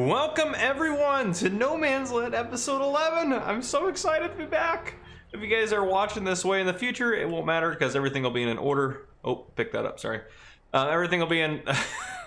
Welcome everyone to No Man's Land episode 11. I'm so excited to be back. If you guys are watching this way in the future, it won't matter because everything will be in an order. Oh, pick that up, sorry. Everything will be in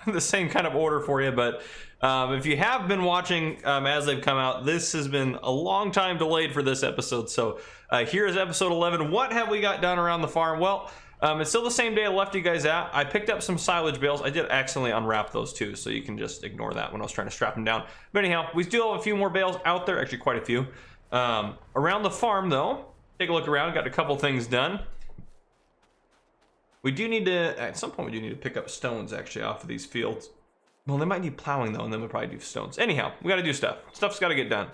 the same kind of order for you, but if you have been watching as they've come out, this has been a long time delayed for this episode. So here is episode 11. What have we got done around the farm? Well, it's still the same day I left you guys at. I picked up some silage bales. I did accidentally unwrap those too, so you can just ignore that when I was trying to strap them down. But anyhow, we still have a few more bales out there, actually quite a few. Around the farm though, take a look around, got a couple things done. We do need to, at some point we do need to pick up stones actually off of these fields. Well, they might need plowing though, and then we'll probably do stones. Anyhow, we got to do stuff. Stuff's got to get done.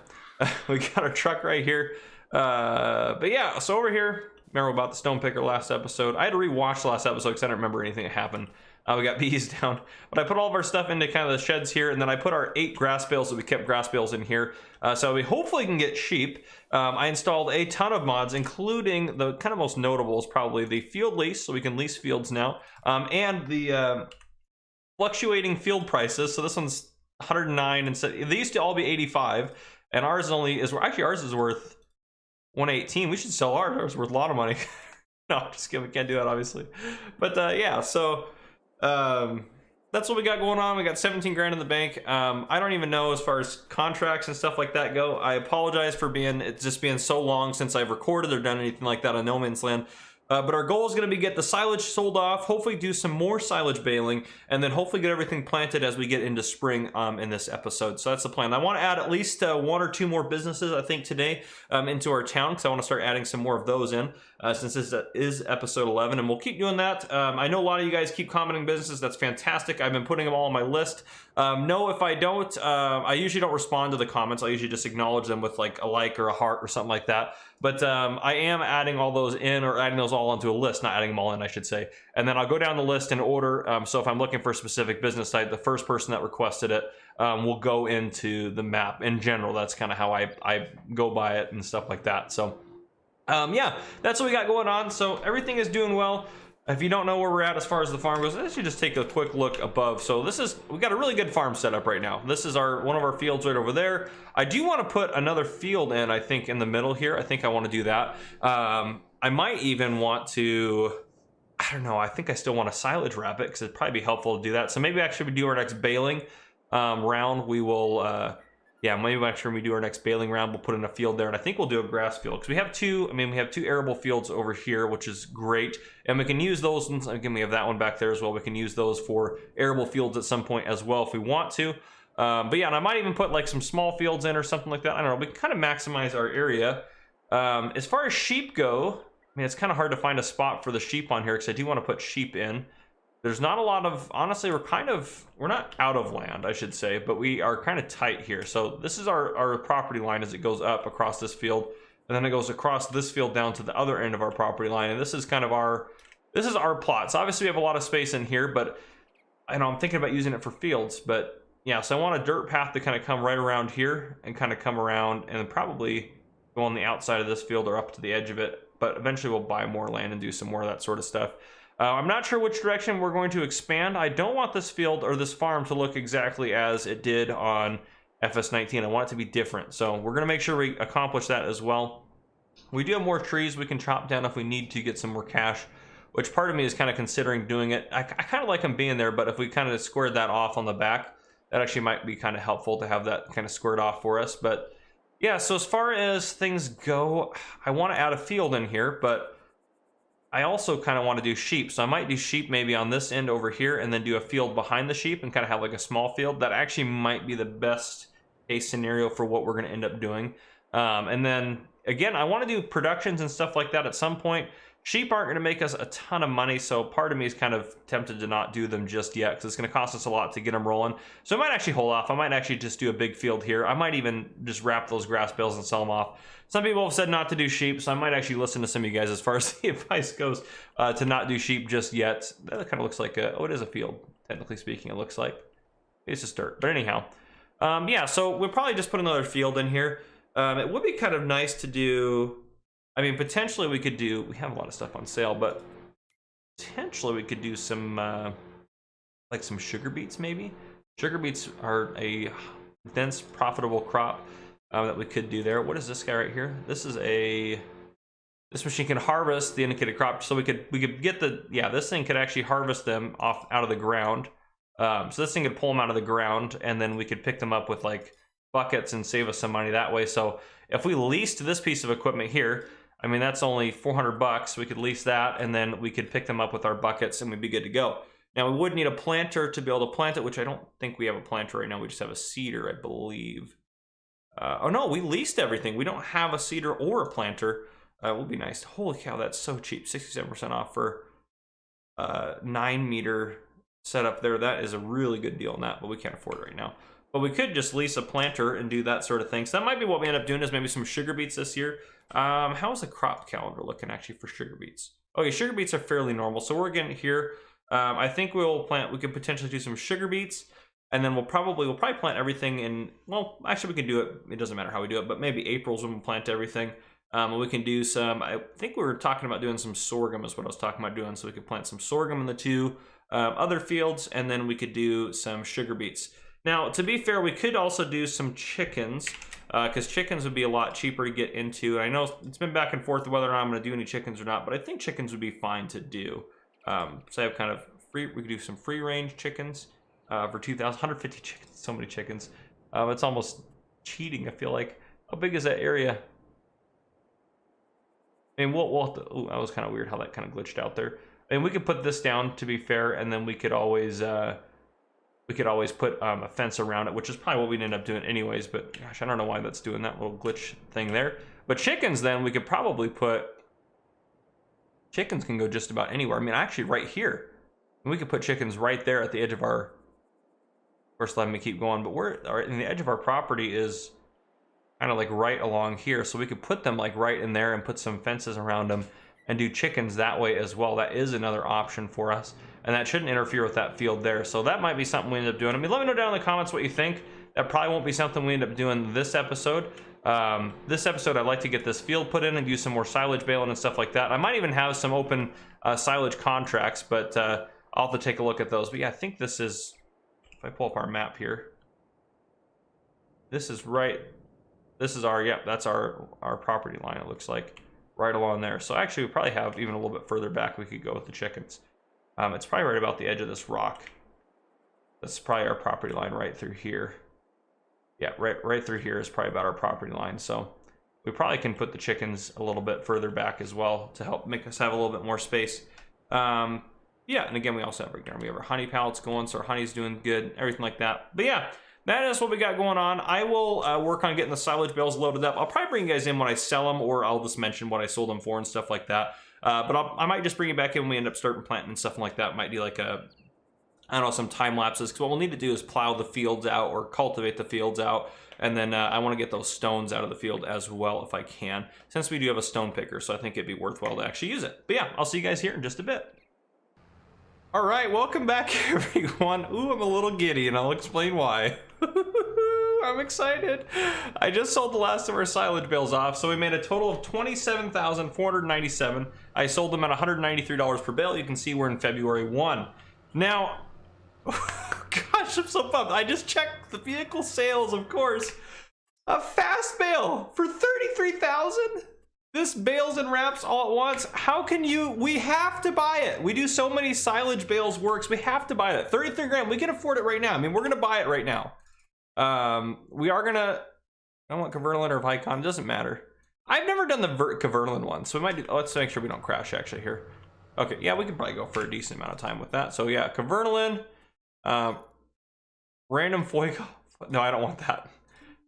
We got our truck right here. But yeah, so over here, remember about the stone picker last episode. I had to rewatch the last episode because I don't remember anything that happened. We got bees down, but I put all of our stuff into kind of the sheds here, and then I put our 8 grass bales, so we kept grass bales in here, so we hopefully can get sheep. I installed a ton of mods, including the kind of most notable is probably the field lease, so we can lease fields now, and the fluctuating field prices. So this one's 109, and so they used to all be 85, and ours is actually ours is worth 118. We should sell ours. Ours is worth a lot of money. No, just kidding. We can't do that, obviously. But yeah, so that's what we got going on. We got 17 grand in the bank. I don't even know as far as contracts and stuff like that go. I apologize for it's just being so long since I've recorded or done anything like that on No Man's Land. But our goal is going to be get the silage sold off, hopefully do some more silage baling, and then hopefully get everything planted as we get into spring in this episode. So that's the plan. I want to add at least 1 or 2 more businesses, I think, today into our town, because I want to start adding some more of those in since this is episode 11, and we'll keep doing that. I know a lot of you guys keep commenting businesses. That's fantastic. I've been putting them all on my list. No, if I don't, I usually don't respond to the comments. I usually just acknowledge them with like a like or a heart or something like that. But I am adding all those in, or adding those all onto a list, not adding them all in, I should say. And then I'll go down the list in order. So if I'm looking for a specific business site, the first person that requested it will go into the map. In general, that's kind of how I go by it and stuff like that. So yeah, that's what we got going on. So everything is doing well. If you don't know where we're at as far as the farm goes, let's just take a quick look above. So we got a really good farm setup right now. This is one of our fields right over there. I do want to put another field in, I think, in the middle here. I think I want to do that. I might even want to, I don't know, I think I still want to silage wrap it because it'd probably be helpful to do that. So maybe actually we do our next baling round, we will yeah, maybe actually when we do our next baling round, we'll put in a field there, and I think we'll do a grass field because we have we have 2 arable fields over here, which is great, and we can use those. And again, we have that one back there as well. We can use those for arable fields at some point as well if we want to. But yeah, and I might even put like some small fields in or something like that. I don't know. We can kind of maximize our area. As far as sheep go, I mean, it's kind of hard to find a spot for the sheep on here because I do want to put sheep in. There's not a lot of, honestly, we're not out of land, I should say, but we are kind of tight here. So this is our property line as it goes up across this field, and then it goes across this field down to the other end of our property line. And this is kind of our plot. So obviously we have a lot of space in here, but I know I'm thinking about using it for fields. But yeah, so I want a dirt path to kind of come right around here and kind of come around and probably go on the outside of this field or up to the edge of it. But eventually we'll buy more land and do some more of that sort of stuff. I'm not sure which direction we're going to expand. I don't want this field or this farm to look exactly as it did on FS19. I want it to be different. So we're going to make sure we accomplish that as well. We do have more trees we can chop down if we need to get some more cash, which part of me is kind of considering doing it. I kind of like them being there, but if we kind of squared that off on the back, that actually might be kind of helpful to have that kind of squared off for us. But yeah, so as far as things go, I want to add a field in here, but I also kind of want to do sheep. So I might do sheep maybe on this end over here and then do a field behind the sheep and kind of have like a small field. That actually might be the best case scenario for what we're going to end up doing. And then again, I want to do productions and stuff like that at some point. Sheep aren't going to make us a ton of money, so part of me is kind of tempted to not do them just yet because it's going to cost us a lot to get them rolling. So I might actually hold off. I might actually just do a big field here. I might even just wrap those grass bales and sell them off. Some people have said not to do sheep, so I might actually listen to some of you guys as far as the advice goes to not do sheep just yet. That kind of looks like oh, it is a field, technically speaking, it looks like. It's just dirt. But anyhow, yeah, so we'll probably just put another field in here. It would be kind of nice to do, I mean, potentially we have a lot of stuff on sale, but potentially we could do some, like some sugar beets maybe. Sugar beets are dense, profitable crop that we could do there. What is this guy right here? This is this machine can harvest the indicated crop, so we could get this thing could actually harvest them out of the ground. So this thing could pull them out of the ground, and then we could pick them up with like buckets and save us some money that way. So if we leased this piece of equipment here, I mean, that's only 400 bucks. We could lease that, and then we could pick them up with our buckets, and we'd be good to go. Now, we would need a planter to be able to plant it, which I don't think we have a planter right now. We just have a seeder, I believe. Oh no, we leased everything. We don't have a seeder or a planter. It would be nice. Holy cow, that's so cheap. 67% off for 9-meter setup there. That is a really good deal on that, but we can't afford it right now. But we could just lease a planter and do that sort of thing. So that might be what we end up doing, is maybe some sugar beets this year. How's the crop calendar looking actually for sugar beets? Okay, sugar beets are fairly normal. So we're getting here. I think we could potentially do some sugar beets, and then we'll probably plant everything in, well, actually we can do it. It doesn't matter how we do it, but maybe April's when we plant everything. We can do some, I think we were talking about doing some sorghum is what I was talking about doing. So we could plant some sorghum in the two other fields, and then we could do some sugar beets. Now, to be fair, we could also do some chickens, because chickens would be a lot cheaper to get into. And I know it's been back and forth whether or not I'm going to do any chickens or not, but I think chickens would be fine to do. So I have kind of we could do some free range chickens for 150 chickens, so many chickens. It's almost cheating, I feel like. How big is that area? I mean, we'll have to, ooh, that was kind of weird how that kind of glitched out there. And we could put this down, to be fair, and then we could always put a fence around it, which is probably what we'd end up doing anyways. But gosh, I don't know why that's doing that little glitch thing there. But chickens, then we could probably put, chickens can go just about anywhere. I mean, actually right here, we could put chickens right there at the edge of our, first let me keep going, but we're in the edge of our property is kind of like right along here. So we could put them like right in there and put some fences around them and do chickens that way as well. That is another option for us, and that shouldn't interfere with that field there. So that might be something we end up doing. I mean, let me know down in the comments what you think. That probably won't be something we end up doing this episode. This episode, I'd like to get this field put in and do some more silage baling and stuff like that. I might even have some open silage contracts, but I'll have to take a look at those. But yeah, I think this is, if I pull up our map here, this is right, this is our, yep, that's our property line, it looks like, right along there. So actually, we probably have even a little bit further back we could go with the chickens. It's probably right about the edge of this rock. That's probably our property line right through here. Yeah, right through here is probably about our property line. So we probably can put the chickens a little bit further back as well to help make us have a little bit more space. Yeah, and again, we also have, we have our honey pallets going, so our honey's doing good, everything like that. But yeah, that is what we got going on. I will work on getting the silage bales loaded up. I'll probably bring you guys in when I sell them, or I'll just mention what I sold them for and stuff like that. But I might just bring you back in when we end up starting planting and stuff like that. Might do like a, I don't know, some time lapses, because what we'll need to do is plow the fields out or cultivate the fields out. And then I want to get those stones out of the field as well if I can, since we do have a stone picker. So I think it'd be worthwhile to actually use it. But yeah, I'll see you guys here in just a bit. All right, welcome back, everyone. Ooh, I'm a little giddy, and I'll explain why. I'm excited. I just sold the last of our silage bales off, so we made a total of $27,497. I sold them at $193 per bale. You can see we're in February 1. Now, gosh, I'm so pumped. I just checked the vehicle sales, of course. A fast bale for $33,000. This bales and wraps all at once. How can you, we have to buy it. We do so many silage bales works. We have to buy it. 33 grand, we can afford it right now. I mean, we're gonna buy it right now. We are gonna, I don't want Caverlin or Vicon, doesn't matter. I've never done the Caverlin one, so we might do, let's make sure we don't crash actually here. Okay, yeah, we can probably go for a decent amount of time with that. So yeah, Caverlin, random foil, no, I don't want that.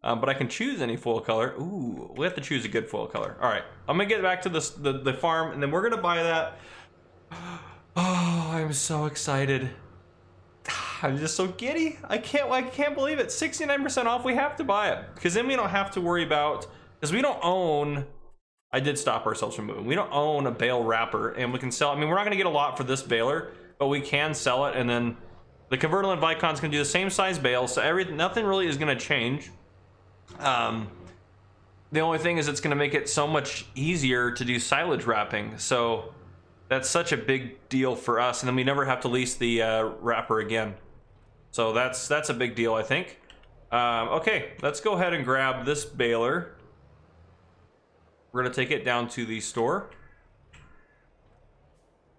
But I can choose any foil color. Ooh, we have to choose a good foil color. All right, I'm gonna get back to the farm, and then we're gonna buy that. Oh, I'm so excited. I'm just so giddy. I can't believe it. 69% off. We have to buy it, because then we don't have to worry about, because we don't own. I did stop ourselves from moving. We don't own a bale wrapper, and we can sell. I mean, we're not gonna get a lot for this baler, but we can sell it, and then the Caverlin Vicon's gonna do the same size bale, so nothing really is gonna change. The only thing is it's going to make it so much easier to do silage wrapping, so that's such a big deal for us, and then we never have to lease the wrapper again, so that's a big deal, I think. Okay, let's go ahead and grab this baler. We're gonna take it down to the store.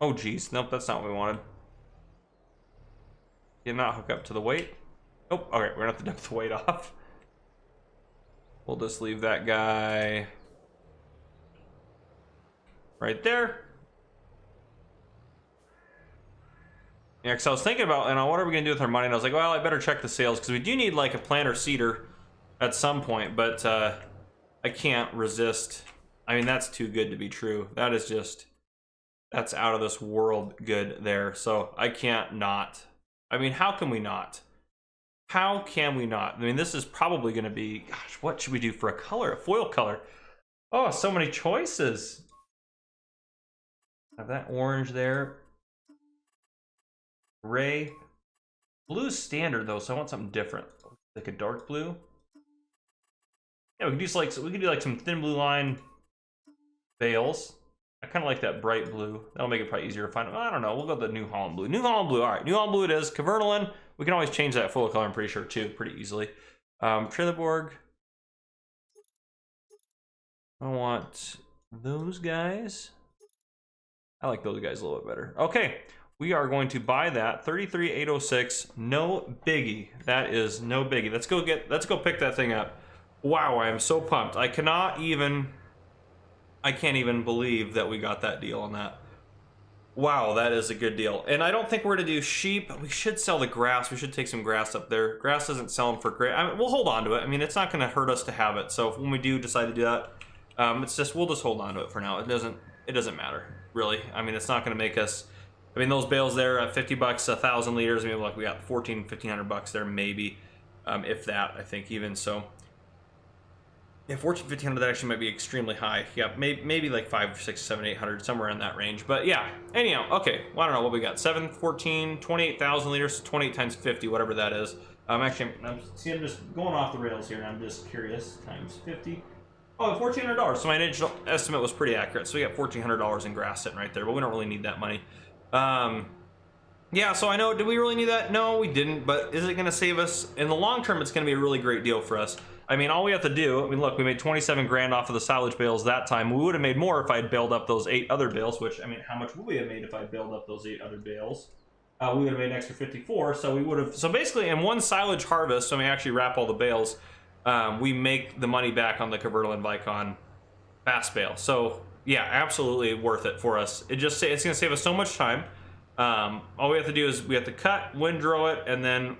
Oh geez, nope, that's not what we wanted. Did not hook up to the weight. Nope, okay, we're gonna have to dump the weight off. We'll just leave that guy right there. Yeah, because I was thinking about, what are we gonna do with our money? And I was like, well, I better check the sales because we do need like a planter seeder at some point, but I can't resist. I mean, that's too good to be true. That is just, that's out of this world good there. So I can't not. I mean, how can we not? How can we not? I mean, this is probably gonna be, gosh, what should we do for a color? A foil color. Oh, so many choices. Have that orange there. Gray. Blue's standard though, so I want something different. Like a dark blue. Yeah, we could do like some thin blue line bales. I kind of like that bright blue. That'll make it probably easier to find. I don't know. We'll go with the New Holland blue. New Holland blue. All right, New Holland blue it is. Cavernaland. We can always change that full color, I'm pretty sure, too, pretty easily. Trelleborg. I want those guys. I like those guys a little bit better. Okay, we are going to buy that 33,806. No biggie. That is no biggie. Let's go pick that thing up. Wow, I am so pumped. I can't even believe that we got that deal on that. Wow, that is a good deal. And I don't think we're gonna do sheep. We should sell the grass. We should take some grass up there. Grass isn't selling for great. I mean, we'll hold on to it. I mean, it's not gonna hurt us to have it. So when we do decide to do that, we'll just hold on to it for now. It doesn't matter really. I mean, it's not gonna make us. I mean, those bales there at 50 bucks, 1,000 liters. I mean, like we got 1,500 bucks there, maybe, if that. I think even so. Yeah, 1,500, that actually might be extremely high. Yeah, maybe like 5, 6, 7, 800, somewhere in that range. But yeah, anyhow, okay. Well, I don't know what we got. 7, 14, 28,000 liters, 28 times 50, whatever that is. Actually, I'm just going off the rails here, and I'm just curious. Times 50. Oh, $1,400. So my initial estimate was pretty accurate. So we got $1,400 in grass sitting right there, but we don't really need that money. Yeah, so I know, did we really need that? No, we didn't, but is it going to save us? In the long term, it's going to be a really great deal for us. I mean, all we have to do, I mean, look, we made 27 grand off of the silage bales that time. We would have made more if I had baled up those 8 other bales, which, I mean, how much would we have made if I baled up those 8 other bales? We would have made an extra 54, so we would have, so basically in one silage harvest, so we actually wrap all the bales, we make the money back on the Cavernaland Vicon fast bale. So, yeah, absolutely worth it for us. It's going to save us so much time. All we have to do is we have to cut, windrow it, and then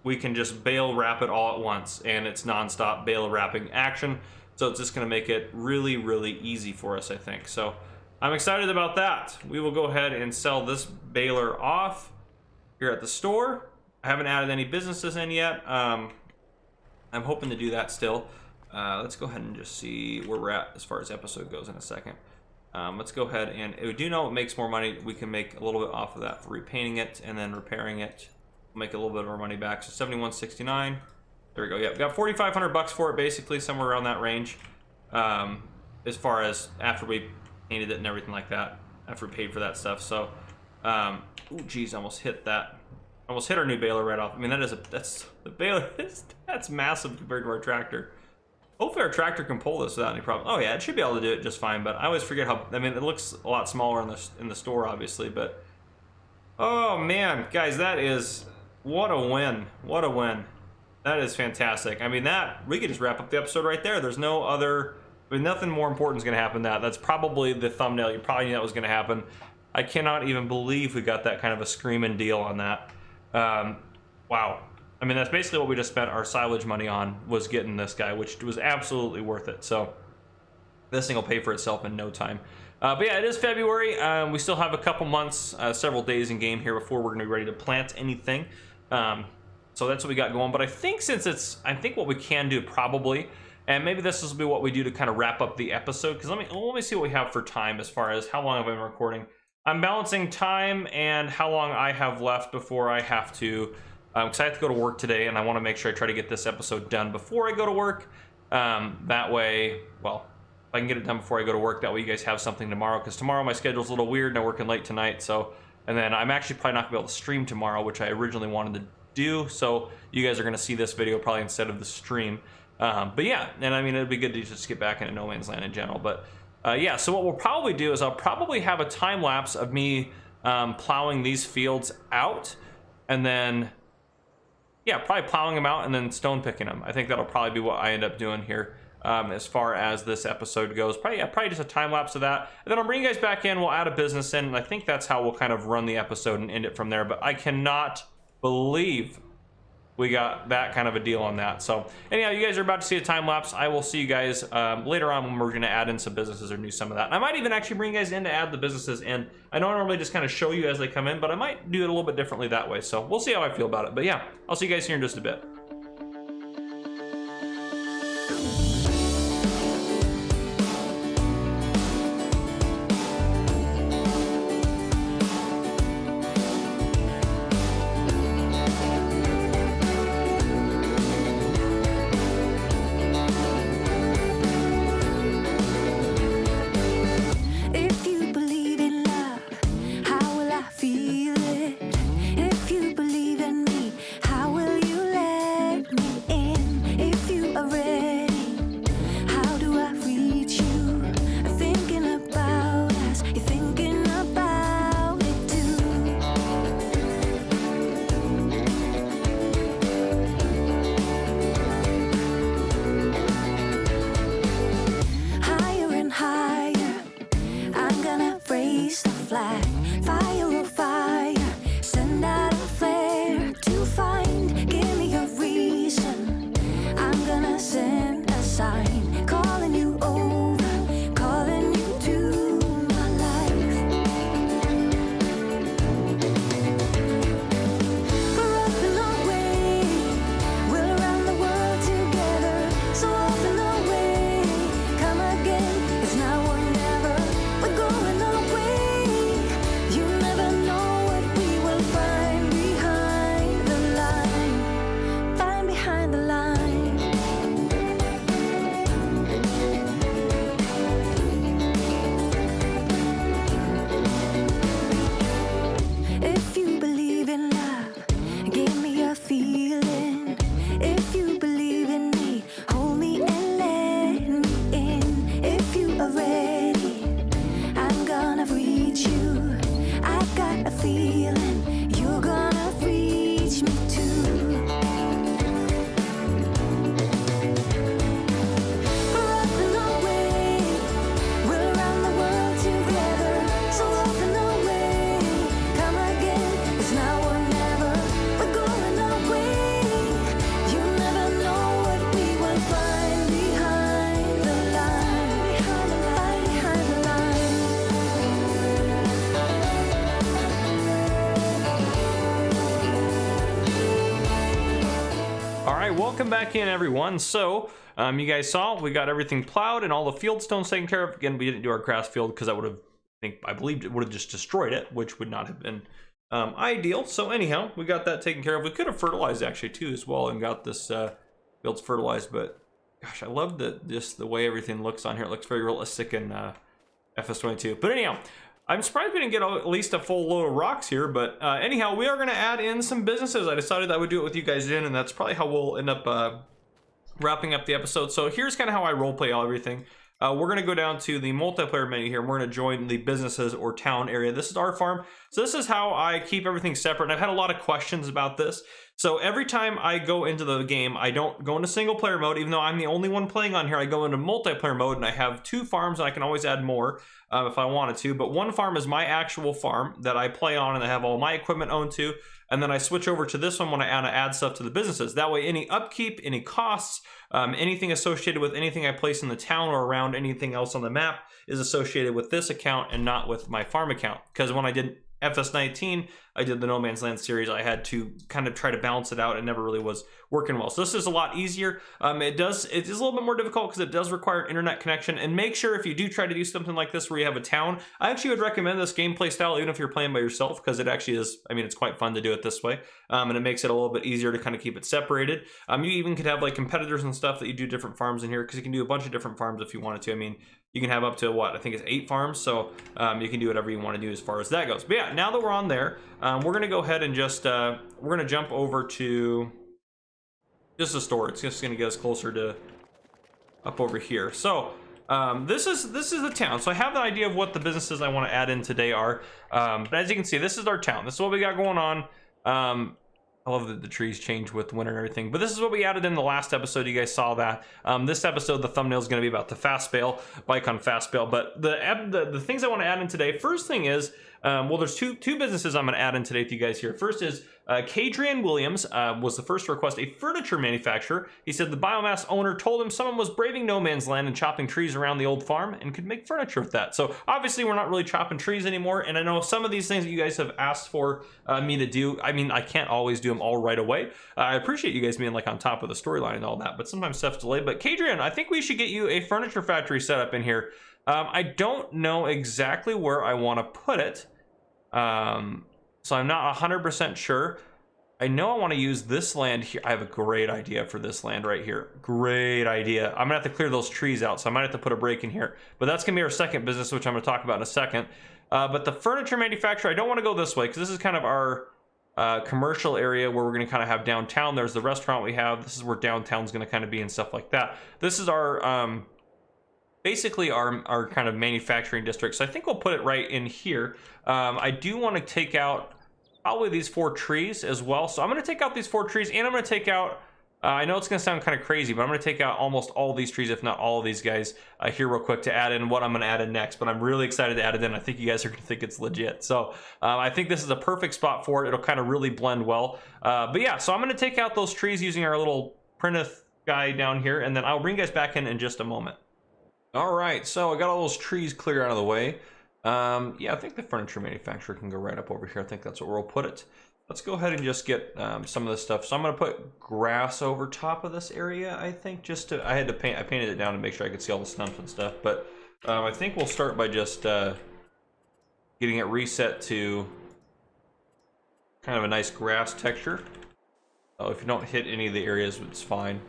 we can just bale wrap it all at once, and it's non-stop bale wrapping action. So it's just going to make it really, really easy for us, I think. So I'm excited about that. We will go ahead and sell this baler off here at the store. I haven't added any businesses in yet. I'm hoping to do that still. Let's go ahead and just see where we're at as far as episode goes in a second. Let's go ahead and we do know it makes more money. We can make a little bit off of that for repainting it and then repairing it. We'll make a little bit of our money back. So 71.69. There we go. Yep, got 4,500 bucks for it, basically somewhere around that range. As far as after we painted it and everything like that, after we paid for that stuff. So, oh geez, almost hit that. Almost hit our new baler right off. I mean, that's the baler. That's massive compared to our tractor. Hopefully our tractor can pull this without any problem. Oh yeah, it should be able to do it just fine, but I always forget how, I mean, it looks a lot smaller in the store, obviously, but oh man, guys, that is, what a win. What a win. That is fantastic. I mean, we could just wrap up the episode right there. There's no other, I mean, nothing more important is going to happen than that. That's probably the thumbnail. You probably knew that was going to happen. I cannot even believe we got that kind of a screaming deal on that. Wow. I mean, that's basically what we just spent our silage money on, was getting this guy, which was absolutely worth it. So this thing will pay for itself in no time. But yeah, it is February. We still have a couple months, several days in game here before we're going to be ready to plant anything. So that's what we got going. But I think I think what we can do probably, and maybe this will be what we do to kind of wrap up the episode, because let me see what we have for time as far as how long have I been recording. I'm balancing time and how long I have left before I have to, because I have to go to work today, and I want to make sure I try to get this episode done before I go to work. That way, well, if I can get it done before I go to work, that way you guys have something tomorrow, because tomorrow my schedule's a little weird and I'm working late tonight. So, and then I'm actually probably not gonna be able to stream tomorrow, which I originally wanted to do. So you guys are going to see this video probably instead of the stream. But yeah, and I mean, it'd be good to just get back into no man's land in general. But yeah, so what we'll probably do is I'll probably have a time lapse of me plowing these fields out, and then yeah, probably plowing them out and then stone picking them. I think that'll probably be what I end up doing here as far as this episode goes. Probably, yeah, probably just a time lapse of that, and then I'll bring you guys back in. We'll add a business in, and I think that's how we'll kind of run the episode and end it from there. But I cannot believe we got that kind of a deal on that. So anyhow, you guys are about to see a time lapse. I will see you guys later on when we're going to add in some businesses or do some of that. And I might even actually bring you guys in to add the businesses in. I don't normally just kind of show you as they come in, but I might do it a little bit differently that way. So we'll see how I feel about it. But yeah, I'll see you guys here in just a bit. Welcome back in, everyone. So you guys saw we got everything plowed and all the field stones taken care of. Again, we didn't do our grass field because that would have, I believed it would have just destroyed it, which would not have been ideal. So anyhow, we got that taken care of. We could have fertilized actually too as well and got this fields fertilized, but gosh, I love just the way everything looks on here. It looks very realistic in FS22. But anyhow, I'm surprised we didn't get at least a full load of rocks here, but anyhow, we are going to add in some businesses. I decided I would do it with you guys in, and that's probably how we'll end up wrapping up the episode. So here's kind of how I roleplay everything. We're going to go down to the multiplayer menu here, and we're going to join the businesses or town area. This is our farm. So this is how I keep everything separate, and I've had a lot of questions about this. So every time I go into the game, I don't go into single player mode, even though I'm the only one playing on here. I go into multiplayer mode, and I have 2 farms, and I can always add more if I wanted to. But one farm is my actual farm that I play on, and I have all my equipment owned to. And then I switch over to this one when I add stuff to the businesses. That way, any upkeep, any costs, anything associated with anything I place in the town or around anything else on the map is associated with this account and not with my farm account. Because when I did FS19, I did the No Man's Land series, I had to kind of try to balance it out. It never really was working well. So this is a lot easier. It is a little bit more difficult because it does require an internet connection. And make sure if you do try to do something like this where you have a town, I actually would recommend this gameplay style even if you're playing by yourself, because it actually is, I mean, it's quite fun to do it this way. And it makes it a little bit easier to kind of keep it separated. You even could have like competitors and stuff that you do different farms in here, because you can do a bunch of different farms if you wanted to. I mean, you can have up to what I think is 8 farms, so you can do whatever you want to do as far as that goes. But yeah, now that we're on there, we're gonna go ahead and just we're gonna jump over to just the store. It's just gonna get us closer to up over here. So this is the town. So I have the idea of what the businesses I want to add in today are. But as you can see, this is our town. This is what we got going on. I love that the trees change with winter and everything, but this is what we added in the last episode. You guys saw that. This episode, the thumbnail is going to be about the fast bale, bike on fast bale. But the things I want to add in today, first thing is, well, there's two businesses I'm going to add in today with you guys here. First is Kadrian Williams was the first to request a furniture manufacturer. He said the biomass owner told him someone was braving no man's land and chopping trees around the old farm and could make furniture with that. So obviously we're not really chopping trees anymore, and I know some of these things that you guys have asked for me to do, I mean, I can't always do them all right away. I appreciate you guys being like on top of the storyline and all that, but sometimes stuff's delayed. But Kadrian, I think we should get you a furniture factory set up in here. I don't know exactly where I want to put it. So I'm not 100% sure. I know I want to use this land here. I have a great idea for this land right here. Great idea. I'm gonna have to clear those trees out, so I might have to put a break in here. But that's gonna be our second business, which I'm gonna talk about in a second. But the furniture manufacturer, I don't want to go this way because this is kind of our commercial area where we're gonna kind of have downtown. There's the restaurant we have. This is where downtown's gonna kind of be and stuff like that. This is our basically our kind of manufacturing district. So I think we'll put it right in here. I do want to take out probably these 4 trees as well. So I'm going to take out these 4 trees, and I'm going to take out, I know it's going to sound kind of crazy, but I'm going to take out almost all these trees, if not all of these guys here real quick to add in what I'm going to add in next. But I'm really excited to add it in. I think you guys are going to think it's legit. So I think this is a perfect spot for it. It'll kind of really blend well. But yeah, so I'm going to take out those trees using our little Printeth guy down here, and then I'll bring you guys back in just a moment. All right, so I got all those trees clear out of the way. Yeah, I think the furniture manufacturer can go right up over here. I think that's where we'll put it. Let's go ahead and just get some of this stuff. So I'm going to put grass over top of this area, I think, just to, I painted it down to make sure I could see all the stumps and stuff. But I think we'll start by just getting it reset to kind of a nice grass texture. Oh, if you don't hit any of the areas, it's fine.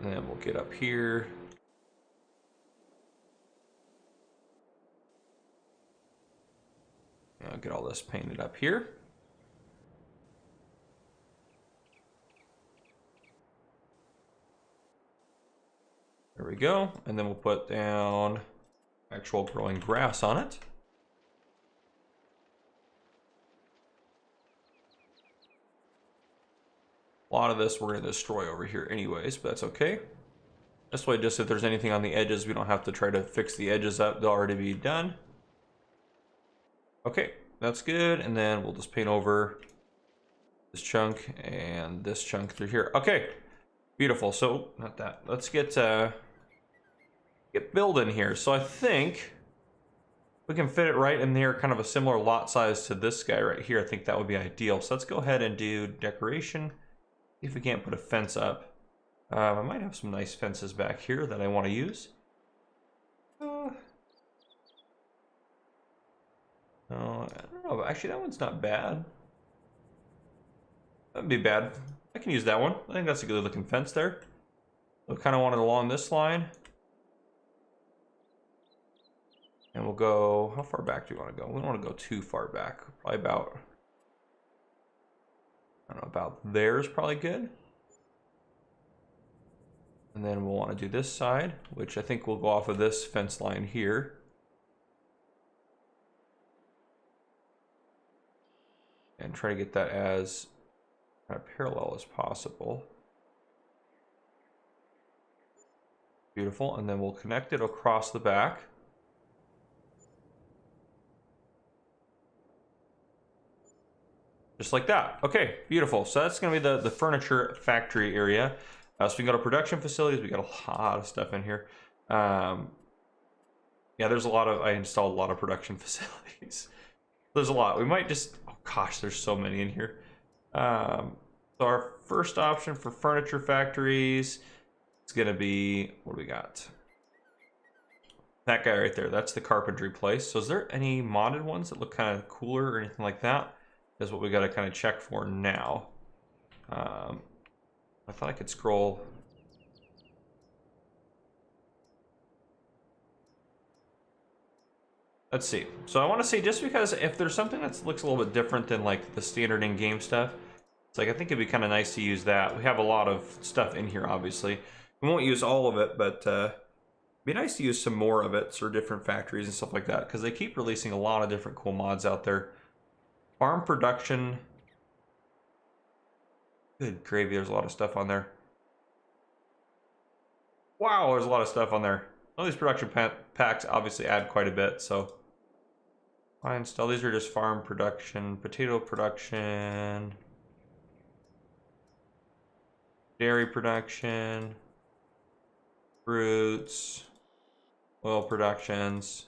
And then we'll get up here. I'll get all this painted up here. There we go. And then we'll put down actual growing grass on it. A lot of this we're going to destroy over here anyways, but that's okay. This way, just if there's anything on the edges, we don't have to try to fix the edges up. They'll already be done. Okay, that's good. And then we'll just paint over this chunk and this chunk through here. Okay, beautiful. So not that. Let's get building here. So I think we can fit it right in there, kind of a similar lot size to this guy right here. I think that would be ideal. So let's go ahead and do decoration. See if we can't put a fence up. I might have some nice fences back here that I want to use. I don't know. Actually, that one's not bad. That'd be bad. I can use that one. I think that's a good looking fence there. So kind of want it along this line. And we'll go, how far back do we want to go? We don't want to go too far back. Probably about, I don't know, about there is probably good. And then we'll want to do this side, which I think will go off of this fence line here. And try to get that as kind of parallel as possible. Beautiful. And then we'll connect it across the back. Just like that. Okay, beautiful. So that's going to be the furniture factory area. So we can go to production facilities. We got a lot of stuff in here. Yeah, there's a lot of, I installed a lot of production facilities. There's a lot. We might just, oh gosh, there's so many in here. So our first option for furniture factories is going to be, what do we got? That guy right there. That's the carpentry place. So is there any modded ones that look kind of cooler or anything like that? Is what we got to kind of check for now. I thought I could scroll. let's see. So I want to say, just because if there's something that looks a little bit different than like the standard in-game stuff, it's like I think it'd be kind of nice to use that. We have a lot of stuff in here, obviously. We won't use all of it, but it'd be nice to use some more of it for different factories and stuff like that, because they keep releasing a lot of different cool mods out there. Farm production. Good gravy, there's a lot of stuff on there. Wow, there's a lot of stuff on there. All these production packs obviously add quite a bit, so fine still. These are just farm production, potato production, dairy production, fruits, oil productions.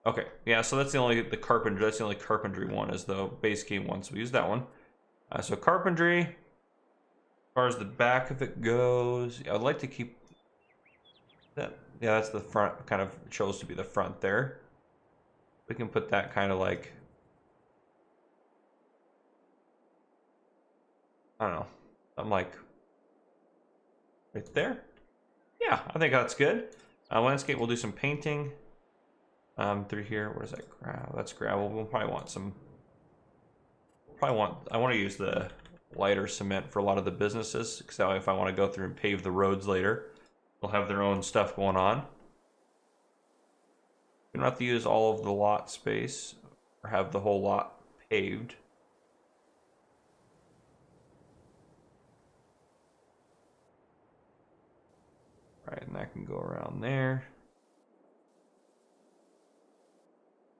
Okay, yeah, so that's the only carpentry one is the base game one, so we use that one. So carpentry, as far as the back of it goes, I'd like to keep that. Yeah, that's the front, kind of chose to be the front there. We can put that kind of like, I don't know, I'm like right there. Yeah, I think that's good. Landscape, we'll do some painting through here. What is that? Gravel. That's gravel. We'll probably want some. I want to use the lighter cement for a lot of the businesses, because that way if I want to go through and pave the roads later, they'll have their own stuff going on. We don't have to use all of the lot space or have the whole lot paved. Right, and that can go around there.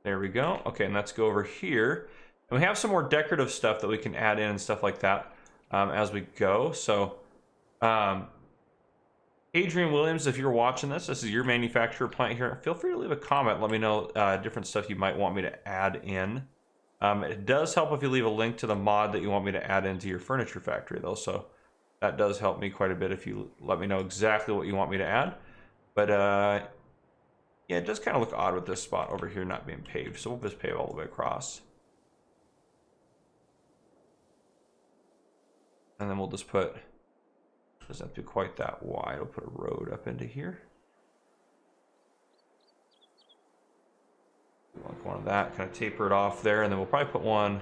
There we go. Okay, and let's go over here. And we have some more decorative stuff that we can add in and stuff like that as we go. So, Adrian Williams, if you're watching this is your manufacturer plant here. Feel free to leave a comment. Let me know different stuff you might want me to add in. It does help if you leave a link to the mod that you want me to add into your furniture factory, though. So that does help me quite a bit if you let me know exactly what you want me to add. But yeah, it does kind of look odd with this spot over here not being paved. So we'll just pave all the way across. And then we'll just put, doesn't have to be quite that wide. We'll put a road up into here. Like one of that, kind of taper it off there. And then we'll probably put one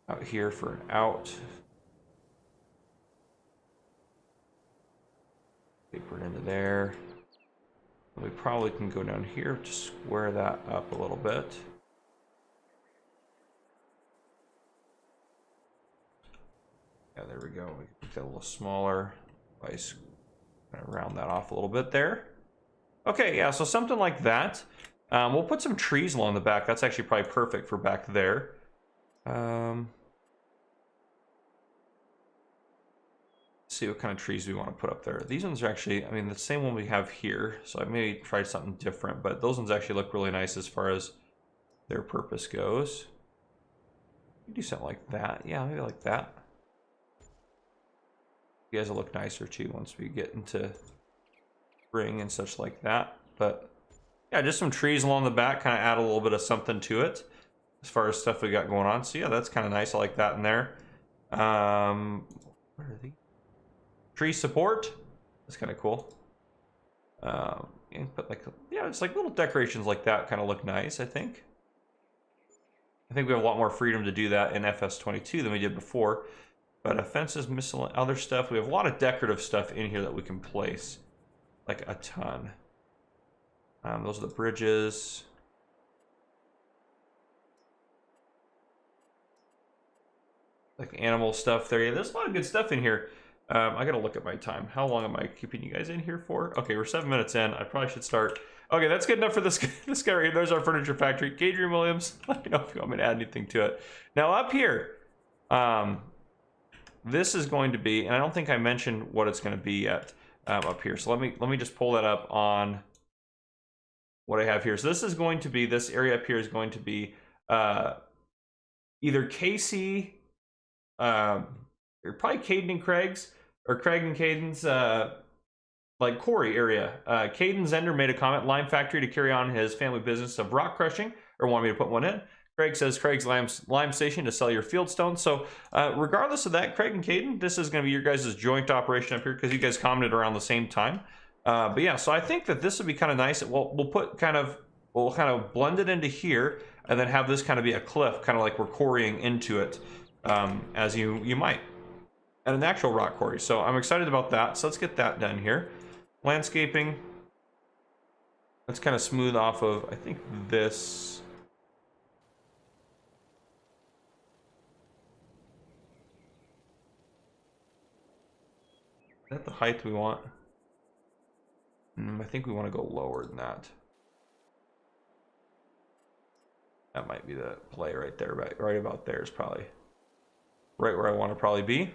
out here for an out. Taper it into there. And we probably can go down here to square that up a little bit. Yeah, there we go. We can make that a little smaller. Kind of round that off a little bit there. Okay, yeah, so something like that. We'll put some trees along the back. That's actually probably perfect for back there. Let's see what kind of trees we want to put up there. These ones are actually, I mean, the same one we have here. So I may try something different, but those ones actually look really nice as far as their purpose goes. Do something like that. Yeah, maybe like that. You guys will look nicer too once we get into spring and such like that. But yeah, just some trees along the back, kind of add a little bit of something to it as far as stuff we got going on. So yeah, that's kind of nice. I like that in there. What are these? Tree support. That's kind of cool. And put like, yeah, it's like little decorations like that kind of look nice, I think. I think we have a lot more freedom to do that in FS22 than we did before. But fences, miscellaneous other stuff. We have a lot of decorative stuff in here that we can place. Like a ton. Those are the bridges. Like animal stuff there. Yeah, there's a lot of good stuff in here. I gotta look at my time. How long am I keeping you guys in here for? Okay, we're 7 minutes in. I probably should start. Okay, that's good enough for this guy right here. There's our furniture factory. Adrian Williams. Let me know if you want me to add anything to it. Now up here, this is going to be, and I don't think I mentioned what it's going to be yet up here. So let me just pull that up on what I have here. So this is going to be, this area up here is going to be either Casey, or probably Caden and Craig's, or Craig and Caden's like quarry area. Caden Zender made a comment, lime factory to carry on his family business of rock crushing, or want me to put one in. Craig says Craig's lime station to sell your field stones. So regardless of that, Craig and Caden, this is going to be your guys' joint operation up here because you guys commented around the same time. But yeah, so I think that this would be kind of nice. We'll put kind of we'll kind of blend it into here, and then have this kind of be a cliff, kind of like we're quarrying into it, as you might at an actual rock quarry. So I'm excited about that. So let's get that done here. Landscaping. Let's kind of smooth off of, I think, this. Is that the height we want? I think we want to go lower than that. That might be the play right there, right about there is probably right where I want to probably be.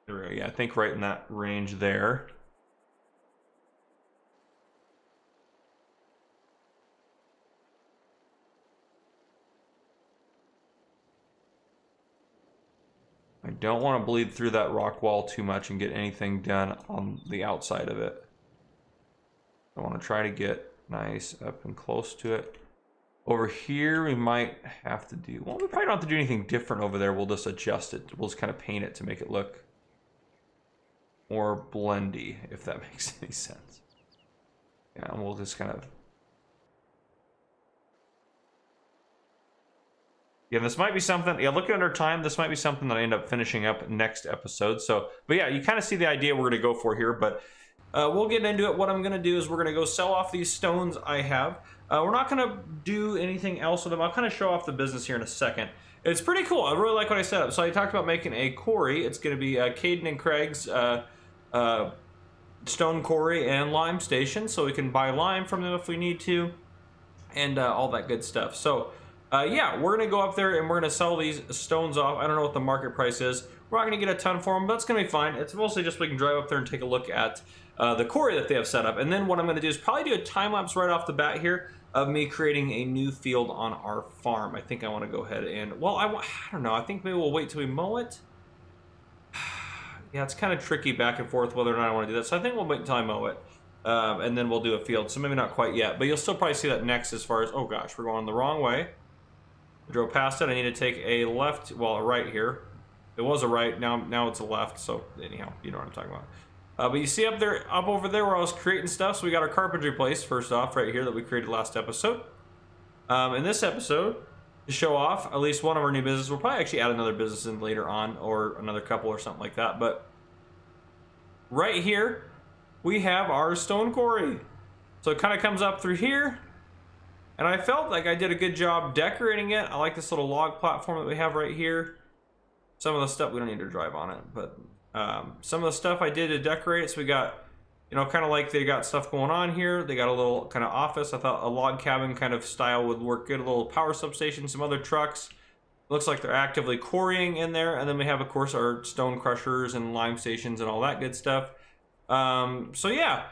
There we go. Yeah, I think right in that range there. I don't want to bleed through that rock wall too much and get anything done on the outside of it. I want to try to get nice up and close to it. Over here, we might have to do, well, we probably don't have to do anything different over there. We'll just adjust it. We'll just kind of paint it to make it look more blendy, if that makes any sense. Yeah, and we'll just kind of, yeah, this might be something, yeah, looking under time, this might be something that I end up finishing up next episode. So, but yeah, you kind of see the idea we're going to go for here, but we'll get into it. What I'm going to do is we're going to go sell off these stones I have. We're not going to do anything else with them. I'll kind of show off the business here in a second. It's pretty cool. I really like what I set up. So I talked about making a quarry. It's going to be Caden and Craig's stone quarry and lime station. So we can buy lime from them if we need to, and all that good stuff. So yeah, we're going to go up there and we're going to sell these stones off. I don't know what the market price is. We're not going to get a ton for them, but it's going to be fine. It's mostly just we can drive up there and take a look at the quarry that they have set up. And then what I'm going to do is probably do a time lapse right off the bat here of me creating a new field on our farm. I think I want to go ahead and, well, I don't know. I think maybe we'll wait till we mow it. Yeah, it's kind of tricky back and forth whether or not I want to do that. So I think we'll wait until I mow it. And then we'll do a field. So maybe not quite yet, but you'll still probably see that next as far as, oh gosh, we're going the wrong way. I drove past it. I need to take a left, well, a right here. It was a right, now it's a left. So anyhow, you know what I'm talking about. But you see up over there where I was creating stuff. So we got our carpentry place first off right here that we created last episode. In this episode, to show off at least one of our new businesses, we'll probably actually add another business in later on, or another couple or something like that. But right here, we have our stone quarry. So it kind of comes up through here. And I felt like I did a good job decorating it. I like this little log platform that we have right here. Some of the stuff, we don't need to drive on it, but some of the stuff I did to decorate it. So we got, you know, kind of like they got stuff going on here. They got a little kind of office. I thought a log cabin kind of style would work good. A little power substation, some other trucks. Looks like they're actively quarrying in there. And then we have, of course, our stone crushers and lime stations and all that good stuff. So yeah,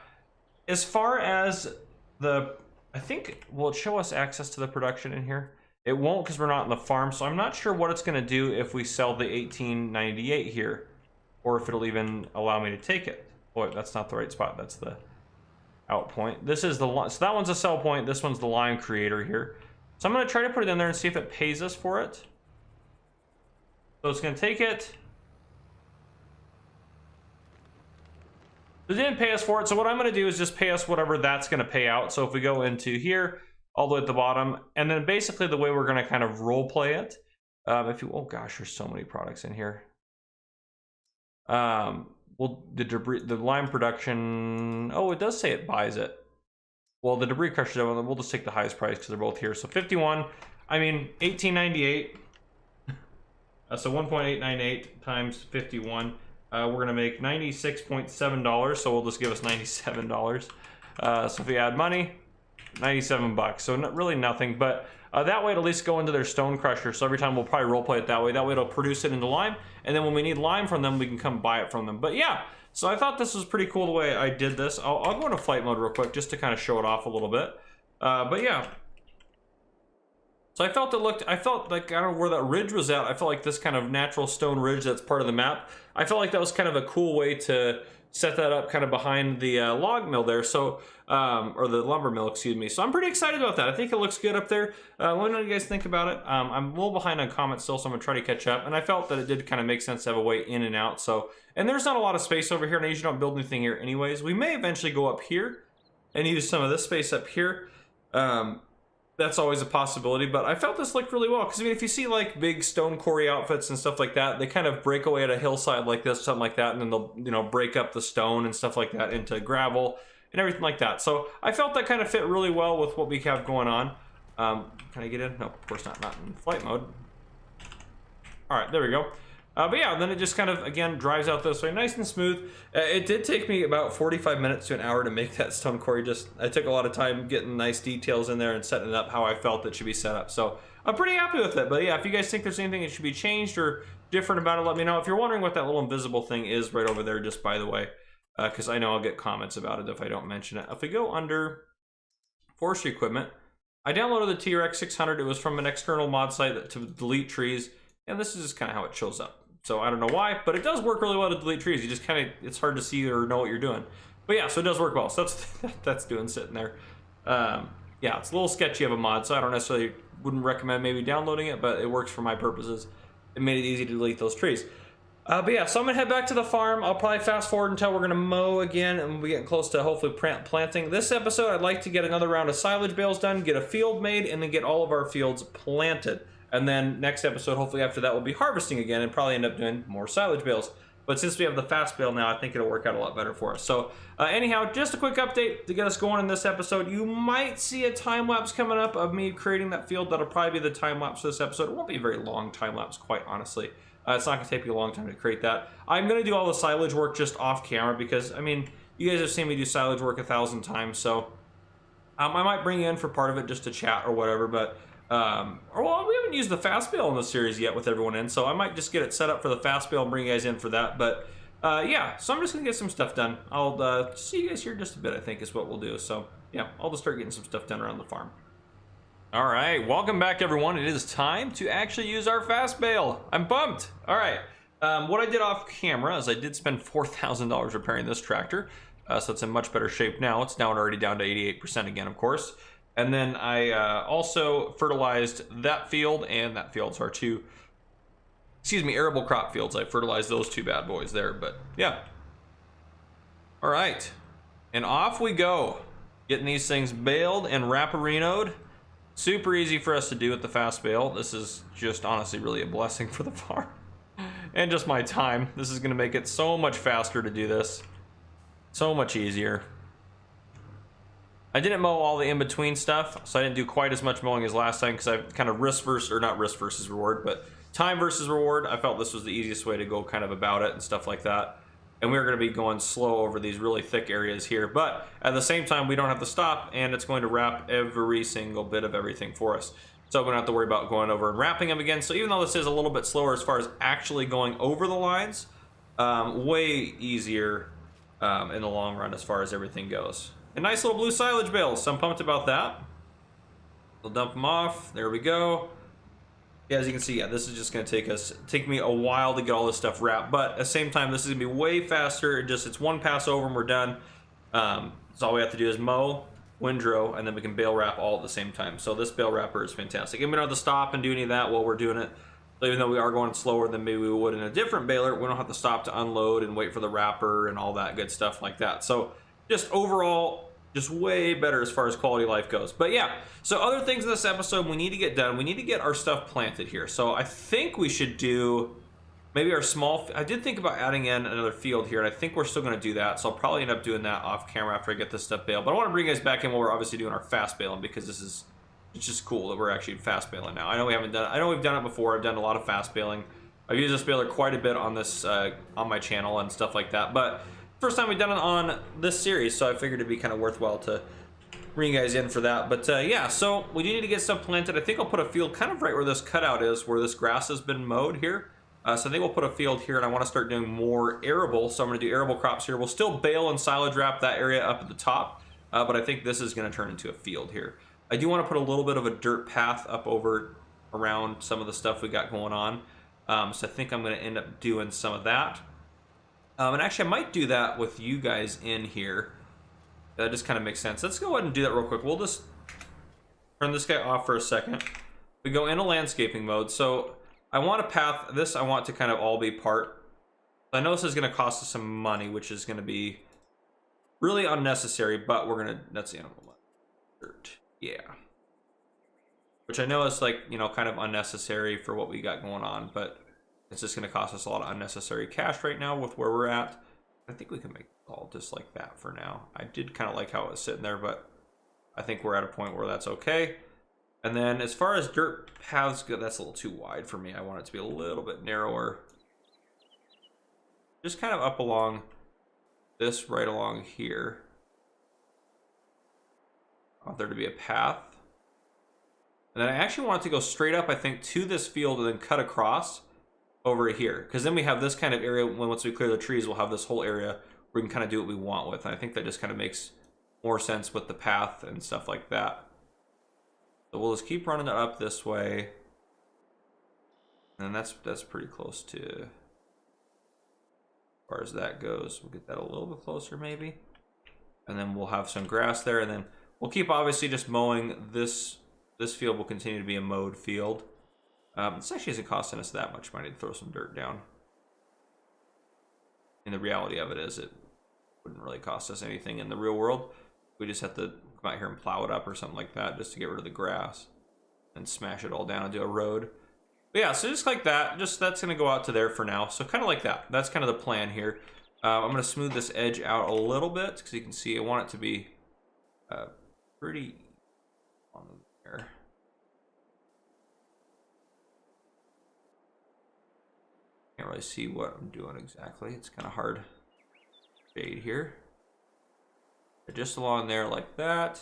as far as the, I think, will it show us access to the production in here? It won't because we're not in the farm. So I'm not sure what it's going to do if we sell the 1898 here, or if it'll even allow me to take it. Boy, that's not the right spot. That's the out point. This is the, so that one's a sell point. This one's the lime creator here. So I'm going to try to put it in there and see if it pays us for it. So it's going to take it. It didn't pay us for it. So what I'm going to do is just pay us whatever that's going to pay out. So if we go into here, all the way at the bottom, and then basically the way we're going to kind of role play it. If you, oh gosh, there's so many products in here. Well, the debris, the lime production, oh, it does say it buys it. Well, the debris crusher, we'll just take the highest price because they're both here. So 51, I mean, 1898. So 1.898 times 51. We're going to make $96.7, so we'll just give us $97. So if we add money, 97 bucks. So not really nothing, but that way it'll at least go into their stone crusher. So every time we'll probably role play it that way. That way it'll produce it into lime, and then when we need lime from them, we can come buy it from them. But yeah, so I thought this was pretty cool the way I did this. I'll go into flight mode real quick just to kind of show it off a little bit. But yeah. So I felt like, I don't know where that ridge was at. I felt like this kind of natural stone ridge that's part of the map. I felt like that was kind of a cool way to set that up kind of behind the log mill there, so or the lumber mill, excuse me. So I'm pretty excited about that. I think it looks good up there. Let me know what you guys think about it. I'm a little behind on comments still, so I'm gonna try to catch up. And I felt that it did kind of make sense to have a way in and out. So, and there's not a lot of space over here, and I usually don't build anything here anyways. We may eventually go up here and use some of this space up here. That's always a possibility, but I felt this looked really well, because I mean, if you see like big stone quarry outfits and stuff like that, they kind of break away at a hillside like this, something like that, and then they'll, you know, break up the stone and stuff like that into gravel and everything like that. So I felt that kind of fit really well with what we have going on. Can I get in? No, of course not in flight mode. All right, there we go. But yeah, then it just kind of, again, drives out this way nice and smooth. It did take me about 45 minutes to an hour to make that stone quarry. I took a lot of time getting nice details in there and setting it up how I felt it should be set up. So I'm pretty happy with it. But yeah, if you guys think there's anything that should be changed or different about it, let me know. If you're wondering what that little invisible thing is right over there, just by the way, because I know I'll get comments about it if I don't mention it. If we go under forestry equipment, I downloaded the TRX 600. It was from an external mod site to delete trees, and this is just kind of how it shows up. So I don't know why, but it does work really well to delete trees. You just kind of, it's hard to see or know what you're doing. But yeah, so it does work well. So that's doing sitting there. Yeah, it's a little sketchy of a mod, so I don't necessarily wouldn't recommend maybe downloading it, but it works for my purposes. It made it easy to delete those trees. But yeah, so I'm gonna head back to the farm. I'll probably fast forward until we're gonna mow again, and we'll be getting close to hopefully planting. This episode, I'd like to get another round of silage bales done, get a field made, and then get all of our fields planted. And then next episode, hopefully after that, we'll be harvesting again and probably end up doing more silage bales. But since we have the fast bale now, I think it'll work out a lot better for us. So anyhow, just a quick update to get us going in this episode. You might see a time lapse coming up of me creating that field. That'll probably be the time lapse for this episode. It won't be a very long time lapse, quite honestly. It's not gonna take me a long time to create that. I'm gonna do all the silage work just off camera because, I mean, you guys have seen me do silage work 1,000 times. So I might bring you in for part of it just to chat or whatever, but well, we haven't used the fast bale in this series yet with everyone in, so I might just get it set up for the fast bale and bring you guys in for that. But yeah, so I'm just gonna get some stuff done. I'll see you guys here in just a bit, I think is what we'll do. So yeah, I'll just start getting some stuff done around the farm. All right, welcome back everyone. It is time to actually use our fast bale. I'm pumped. All right, what I did off camera is I did spend $4,000 repairing this tractor, so it's in much better shape now. It's now already down to 88% again, of course. And then I also fertilized that field and that field. So our two, excuse me, arable crop fields. I fertilized those two bad boys there, but yeah. All right, and off we go. Getting these things baled and wrapperinoed. Super easy for us to do with the fast bale. This is just honestly really a blessing for the farm and just my time. This is gonna make it so much faster to do this. So much easier. I didn't mow all the in-between stuff, so I didn't do quite as much mowing as last time because I kind of not risk versus reward, but time versus reward. I felt this was the easiest way to go kind of about it and stuff like that. And we're going to be going slow over these really thick areas here, but at the same time, we don't have to stop, and it's going to wrap every single bit of everything for us. So we don't have to worry about going over and wrapping them again. So even though this is a little bit slower as far as actually going over the lines, way easier in the long run as far as everything goes. And nice little blue silage bales, so I'm pumped about that. We'll dump them off. There we go. Yeah, as you can see, yeah, this is just gonna take me a while to get all this stuff wrapped, but at the same time, this is gonna be way faster. It's one pass over and we're done. So all we have to do is mow, windrow, and then we can bale wrap all at the same time. So this bale wrapper is fantastic. And we don't have to stop and do any of that while we're doing it. So even though we are going slower than maybe we would in a different baler, we don't have to stop to unload and wait for the wrapper and all that good stuff like that. So just overall, just way better as far as quality of life goes. But yeah, so other things in this episode we need to get done. We need to get our stuff planted here. So I think we should do maybe our small, I did think about adding in another field here, and I think we're still gonna do that. So I'll probably end up doing that off camera after I get this stuff baled. But I wanna bring you guys back in while we're obviously doing our fast baling, because it's just cool that we're actually fast baling now. I know we've done it before. I've done a lot of fast baling. I've used this baler quite a bit on this, on my channel and stuff like that. But first time we've done it on this series, so I figured it'd be kind of worthwhile to bring you guys in for that. But yeah, so we do need to get stuff planted. I think I'll put a field kind of right where this cutout is, where this grass has been mowed here. So I think we'll put a field here, and I want to start doing more arable. So I'm going to do arable crops here. We'll still bale and silage wrap that area up at the top, but I think this is going to turn into a field here. I do want to put a little bit of a dirt path up over around some of the stuff we got going on. So I think I'm going to end up doing some of that. And actually, I might do that with you guys in here. That just kind of makes sense. Let's go ahead and do that real quick. We'll just turn this guy off for a second. We go into landscaping mode. So I want a path. This I want to kind of all be part. I know this is going to cost us some money, which is going to be really unnecessary, but we're going to, that's the animal dirt. Yeah. Which I know is like, you know, kind of unnecessary for what we got going on, but it's just going to cost us a lot of unnecessary cash right now with where we're at. I think we can make it all just like that for now. I did kind of like how it was sitting there, but I think we're at a point where that's okay. And then as far as dirt paths go, that's a little too wide for me. I want it to be a little bit narrower. Just kind of up along this, right along here. I want there to be a path. And then I actually want it to go straight up, I think, to this field and then cut across over here, because then we have this kind of area. Once we clear the trees, we'll have this whole area where we can kind of do what we want with, and I think that just kind of makes more sense with the path and stuff like that. So we'll just keep running it up this way, and that's pretty close to, as far as that goes. We'll get that a little bit closer maybe, and then we'll have some grass there, and then we'll keep obviously just mowing this field. Will continue to be a mowed field. This actually isn't costing us that much money to throw some dirt down. And the reality of it is it wouldn't really cost us anything in the real world. We just have to come out here and plow it up or something like that just to get rid of the grass and smash it all down and do a road. But yeah, so just like that, just that's going to go out to there for now. So kind of like that. That's kind of the plan here. I'm going to smooth this edge out a little bit because you can see I want it to be pretty on there. Can't really see what I'm doing exactly. It's kind of hard shade here. But just along there like that.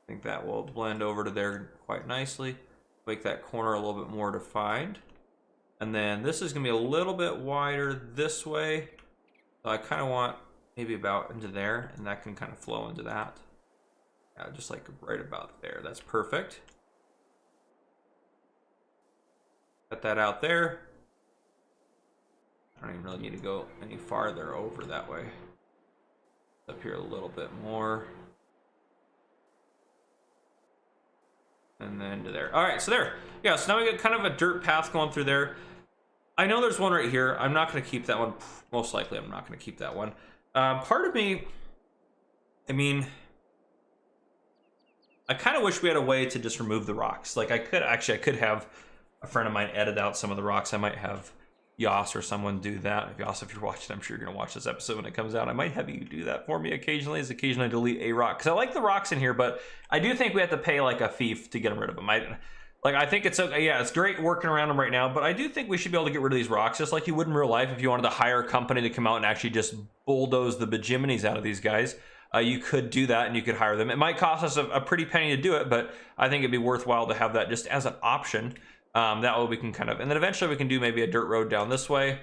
I think that will blend over to there quite nicely. Make that corner a little bit more defined. And then this is going to be a little bit wider this way. So I kind of want maybe about into there, and that can kind of flow into that. Yeah, just like right about there. That's perfect. Cut that out there. I don't even really need to go any farther over that way. Up here a little bit more. And then to there. All right, so there. Yeah, so now we got kind of a dirt path going through there. I know there's one right here. I'm not going to keep that one. Most likely, I'm not going to keep that one. Part of me, I mean, I kind of wish we had a way to just remove the rocks. Like I could have a friend of mine edit out some of the rocks. I might have Yas or someone do that. Yas, if you're watching, I'm sure you're going to watch this episode when it comes out. I might have you do that for me occasionally, occasionally delete a rock. Because I like the rocks in here, but I do think we have to pay like a fee to get rid of them. I think it's okay. Yeah, it's great working around them right now, but I do think we should be able to get rid of these rocks just like you would in real life. If you wanted to hire a company to come out and actually just bulldoze the bejiminies out of these guys, you could do that and you could hire them. It might cost us a pretty penny to do it, but I think it'd be worthwhile to have that just as an option. That way we can kind of, and then eventually we can do maybe a dirt road down this way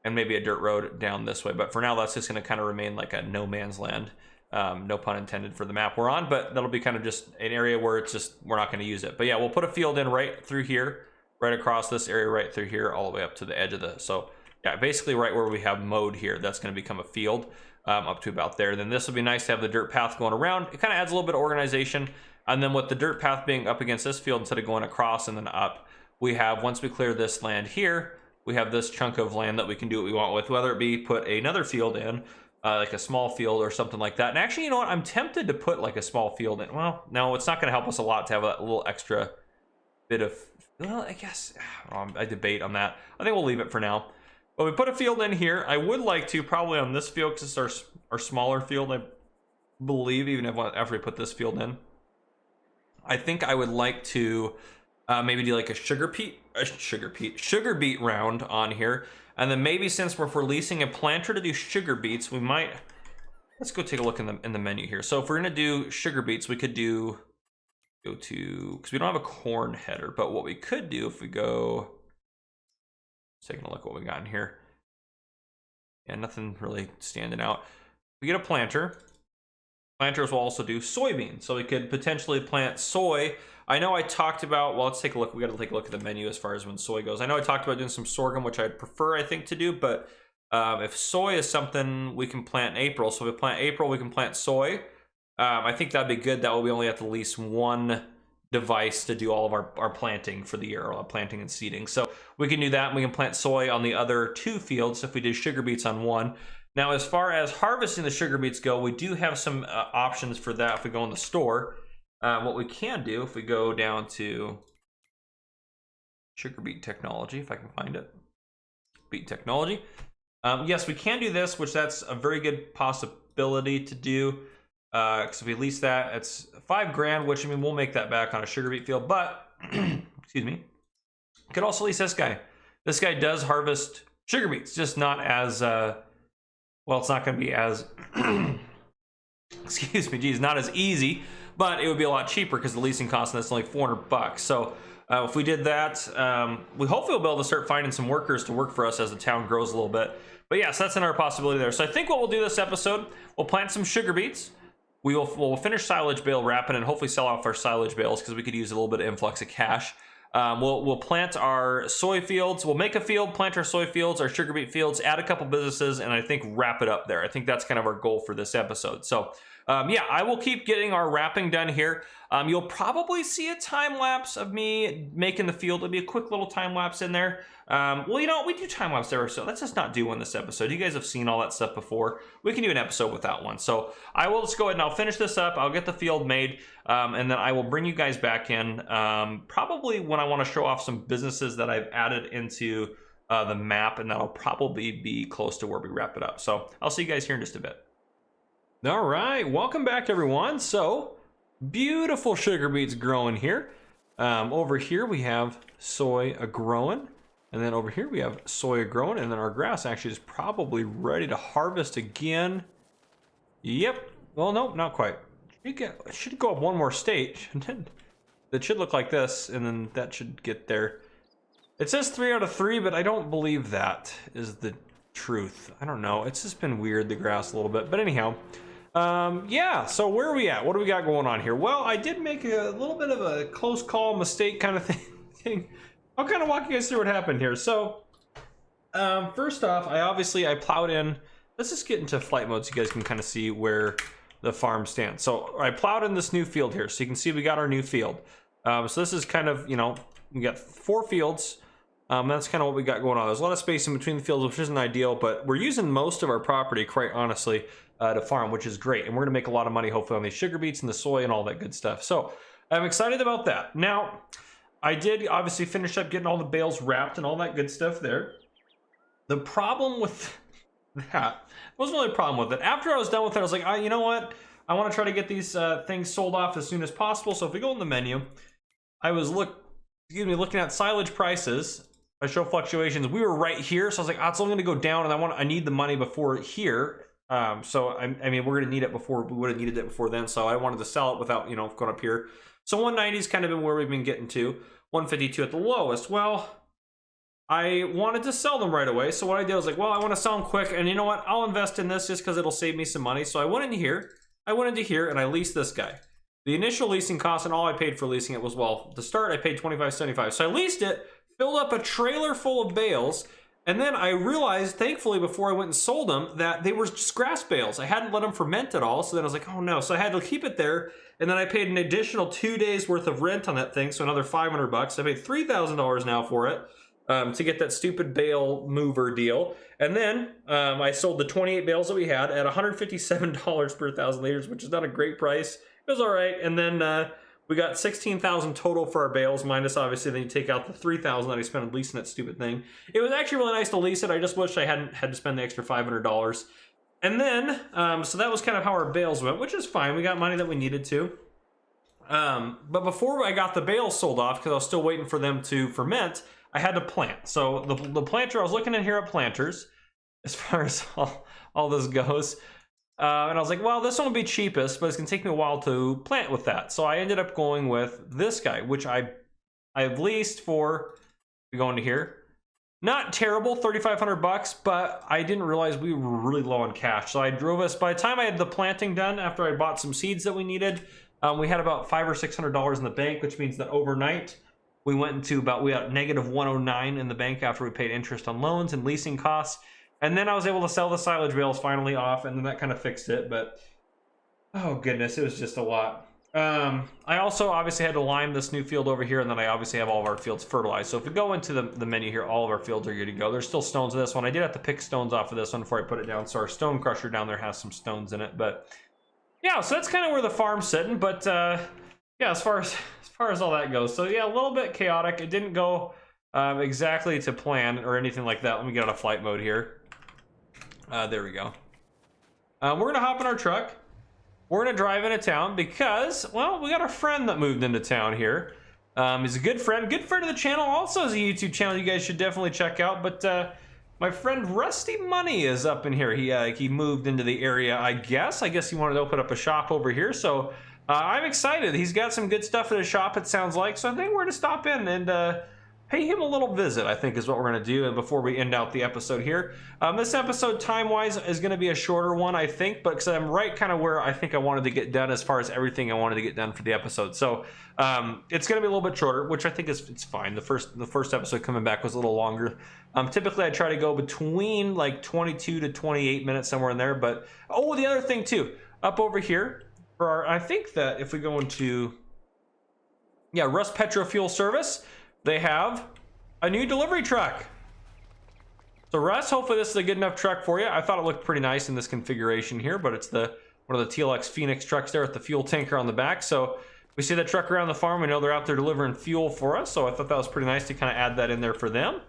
and maybe a dirt road down this way. But for now, that's just going to kind of remain like a no man's land. No pun intended for the map we're on, but that'll be kind of just an area where it's just, we're not going to use it. But yeah, we'll put a field in right through here, right across this area, right through here, all the way up to the edge of the, so yeah, basically right where we have mowed here, that's going to become a field up to about there. Then this will be nice to have the dirt path going around. It kind of adds a little bit of organization. And then with the dirt path being up against this field instead of going across and then up, we have, once we clear this land here, we have this chunk of land that we can do what we want with, whether it be put another field in, like a small field or something like that. And actually, you know what? I'm tempted to put like a small field in. Well, no, it's not going to help us a lot to have a little extra bit of, well, I guess, I debate on that. I think we'll leave it for now. But we put a field in here. I would like to probably on this field, because it's our smaller field, I believe, even after we put this field in. I think I would like to maybe do like a sugar beet round on here. And then maybe since we're leasing a planter to do sugar beets, we might, let's go take a look in the menu here. So if we're gonna do sugar beets, we could go to, because we don't have a corn header, but what we could do if we go, taking a look what we got in here. Yeah, nothing really standing out. We get a planter. Planters will also do soybeans. So we could potentially plant soy. I know I talked about, well, let's take a look. We got to take a look at the menu as far as when soy goes. I know I talked about doing some sorghum, which I'd prefer, I think, to do, but if soy is something we can plant in April, so if we plant April, we can plant soy. I think that'd be good. That way we only have to lease one device to do all of our planting for the year, or planting and seeding. So we can do that, and we can plant soy on the other 2 fields if we did sugar beets on one. Now, as far as harvesting the sugar beets go, we do have some options for that if we go in the store. What we can do, if we go down to sugar beet technology, if I can find it, beet technology. Yes, we can do this, which that's a very good possibility to do. Because if we lease that, it's $5 grand, which, I mean, we'll make that back on a sugar beet field, but excuse me, you could also lease this guy. This guy does harvest sugar beets, just not as well, it's not going to be as excuse me, geez, not as easy, but it would be a lot cheaper because the leasing cost on this is only $400. So if we did that, we hopefully will be able to start finding some workers to work for us as the town grows a little bit. But yes, that's another possibility there. So I think what we'll do this episode, we'll plant some sugar beets. We'll finish silage bale wrapping and hopefully sell off our silage bales because we could use a little bit of influx of cash. We'll plant our soy fields. We'll make a field, plant our soy fields, our sugar beet fields, add a couple businesses, and I think wrap it up there. I think that's kind of our goal for this episode. So yeah, I will keep getting our wrapping done here. You'll probably see a time lapse of me making the field. It'll be a quick little time lapse in there. Well, you know, we do time lapse there, so let's just not do one this episode. You guys have seen all that stuff before. We can do an episode without one. So I will just go ahead and I'll finish this up. I'll get the field made, and then I will bring you guys back in probably when I want to show off some businesses that I've added into the map, and that'll probably be close to where we wrap it up. So I'll see you guys here in just a bit. All right, welcome back, everyone. So beautiful sugar beets growing here. Over here we have soy growing, and then over here we have soy growing, and then our grass actually is probably ready to harvest again. Yep. Well, no, not quite. It should go up one more stage. That should look like this, and then that should get there. It says 3 out of 3, but I don't believe that is the truth. I don't know. It's just been weird, the grass, a little bit. But anyhow, yeah, so where are we at? What do we got going on here? Well, I did make a little bit of a close call mistake kind of thing. I'll kind of walk you guys through what happened here. So first off, I plowed in. Let's just get into flight mode so you guys can kind of see where the farm stands. So I plowed in this new field here, so you can see we got our new field. So this is kind of, you know, we got 4 fields. That's kind of what we got going on. There's a lot of space in between the fields, which isn't ideal, but we're using most of our property, quite honestly, to farm, which is great. And we're gonna make a lot of money, hopefully, on these sugar beets and the soy and all that good stuff. So I'm excited about that. Now, I did obviously finish up getting all the bales wrapped and all that good stuff there. The problem with that wasn't really a problem with it. After I was done with it, I was like, you know what? I want to try to get these things sold off as soon as possible. So if we go in the menu, I was looking at silage prices. I show fluctuations. We were right here, so I was like, it's only going to go down, and I need the money before here. So I mean, we're going to need it before we would have needed it before then. So I wanted to sell it without, you know, going up here. So 190's kind of been where we've been getting to. 152 at the lowest. Well, I wanted to sell them right away. So what I did was like, well, I want to sell them quick, and you know what? I'll invest in this just because it'll save me some money. So I went into here. And I leased this guy. The initial leasing cost and all I paid for leasing it was, well, to start I paid $25.75. So I leased it, filled up a trailer full of bales, and then I realized, thankfully, before I went and sold them, that they were just grass bales. I hadn't let them ferment at all, so then I was like, oh no. So I had to keep it there, and then I paid an additional 2 days worth of rent on that thing, so another $500. I paid $3,000 now for it to get that stupid bale mover deal. And then I sold the 28 bales that we had at $157 per 1,000 liters, which is not a great price. It was all right. And then we got $16,000 total for our bales, minus obviously then you take out the $3,000 that I spent on leasing that stupid thing. It was actually really nice to lease it. I just wish I hadn't had to spend the extra $500. And then, so that was kind of how our bales went, which is fine. We got money that we needed to. But before I got the bales sold off, because I was still waiting for them to ferment, I had to plant. So the planter, I was looking in here at planters, as far as all this goes. And I was like, well, this one will be cheapest, but it's going to take me a while to plant with that. So I ended up going with this guy, which I've leased for, we go into here. Not terrible, $3,500, but I didn't realize we were really low on cash. So I drove us, by the time I had the planting done, after I bought some seeds that we needed, We had about $500 or $600 in the bank, which means that overnight we went into we had negative 109 in the bank after we paid interest on loans and leasing costs. And then I was able to sell the silage bales finally off, and then that kind of fixed it. But oh goodness, it was just a lot. I also obviously had to lime this new field over here, and then I obviously have all of our fields fertilized. So if we go into the menu here, all of our fields are good to go. There's still stones in this one. I did have to pick stones off of this one before I put it down, so our stone crusher down there has some stones in it. But yeah, so that's kind of where the farm's sitting. But yeah, as far as all that goes, so yeah, a little bit chaotic. It didn't go exactly to plan or anything like that. Let me get out of flight mode here. There we go. We're gonna hop in our truck. We're gonna drive into town because, well, we got a friend that moved into town here. He's a good friend of the channel. Also has a YouTube channel you guys should definitely check out. But my friend Rusty Money is up in here. He moved into the area, I guess. He wanted to open up a shop over here. So I'm excited. He's got some good stuff at his shop, it sounds like. So I think we're gonna stop in and pay him a little visit, I think is what we're gonna do. And before we end out the episode here, this episode time-wise is gonna be a shorter one, I think, but because I'm right kind of where I think I wanted to get done as far as everything I wanted to get done for the episode. So it's gonna be a little bit shorter, which I think it's fine. The first episode coming back was a little longer. Typically I try to go between like 22 to 28 minutes, somewhere in there. But oh, the other thing too, up over here for our, I think that if we go into, yeah, Russ Petro Fuel Service, they have a new delivery truck. So Russ, hopefully this is a good enough truck for you. I thought it looked pretty nice in this configuration here, but it's one of the TLX Phoenix trucks there with the fuel tanker on the back. So we see that truck around the farm. We know they're out there delivering fuel for us. So I thought that was pretty nice to kind of add that in there for them.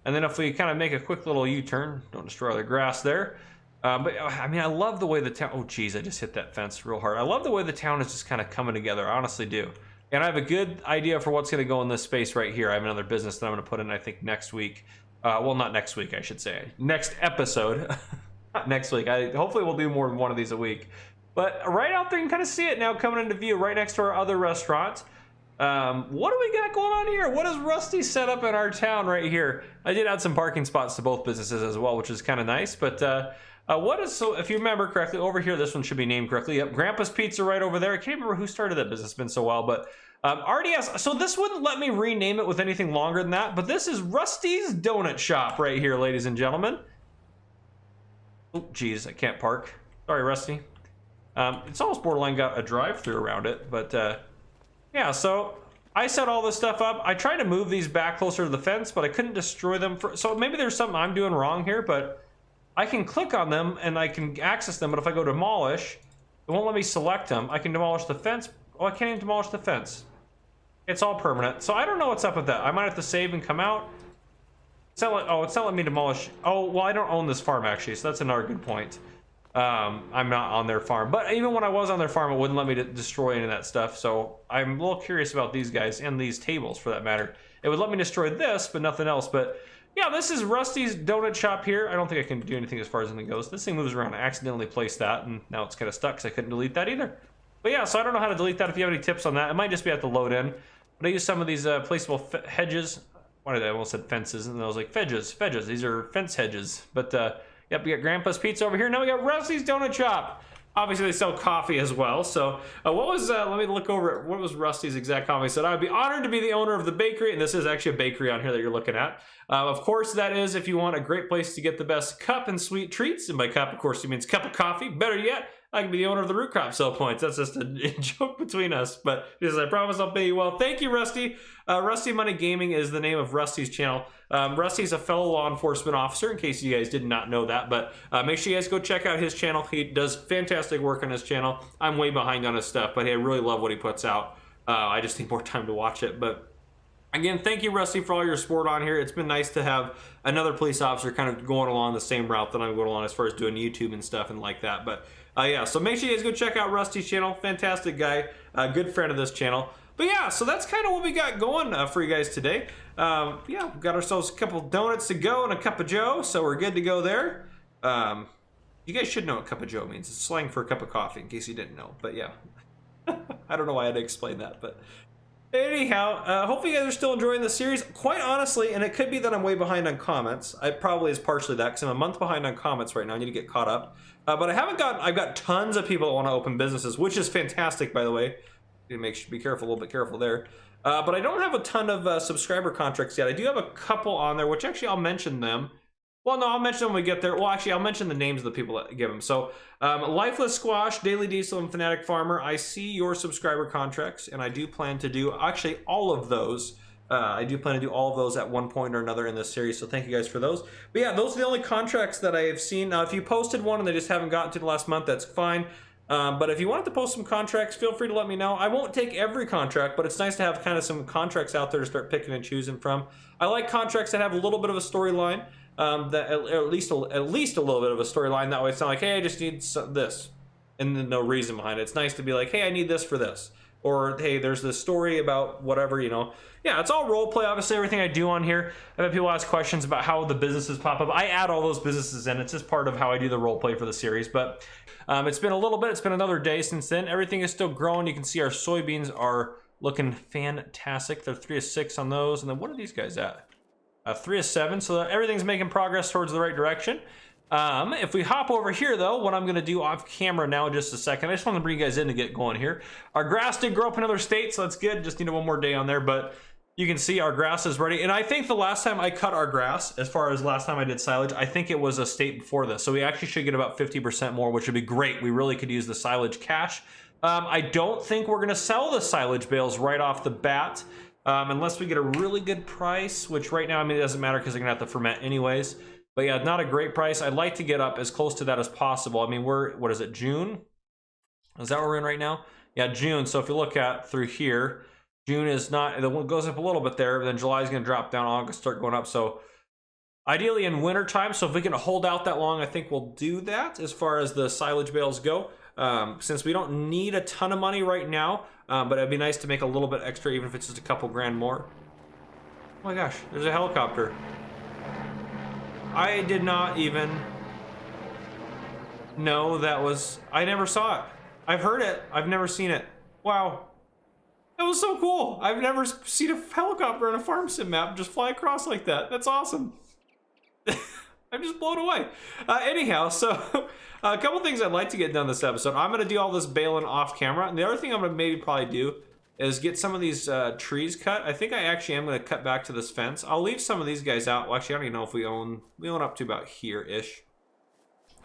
And then if we kind of make a quick little U-turn, don't destroy the grass there. But I mean, I love the way the town, oh geez, I just hit that fence real hard. I love the way the town is just kind of coming together. I honestly do. And I have a good idea for what's going to go in this space right here. I have another business that I'm going to put in, I think, next week. Well, not next week, I should say. Next episode. Not next week. Hopefully we'll do more than one of these a week. But right out there, you can kind of see it now coming into view right next to our other restaurant. What do we got going on here? What is Rusty set up in our town right here? I did add some parking spots to both businesses as well, which is kind of nice. But so if you remember correctly, over here, this one should be named correctly. Yep, Grandpa's Pizza right over there. I can't remember who started that business. It's been so while, but RDS. So this wouldn't let me rename it with anything longer than that, but this is Rusty's Donut Shop right here, ladies and gentlemen. Oh, geez, I can't park. Sorry, Rusty. It's almost borderline got a drive-through around it, but yeah, so I set all this stuff up. I tried to move these back closer to the fence, but I couldn't destroy them. So maybe there's something I'm doing wrong here, but I can click on them and I can access them, but if I go demolish, it won't let me select them. I can demolish the fence. Oh, I can't even demolish the fence. It's all permanent. So I don't know what's up with that. I might have to save and come out. It's not letting me demolish. Oh, well, I don't own this farm actually, so that's another good point. I'm not on their farm, but even when I was on their farm, it wouldn't let me destroy any of that stuff. So I'm a little curious about these guys and these tables for that matter. It would let me destroy this, but nothing else. But yeah, this is Rusty's Donut Shop here. I don't think I can do anything as far as anything goes. This thing moves around. I accidentally placed that, and now it's kind of stuck because I couldn't delete that either. But yeah, so I don't know how to delete that. If you have any tips on that, it might just be at the load in. But I use some of these placeable hedges. Why did I almost said fences? And I was like, fedges. These are fence hedges. But yep, we got Grandpa's Pizza over here. Now we got Rusty's Donut Shop. Obviously, they sell coffee as well. So what was, let me look over at what was Rusty's exact comment. He said, I would be honored to be the owner of the bakery. And this is actually a bakery on here that you're looking at. Of course, that is if you want a great place to get the best cup and sweet treats. And by cup, of course, he means cup of coffee. Better yet, I can be the owner of the root crop sell points. That's just a joke between us. But he says, I promise I'll pay you well. Thank you, Rusty. Rusty Money Gaming is the name of Rusty's channel. Rusty's a fellow law enforcement officer, in case you guys did not know that. But make sure you guys go check out his channel. He does fantastic work on his channel. I'm way behind on his stuff, but hey, I really love what he puts out. I just need more time to watch it. But again, thank you, Rusty, for all your support on here. It's been nice to have another police officer kind of going along the same route that I'm going along as far as doing YouTube and stuff and like that. But yeah, so make sure you guys go check out Rusty's channel. Fantastic guy, good friend of this channel. But yeah, so that's kind of what we got going for you guys today. Yeah, we've got ourselves a couple donuts to go and a cup of joe, so we're good to go there. You guys should know what cup of joe means. It's slang for a cup of coffee, in case you didn't know. But yeah, I don't know why I had to explain that, but anyhow, hopefully you guys are still enjoying the series. Quite honestly, and it could be that I'm way behind on comments. It probably is partially that, because I'm a month behind on comments right now. I need to get caught up. But I've got tons of people that want to open businesses, which is fantastic, by the way. be careful, a little bit careful there. But I don't have a ton of subscriber contracts yet. I do have a couple on there, which actually I'll mention them. Well, no, I'll mention them when we get there. Well, actually, I'll mention the names of the people that give them. So, Lifeless Squash, Daily Diesel, and Fanatic Farmer, I see your subscriber contracts, and I do plan to do actually all of those. I do plan to do all of those at one point or another in this series, so thank you guys for those. But yeah, those are the only contracts that I have seen. Now, if you posted one and they just haven't gotten to the last month, that's fine. But if you wanted to post some contracts, feel free to let me know. I won't take every contract, but it's nice to have kind of some contracts out there to start picking and choosing from. I like contracts that have a little bit of a storyline, that at least a little bit of a storyline. That way it's not like, hey, I just need this, and then no reason behind it. It's nice to be like, hey, I need this for this. Or, hey, there's this story about whatever, you know. Yeah, it's all role play. Obviously, everything I do on here, I've had people ask questions about how the businesses pop up. I add all those businesses in. It's just part of how I do the role play for the series. But it's been a little bit. It's been another day since then. Everything is still growing. You can see our soybeans are looking fantastic. They're 3 of 6 on those. And then what are these guys at? 3 of 7. So everything's making progress towards the right direction. If we hop over here though, what I'm going to do off camera now in just a second, I just want to bring you guys in to get going here. Our grass did grow up in another state, so that's good. Just need one more day on there, but you can see our grass is ready. And I think the last time I cut our grass, as far as last time I did silage, I think it was a state before this. So we actually should get about 50% more, which would be great. We really could use the silage cash. I don't think we're going to sell the silage bales right off the bat, unless we get a really good price, which right now, I mean, it doesn't matter because they're going to have to ferment anyways. But yeah, not a great price. I'd like to get up as close to that as possible. I mean, what is it, June? Is that what we're in right now? Yeah, June. So if you look at through here, June is not, the one goes up a little bit there, but then July is going to drop down, August start going up. So ideally in winter time, so if we can hold out that long, I think we'll do that as far as the silage bales go. Since we don't need a ton of money right now, but it'd be nice to make a little bit extra, even if it's just a couple grand more. Oh my gosh, there's a helicopter. I did not even know that was, I never saw it. I've heard it, I've never seen it. Wow. That was so cool. I've never seen a helicopter on a farm sim map just fly across like that. That's awesome. I'm just blown away. Anyhow, so a couple things I'd like to get done this episode. I'm gonna do all this baling off camera. And the other thing I'm gonna maybe probably do is get some of these trees cut. I think I actually am going to cut back to this fence. I'll leave some of these guys out. Well, actually, I don't even know if we own up to about here-ish.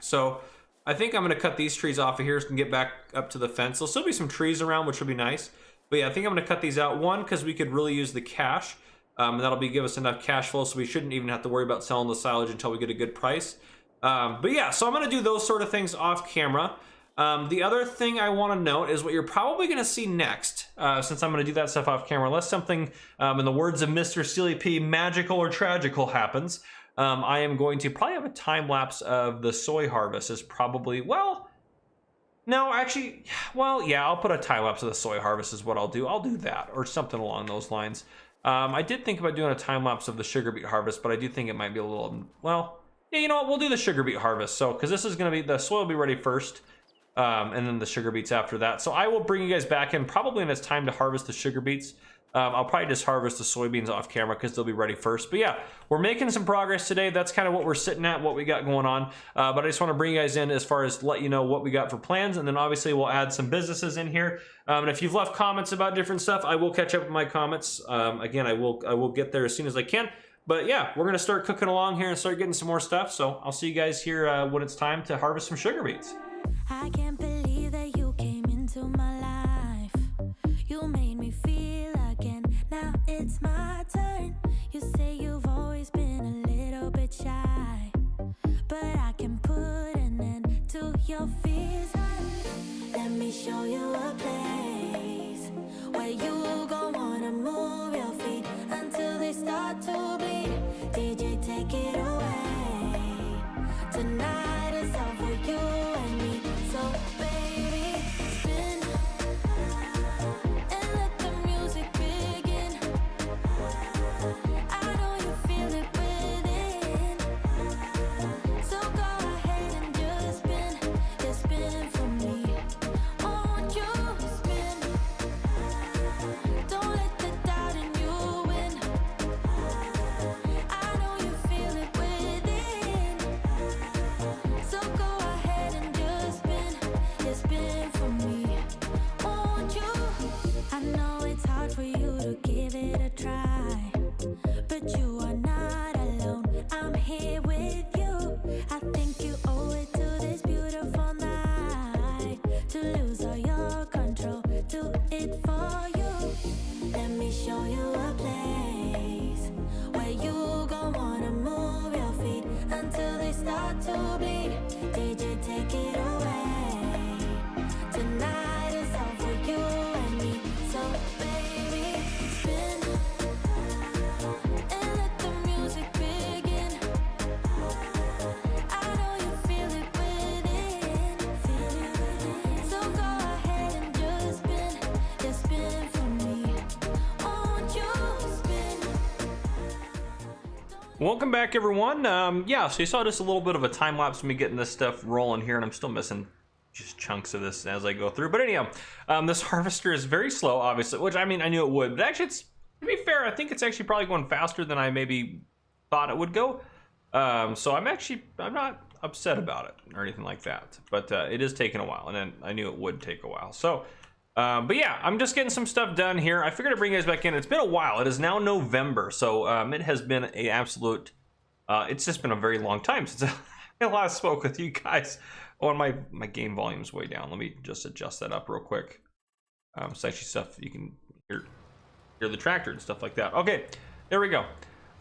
So I think I'm going to cut these trees off of here and get back up to the fence. There'll still be some trees around, which will be nice. But yeah, I think I'm going to cut these out. One, because we could really use the cash. And that'll give us enough cash flow, so we shouldn't even have to worry about selling the silage until we get a good price. But yeah, so I'm going to do those sort of things off camera. The other thing I want to note is what you're probably going to see next, since I'm going to do that stuff off camera, unless something, in the words of Mr. Steely P, magical or tragical happens. I am going to probably have a time lapse of the soy harvest is probably, well, no, actually, well, yeah, I'll put a time lapse of the soy harvest is what I'll do. I'll do that or something along those lines. I did think about doing a time lapse of the sugar beet harvest, but I do think it might be a little, well, yeah, you know what, we'll do the sugar beet harvest. So, because this is going to be, the soil will be ready first. And then the sugar beets after that. So I will bring you guys back in probably when it's time to harvest the sugar beets. I'll probably just harvest the soybeans off camera because they'll be ready first. But yeah, we're making some progress today. That's kind of what we're sitting at, what we got going on. But I just want to bring you guys in as far as let you know what we got for plans. And then obviously we'll add some businesses in here. And if you've left comments about different stuff, I will catch up with my comments. Again, I will get there as soon as I can. But yeah, we're going to start cooking along here and start getting some more stuff. So I'll see you guys here when it's time to harvest some sugar beets. I can't believe that you came into my life. You made me feel again. Now it's my turn. You say you've always been a little bit shy, but I can put an end to your fears. Let me show you a place where you gon' wanna move your feet until they start to bleed. DJ, take it away. Tonight is all for you and me. So baby, spin and let the music begin. I know you feel it within. So go ahead and just spin for me. Won't you spin? start to bleed? Did you take it away? Tonight is all for you and me. So baby, spin and let the music begin. I know you feel it within. So go ahead and just spin. Just spin for me. Won't you spin? Welcome back, everyone. Yeah, so you saw just a little bit of a time lapse of me getting this stuff rolling here, and I'm still missing just chunks of this as I go through. But anyhow, this harvester is very slow, obviously, which I mean I knew it would, but actually, it's, to be fair, I think it's actually probably going faster than I maybe thought it would go. So I'm not upset about it or anything like that, but it is taking a while, and then I knew it would take a while. So. But yeah, I'm just getting some stuff done here. I figured I'd bring you guys back in. It's been a while. It is now November, so it has been a absolute. It's just been a very long time since I last spoke with you guys. Oh, and my game volume's way down. Let me just adjust that up real quick. It's actually stuff you can hear the tractor and stuff like that. Okay, there we go.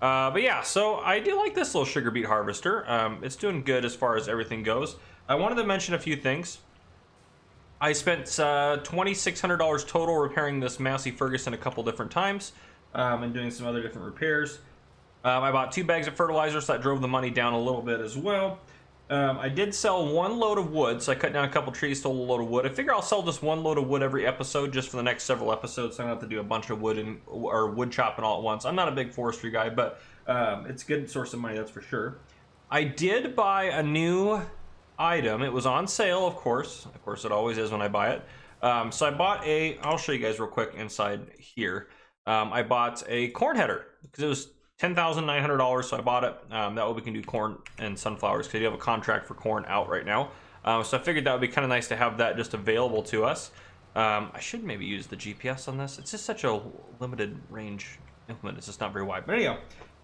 But yeah, so I do like this little sugar beet harvester. It's doing good as far as everything goes. I wanted to mention a few things. I spent $2,600 total repairing this Massey Ferguson a couple different times and doing some other different repairs. I bought 2 bags of fertilizer, so that drove the money down a little bit as well. I did sell 1 load of wood, so I cut down a couple trees, stole a load of wood. I figure I'll sell just 1 load of wood every episode just for the next several episodes, so I don't have to do a bunch of wood chopping all at once. I'm not a big forestry guy, but it's a good source of money, that's for sure. I did buy a new item. It was on sale, of course it always is when I buy it. So I bought I'll show you guys real quick inside here. I bought a corn header because it was $10,900, so I bought it. That way we can do corn and sunflowers because you have a contract for corn out right now. So I figured that would be kind of nice to have that just available to us. I should maybe use the GPS on this. It's just such a limited range implement. It's just not very wide. But anyhow,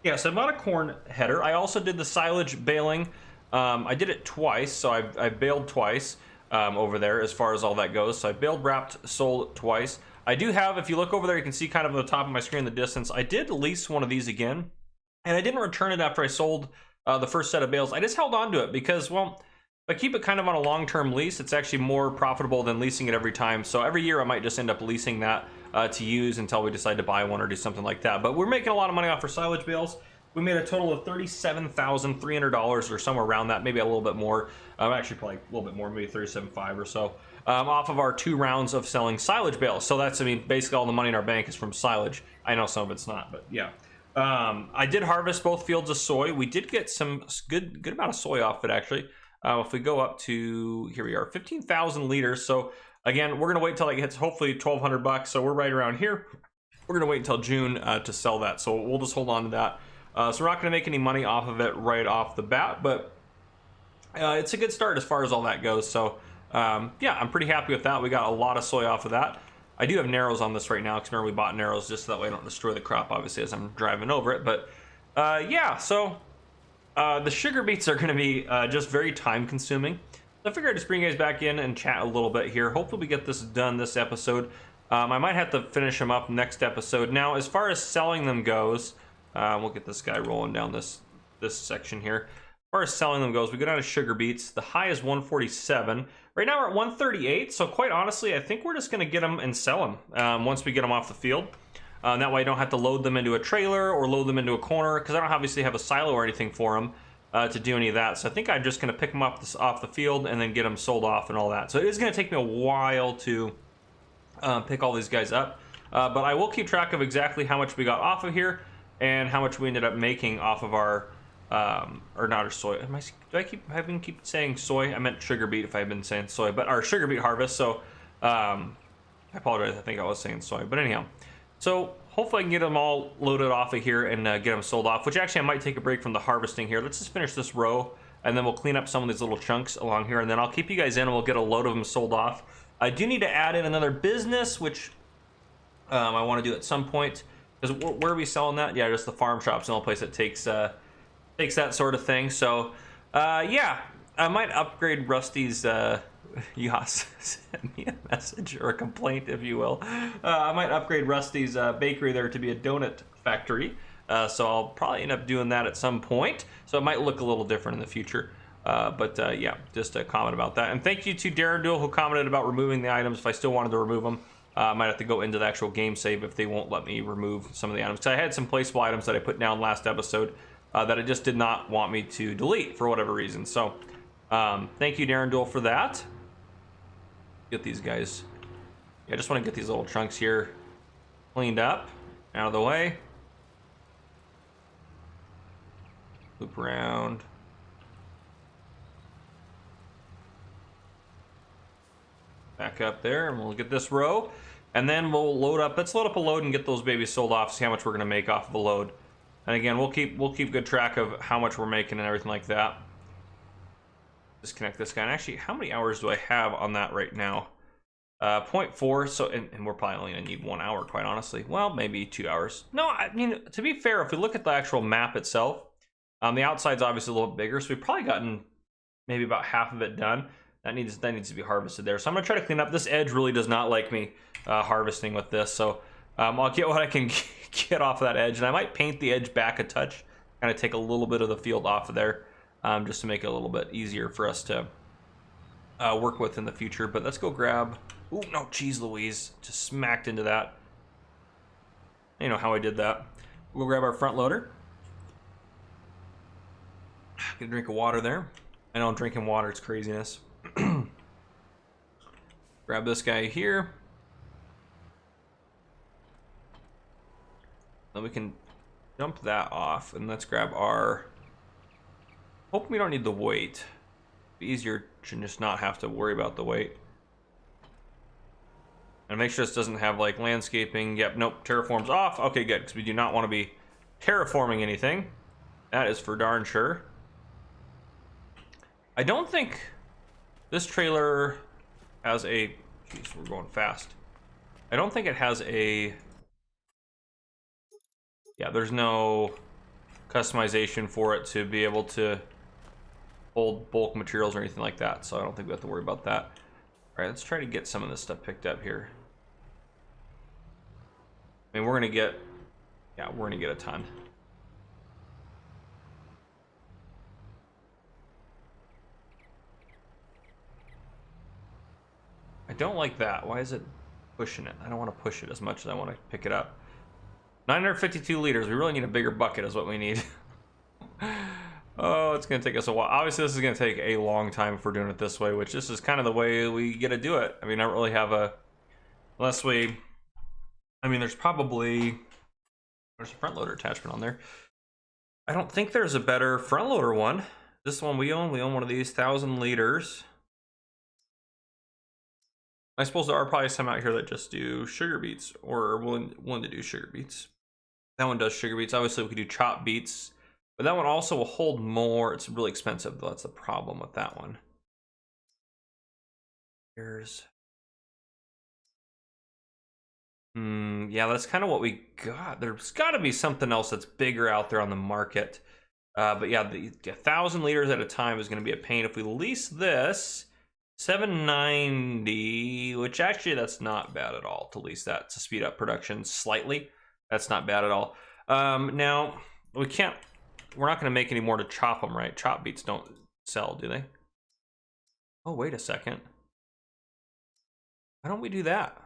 yeah, so I bought a corn header. I also did the silage baling. I did it twice, so I baled twice over there as far as all that goes. So I baled, wrapped, sold twice. I do have, if you look over there, you can see kind of on the top of my screen in the distance, I did lease one of these again, and I didn't return it after I sold the first set of bales. I just held on to it because, well, if I keep it kind of on a long-term lease, it's actually more profitable than leasing it every time. So every year I might just end up leasing that to use until we decide to buy one or do something like that. But we're making a lot of money off our silage bales. We made a total of $37,300 or somewhere around that, maybe a little bit more. Actually, probably a little bit more, maybe $37,500 or so, off of our 2 rounds of selling silage bales. So that's, I mean, basically all the money in our bank is from silage. I know some of it's not, but yeah. I did harvest both fields of soy. We did get some good amount of soy off it, actually. If we go up to, here we are, 15,000 liters. So again, we're gonna wait till it hits hopefully $1,200. So we're right around here. We're gonna wait until June to sell that. So we'll just hold on to that. So we're not going to make any money off of it right off the bat, but it's a good start as far as all that goes. So yeah, I'm pretty happy with that. We got a lot of soy off of that. I do have narrows on this right now because remember we bought narrows just so that way I don't destroy the crop, obviously, as I'm driving over it. But yeah, so the sugar beets are going to be just very time consuming. So I figured I'd just bring you guys back in and chat a little bit here. Hopefully we get this done this episode. I might have to finish them up next episode. Now, as far as selling them goes, we'll get this guy rolling down this section here. As far as selling them goes, we go down to sugar beets. The high is 147. Right now we're at 138. So quite honestly, I think we're just going to get them and sell them once we get them off the field. That way I don't have to load them into a trailer or load them into a corner because I don't obviously have a silo or anything for them to do any of that. So I think I'm just going to pick them up off the field and then get them sold off and all that. So it is going to take me a while to pick all these guys up. But I will keep track of exactly how much we got off of here and how much we ended up making off of our, or not our soy. I've been keep saying soy. I meant sugar beet if I've been saying soy, but our sugar beet harvest. So I apologize. I think I was saying soy, but anyhow. So hopefully I can get them all loaded off of here and get them sold off, which actually I might take a break from the harvesting here. Let's just finish this row and then we'll clean up some of these little chunks along here and then I'll keep you guys in and we'll get a load of them sold off. I do need to add in another business, which I want to do at some point. Because where are we selling that? Yeah, just the farm shop's the only place that takes that sort of thing. So, yeah, I might upgrade Rusty's. Yas sent me a message or a complaint, if you will. I might upgrade Rusty's bakery there to be a donut factory. So I'll probably end up doing that at some point. So it might look a little different in the future. Yeah, just a comment about that. And thank you to Darren Duel, who commented about removing the items if I still wanted to remove them. I might have to go into the actual game save if they won't let me remove some of the items. So I had some placeable items that I put down last episode that it just did not want me to delete for whatever reason. So thank you, Darren Duel, for that. Get these guys. Yeah, I just want to get these little chunks here cleaned up, out of the way. Loop around. Back up there, and we'll get this row. And then we'll load up. Let's load up a load and get those babies sold off, see how much we're going to make off of a load. And again, we'll keep good track of how much we're making and everything like that. Disconnect this guy. And actually, how many hours do I have on that right now? 0.4. So, and we're probably only going to need 1 hour, quite honestly. Well, maybe 2 hours. No, I mean, to be fair, if we look at the actual map itself, the outside's obviously a little bigger, so we've probably gotten maybe about half of it done. That needs to be harvested there. So I'm gonna try to clean up. This edge really does not like me harvesting with this. So I'll get what I can get off of that edge, and I might paint the edge back a touch, kind of take a little bit of the field off of there, just to make it a little bit easier for us to work with in the future. But let's go grab. Ooh, no, geez Louise, just smacked into that. You know how I did that. We'll grab our front loader. Get a drink of water there. I know drinking water, it's craziness. Grab this guy here. Then we can dump that off, and let's grab our. Hope we don't need the weight. Be easier to just not have to worry about the weight. And make sure this doesn't have like landscaping. Yep, nope. Terraform's off. Okay, good, because we do not want to be terraforming anything. That is for darn sure. I don't think this trailer has a. Jeez, we're going fast. I don't think it has a. Yeah, there's no customization for it to be able to hold bulk materials or anything like that. So I don't think we have to worry about that. All right, let's try to get some of this stuff picked up here. I mean, we're gonna get. Yeah, we're gonna get a ton. I don't like that. Why is it pushing it? I don't want to push it as much as I want to pick it up. 952 liters. We really need a bigger bucket is what we need. Oh, it's going to take us a while. Obviously, this is going to take a long time if we're doing it this way, which this is kind of the way we get to do it. I mean, I don't really have a... Unless we... I mean, there's probably... There's a front loader attachment on there. I don't think there's a better front loader one. This one we own. We own one of these 1,000 liters. I suppose there are probably some out here that just do sugar beets or are willing to do sugar beets. That one does sugar beets. Obviously, we could do chopped beets, but that one also will hold more. It's really expensive, though. That's the problem with that one. Here's... yeah, that's kind of what we got. There's got to be something else that's bigger out there on the market. But yeah, the 1,000 liters at a time is going to be a pain. If we lease this... 790, which actually that's not bad at all to lease that to speed up production slightly. That's not bad at all. Now we're not going to make any more to chop them, right? Chop beets don't sell, do they? Oh, wait a second. Why don't we do that?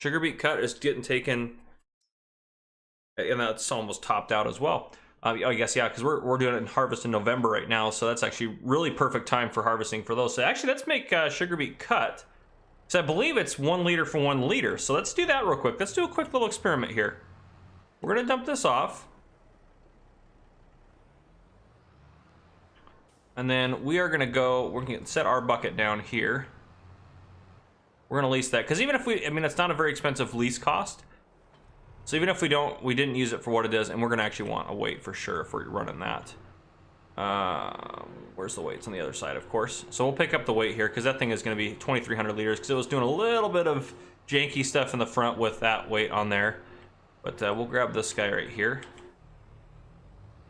Sugar beet cut is getting taken, and that's almost topped out as well. I guess, yeah, because we're doing it in harvest in November right now, so that's actually really perfect time for harvesting for those. So actually, let's make sugar beet cut. So I believe it's 1 liter for 1 liter. So let's do that real quick. Let's do a quick little experiment here. We're gonna dump this off, and then we are gonna go. We're gonna set our bucket down here. We're gonna lease that because even if I mean, it's not a very expensive lease cost. So even if we didn't use it for what it is, and we're gonna actually want a weight for sure if we're running that. Where's the weights on the other side, of course. So we'll pick up the weight here because that thing is gonna be 2,300 liters because it was doing a little bit of janky stuff in the front with that weight on there. But we'll grab this guy right here.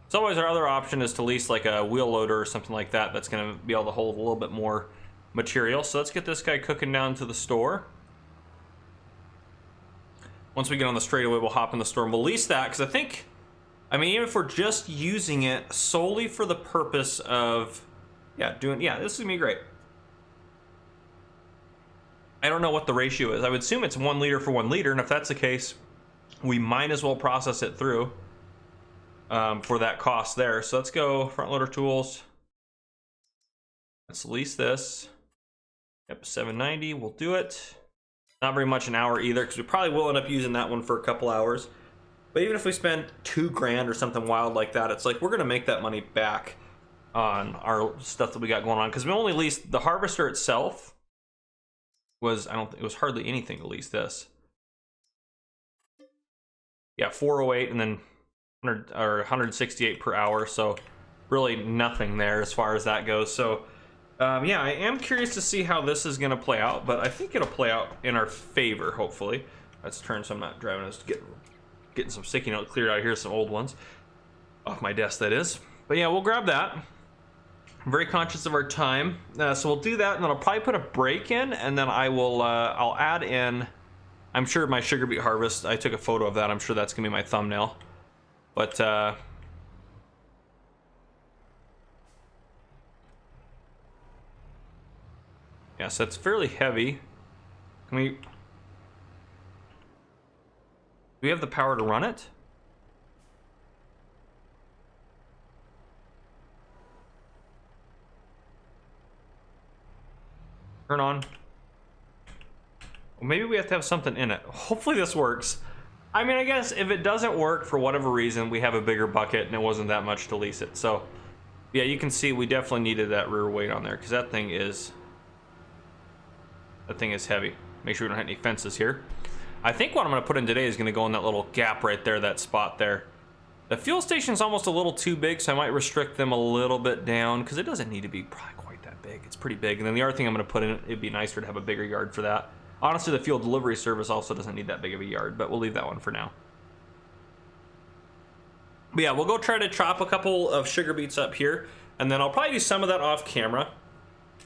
So always our other option is to lease like a wheel loader or something like that that's gonna be able to hold a little bit more material. So let's get this guy cooking down to the store. Once we get on the straightaway, we'll hop in the store and we'll lease that because I I mean, even if we're just using it solely for the purpose of, this is gonna be great. I don't know what the ratio is. I would assume it's 1 liter for 1 liter, and if that's the case, we might as well process it through for that cost there. So let's go front loader tools. Let's lease this. Yep, 790, we'll do it. Not very much an hour either, because we probably will end up using that one for a couple hours. But even if we spend $2 grand or something wild like that, it's like we're gonna make that money back on our stuff that we got going on, because we only leased the harvester itself. Was, I don't think it was hardly anything to lease this. Yeah, 408 and then 100 or 168 per hour, so really nothing there as far as that goes. So yeah, I am curious to see how this is going to play out, but I think it'll play out in our favor, hopefully. Let's turn so I'm not driving us, getting some sticky note cleared out here, some old ones off my desk, that is. But yeah, we'll grab that. I'm very conscious of our time, so we'll do that, and then I'll probably put a break in, and then I will I'll add in, I'm sure, my sugar beet harvest. I took a photo of that. I'm sure that's gonna be my thumbnail. But yeah, so it's fairly heavy. Can we? Do we have the power to run it? Turn on. Well, maybe we have to have something in it. Hopefully this works. I mean, I guess if it doesn't work for whatever reason, we have a bigger bucket and it wasn't that much to lease it. So yeah, you can see we definitely needed that rear weight on there, because that thing is heavy. Make sure we don't hit any fences here. I think what I'm going to put in today is going to go in that little gap right there, that spot there. The fuel station's almost a little too big, so I might restrict them a little bit down, because it doesn't need to be probably quite that big. It's pretty big. And then the other thing I'm going to put in, it'd be nicer to have a bigger yard for that. Honestly, the fuel delivery service also doesn't need that big of a yard, but we'll leave that one for now. But yeah, we'll go try to chop a couple of sugar beets up here, and then I'll probably do some of that off camera,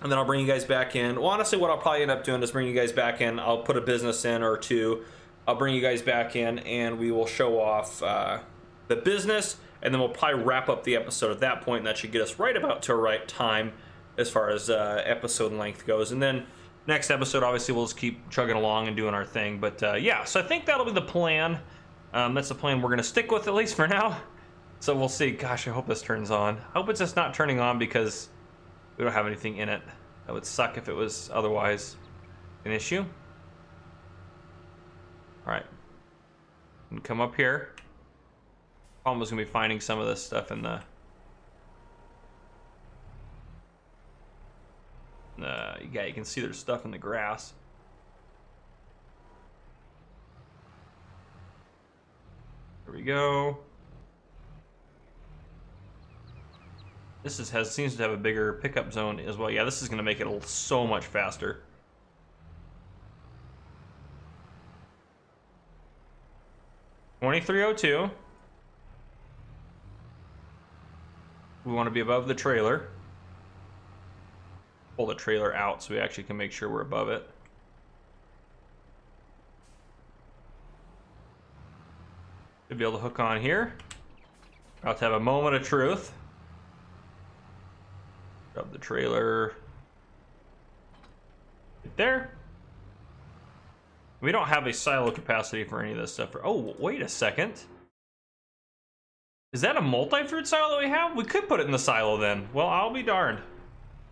and then I'll bring you guys back in. Well, honestly, what I'll probably end up doing is bring you guys back in. I'll put a business in or two. I'll bring you guys back in, and we will show off the business, and then we'll probably wrap up the episode at that point, and that should get us right about to a right time as far as episode length goes. And then next episode, obviously, we'll just keep chugging along and doing our thing. But yeah, so I think that'll be the plan. That's the plan we're going to stick with, at least for now. So we'll see. Gosh, I hope this turns on. I hope it's just not turning on because we don't have anything in it. That would suck if it was otherwise an issue. All right. And come up here. Problem is going to be finding some of this stuff in the... yeah, you can see there's stuff in the grass. There we go. This seems to have a bigger pickup zone as well. Yeah, this is going to make it so much faster. $23.02. We want to be above the trailer. Pull the trailer out so we actually can make sure we're above it. Should be able to hook on here. About to have a moment of truth. Grab the trailer right there. We don't have a silo capacity for any of this stuff. Oh, wait a second. Is that a multi-fruit silo that we have? We could put it in the silo then. Well, I'll be darned.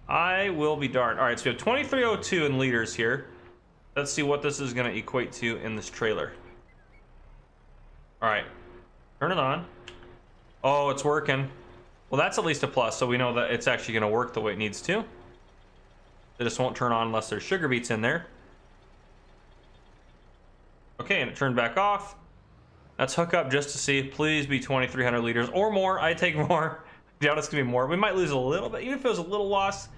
I will be darned. All right, so we have 2302 in liters here. Let's see what this is going to equate to in this trailer. All right, turn it on. Oh, it's working. Well, that's at least a plus, so we know that it's actually going to work the way it needs to. It just won't turn on unless there's sugar beets in there. Okay, and it turned back off. Let's hook up just to see. Please be 2,300 liters or more. I take more. I doubt it's going to be more. We might lose a little bit, even if it was a little loss.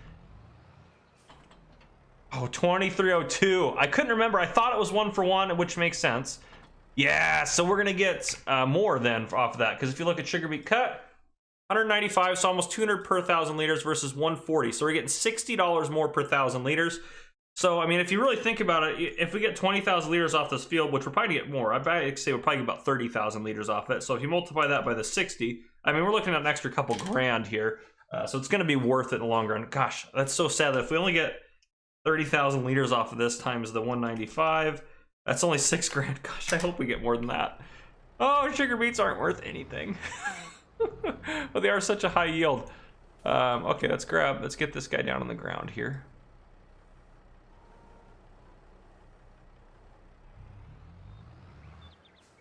Oh, 2302. I couldn't remember. I thought it was 1 for 1, which makes sense. Yeah, so we're going to get more then off of that. Because if you look at sugar beet cut, 195, so almost 200 per 1,000 liters versus 140. So we're getting $60 more per 1,000 liters. So, I mean, if you really think about it, if we get 20,000 liters off this field, which we're probably going to get more, I'd say we'll probably get about 30,000 liters off it. So if you multiply that by the 60, I mean, we're looking at an extra couple grand here. So it's going to be worth it in the long run. Gosh, that's so sad that if we only get 30,000 liters off of this times the 195, that's only 6 grand. Gosh, I hope we get more than that. Oh, sugar beets aren't worth anything. But they are such a high yield. Okay, let's get this guy down on the ground here.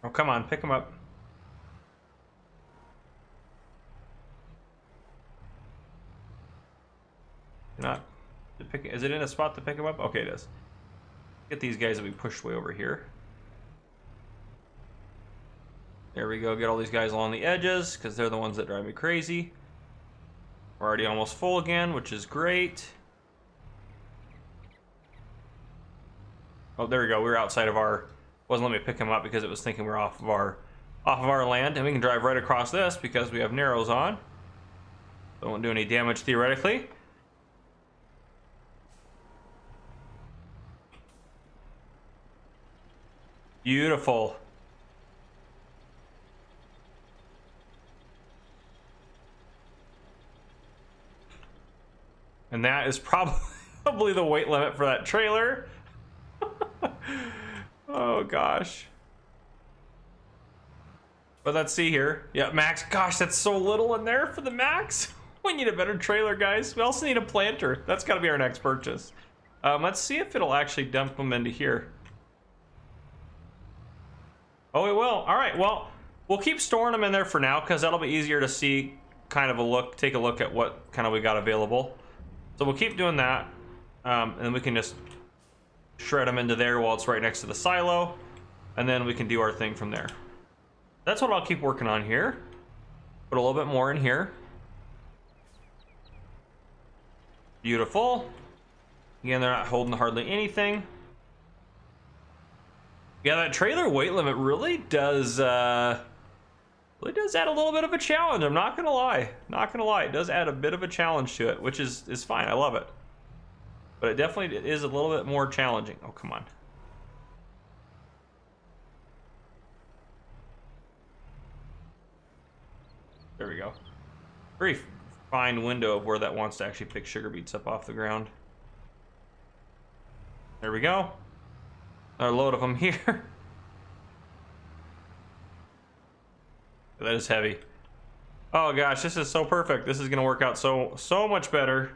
Oh, come on, pick him up. Not pick. Is it in a spot to pick him up? Okay, it is. Get these guys that we pushed way over here. There we go. Get all these guys along the edges because they're the ones that drive me crazy. We're already almost full again, which is great. Oh, there we go. We were outside of our. Wasn't letting me pick him up because it was thinking we're off of our land, and we can drive right across this because we have narrows on. So it won't do any damage theoretically. Beautiful. And that is probably the weight limit for that trailer. Oh gosh. But let's see here. Yeah, max. Gosh, that's so little in there for the max. We need a better trailer, guys. We also need a planter. That's got to be our next purchase. Let's see if it'll actually dump them into here. Oh, it will. All right. Well, we'll keep storing them in there for now because that'll be easier to see. Kind of a look. Take a look at what kind of we got available. So we'll keep doing that, and then we can just shred them into there while it's right next to the silo, and then we can do our thing from there. That's what I'll keep working on here. Put a little bit more in here. Beautiful. Again, they're not holding hardly anything. Yeah, that trailer weight limit really does add a little bit of a challenge. I'm not gonna lie. Not gonna lie. It does add a bit of a challenge to it, which is fine. I love it. But it definitely is a little bit more challenging. Oh, come on. There we go. Very fine window of where that wants to actually pick sugar beets up off the ground. There we go. Another load of them here. That is heavy. Oh gosh, this is so perfect. This is gonna work out so much better.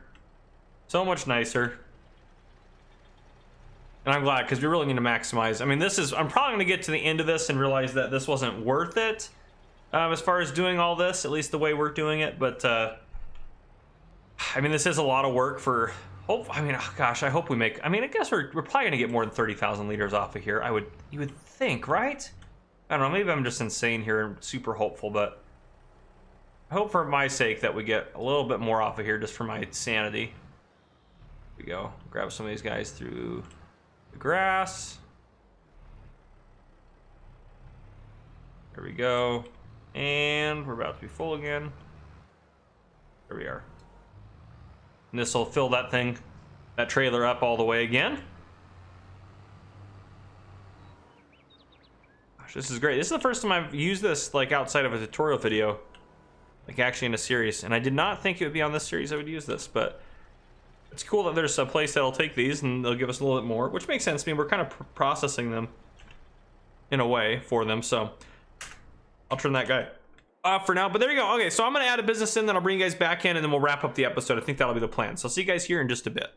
So much nicer. And I'm glad because we really need to maximize. I mean, I'm probably gonna get to the end of this and realize that this wasn't worth it. As far as doing all this, at least the way we're doing it, but I mean, this is a lot of work for. I mean, oh gosh, I hope we make. I mean, I guess we're probably gonna get more than 30,000 liters off of here. You would think, right? I don't know. Maybe I'm just insane here and super hopeful, but I hope for my sake that we get a little bit more off of here, just for my sanity. Here we go. Grab some of these guys through the grass. There we go. And we're about to be full again. There we are. And this will fill that trailer up all the way again. Gosh, this is great. This is the first time I've used this like outside of a tutorial video, like actually in a series. And I did not think it would be on this series I would use this, but it's cool that there's a place that'll take these and they'll give us a little bit more, which makes sense. I mean, we're kind of processing them in a way for them, so I'll turn that guy off for now. But there you go. Okay, so I'm gonna add a business in, then I'll bring you guys back in, and then we'll wrap up the episode. I think that'll be the plan. So I'll see you guys here in just a bit.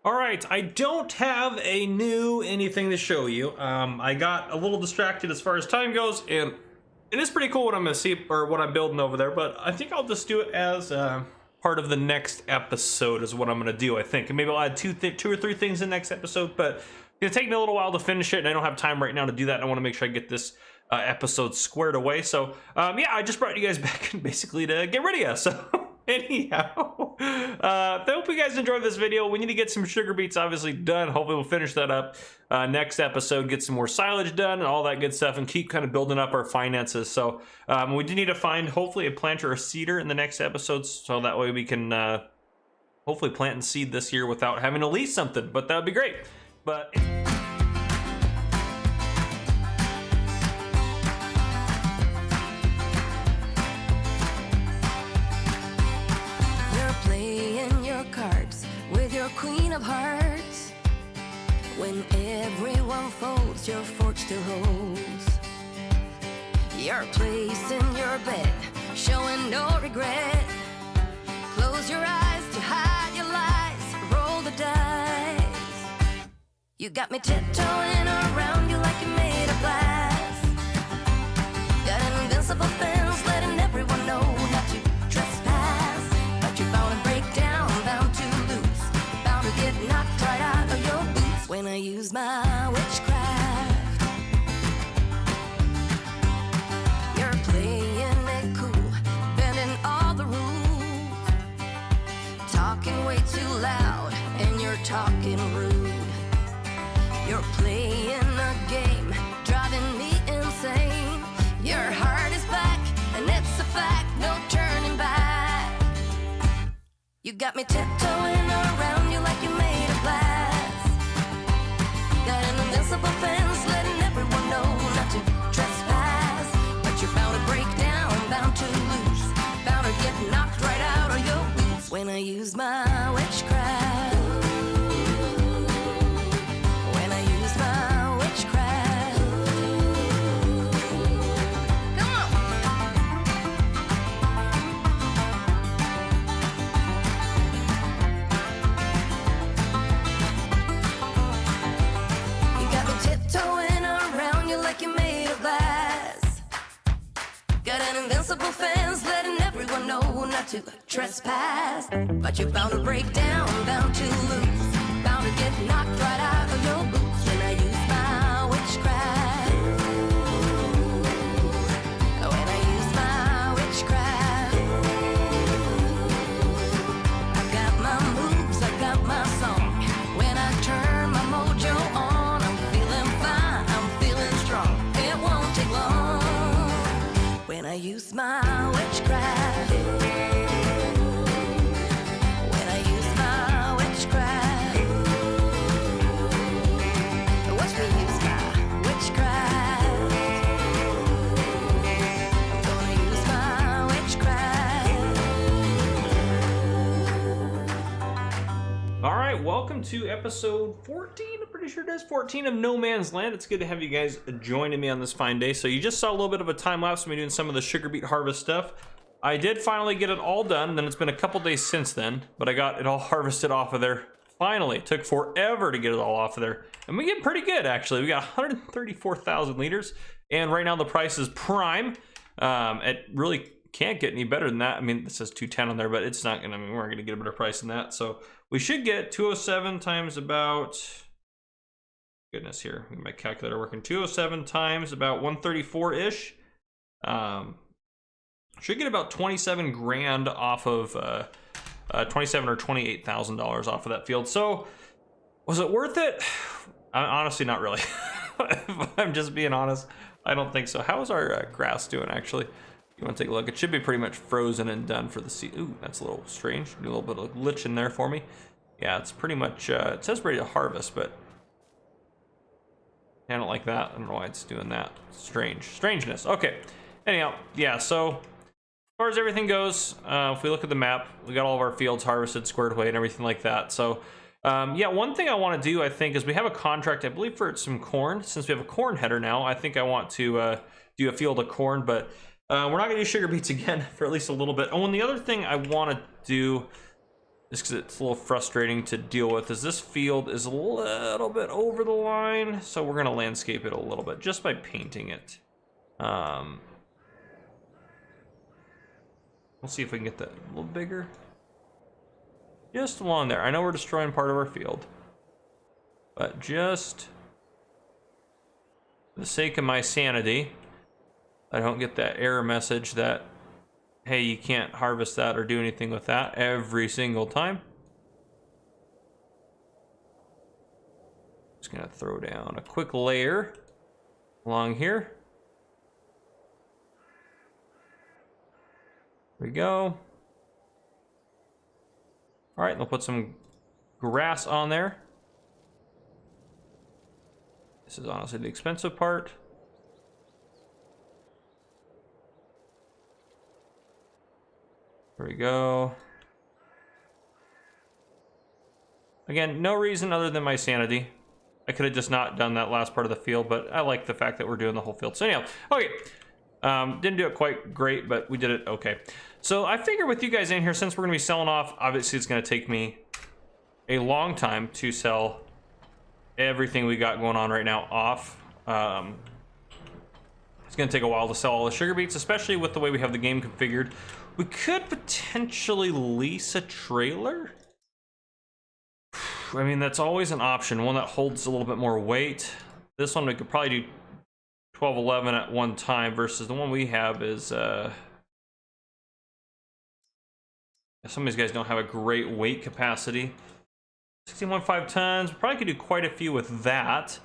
All right, I don't have a new anything to show you. I got a little distracted as far as time goes, and it is pretty cool what I'm gonna see, or what I'm building over there, but I think I'll just do it as part of the next episode is what I'm gonna do, I think. And maybe I'll add two or three things in the next episode, but it's gonna take me a little while to finish it, and I don't have time right now to do that. I wanna make sure I get this episode squared away. So yeah, I just brought you guys back basically to get rid of you. So anyhow, I hope you guys enjoyed this video. We need to get some sugar beets obviously done. Hopefully we'll finish that up next episode, get some more silage done and all that good stuff, and keep kind of building up our finances. So we do need to find hopefully a planter or seeder in the next episodes, so that way we can hopefully plant and seed this year without having to lease something, but that would be great. But You're playing your cards with your queen of hearts. When everyone folds, your fork still holds. You're placing your bet, showing no regret. Close your eyes to hide your lies, roll the dice. You got me tiptoeing around you like you made of glass. Got an invincible fence, letting everyone know not to trespass. But you're bound to break down, bound to lose, bound to get knocked right out of your boots when I use my witchcraft. You're playing it cool, bending all the rules, talking way too loud, and you're talking rude. You're playing a game, driving me insane. Your heart is back, and it's a fact, no turning back. You got me tiptoeing around you like you made of glass. Got an invincible fence, letting everyone know not to trespass. But you're bound to break down, bound to lose, bound to get knocked right out of your boots when I use my witchcraft. When I use my witchcraft. Come on. You got me tiptoeing around you like you made of glass. Got an invincible fence, letting everyone know not to trespass. But you're bound to break down, bound to lose, bound to get knocked right out of your boots when I use my witchcraft. When I use my witchcraft. I got my moves, I got my song. When I turn my mojo on, I'm feeling fine, I'm feeling strong. It won't take long when I use my witchcraft. When I use my witchcraft. Watch me use my witchcraft. I'm gonna use my witchcraft. all right, welcome to episode 14. I'm pretty sure it is 14 of No Man's Land. It's good to have you guys joining me on this fine day. So you just saw a little bit of a time lapse of me doing some of the sugar beet harvest stuff. I did finally get it all done, and then it's been a couple days since then, but I got it all harvested off of there. Finally, it took forever to get it all off of there. And we get pretty good, actually. We got 134,000 liters, and right now the price is prime. It really can't get any better than that. I mean, it says 210 on there, but it's not gonna, I mean, we're gonna get a better price than that. So we should get 207 times about, goodness here, my calculator working, 207 times about 134-ish. Should get about 27 grand off of 27 or $28,000 off of that field. So was it worth it? Honestly, not really. If I'm just being honest, I don't think so. How's our grass doing, actually? You want to take a look? It should be pretty much frozen and done for the season. Ooh, that's a little strange. Do a little bit of glitch in there for me. Yeah, it's pretty much, it says ready to harvest, but I don't like that. I don't know why it's doing that. Strangeness. Okay. Anyhow, yeah, so as far as everything goes, if we look at the map, we got all of our fields harvested, squared away, and everything like that. So, yeah, one thing I want to do, I think, is we have a contract, I believe, for some corn. Since we have a corn header now, I think I want to do a field of corn, but we're not going to do sugar beets again for at least a little bit. Oh, and the other thing I want to do, just because it's a little frustrating to deal with, is this field is a little bit over the line, so we're going to landscape it a little bit just by painting it. We'll see if we can get that a little bigger. Just along there. I know we're destroying part of our field, but just for the sake of my sanity, I don't get that error message that, hey, you can't harvest that or do anything with that every single time. Just gonna throw down a quick layer along here. There we go. All All right, they'll put some grass on there. This is honestly the expensive part. There we go. Again, no reason other than my sanity. I could have just not done that last part of the field, but I like the fact that we're doing the whole field. So anyhow, okay. Didn't do it quite great, but we did it okay. So I figure with you guys in here, since we're gonna be selling off, obviously it's gonna take me a long time to sell everything we got going on right now off. It's gonna take a while to sell all the sugar beets, especially with the way we have the game configured. We could potentially lease a trailer. I mean, that's always an option, one that holds a little bit more weight. This one we could probably do 12, 11 at one time versus the one we have is, some of these guys don't have a great weight capacity. 16.5 tons, we probably could do quite a few with that.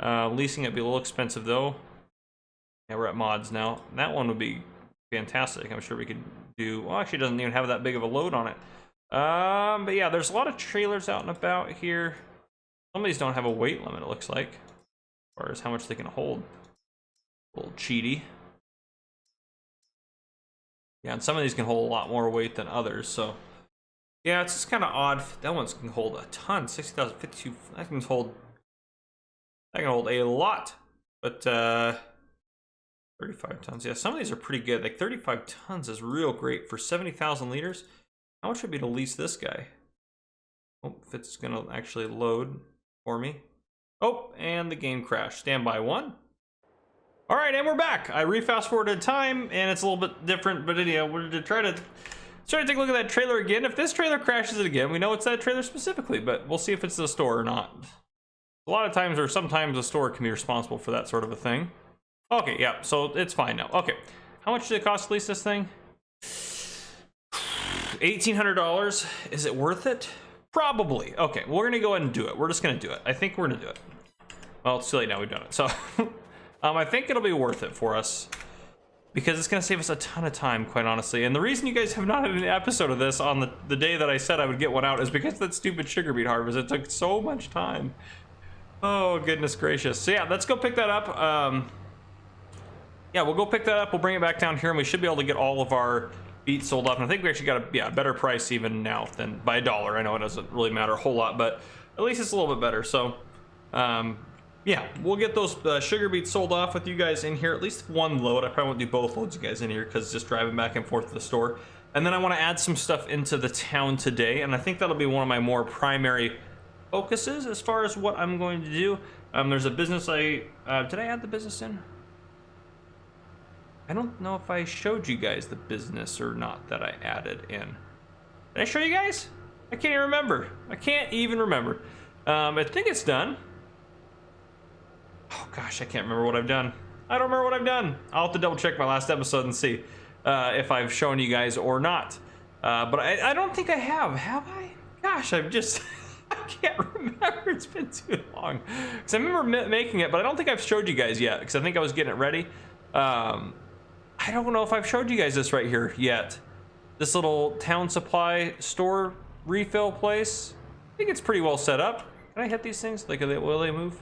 Leasing it'd be a little expensive though. Yeah, we're at mods now. That one would be fantastic. I'm sure we could do, well, actually it doesn't even have that big of a load on it. But yeah, there's a lot of trailers out and about here. Some of these don't have a weight limit, it looks like, as far as how much they can hold. A little cheaty. Yeah, and some of these can hold a lot more weight than others, so yeah, it's just kind of odd. That one can hold a ton, 60,000, 52. That can hold a lot, but 35 tons. Yeah, some of these are pretty good. Like 35 tons is real great for 70,000 liters. How much would be to lease this guy? Oh, if it's gonna actually load for me. Oh, and the game crashed. Standby one. All right, and we're back. I re-fast forwarded time, and it's a little bit different, but anyhow, we're to try to take a look at that trailer again. If this trailer crashes it again, we know it's that trailer specifically, but we'll see if it's the store or not. A lot of times, or sometimes, the store can be responsible for that sort of a thing. Okay, yeah, so it's fine now. Okay, how much did it cost to lease this thing? $1,800. Is it worth it? Probably. Okay, we're gonna go ahead and do it. We're just gonna do it. I think we're gonna do it. Well, it's too late now, we've done it. So, I think it'll be worth it for us because it's gonna save us a ton of time, quite honestly. And the reason you guys have not had an episode of this on the day that I said I would get one out is because of that stupid sugar beet harvest. It took so much time. Oh, goodness gracious. So yeah, let's go pick that up. Yeah, we'll go pick that up. We'll bring it back down here and we should be able to get all of our beet sold off. And I think we actually got a better price even now than by $1. I know it doesn't really matter a whole lot, but at least it's a little bit better. So, yeah, we'll get those sugar beets sold off with you guys in here. At least one load. I probably won't do both loads, you guys, in here because just driving back and forth to the store. And then I want to add some stuff into the town today, and I think that'll be one of my more primary focuses as far as what I'm going to do. There's a business did I add the business in? I don't know if I showed you guys the business or not that I added in. Did I show you guys? I can't even remember. I can't even remember. I think it's done. Oh gosh, I can't remember what I've done. I don't remember what I've done. I'll have to double check my last episode and see if I've shown you guys or not. But I don't think I have I? Gosh, I've just, I can't remember. It's been too long. Because I remember making it, but I don't think I've showed you guys yet because I think I was getting it ready. I don't know if I've showed you guys this right here yet. This little town supply store refill place. I think it's pretty well set up. Can I hit these things? Like, will they move?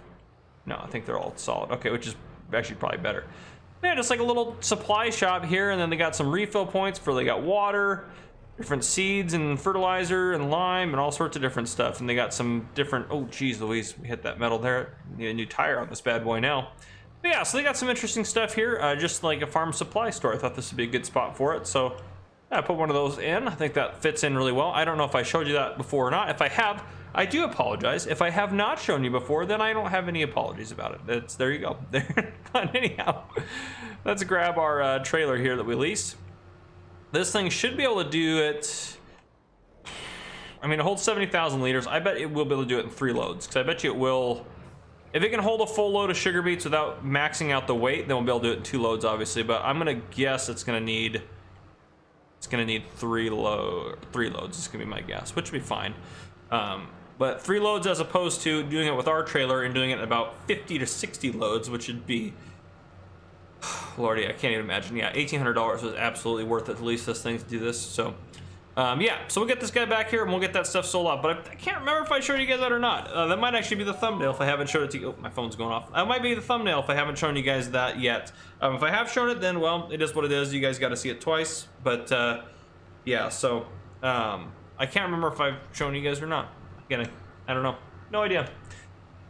No, I think they're all solid. Okay, which is actually probably better. Yeah, just like a little supply shop here, and then they got some refill points for, they got water, different seeds and fertilizer and lime and all sorts of different stuff. And they got some different, oh geez Louise, we hit that metal there. Need a new tire on this bad boy now. But yeah, so they got some interesting stuff here, just like a farm supply store. I thought this would be a good spot for it, so I put one of those in. I think that fits in really well. I don't know if I showed you that before or not. If I have, I do apologize. If I have not shown you before, then I don't have any apologies about it. There you go. But anyhow, let's grab our trailer here that we leased. This thing should be able to do it. I mean, it holds 70,000 liters. I bet it will be able to do it in 3 loads, because I bet you it will. If it can hold a full load of sugar beets without maxing out the weight, then we'll be able to do it in 2 loads, obviously. But I'm gonna guess it's gonna need 3 loads. It's gonna be my guess, which would be fine. But 3 loads as opposed to doing it with our trailer and doing it in about 50 to 60 loads, which would be, Lordy, I can't even imagine. Yeah, $1,800 was absolutely worth it to lease this thing to do this. So Yeah, so we'll get this guy back here and we'll get that stuff sold off. But I can't remember if I showed you guys that or not. That might actually be the thumbnail if I haven't showed it to you. Oh, my phone's going off. That might be the thumbnail if I haven't shown you guys that yet. If I have shown it, then, well, it is what it is. You guys got to see it twice. But, yeah, so I can't remember if I've shown you guys or not. Again, I don't know. No idea.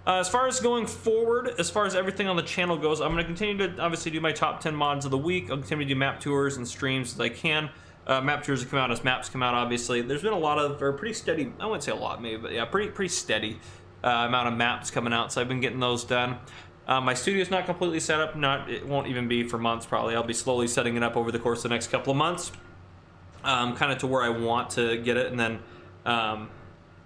As far as going forward, as far as everything on the channel goes, I'm going to continue to obviously do my top 10 mods of the week. I'll continue to do map tours and streams as I can. Map tours come out as maps come out, obviously. There's been a lot of, or pretty steady, I wouldn't say a lot maybe, but yeah, pretty steady amount of maps coming out, so I've been getting those done. My studio's not completely set up, it won't even be for months probably. I'll be slowly setting it up over the course of the next couple of months, kind of to where I want to get it, and then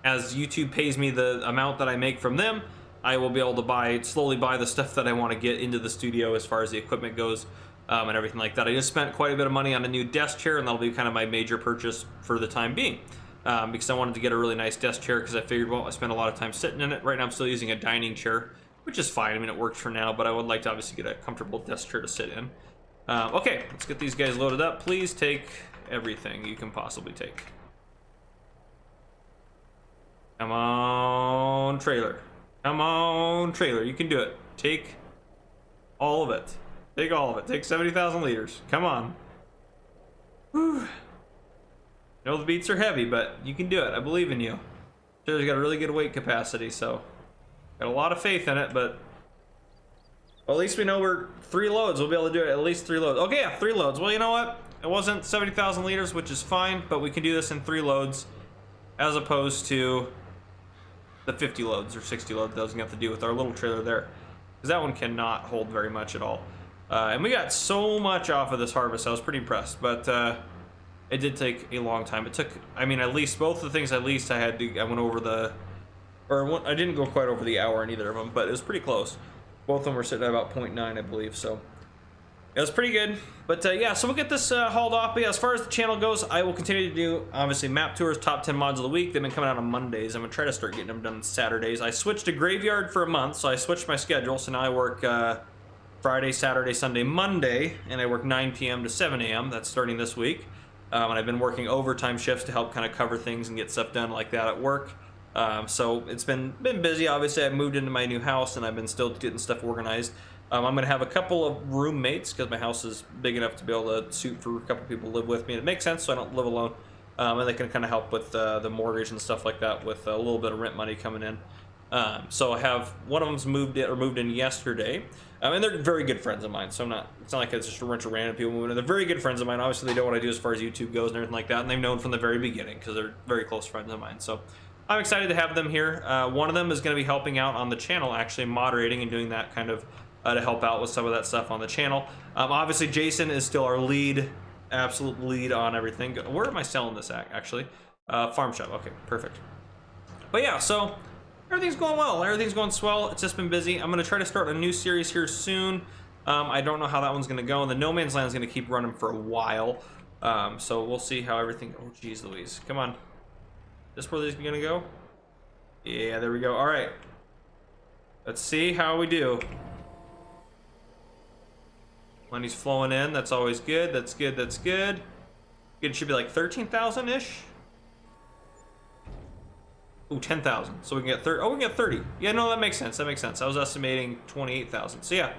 as YouTube pays me the amount that I make from them, I will be able to slowly buy the stuff that I want to get into the studio as far as the equipment goes. And everything like that. I just spent quite a bit of money on a new desk chair, and that'll be kind of my major purchase for the time being, because I wanted to get a really nice desk chair, because I figured, well, I spent a lot of time sitting in it. Right now I'm still using a dining chair, which is fine. I mean, it works for now, but I would like to obviously get a comfortable desk chair to sit in. Okay, let's get these guys loaded up. Please take everything you can possibly take. Come on, trailer. Come on, trailer. You can do it. Take all of it. Take all of it. Take 70,000 liters. Come on. Whew. I know the beets are heavy, but you can do it. I believe in you. Trailer's got a really good weight capacity, so got a lot of faith in it, but well, at least we know we're 3 loads. We'll be able to do it at least 3 loads. Okay, yeah, 3 loads. Well, you know what? It wasn't 70,000 liters, which is fine, but we can do this in 3 loads as opposed to the 50 loads or 60 loads that I was gonna have to do with our little trailer there, because that one cannot hold very much at all. And we got so much off of this harvest. I was pretty impressed, but it did take a long time. It took, I mean, at least both the things, I went over I didn't go quite over the hour in either of them, but it was pretty close. Both of them were sitting at about 0.9, I believe, so it was pretty good. But yeah, so we'll get this hauled off. But yeah, as far as the channel goes, I will continue to do, obviously, map tours, top 10 mods of the week. They've been coming out on Mondays. I'm gonna try to start getting them done on Saturdays. I switched to graveyard for a month, so I switched my schedule, so now I work Friday, Saturday, Sunday, Monday, and I work 9 p.m. to 7 a.m. That's starting this week. And I've been working overtime shifts to help kind of cover things and get stuff done like that at work. So it's been busy. Obviously, I moved into my new house, and I've been still getting stuff organized. I'm going to have a couple of roommates, because my house is big enough to be able to suit for a couple people to live with me. And it makes sense, so I don't live alone. And they can kind of help with the mortgage and stuff like that, with a little bit of rent money coming in. So I have one of them's moved in yesterday, and they're very good friends of mine. So it's not like it's just a bunch of random people moving in. They're very good friends of mine. Obviously, they know what I do as far as YouTube goes and everything like that, and they've known from the very beginning, because they're very close friends of mine. So I'm excited to have them here. One of them is going to be helping out on the channel, actually moderating and doing that kind of to help out with some of that stuff on the channel. Obviously, Jason is still our absolute lead on everything. Where am I selling this at, actually? Farm shop. Okay, perfect. But yeah, so everything's going well. Everything's going swell. It's just been busy. I'm going to try to start a new series here soon. I don't know how that one's going to go. And the No Man's Land is going to keep running for a while. So we'll see how everything... Oh, geez Louise. Come on. This where these are going to go? Yeah, there we go. All right. Let's see how we do. Money's flowing in. That's always good. That's good. That's good. It should be like 13,000-ish. Ooh, 10,000. So we can get 30. Oh, we can get 30. Yeah, no, that makes sense. That makes sense. I was estimating 28,000. So yeah,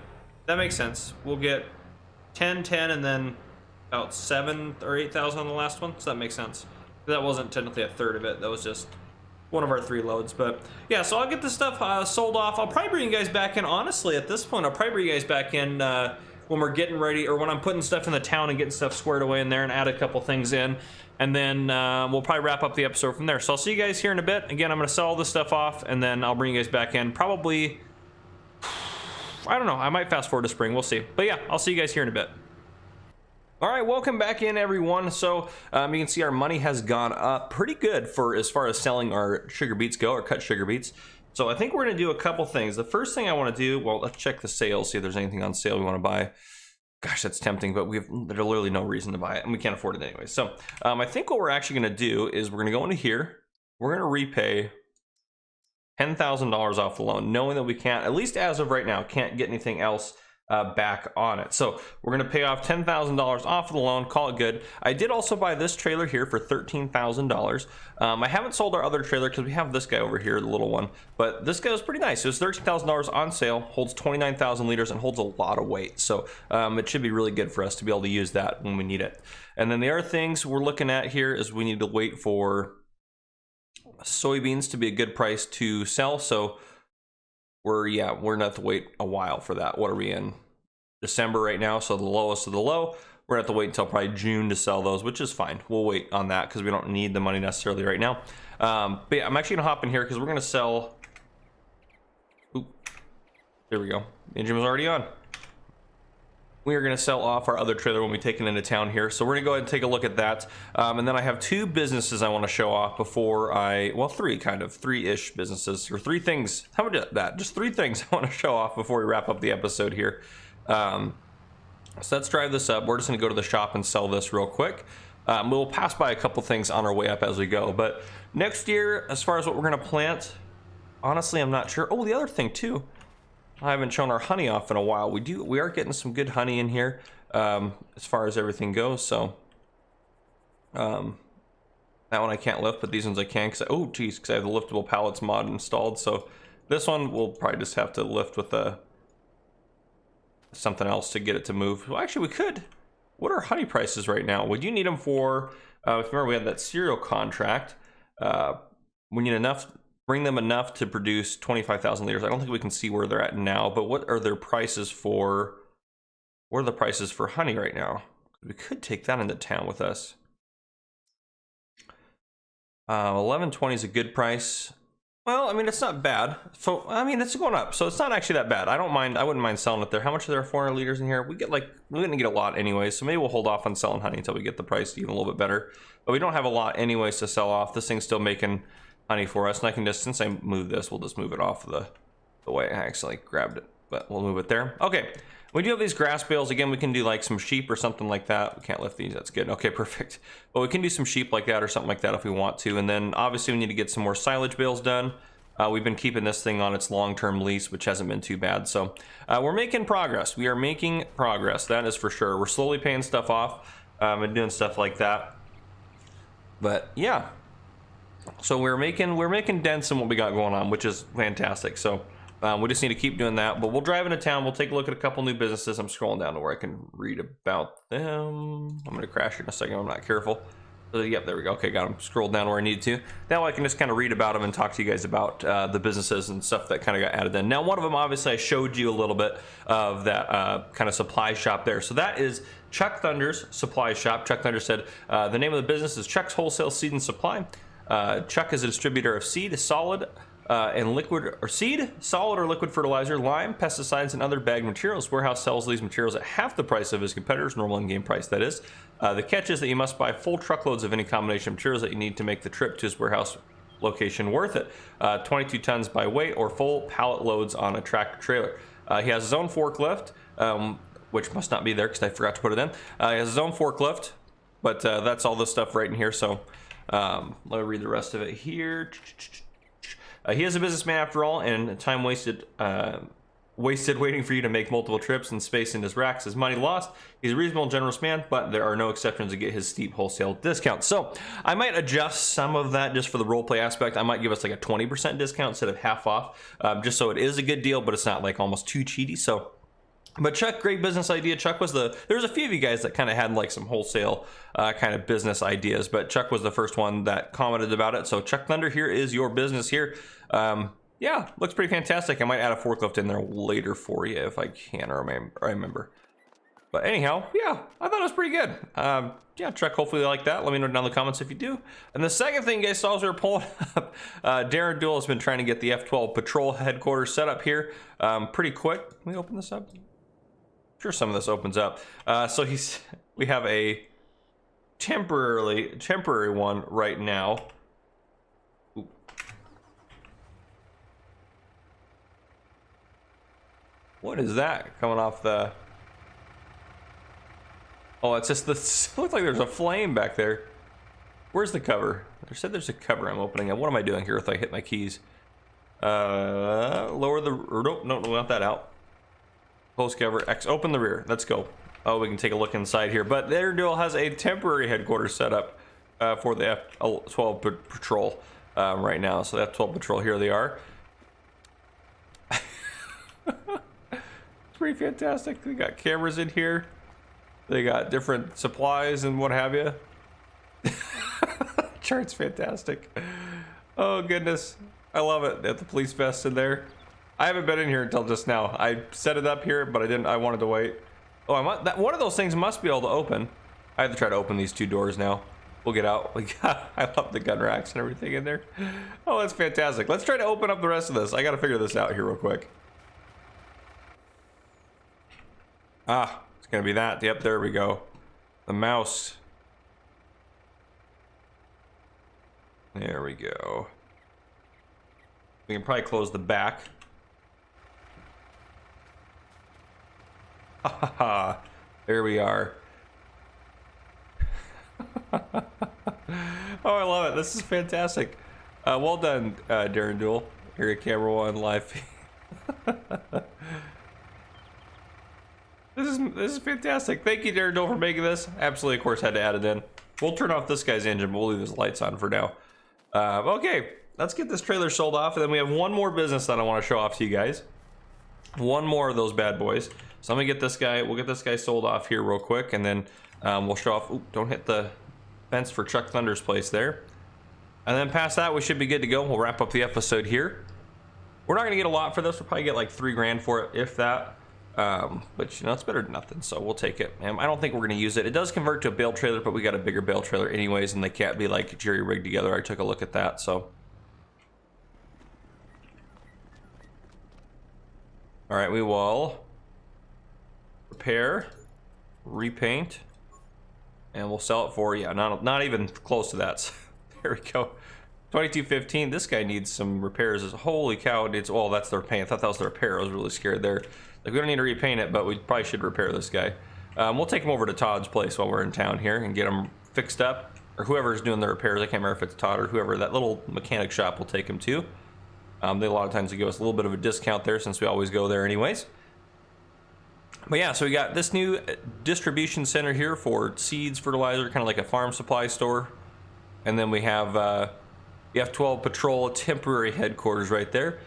that makes sense. We'll get 10, 10, and then about 7 or 8,000 on the last one. So that makes sense. That wasn't technically a third of it. That was just one of our 3 loads. But yeah, so I'll get this stuff sold off. I'll probably bring you guys back in. Honestly, at this point, I'll probably bring you guys back in when we're getting ready, or when I'm putting stuff in the town and getting stuff squared away in there, and add a couple things in, and then we'll probably wrap up the episode from there. So I'll see you guys here in a bit. Again, I'm going to sell all this stuff off, and then I'll bring you guys back in probably, I don't know, I might fast forward to spring, we'll see. But yeah, I'll see you guys here in a bit. All right, welcome back in, everyone. So you can see our money has gone up pretty good for as far as selling our sugar beets go, our cut sugar beets. So I think we're gonna do a couple things. The first thing I want to do, well, let's check the sales, see if there's anything on sale we want to buy. Gosh, that's tempting, but there's literally no reason to buy it, and we can't afford it anyway. So I think what we're actually gonna do is we're gonna go into here. We're gonna repay $10,000 off the loan, knowing that we can't, at least as of right now, can't get anything else back on it. So we're going to pay off $10,000 off of the loan, call it good. I did also buy this trailer here for $13,000. I haven't sold our other trailer because we have this guy over here, the little one, but this guy was pretty nice. It was $13,000 on sale, holds 29,000 liters and holds a lot of weight. So it should be really good for us to be able to use that when we need it. And then the other things we're looking at here is we need to wait for soybeans to be a good price to sell. So we're gonna have to wait a while for that. What are we in? December right now, so the lowest of the low. We're gonna have to wait until probably June to sell those, which is fine. We'll wait on that because we don't need the money necessarily right now. But yeah, I'm actually gonna hop in here because we're gonna sell. Oop, there we go. Engine was already on. We are going to sell off our other trailer when we take it into town here. So we're going to go ahead and take a look at that. And then I have two businesses I want to show off before well, three-ish businesses, or three things. How about that? Just three things I want to show off before we wrap up the episode here. So let's drive this up. We're just going to go to the shop and sell this real quick. We'll pass by a couple things on our way up as we go. But next year, as far as what we're going to plant, honestly, I'm not sure. Oh, the other thing too. I haven't shown our honey off in a while. We are getting some good honey in here as far as everything goes. So that one I can't lift, but these ones I can because I have the liftable pallets mod installed. So this one we'll probably just have to lift with something else to get it to move. Well, actually we could. What are honey prices right now? Would you need them for? If you remember, we had that cereal contract. We need enough. Bring them enough to produce 25,000 liters. I don't think we can see where they're at now, but what are their prices for? What are the prices for honey right now? We could take that into town with us. 11.20 is a good price. Well, I mean, it's not bad. So, I mean, it's going up, so it's not actually that bad. I wouldn't mind selling it there. How much are there? 400 liters in here? We're gonna get a lot anyways, so maybe we'll hold off on selling honey until we get the price even a little bit better. But we don't have a lot anyways to sell off. This thing's still making honey for us, and I can just, since I moved this, we'll just move it off the way I accidentally grabbed it, but we'll move it there. Okay, we do have these grass bales. Again, we can do like some sheep or something like that. We can't lift these, that's good. Okay, perfect. But we can do some sheep like that or something like that if we want to. And then obviously we need to get some more silage bales done. We've been keeping this thing on its long-term lease, which hasn't been too bad. So we're making progress. We are making progress, that is for sure. We're slowly paying stuff off and doing stuff like that. But yeah. So we're making dents in what we got going on, which is fantastic. So we just need to keep doing that. But we'll drive into town. We'll take a look at a couple new businesses. I'm scrolling down to where I can read about them. I'm going to crash here in a second. I'm not careful. Yep, there we go. Okay, got them scrolled down where I need to. Now I can just kind of read about them and talk to you guys about the businesses and stuff that kind of got added in. Now, one of them, obviously, I showed you a little bit of that kind of supply shop there. So that is Chuck Thunder's supply shop. Chuck Thunder said the name of the business is Chuck's Wholesale Seed and Supply. Chuck is a distributor of seed, solid, and liquid, or seed, solid or liquid fertilizer, lime, pesticides, and other bagged materials. Warehouse sells these materials at half the price of his competitors, normal in-game price, that is. The catch is that you must buy full truckloads of any combination of materials that you need to make the trip to his warehouse location worth it. 22 tons by weight or full pallet loads on a tractor trailer. He has his own forklift, which must not be there because I forgot to put it in. He has his own forklift, but that's all this stuff right in here, so let me read the rest of it here. He is a businessman after all, and time wasted waiting for you to make multiple trips and space in his racks is money lost. He's a reasonable and generous man, but there are no exceptions to get his steep wholesale discount. So I might adjust some of that just for the roleplay aspect. I might give us like a 20% discount instead of half off, just so it is a good deal, but it's not like almost too cheaty. So, but Chuck, great business idea. Chuck was there's a few of you guys that kind of had like some wholesale kind of business ideas, but Chuck was the first one that commented about it. So Chuck Thunder, here is your business here. Yeah, looks pretty fantastic. I might add a forklift in there later for you if I can or remember. But anyhow, yeah, I thought it was pretty good. Yeah, Chuck, hopefully you like that. Let me know down in the comments if you do. And the second thing you guys saw as we were pulling up, Darren Duell has been trying to get the F-12 patrol headquarters set up here pretty quick. Can we open this up? Sure, some of this opens up. So we have a temporary one right now. What is that coming off the? Oh, it's just this. Looks like there's a flame back there. Where's the cover? They said there's a cover I'm opening it. What am I doing here if I hit my keys? Lower the. Or no, not that out. Close cover X. Open the rear. Let's go. Oh, we can take a look inside here. But their duel has a temporary headquarters set up for the F-12 patrol right now. So the F-12 patrol, here they are. It's pretty fantastic. They got cameras in here. They got different supplies and what have you. Chart's fantastic. Oh goodness, I love it. They have the police vest in there. I haven't been in here until just now. I set it up here, but I didn't. I wanted to wait. Oh, one of those things must be able to open. I have to try to open these 2 doors now. We'll get out. I love the gun racks and everything in there. Oh, that's fantastic. Let's try to open up the rest of this. I got to figure this out here real quick. Ah, it's gonna be that. Yep, there we go. The mouse. There we go. We can probably close the back. Ha ha ha. There we are. Oh, I love it. This is fantastic. Well done, Darren Duel. Here at Camera One live. This is fantastic. Thank you, Darren Duel, for making this. Absolutely, of course, had to add it in. We'll turn off this guy's engine, but we'll leave his lights on for now. Okay, let's get this trailer sold off, and then we have one more business that I want to show off to you guys. One more of those bad boys. So I'm gonna get this guy. We'll get this guy sold off here real quick, and then we'll show off. Ooh, don't hit the fence for Chuck Thunder's place there. And then past that, we should be good to go. We'll wrap up the episode here. We're not gonna get a lot for this. We'll probably get like $3 grand for it, if that. But you know, it's better than nothing, so we'll take it. I don't think we're gonna use it. It does convert to a bale trailer, but we got a bigger bale trailer anyways, and they can't be like jerry rigged together. I took a look at that, so. All right, we will repair, repaint, and we'll sell it for, yeah, not even close to that. So, there we go. 2215. This guy needs some repairs. Holy cow, it needs, well, that's the repaint. I thought that was the repair. I was really scared there. Like, we don't need to repaint it, but we probably should repair this guy. We'll take him over to Todd's place while we're in town here and get him fixed up, or whoever's doing the repairs. I can't remember if it's Todd or whoever. That little mechanic shop will take him to. They a lot of times they give us a little bit of a discount there since we always go there anyways. But yeah, so we got this new distribution center here for seeds, fertilizer, kind of like a farm supply store. And then we have the F-12 Patrol temporary headquarters right there.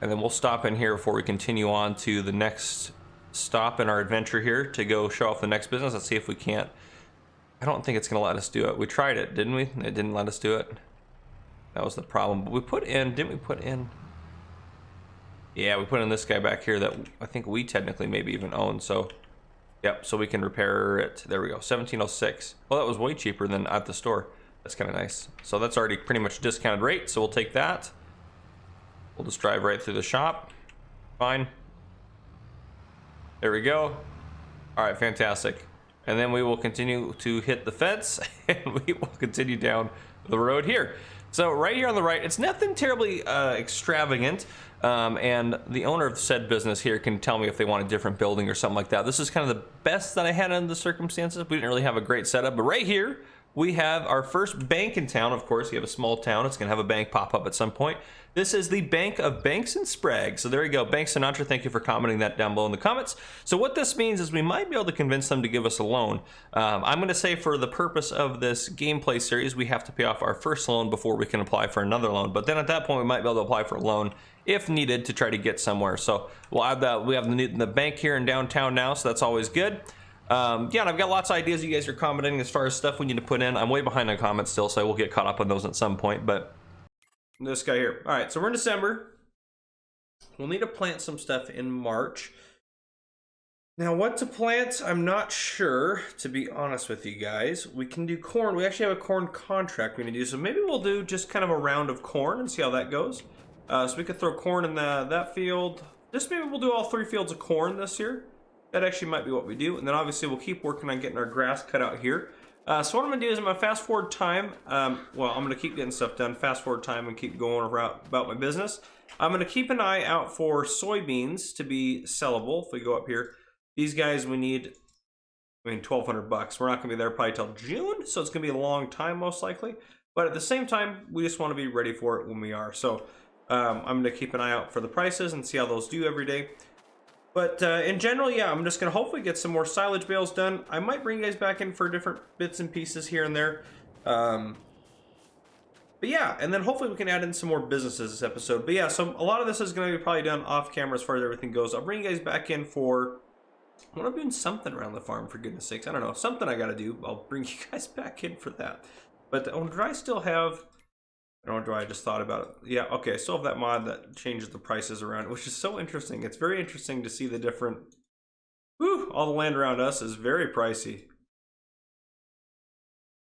And then we'll stop in here before we continue on to the next stop in our adventure here to go show off the next business. Let's see if we can't. I don't think it's going to let us do it. We tried it, didn't we? It didn't let us do it. That was the problem. But we put in, didn't we put in? Yeah, we put in this guy back here that I think we technically maybe even own. So, yep, so we can repair it. There we go, 1706. Well, that was way cheaper than at the store. That's kind of nice. So that's already pretty much discounted rate. So we'll take that. We'll just drive right through the shop. Fine. There we go. All right, fantastic. And then we will continue to hit the fence and we will continue down the road here. So right here on the right, it's nothing terribly extravagant. And the owner of said business here can tell me if they want a different building or something like that. This is kind of the best that I had under the circumstances. We didn't really have a great setup, but right here, we have our first bank in town. Of course, you have a small town. It's going to have a bank pop up at some point. This is the Bank of Banks and Sprague. So there you go. Bank Sinatra, thank you for commenting that down below in the comments. So what this means is we might be able to convince them to give us a loan. I'm going to say for the purpose of this gameplay series, we have to pay off our first loan before we can apply for another loan. But then at that point, we might be able to apply for a loan if needed to try to get somewhere. So we'll add that. We have the bank here in downtown now, so that's always good. Yeah, and I've got lots of ideas you guys are commenting as far as stuff we need to put in. I'm way behind on comments still, so I will get caught up on those at some point, but this guy here. All right, so we're in December. We'll need to plant some stuff in March. Now, what to plant, I'm not sure, to be honest with you guys. We can do corn. We actually have a corn contract we need to do, so maybe we'll do just kind of a round of corn and see how that goes. So we could throw corn in that field. Just maybe we'll do all 3 fields of corn this year. That actually might be what we do. And then obviously we'll keep working on getting our grass cut out here. So what I'm gonna do is I'm gonna fast forward time. Well, I'm gonna keep getting stuff done, fast forward time and keep going about my business. I'm gonna keep an eye out for soybeans to be sellable. If we go up here, these guys we need, I mean, $1,200. We're not gonna be there probably till June. So it's gonna be a long time most likely. But at the same time, we just wanna be ready for it when we are. So I'm gonna keep an eye out for the prices and see how those do every day. But in general, yeah, I'm just going to hopefully get some more silage bales done. I might bring you guys back in for different bits and pieces here and there. But yeah, and then hopefully we can add in some more businesses this episode. But yeah, so a lot of this is going to be probably done off camera as far as everything goes. I'll bring you guys back in for... when I'm doing something around the farm, for goodness sakes. I don't know. Something I got to do. I'll bring you guys back in for that. But do I still have... I don't know, I just thought about it. Yeah, okay, I still have that mod that changes the prices around, which is so interesting. It's very interesting to see the different... Whew, all the land around us is very pricey.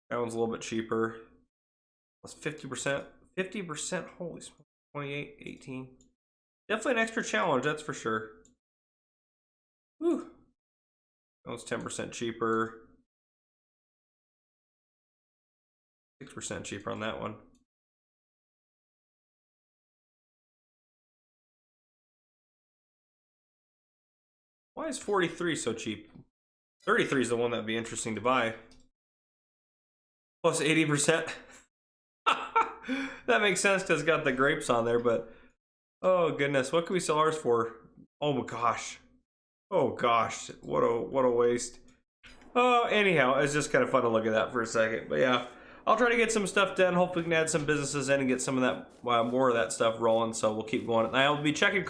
That one's a little bit cheaper. That's 50%. 50%, holy smoke. 28, 18. Definitely an extra challenge, that's for sure. Whew. That one's 10% cheaper. 6% cheaper on that one. Why is 43 so cheap? 33 is the one that'd be interesting to buy. Plus 80%. That makes sense because it's got the grapes on there, but oh goodness, what can we sell ours for? Oh my gosh. Oh gosh, what a waste. Oh, anyhow, it's just kind of fun to look at that for a second. But yeah, I'll try to get some stuff done. Hopefully we can add some businesses in and get some of that, more of that stuff rolling. So we'll keep going. And I'll be checking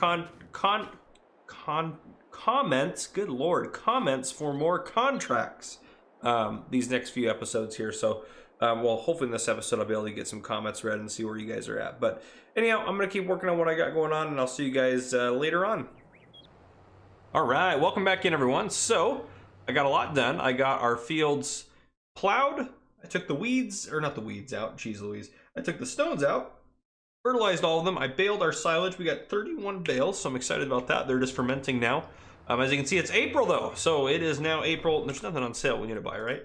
comments, good lord, comments for more contracts these next few episodes here. So well, hopefully in this episode I'll be able to get some comments read and see where you guys are at. But anyhow, I'm gonna keep working on what I got going on, and I'll see you guys later on. All right, welcome back in, everyone. So I got a lot done. I got our fields plowed. I took the weeds, or not the weeds out, geez Louise. I took the stones out, fertilized all of them. I baled our silage. We got 31 bales, so I'm excited about that. They're just fermenting now. As you can see, it's April though, so it is now April. There's nothing on sale we need to buy, right?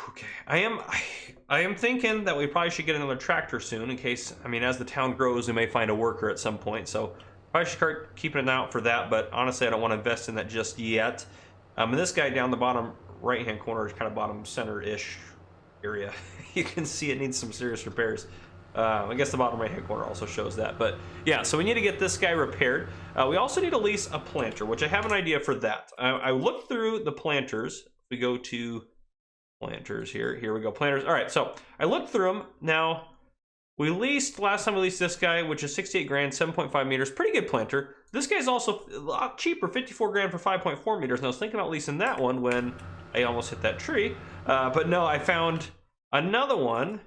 Okay, I am thinking that we probably should get another tractor soon in case, I mean, as the town grows, we may find a worker at some point. So probably should start keeping an eye out for that, but honestly, I don't want to invest in that just yet. And this guy down the bottom right-hand corner is kind of bottom center-ish area. You can see it needs some serious repairs. I guess the bottom right-hand corner also shows that. But yeah, so we need to get this guy repaired. We also need to lease a planter, which I have an idea for that. I looked through the planters. We go to planters here. Here we go, planters. All right, so I looked through them. Now, we leased, last time we leased this guy, which is 68 grand, 7.5 meters. Pretty good planter. This guy's also a lot cheaper, 54 grand for 5.4 meters. And I was thinking about leasing that one when I almost hit that tree. But no, I found another one.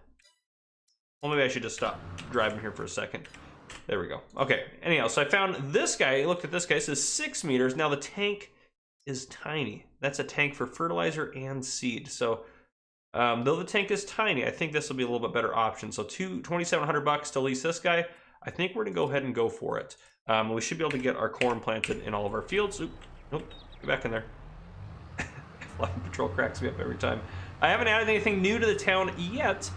Well, maybe I should just stop driving here for a second. There we go. Okay, anyhow, so I found this guy. I looked at this guy. It says 6 meters. Now the tank is tiny. That's a tank for fertilizer and seed. So though the tank is tiny, I think this will be a little bit better option. So $2,700 to lease this guy. I think we're gonna go ahead and go for it. We should be able to get our corn planted in all of our fields. Oop, nope, get back in there. Flying patrol cracks me up every time. I haven't added anything new to the town yet.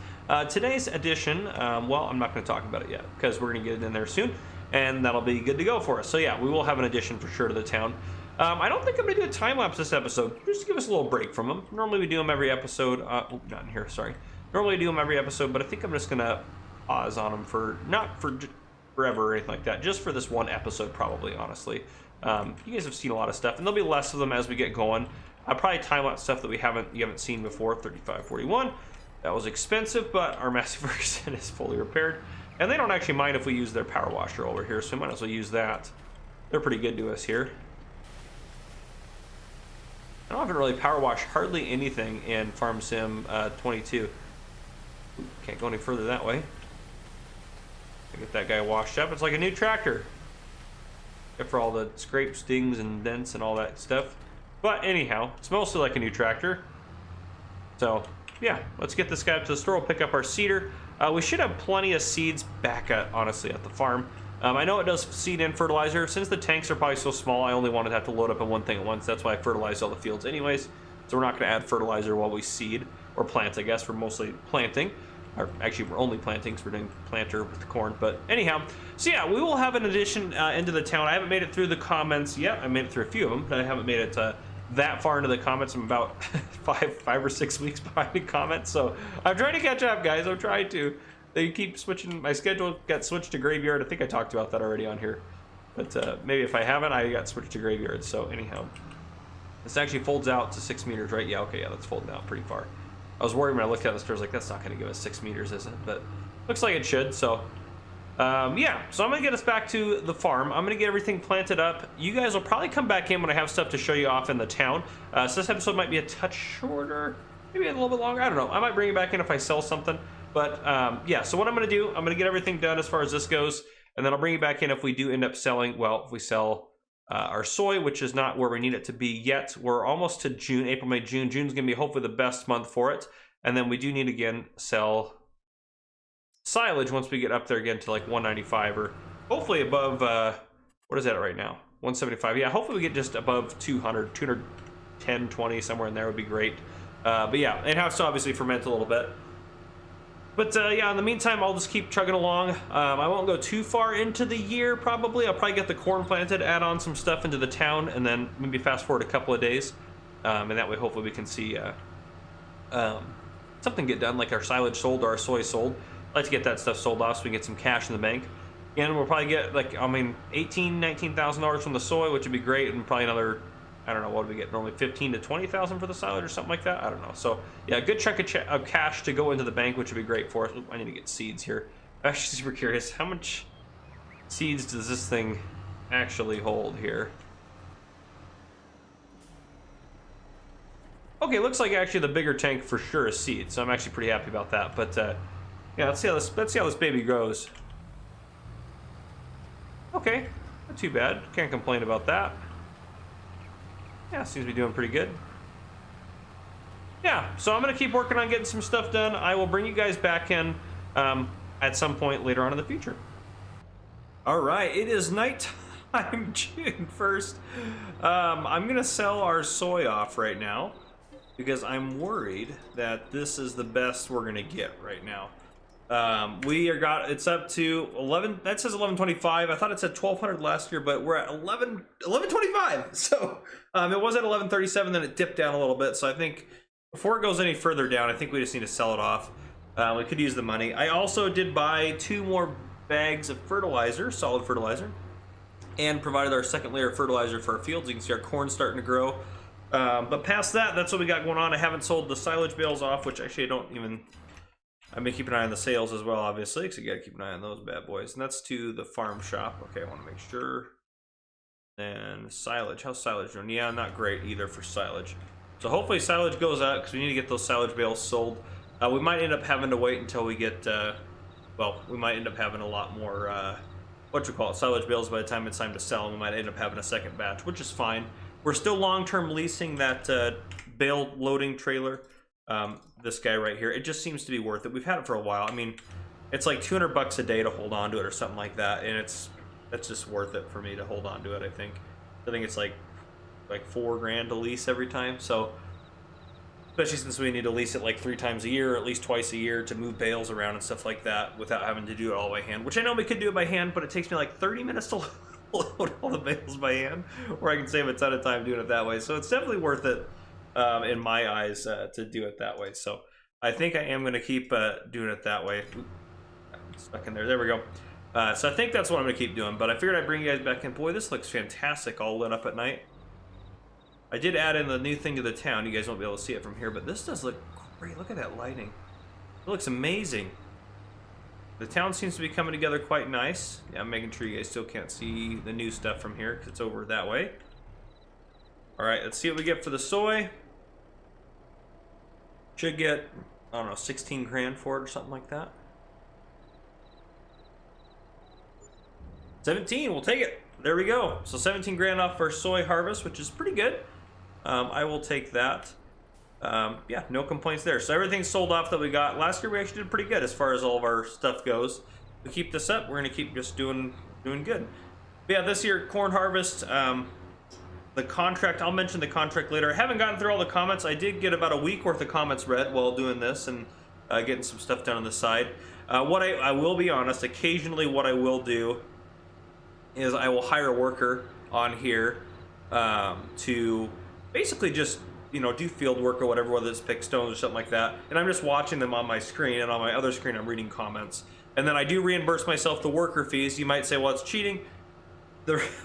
Today's edition, well, I'm not going to talk about it yet because we're going to get it in there soon, and that'll be good to go for us. So yeah, we will have an addition for sure to the town. I don't think I'm going to do a time lapse this episode. Just to give us a little break from them. Normally we do them every episode. Oh, not in here, sorry. Normally we do them every episode, but I think I'm just going to pause on them for, not for forever or anything like that, just for this one episode probably, honestly. You guys have seen a lot of stuff, and there'll be less of them as we get going. Probably time lapse stuff that you haven't seen before. 3541. That was expensive, but our Massey Ferguson is fully repaired. And they don't actually mind if we use their power washer over here, so we might as well use that. They're pretty good to us here. I don't have to really power wash hardly anything in Farm Sim 22. Can't go any further that way. Get that guy washed up. It's like a new tractor. Except for all the scrapes, dings, and dents and all that stuff. But anyhow, it's mostly like a new tractor. So yeah, let's get this guy up to the store. We'll pick up our seeder. We should have plenty of seeds back honestly at the farm. I know it does seed and fertilizer. Since the tanks are probably so small, I only wanted to have to load up in one thing at once. That's why I fertilized all the fields anyways. So we're not going to add fertilizer while we seed or plant, I guess. We're mostly planting. Or actually, we're only planting because we're doing planter with the corn. But anyhow, so yeah, we will have an addition into the town. I haven't made it through the comments yet. I made it through a few of them, but I haven't made it that far into the comments. I'm about five or 6 weeks behind in comments, so I'm trying to catch up, guys. I'm trying to. They keep switching. My schedule got switched to graveyard. I think I talked about that already on here. But maybe if I haven't, I got switched to graveyard. So anyhow, this actually folds out to 6 meters, right? Yeah, okay, yeah, that's folding out pretty far. I was worried when I looked at the stairs, like, that's not going to give us 6 meters, is it? But looks like it should. So yeah, so I'm gonna get us back to the farm. I'm gonna get everything planted up. You guys will probably come back in when I have stuff to show you off in the town. So this episode might be a touch shorter, maybe a little bit longer. I don't know. I might bring it back in if I sell something. But yeah, so what I'm gonna do, I'm gonna get everything done as far as this goes, and then I'll bring it back in if we do end up selling. Well, if we sell our soy, which is not where we need it to be yet. We're almost to June, April, May, June. June's gonna be hopefully the best month for it, and then we do need to again sell silage once we get up there again to like 195 or hopefully above what is that right now, 175. Yeah, hopefully we get just above 200, 210, 20, somewhere in there would be great. But yeah, it has to obviously ferment a little bit. But yeah, in the meantime, I'll just keep chugging along. I won't go too far into the year probably. I'll probably get the corn planted, add on some stuff into the town, and then maybe fast forward a couple of days, and that way hopefully we can see something get done, like our silage sold or our soy sold. I'd like to get that stuff sold off so we can get some cash in the bank. And we'll probably get like, I mean, $19,000 from the soy, which would be great, and probably another, I don't know, what do we get? Normally 15 to 20,000 for the silage or something like that. I don't know. So yeah, a good chunk of cash to go into the bank, which would be great for us. Oop, I need to get seeds here. I'm actually super curious, how much seeds does this thing actually hold here? Okay, looks like actually the bigger tank for sure is seeds, so I'm actually pretty happy about that. But yeah, let's see how this baby goes. Okay, not too bad. Can't complain about that. Yeah, seems to be doing pretty good. Yeah, so I'm gonna keep working on getting some stuff done. I will bring you guys back in at some point later on in the future. All right, it is nighttime, June 1st. I'm gonna sell our soy off right now because I'm worried that this is the best we're gonna get right now. It's up to 11, that says 1125. I thought it said 1200 last year, but we're at 1125. So it was at 1137, then it dipped down a little bit. So I think before it goes any further down, I think we just need to sell it off. We could use the money. I also did buy 2 more bags of fertilizer, solid fertilizer, and provided our second layer of fertilizer for our fields. You can see our corn's starting to grow. But past that, that's what we got going on. I haven't sold the silage bales off, which actually I don't even, I've been keeping an eye on the sales as well, obviously, because you got to keep an eye on those bad boys. And that's to the farm shop. Okay, I want to make sure. And silage, how's silage doing? Yeah, not great either for silage. So hopefully silage goes out because we need to get those silage bales sold. We might end up having to wait until we get, well, we might end up having a lot more, silage bales by the time it's time to sell. And we might end up having a second batch, which is fine. We're still long-term leasing that bale loading trailer. This guy right here, it just seems to be worth it. We've had it for a while. I mean, it's like $200 a day to hold on to it or something like that, and that's just worth it for me to hold on to it. I think it's like $4 grand to lease every time. So especially since we need to lease it like 3 times a year, or at least twice a year, to move bales around and stuff like that without having to do it all by hand. Which I know we could do it by hand, but it takes me like 30 minutes to load all the bales by hand, or I can save a ton of time doing it that way. So it's definitely worth it. In my eyes, to do it that way. So I think I am going to keep doing it that way. Oop, I'm stuck in there. There we go. So I think that's what I'm going to keep doing. But I figured I'd bring you guys back in. Boy, this looks fantastic, all lit up at night. I did add in the new thing to the town. You guys won't be able to see it from here, but this does look great. Look at that lighting. It looks amazing. The town seems to be coming together quite nice. Yeah, I'm making sure you guys still can't see the new stuff from here because it's over that way. All right, let's see what we get for the soy. Should get, I don't know, 16 grand for it or something like that. 17, we'll take it. There we go. So 17 grand off our soy harvest, which is pretty good. I will take that. Yeah, no complaints there. So everything's sold off that we got. Last year we actually did pretty good as far as all of our stuff goes. We keep this up, we're gonna keep just doing good. But yeah, this year corn harvest, the contract, I'll mention the contract later. I haven't gotten through all the comments. I did get about a week worth of comments read while doing this and getting some stuff done on the side. What I will be honest, occasionally what I will do is I will hire a worker on here to basically just, you know, do field work or whatever, whether it's pick stones or something like that. And I'm just watching them on my screen, and on my other screen I'm reading comments. And then I do reimburse myself the worker fees. You might say, well, it's cheating.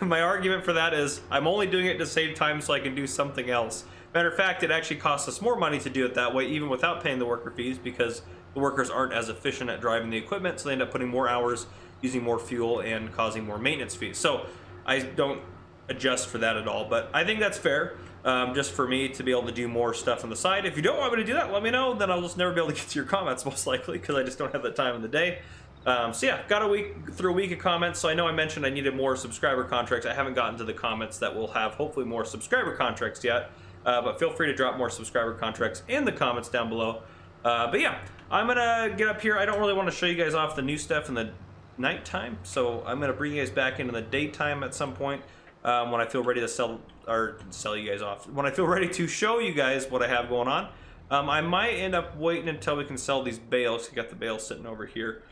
my argument for that is I'm only doing it to save time so I can do something else. Matter of fact, it actually costs us more money to do it that way, even without paying the worker fees, because the workers aren't as efficient at driving the equipment, so they end up putting more hours, using more fuel, and causing more maintenance fees. So I don't adjust for that at all, but I think that's fair, just for me to be able to do more stuff on the side. If you don't want me to do that, let me know, then I'll just never be able to get to your comments, most likely, because I just don't have that time in the day. So yeah, got a week of comments. So I know I mentioned I needed more subscriber contracts. I haven't gotten to the comments that will have hopefully more subscriber contracts yet, but feel free to drop more subscriber contracts in the comments down below. But yeah, I'm gonna get up here. I don't really want to show you guys off the new stuff in the nighttime, so I'm gonna bring you guys back into the daytime at some point, when I feel ready to sell you guys off. When I feel ready to show you guys what I have going on. I might end up waiting until we can sell these bales. We got the bales sitting over here.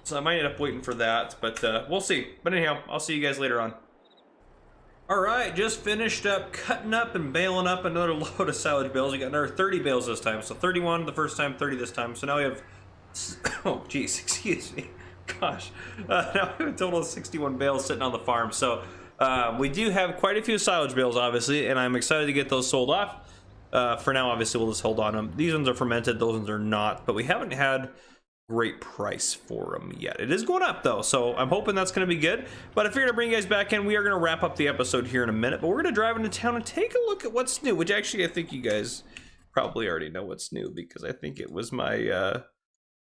So I might end up waiting for that, but we'll see. But anyhow, I'll see you guys later on. Alright, just finished up cutting up and baling up another load of silage bales. We got another 30 bales this time. So 31 the first time, 30 this time. So now we have, oh geez, excuse me. Gosh. Now we have a total of 61 bales sitting on the farm. So we do have quite a few silage bales, obviously, and I'm excited to get those sold off. For now, obviously, we'll just hold on them. These ones are fermented, those ones are not, but we haven't had great price for them yet. It is going up though, so I'm hoping that's going to be good. But I figured I'd bring you guys back in. We are going to wrap up the episode here in a minute, but we're going to drive into town and take a look at what's new, which actually I think you guys probably already know what's new, because I think it was my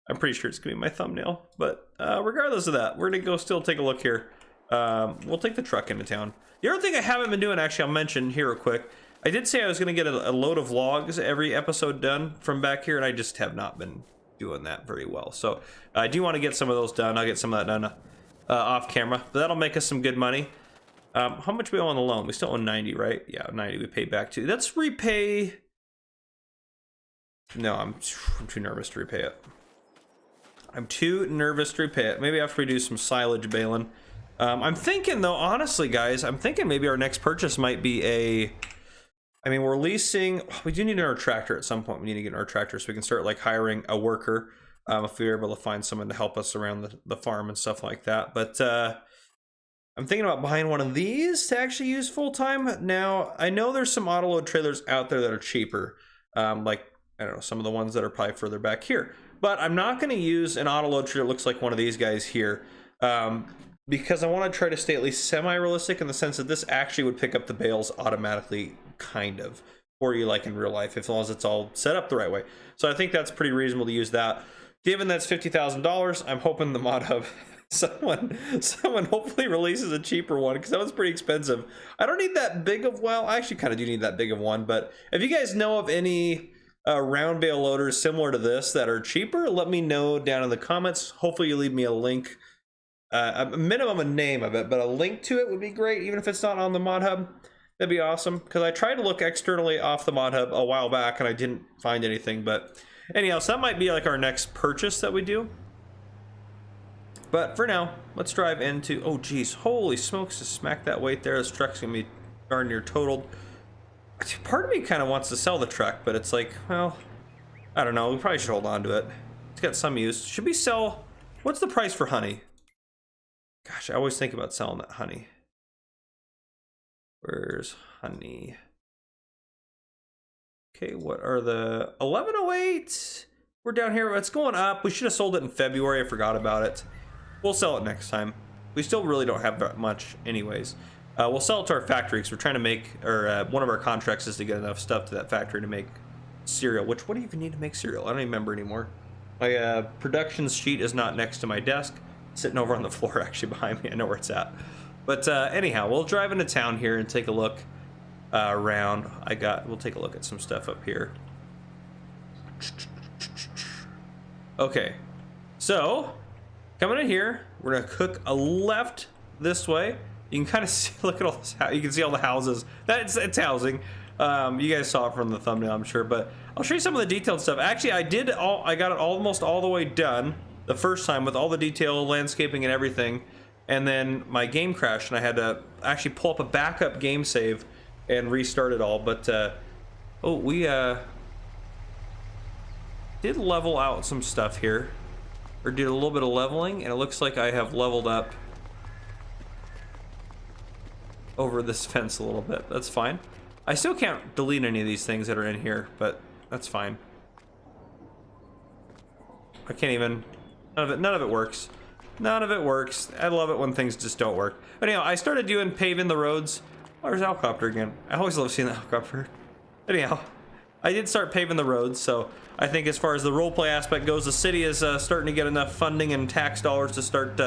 I'm pretty sure it's gonna be my thumbnail. But regardless of that, we're gonna go still take a look here. We'll take the truck into town. The other thing I haven't been doing, actually, I'll mention here real quick, I did say I was gonna get a load of vlogs every episode done from back here, and I just have not been doing that very well. So I do want to get some of those done. I'll get some of that done off camera, but that'll make us some good money. How much we owe on the loan? We still owe 90, right? Yeah, 90 we pay back to. Let's repay. No, I'm too nervous to repay it. I'm too nervous to repay it. Maybe after we do some silage baling. I'm thinking though, honestly guys, I'm thinking maybe our next purchase might be a, I mean, we're leasing, we do need our tractor at some point. We need to get our tractor so we can start like hiring a worker, if we're able to find someone to help us around the farm and stuff like that. But I'm thinking about buying one of these to actually use full-time. Now, I know there's some auto load trailers out there that are cheaper, like, I don't know, some of the ones that are probably further back here. But I'm not going to use an auto load trailer that looks like one of these guys here, because I want to try to stay at least semi-realistic in the sense that this actually would pick up the bales automatically, kind of, for you like in real life, as long as it's all set up the right way. So I think that's pretty reasonable to use that. Given that's $50,000, I'm hoping the mod hub, someone hopefully releases a cheaper one, because that was pretty expensive. I don't need that big of, well, I actually kind of do need that big of one, but if you guys know of any round bale loaders similar to this that are cheaper, let me know down in the comments. Hopefully you leave me a link, a minimum a name of it, but a link to it would be great, even if it's not on the mod hub. That'd be awesome, because I tried to look externally off the mod hub a while back and I didn't find anything. But anyhow, so that might be like our next purchase that we do. But for now, let's drive into, oh geez, holy smokes, to smack that weight there. This truck's gonna be darn near totaled. Part of me kind of wants to sell the truck, but it's like, well, I don't know, we probably should hold on to it. It's got some use. Should we sell, what's the price for honey? Gosh, I always think about selling that honey. Where's honey? Okay, what are the 1108? We're down here. It's going up. We should have sold it in February. I forgot about it. We'll sell it next time. We still really don't have that much anyways. We'll sell it to our factory because we're trying to make, or one of our contracts is to get enough stuff to that factory to make cereal. Which, what do you even need to make cereal? I don't even remember anymore. My production sheet is not next to my desk. It's sitting over on the floor actually behind me. I know where it's at. But anyhow, we'll drive into town here and take a look around. We'll take a look at some stuff up here. Okay, so coming in here, we're gonna cook a left this way. You can kind of see, look at all this. You can see all the houses. It's housing. You guys saw it from the thumbnail, I'm sure. But I'll show you some of the detailed stuff. Actually, I got it almost all the way done the first time with all the detail, landscaping, and everything. And then my game crashed, and I had to actually pull up a backup game save and restart it all. But oh, we did level out some stuff here, or did a little bit of leveling, and it looks like I have leveled up over this fence a little bit. That's fine. I still can't delete any of these things that are in here, but that's fine. I can't even, none of it works. None of it works. I love it when things just don't work. But anyhow, I started doing paving the roads. Oh, there's a helicopter again. I always love seeing the helicopter. Anyhow, I did start paving the roads, so I think as far as the roleplay aspect goes, the city is starting to get enough funding and tax dollars to start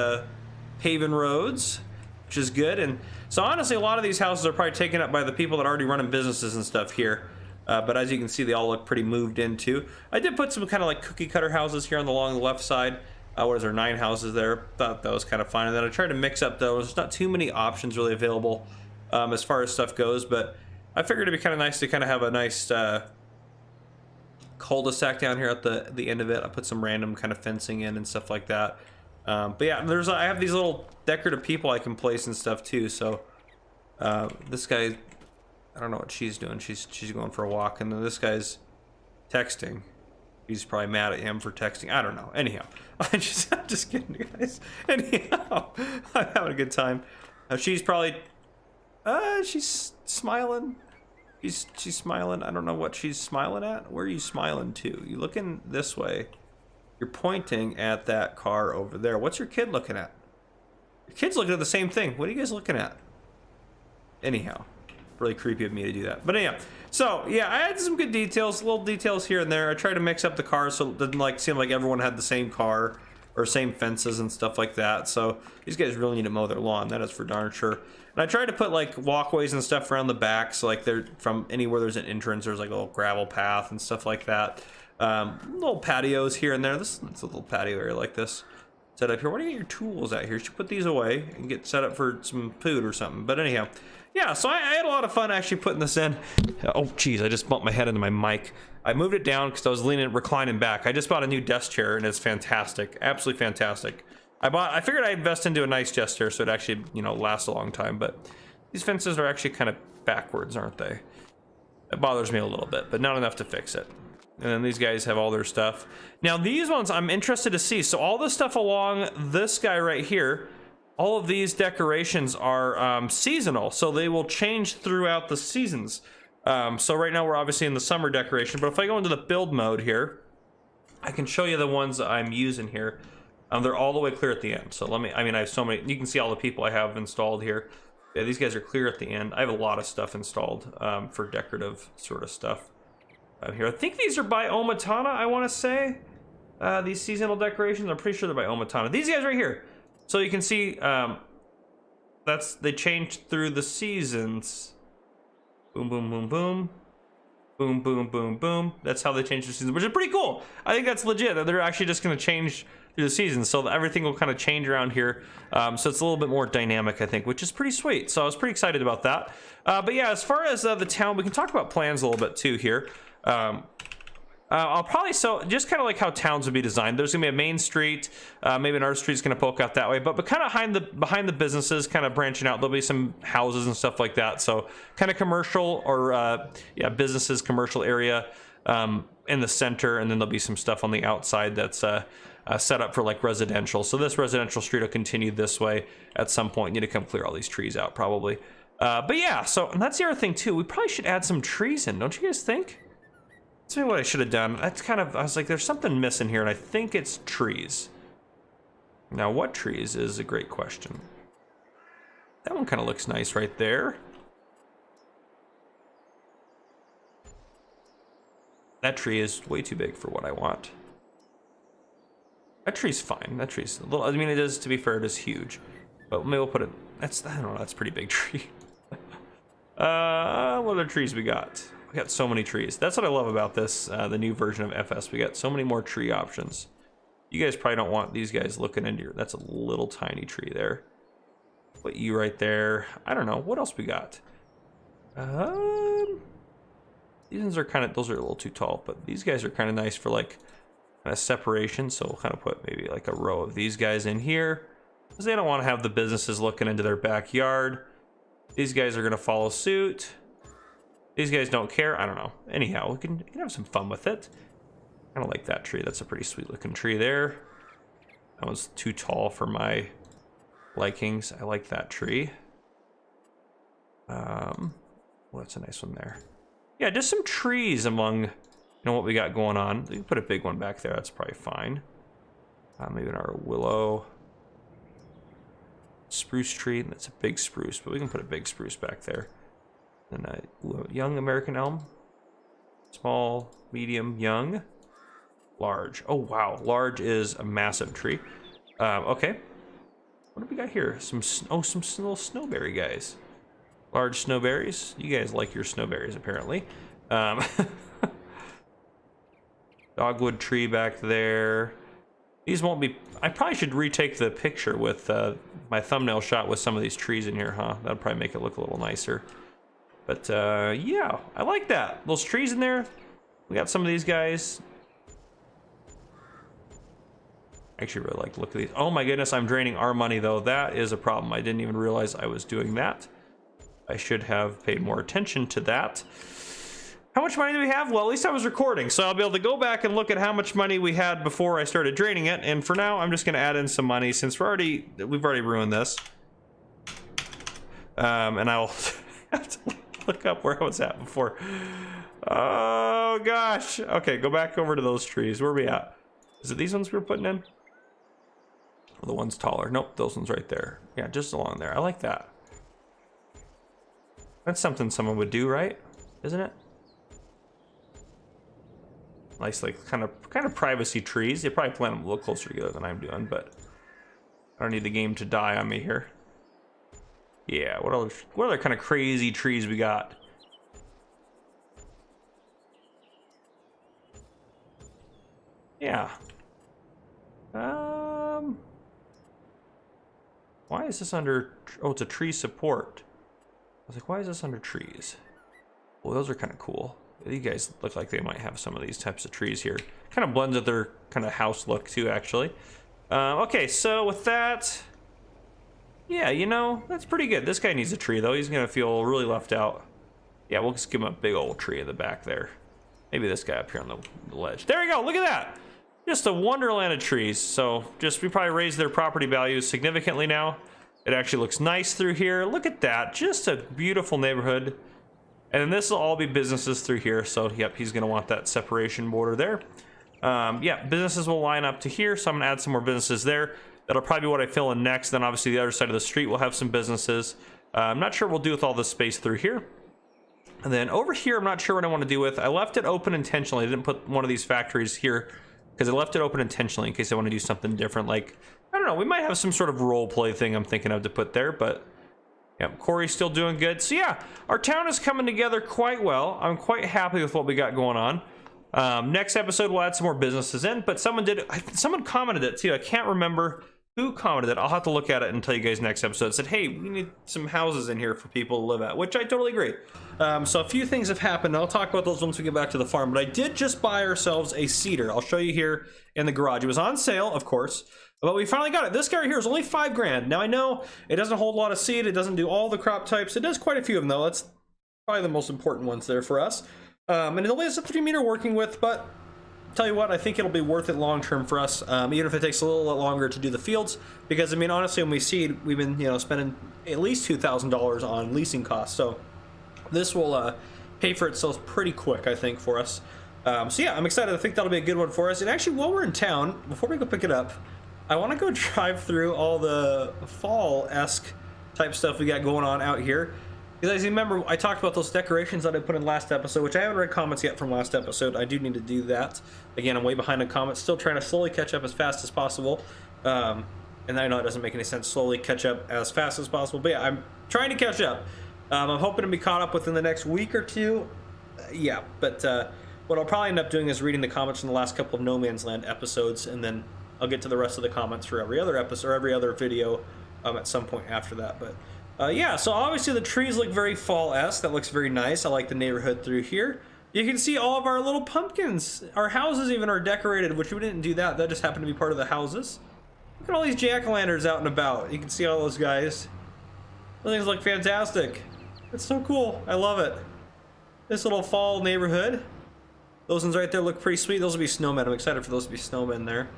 paving roads, which is good. And so honestly, a lot of these houses are probably taken up by the people that are already running businesses and stuff here. But as you can see, they all look pretty moved into. I did put some kind of like cookie cutter houses here along the left side. What is there, 9 houses there? Thought that was kind of fun. And then I tried to mix up those. There's not too many options really available as far as stuff goes, but I figured it'd be kind of nice to kind of have a nice cul-de-sac down here at the end of it. I put some random kind of fencing in and stuff like that. But yeah, I have these little decorative people I can place and stuff too. So this guy, I don't know what she's doing. She's going for a walk, and then this guy's texting. He's probably mad at him for texting. I don't know. Anyhow, I'm just kidding, guys. Anyhow, I'm having a good time. She's probably, she's smiling. She's smiling. I don't know what she's smiling at. Where are you smiling to? You looking this way? You're pointing at that car over there. What's your kid looking at? Your kid's looking at the same thing. What are you guys looking at? Anyhow, really creepy of me to do that. But anyhow, so yeah, I had some good details, little details here and there. I tried to mix up the cars so it didn't like seem like everyone had the same car or same fences and stuff like that. So these guys really need to mow their lawn. That is for darn sure. And I tried to put like walkways and stuff around the back, so like they're from anywhere there's an entrance, there's like a little gravel path and stuff like that. Little patios here and there. It's a little patio area like this set up here. Where do you get your tools at here? You should put these away and get set up for some food or something. But anyhow, yeah, so I had a lot of fun actually putting this in. Oh geez, I just bumped my head into my mic. I moved it down because I was reclining back. I just bought a new desk chair and it's fantastic, absolutely fantastic. I figured I'd invest into a nice desk chair so it actually, you know, lasts a long time. But these fences are actually kind of backwards, aren't they? It bothers me a little bit, but not enough to fix it. And then these guys have all their stuff. Now these ones I'm interested to see. So all the stuff along this guy right here, all of these decorations are seasonal, so they will change throughout the seasons. So right now we're obviously in the summer decoration, but if I go into the build mode here, I can show you the ones that I'm using here. They're all the way clear at the end. So I have so many, you can see all the people I have installed here. Yeah, these guys are clear at the end. I have a lot of stuff installed for decorative sort of stuff here. I think these are by Omatana, I want to say. These seasonal decorations, I'm pretty sure they're by Omatana. These guys right here. So you can see they changed through the seasons. Boom, boom, boom, boom. Boom, boom, boom, boom. That's how they change the seasons, which is pretty cool. I think that's legit. They're actually just going to change through the seasons, so everything will kind of change around here. So it's a little bit more dynamic, I think, which is pretty sweet. So I was pretty excited about that. But yeah, as far as the town, we can talk about plans a little bit too here. I'll probably, so just kind of like how towns would be designed. There's gonna be a main street, maybe another street's gonna poke out that way, but kind of behind the businesses, kind of branching out, there'll be some houses and stuff like that. So kind of commercial or yeah, businesses, commercial area in the center, and then there'll be some stuff on the outside that's set up for like residential. So this residential street will continue this way at some point. You need to come clear all these trees out probably. But yeah, so and that's the other thing too. We probably should add some trees in, don't you guys think? That's maybe what I should have done. That's kind of, I was like, there's something missing here, and I think it's trees. Now, what trees is a great question. That one kind of looks nice right there. That tree is way too big for what I want. That tree's fine. That tree's a little, I mean, it is, to be fair, it is huge. But maybe we'll put it, I don't know, that's a pretty big tree. What other trees we got? We got so many trees. That's what I love about this, the new version of FS. We got so many more tree options. You guys probably don't want these guys looking into your, that's a little tiny tree there. Put you right there. I don't know. What else we got? These ones are kind of, those are a little too tall, but these guys are kind of nice for like kind of separation. So we'll kind of put maybe like a row of these guys in here, because they don't want to have the businesses looking into their backyard. These guys are going to follow suit. These guys don't care. I don't know. Anyhow, we can have some fun with it. I don't like that tree. That's a pretty sweet looking tree there. That was too tall for my likings. I like that tree. Well, that's a nice one there. Yeah, just some trees among, you know, what we got going on. We can put a big one back there. That's probably fine. Maybe our willow. Spruce tree. That's a big spruce, but we can put a big spruce back there. And a young American elm. Small, medium, young, large. Oh, wow. Large is a massive tree. Okay. What do we got here? Some little snowberry guys. Large snowberries. You guys like your snowberries, apparently. Dogwood tree back there. These won't be... I probably should retake the picture with my thumbnail shot with some of these trees in here, huh? That'll probably make it look a little nicer. But, yeah, I like that. Those trees in there. We got some of these guys. I actually really like the look of these. Oh my goodness, I'm draining our money, though. That is a problem. I didn't even realize I was doing that. I should have paid more attention to that. How much money do we have? Well, at least I was recording, so I'll be able to go back and look at how much money we had before I started draining it. And for now, I'm just going to add in some money since we've already ruined this. And I'll have to look up where I was at before. Oh gosh. Okay, go back over to those trees. Where are we at? Is it these ones we were putting in? Oh, the one's taller. Nope, those ones right there. Yeah, just along there. I like that. That's something someone would do, right? Isn't it? Nice, like kind of privacy trees. You probably plant them a little closer together than I'm doing, but I don't need the game to die on me here. Yeah, what other kind of crazy trees we got? Yeah. Why is this under? Oh, it's a tree support. I was like, why is this under trees? Well, those are kind of cool. You guys look like they might have some of these types of trees here. Kind of blends with their kind of house look too, actually. Okay, so with that, yeah, you know, that's pretty good. This guy needs a tree, though. He's going to feel really left out. Yeah, we'll just give him a big old tree in the back there. Maybe this guy up here on the ledge. There we go. Look at that. Just a wonderland of trees. So we probably raised their property values significantly now. It actually looks nice through here. Look at that. Just a beautiful neighborhood. And then this will all be businesses through here. So, yep, he's going to want that separation border there. Yeah, businesses will line up to here. So I'm going to add some more businesses there. That'll probably be what I fill in next. Then obviously the other side of the street will have some businesses. I'm not sure what we'll do with all this space through here. And then over here, I'm not sure what I want to do with. I left it open intentionally. I didn't put one of these factories here because I left it open intentionally in case I want to do something different. Like, I don't know, we might have some sort of role play thing I'm thinking of to put there, but yeah, Quarry's still doing good. So yeah, our town is coming together quite well. I'm quite happy with what we got going on. Next episode, we'll add some more businesses in, but someone commented it too. I can't remember who commented it. I'll have to look at it and tell you guys next episode. It said, hey, we need some houses in here for people to live at, which I totally agree. So a few things have happened. I'll talk about those once we get back to the farm, but I did just buy ourselves a seeder. I'll show you here in the garage. It was on sale, of course, but we finally got it. This guy right here is only $5 grand. Now I know it doesn't hold a lot of seed. It doesn't do all the crop types. It does quite a few of them though. That's probably the most important ones there for us. And it only has a 3-meter working width, but tell you what, I think it'll be worth it long term for us, even if it takes a little longer to do the fields, because I mean honestly when we seed, we've been spending at least $2,000 on leasing costs, so this will pay for itself pretty quick, I think, for us. So yeah, I'm excited. I think that'll be a good one for us. And actually, while we're in town, before we go pick it up, I want to go drive through all the fall-esque type stuff we got going on out here. Because as you remember, I talked about those decorations that I put in last episode, which I haven't read comments yet from last episode. I do need to do that. Again, I'm way behind on comments, still trying to slowly catch up as fast as possible. And I know it doesn't make any sense, slowly catch up as fast as possible. But yeah, I'm trying to catch up. I'm hoping to be caught up within the next week or two. Yeah, but what I'll probably end up doing is reading the comments from the last couple of No Man's Land episodes, and then I'll get to the rest of the comments for every other episode or every other video at some point after that. But yeah, so obviously the trees look very fall-esque. That looks very nice. I like the neighborhood through here. You can see all of our little pumpkins. Our houses even are decorated, which we didn't do that. That just happened to be part of the houses. Look at all these jack-o'-lanterns out and about. You can see all those guys. Those things look fantastic. It's so cool. I love it. This little fall neighborhood. Those ones right there look pretty sweet. Those will be snowmen. I'm excited for those to be snowmen there.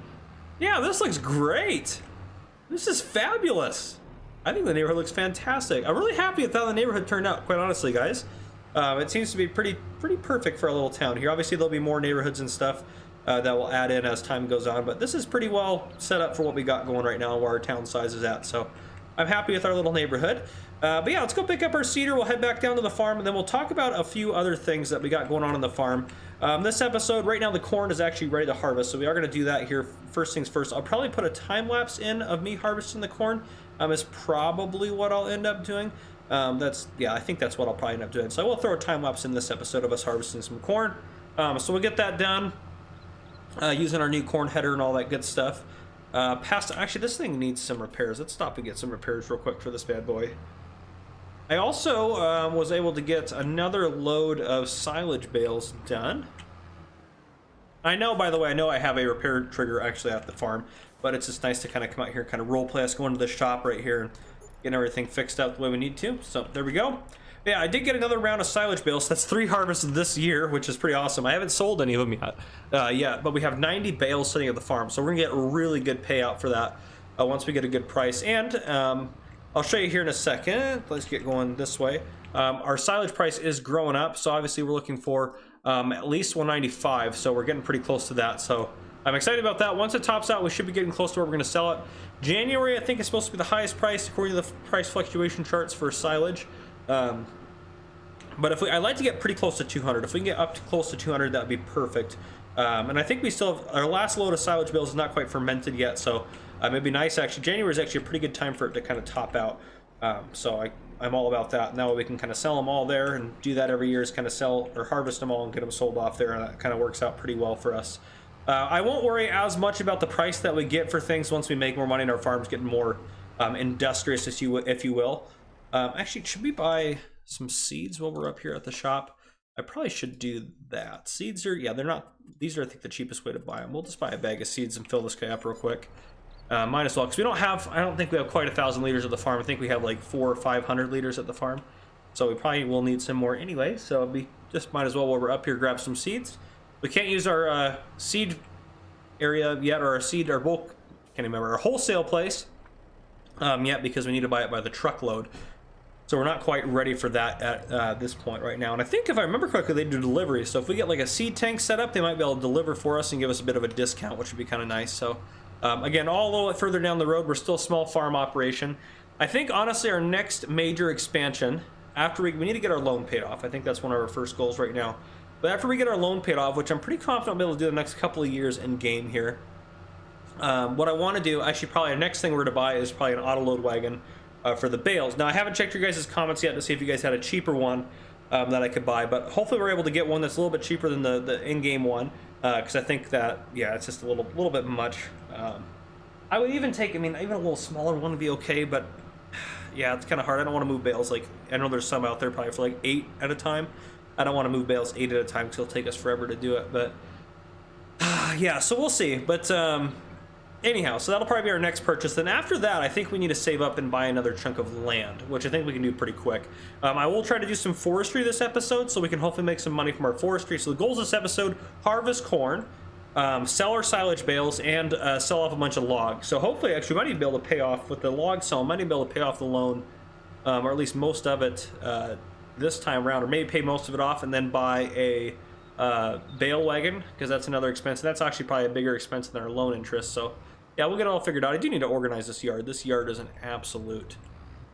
Yeah, this looks great. This is fabulous. I think the neighborhood looks fantastic. I'm really happy with how the neighborhood turned out, quite honestly, guys. It seems to be pretty perfect for a little town here. Obviously, there'll be more neighborhoods and stuff that will add in as time goes on, but this is pretty well set up for what we got going right now, where our town size is at. So I'm happy with our little neighborhood. But yeah, let's go pick up our cedar. We'll head back down to the farm, and then we'll talk about a few other things that we got going on the farm. This episode, right now, the corn is actually ready to harvest, so we are going to do that here. First things first, I'll probably put a time lapse in of me harvesting the corn. Is probably what I'll end up doing. I think that's what I'll probably end up doing. So I will throw a time lapse in this episode of us harvesting some corn. So we'll get that done using our new corn header and all that good stuff. Actually, this thing needs some repairs. Let's stop and get some repairs real quick for this bad boy. I also was able to get another load of silage bales done. I know, by the way, I have a repair trigger actually at the farm, but it's just nice to kind of come out here and kind of role play us going to the shop right here and getting everything fixed up the way we need to. So there we go. Yeah, I did get another round of silage bales. So that's 3 harvests this year, which is pretty awesome. I haven't sold any of them yet, but we have 90 bales sitting at the farm, so we're gonna get a really good payout for that once we get a good price. And I'll show you here in a second. Let's get going this way. Our silage price is growing up, so obviously we're looking for at least 195, so we're getting pretty close to that. So I'm excited about that. Once it tops out, we should be getting close to where we're going to sell it. January, I think, is supposed to be the highest price according to the price fluctuation charts for silage. But I'd like to get pretty close to 200. If we can get up to close to 200, that would be perfect. And I think we still have our last load of silage bales is not quite fermented yet, so it'd be nice. Actually, January is actually a pretty good time for it to kind of top out. So I'm all about that. Now we can kind of sell them all there, and do that every year, is kind of sell or harvest them all and get them sold off there, and that kind of works out pretty well for us. I won't worry as much about the price that we get for things once we make more money and our farm's getting more industrious, if you will. Actually, should we buy some seeds while we're up here at the shop? I probably should do that. Seeds are, they're not, these are, I think, the cheapest way to buy them. We'll just buy a bag of seeds and fill this guy up real quick. Might as well, because I don't think we have quite 1,000 liters at the farm. I think we have like 400 or 500 liters at the farm. So we probably will need some more anyway. So might as well, while we're up here, grab some seeds. We can't use our seed area yet, or our bulk, can't remember, our wholesale place yet, because we need to buy it by the truckload. So we're not quite ready for that at this point right now. And I think, if I remember correctly, they do delivery. So if we get like a seed tank set up, they might be able to deliver for us and give us a bit of a discount, which would be kind of nice. So again, all a little bit further down the road, we're still a small farm operation. I think, honestly, our next major expansion, after we need to get our loan paid off. I think that's one of our first goals right now. But after we get our loan paid off, which I'm pretty confident I'll be able to do the next couple of years in game here, what I want to do, actually, probably the next thing we're going to buy is probably an auto load wagon for the bales. Now, I haven't checked your guys' comments yet to see if you guys had a cheaper one that I could buy, but hopefully we're able to get one that's a little bit cheaper than the in-game one, because I think that, it's just a little bit much. I would even take, even a little smaller one would be okay, but it's kind of hard. I don't want to move bales. Like, I know there's some out there probably for like 8 at a time. I don't want to move bales 8 at a time, because it'll take us forever to do it. But so we'll see. But anyhow, so that'll probably be our next purchase. Then after that, I think we need to save up and buy another chunk of land, which I think we can do pretty quick. I will try to do some forestry this episode, so we can hopefully make some money from our forestry. So the goals of this episode: harvest corn, sell our silage bales, and sell off a bunch of logs. So hopefully, actually, we might even be able to pay off with the log sell. Might even be able to pay off the loan, or at least most of it this time around, or maybe pay most of it off and then buy a bale wagon, because that's another expense. That's actually probably a bigger expense than our loan interest. So we'll get it all figured out. I do need to organize this yard. This yard is an absolute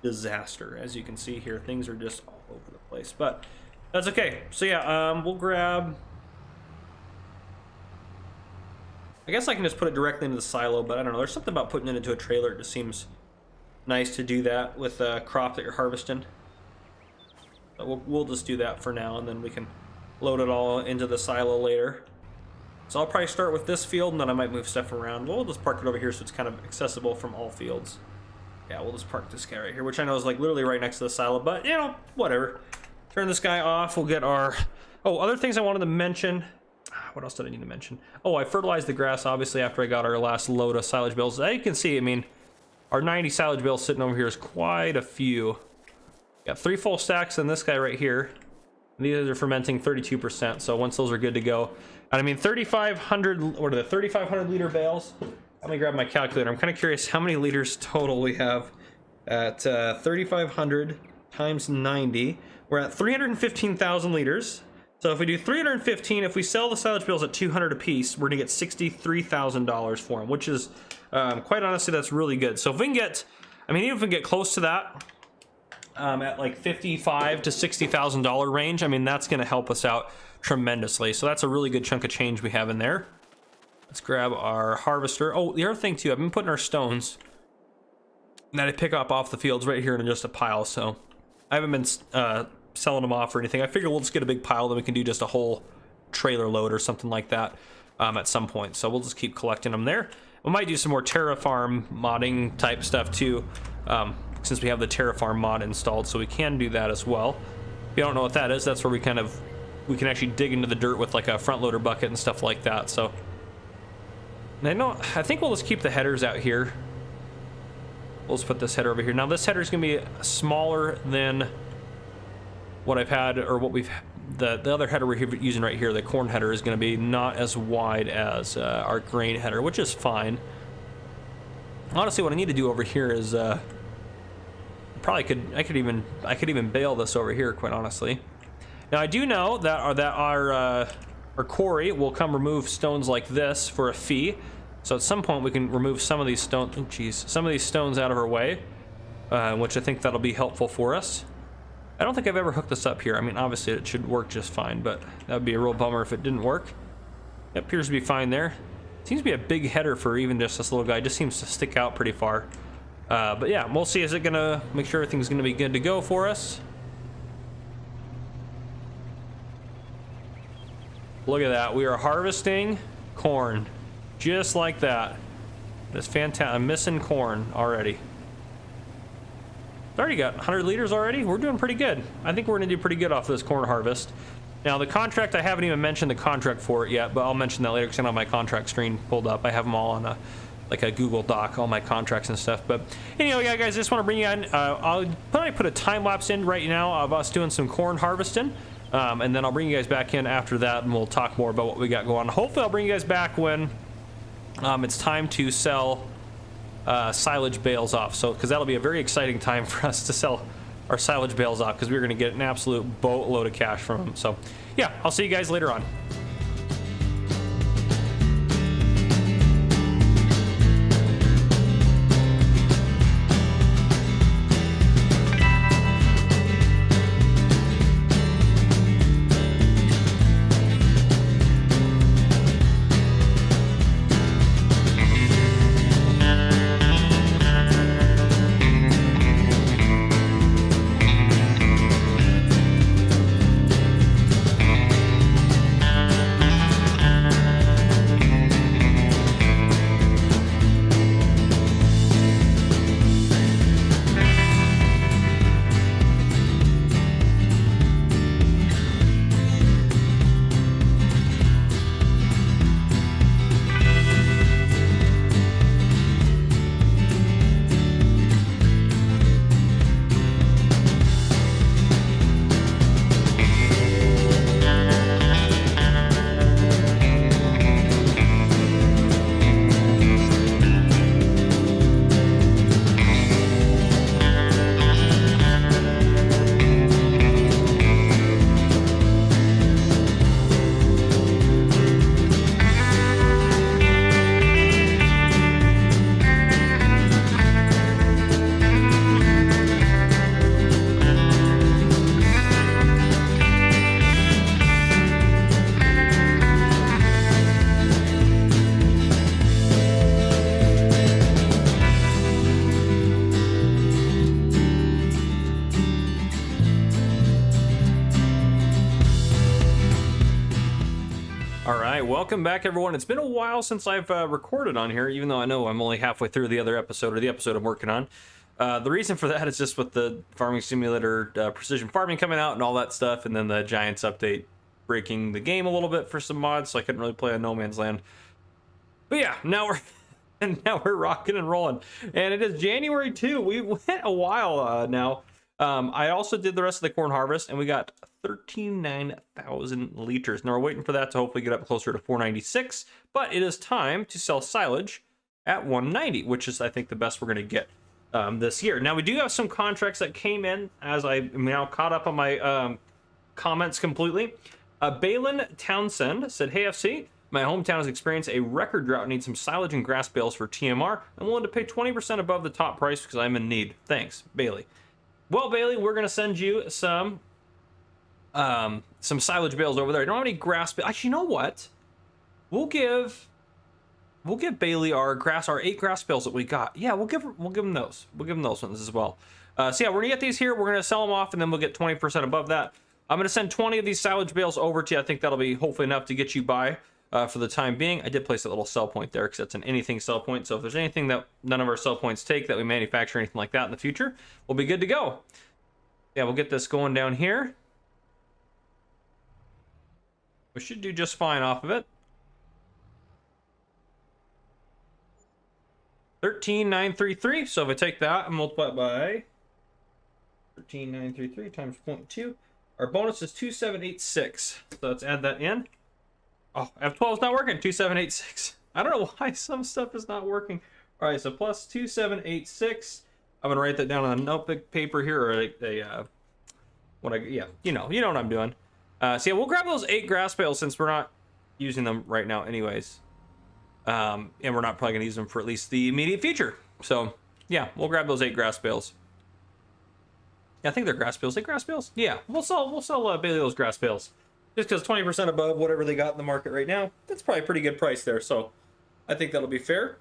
disaster. As you can see here, things are just all over the place, but that's okay. So we'll grab, I guess I can just put it directly into the silo, but I don't know, there's something about putting it into a trailer. It just seems nice to do that with a crop that you're harvesting. But we'll just do that for now, and then we can load it all into the silo later. So I'll probably start with this field, and then I might move stuff around. We'll just park it over here so it's kind of accessible from all fields. We'll just park this guy right here, which I know is like literally right next to the silo, but whatever. Turn this guy off. We'll get our... other things I wanted to mention. What else did I need to mention? I fertilized the grass, obviously, after I got our last load of silage bales. As you can see, our 90 silage bales sitting over here is quite a few. Got 3 full stacks and this guy right here. These are fermenting 32%, so once those are good to go. And 3,500, what are the 3,500 liter bales? Let me grab my calculator. I'm kind of curious how many liters total we have at 3,500 times 90. We're at 315,000 liters. So if we do 315, if we sell the silage bales at 200 a piece, we're gonna get $63,000 for them, which is quite honestly, that's really good. So if we can get, I mean, even if we get close to that, at like $55,000 to $60,000 range, I mean, that's gonna help us out tremendously. So that's a really good chunk of change we have in there. Let's grab our harvester. Oh, the other thing too, I've been putting our stones that I pick up off the fields right here in just a pile. So I haven't been selling them off or anything. I figure we'll just get a big pile, then we can do just a whole trailer load or something like that at some point. So we'll just keep collecting them there. We might do some more Terraform modding type stuff too, since we have the Terraform mod installed, so we can do that as well. If you don't know what that is, that's where we can actually dig into the dirt with like a front loader bucket and stuff like that. So and I think we'll just keep the headers out here. We'll just put this header over here. Now this header is gonna be smaller than what I've had, or what we've, the other header we're using right here, the corn header, is going to be not as wide as our grain header, which is fine. Honestly, what I need to do over here is I could even bale this over here, quite honestly. Now I do know that our quarry will come remove stones like this for a fee. So at some point we can remove some of these stones. Oh, geez, some of these stones out of our way, which I think that'll be helpful for us. I don't think I've ever hooked this up here. I mean, obviously it should work just fine, but that would be a real bummer if it didn't work. It appears to be fine there. Seems to be a big header for even just this little guy. Just seems to stick out pretty far. But yeah, we'll see. Is it gonna make sure everything's gonna be good to go for us? Look at that. We are harvesting corn. Just like that. That's fantastic. I'm missing corn already. Already got 100 liters already. We're doing pretty good. I think we're gonna do pretty good off this corn harvest. Now the contract, I haven't even mentioned the contract for it yet, but I'll mention that later because I don't have my contract screen pulled up. I have them all on a Google Doc, all my contracts and stuff. But anyway, yeah, guys, I just want to bring you in. I'll probably put a time lapse in right now of us doing some corn harvesting, and then I'll bring you guys back in after that, and we'll talk more about what we got going on. Hopefully, I'll bring you guys back when it's time to sell silage bales off, so because that'll be a very exciting time for us to sell our silage bales off, because we're going to get an absolute boatload of cash from them. So yeah, I'll see you guys later on. Welcome back, everyone. It's been a while since I've recorded on here, even though I know I'm only halfway through the other episode, or the episode I'm working on. The reason for that is just with the Farming Simulator Precision Farming coming out and all that stuff, and then the Giants update breaking the game a little bit for some mods, so I couldn't really play on No Man's Land. But yeah, now we're rocking and rolling, and it is January 2. We went a while now. I also did the rest of the corn harvest, and we got 39,000 liters. Now we're waiting for that to hopefully get up closer to 496, but it is time to sell silage at 190, which is, I think, the best we're going to get this year. Now we do have some contracts that came in as I am now caught up on my comments completely. Balin Townsend said, "Hey FC, my hometown has experienced a record drought and needs some silage and grass bales for TMR. I'm willing to pay 20% above the top price because I'm in need. Thanks, Bailey." Well, Bailey, we're gonna send you some silage bales over there. I don't have any grass bales. Actually, you know what? We'll give Bailey our 8 grass bales that we got. Yeah, we'll give them those. We'll give them those ones as well. So yeah, we're gonna get these here. We're gonna sell them off, and then we'll get 20% above that. I'm gonna send 20 of these silage bales over to you. I think that'll be hopefully enough to get you by for the time being. I did place a little sell point there because that's an anything sell point. So if there's anything that none of our sell points take that we manufacture, anything like that in the future, we'll be good to go. Yeah, we'll get this going down here. We should do just fine off of it. 13,933. So if I take that and multiply it by 13,933 times 0.2, our bonus is 2,786. So let's add that in. Oh, F12 is not working. 2,786. I don't know why some stuff is not working. All right, so plus 2,786. I'm gonna write that down on a notebook paper here, or yeah, you know what I'm doing. So yeah, we'll grab those 8 grass bales since we're not using them right now, anyways. And we're not probably gonna use them for at least the immediate future. So yeah, we'll grab those 8 grass bales. Yeah, I think they're grass bales. 8 grass bales? Yeah, we'll sell Bailey those grass bales. Just because 20% above whatever they got in the market right now, that's probably a pretty good price there. So I think that'll be fair.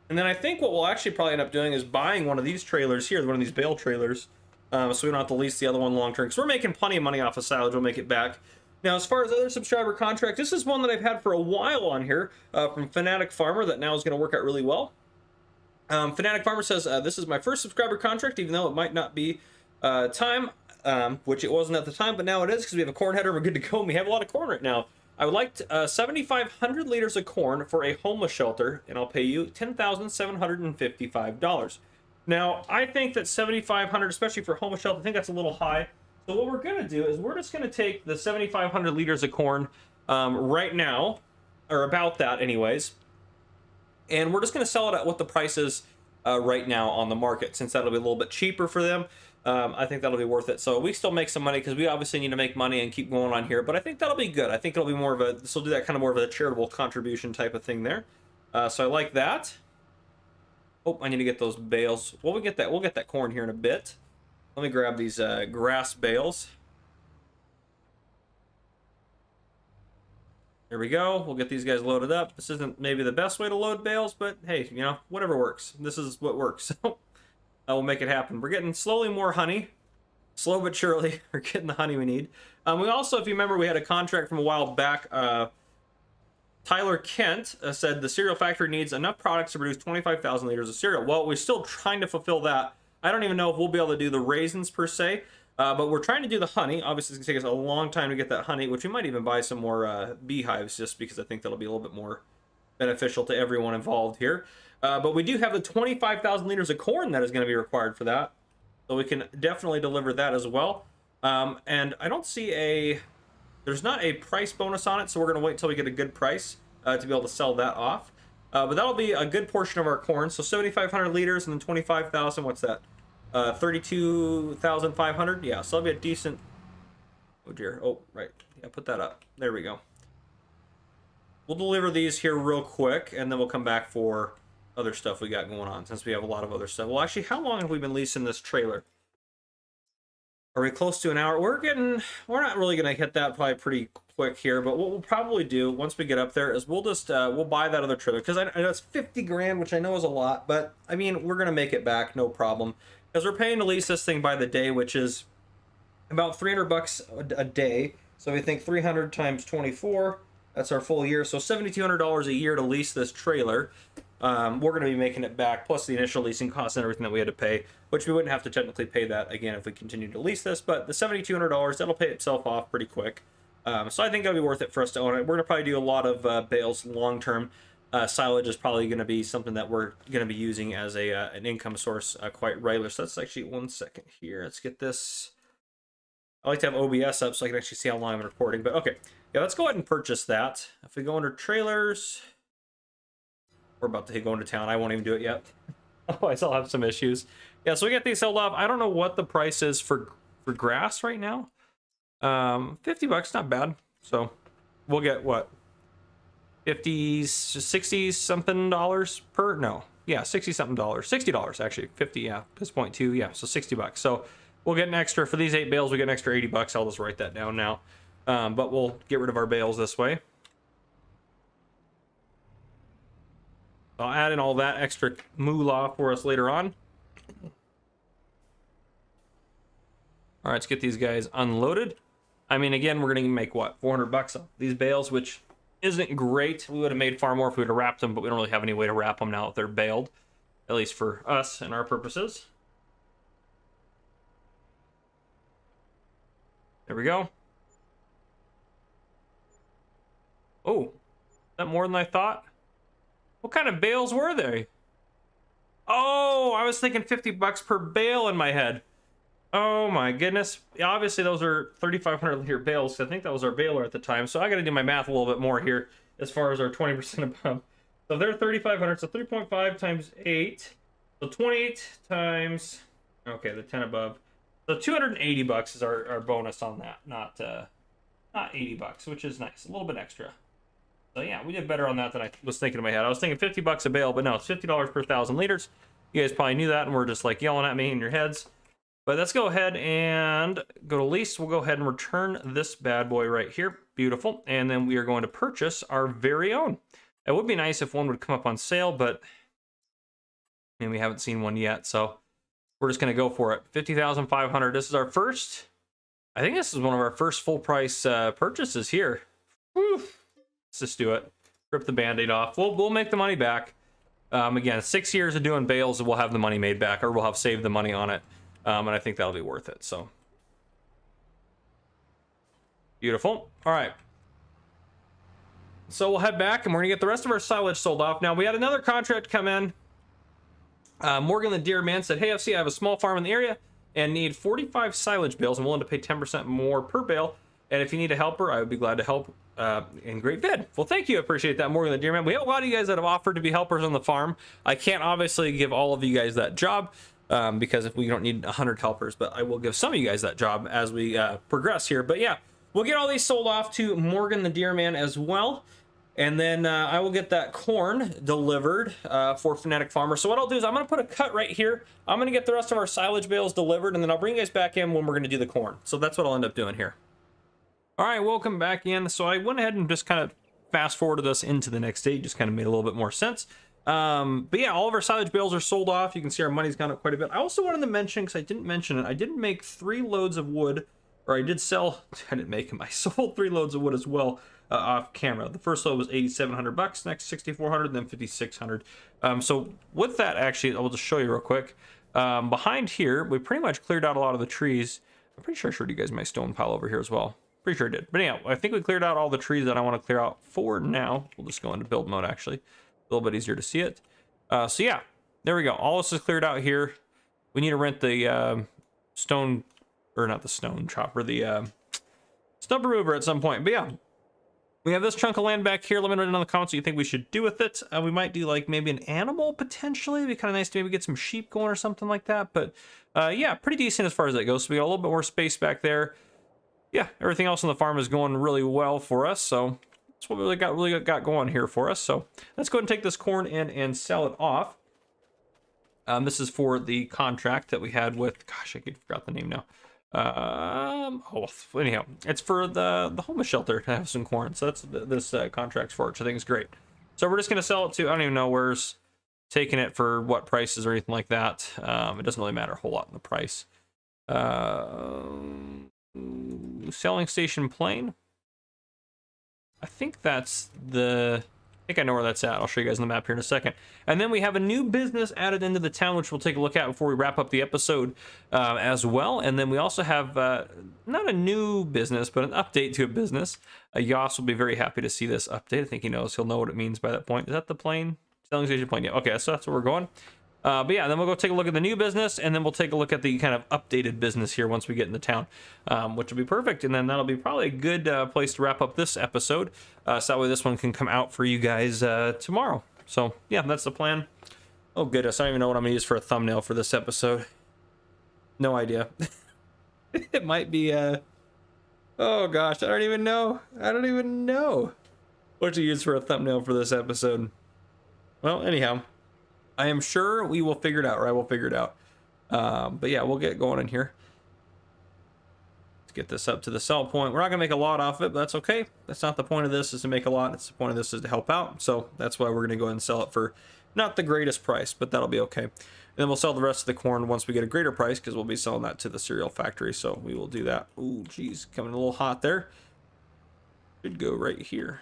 And then I think what we'll actually probably end up doing is buying one of these trailers here, one of these bale trailers, so we don't have to lease the other one long term. Because we're making plenty of money off of silage. We'll make it back. Now, as far as other subscriber contracts, this is one that I've had for a while on here from Fanatic Farmer that now is going to work out really well. Fanatic Farmer says, "This is my first subscriber contract, even though it might not be time." Which it wasn't at the time, but now it is because we have a corn header and we're good to go, and we have a lot of corn right now. I would like 7,500 liters of corn for a homeless shelter, and I'll pay you $10,755. Now, I think that 7,500, especially for a homeless shelter, I think that's a little high. So what we're going to do is we're just going to take the 7,500 liters of corn right now, or about that anyways, and we're just going to sell it at what the price is right now on the market, since that'll be a little bit cheaper for them. I think that'll be worth it. So we still make some money because we obviously need to make money and keep going on here, but I think that'll be good. I think it'll be more of a, this will do that kind of more of a charitable contribution type of thing there. So I like that. Oh, I need to get those bales. Well, we'll get that corn here in a bit. Let me grab these grass bales. There we go. We'll get these guys loaded up. This isn't maybe the best way to load bales, but hey, you know, whatever works. This is what works. We'll make it happen. We're getting slowly more honey. Slow but surely, we're getting the honey we need. We also, if you remember, we had a contract from a while back. Tyler Kent said the cereal factory needs enough products to produce 25,000 liters of cereal. Well, we're still trying to fulfill that. I don't even know if we'll be able to do the raisins per se, but we're trying to do the honey. Obviously, it's going to take us a long time to get that honey, which we might even buy some more beehives just because I think that'll be a little bit more beneficial to everyone involved here. But we do have the 25,000 liters of corn that is going to be required for that. So we can definitely deliver that as well. And I don't see there's not a price bonus on it, so we're going to wait until we get a good price to be able to sell that off. But that'll be a good portion of our corn. So 7,500 liters and then 25,000, what's that? 32,500? Yeah, so that'll be a decent... Oh dear, oh, right. Yeah, put that up. There we go. We'll deliver these here real quick, and then we'll come back for other stuff we got going on, since we have a lot of other stuff. Well, actually, how long have we been leasing this trailer? Are we close to an hour? We're not really going to hit that probably pretty quick here, but what we'll probably do once we get up there is we'll just, we'll buy that other trailer, because I know it's 50 grand, which I know is a lot, but I mean, we're going to make it back, no problem, because we're paying to lease this thing by the day, which is about 300 bucks a day. So we think 300 times 24, that's our full year. So $7,200 a year to lease this trailer. We're going to be making it back, plus the initial leasing costs and everything that we had to pay, which we wouldn't have to technically pay that again if we continue to lease this, but the $7,200, that'll pay itself off pretty quick. So I think it'll be worth it for us to own it. We're going to probably do a lot of bales long-term. Silage is probably going to be something that we're going to be using as an income source quite regular. So let's actually, 1 second here. Let's get this. I like to have OBS up so I can actually see how long I'm recording, but okay. Yeah, let's go ahead and purchase that. If we go under trailers, we're about to go into town. I won't even do it yet. Otherwise, I'll have some issues. Yeah, so we get these sold off. I don't know what the price is for grass right now. $50, not bad. So we'll get what? 50, 60 something dollars per? No. Yeah, 60 something dollars. $60 actually. 50, yeah. This point two, yeah. So $60. So we'll get an extra for these 8 bales. We get an extra $80. I'll just write that down now. But we'll get rid of our bales this way. I'll add in all that extra moolah for us later on. All right, let's get these guys unloaded. I mean, again, we're going to make what? $400 on these bales, which isn't great. We would have made far more if we would have wrapped them, but we don't really have any way to wrap them now that they're baled, at least for us and our purposes. There we go. Oh, is that more than I thought? What kind of bales were they? Oh, I was thinking $50 per bale in my head. Oh my goodness. Yeah, obviously those are 3,500 liter bales. I think that was our baler at the time. So I got to do my math a little bit more here as far as our 20% above. So they're 3,500. So 3.5 times 8. So 28 times, okay, the 10 above. So $280 is our bonus on that. Not $80, which is nice. A little bit extra. So yeah, we did better on that than I was thinking in my head. I was thinking $50 a bale, but no, it's $50 per 1,000 liters. You guys probably knew that and were just like yelling at me in your heads. But let's go ahead and go to lease. We'll go ahead and return this bad boy right here. Beautiful. And then we are going to purchase our very own. It would be nice if one would come up on sale, but I mean, we haven't seen one yet. So we're just going to go for it. 50,500. This is our first. I think this is one of our first full price purchases here. Whew. Let's just do it. Rip the band-aid off. We'll make the money back. Again, 6 years of doing bales, we'll have the money made back, or we'll have saved the money on it. And I think that'll be worth it. So beautiful. All right. So we'll head back and we're gonna get the rest of our silage sold off. Now we had another contract come in. Morgan the Deer Man said, "Hey FC, I have a small farm in the area and need 45 silage bales. I'm willing to pay 10% more per bale. And if you need a helper, I would be glad to help." In great vid. Well, thank you. I appreciate that, Morgan the Deer Man. We have a lot of you guys that have offered to be helpers on the farm. I can't obviously give all of you guys that job. Because if we don't need 100 helpers, but I will give some of you guys that job as we progress here. But yeah, we'll get all these sold off to Morgan the Deer Man as well. And then I will get that corn delivered for Fanatic Farmer. So what I'll do is I'm going to put a cut right here. I'm going to get the rest of our silage bales delivered, and then I'll bring you guys back in when we're going to do the corn. So that's what I'll end up doing here. All right, welcome back in. So I went ahead and just kind of fast forwarded us into the next stage. Just kind of made a little bit more sense. But yeah, all of our silage bales are sold off. You can see our money's gone up quite a bit. I also wanted to mention, because I didn't mention it, I did make 3 loads of wood, or I did sell, I didn't make them, I sold 3 loads of wood as well off camera. The first load was $8,700, next $6,400, then $5,600. So with that, actually, I'll just show you real quick. Behind here, we pretty much cleared out a lot of the trees. I'm pretty sure I showed you guys my stone pile over here as well. Pretty sure I did. But anyhow, I think we cleared out all the trees that I want to clear out for now. We'll just go into build mode, actually. A little bit easier to see it. So yeah, there we go. All this is cleared out here. We need to rent the stone, or not the stone chopper, the stump remover at some point. But yeah, we have this chunk of land back here. Let me know in the comments what you think we should do with it. We might do like maybe an animal potentially. It'd be kind of nice to maybe get some sheep going or something like that. But yeah, pretty decent as far as that goes. So we got a little bit more space back there. Yeah, everything else on the farm is going really well for us. So that's what we really got going here for us. So let's go ahead and take this corn in and sell it off. This is for the contract that we had with, gosh, I forgot the name now. Anyhow, it's for the homeless shelter to have some corn. So that's this contract's for, which I think is great. So we're just going to sell it to, I don't even know where's taking it for what prices or anything like that. It doesn't really matter a whole lot in the price. Selling station plane. I think that's I think I know where that's at. I'll show you guys on the map here in a second. And then we have a new business added into the town, which we'll take a look at before we wrap up the episode as well. And then we also have not a new business, but an update to a business. Yas will be very happy to see this update. I think he knows. He'll know what it means by that point. Is that the plane? Selling station plane. Yeah. Okay, so that's where we're going. But yeah, then we'll go take a look at the new business, and then we'll take a look at the kind of updated business here once we get into town, which will be perfect. And then that'll be probably a good place to wrap up this episode. So that way this one can come out for you guys tomorrow. So yeah, that's the plan. Oh goodness, I don't even know what I'm gonna use for a thumbnail for this episode. No idea. It might be oh gosh, I don't even know. I don't even know what to use for a thumbnail for this episode. Well, anyhow, I am sure we will figure it out, or I will figure it out. But yeah, we'll get going in here. Let's get this up to the sell point. We're not gonna make a lot off it, but that's okay. That's not the point of this, is to make a lot. It's the point of this is to help out. So that's why we're gonna go ahead and sell it for not the greatest price, but that'll be okay. And then we'll sell the rest of the corn once we get a greater price, because we'll be selling that to the cereal factory. So we will do that. Ooh, geez, coming a little hot there. Should go right here.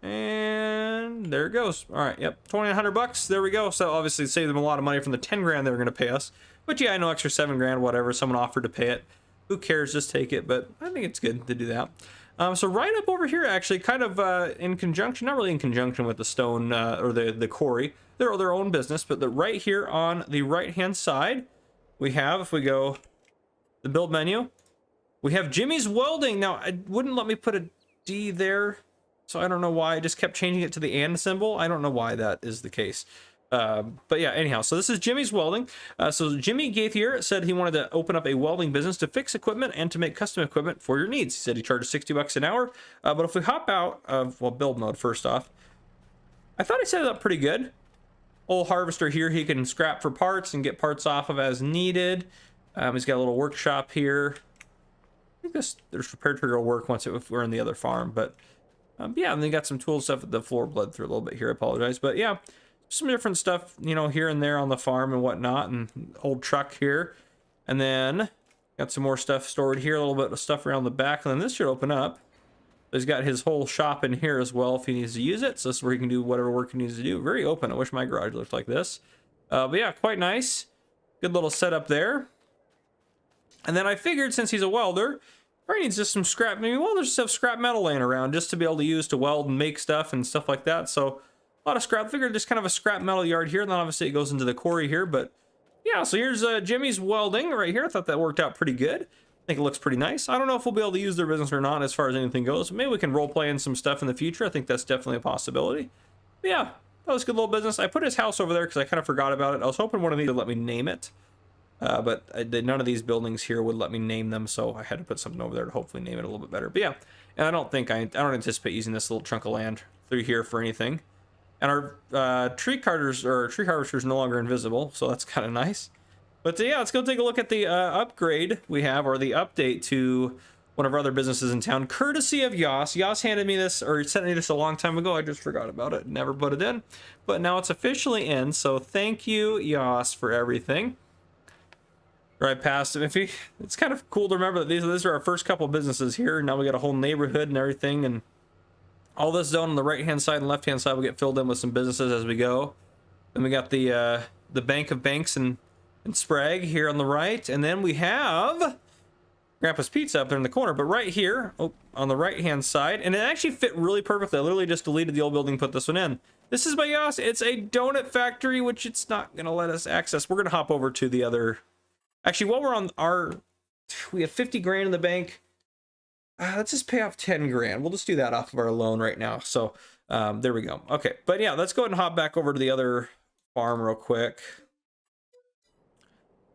And there it goes. All right, yep, 2,900 bucks. There we go. So obviously save them a lot of money from the 10 grand they were going to pay us. But yeah, I know, extra 7 grand, whatever. Someone offered to pay it. Who cares? Just take it. But I think it's good to do that. So right up over here, actually, kind of in conjunction, not really in conjunction with the stone or the quarry. They're their own business, but right here on the right-hand side, we have, if we go the build menu, we have Jimmy's Welding. Now, it wouldn't let me put a D there, so I don't know why. I just kept changing it to the and symbol. I don't know why that is the case. But yeah, anyhow, so this is Jimmy's Welding. So Jimmy Gaithier said he wanted to open up a welding business to fix equipment and to make custom equipment for your needs. He said he charges 60 bucks an hour. But if we hop out of, well, build mode first off, I thought he set it up pretty good. Old harvester here, he can scrap for parts and get parts off of as needed. He's got a little workshop here. I think there's repair trigger will work once if we're in the other farm, but yeah, and they got some tool stuff. The floor bled through a little bit here, I apologize, but yeah, some different stuff, you know, here and there on the farm and whatnot, and old truck here, and then got some more stuff stored here, a little bit of stuff around the back, and then this should open up. He's got his whole shop in here as well if he needs to use it, so this is where he can do whatever work he needs to do. Very open. I wish my garage looked like this, but yeah, quite nice. Good little setup there. And then I figured, since he's a welder, probably needs just some scrap. Maybe welders just have scrap metal laying around just to be able to use to weld and make stuff and stuff like that. So a lot of scrap. Figured just kind of a scrap metal yard here. And then obviously it goes into the quarry here. But yeah, so here's Jimmy's Welding right here. I thought that worked out pretty good. I think it looks pretty nice. I don't know if we'll be able to use their business or not as far as anything goes. Maybe we can role play in some stuff in the future. I think that's definitely a possibility. But yeah, that was a good little business. I put his house over there because I kind of forgot about it. I was hoping one of these would let me name it. But none of these buildings here would let me name them, so I had to put something over there to hopefully name it a little bit better. But yeah, and I don't anticipate using this little chunk of land through here for anything. And our tree harvester is no longer invisible, so that's kind of nice. But yeah, let's go take a look at the upgrade we have, or the update to one of our other businesses in town, courtesy of Yas. Yas handed me this, or sent me this a long time ago. I just forgot about it, never put it in, but now it's officially in. So thank you, Yas, for everything. Right past him. It's kind of cool to remember that these are our first couple businesses here. Now we got a whole neighborhood and everything, and all this zone on the right hand side and left hand side will get filled in with some businesses as we go. Then we got the Bank of Banks and Sprague here on the right, and then we have Grandpa's Pizza up there in the corner. But right here, on the right hand side, and it actually fit really perfectly. I literally just deleted the old building, put this one in. This is by Yas. It's a donut factory, which it's not gonna let us access. We're gonna hop over to the other. Actually, while we're on we have 50 grand in the bank. Let's just pay off 10 grand. We'll just do that off of our loan right now. So there we go. Okay, but yeah, let's go ahead and hop back over to the other farm real quick.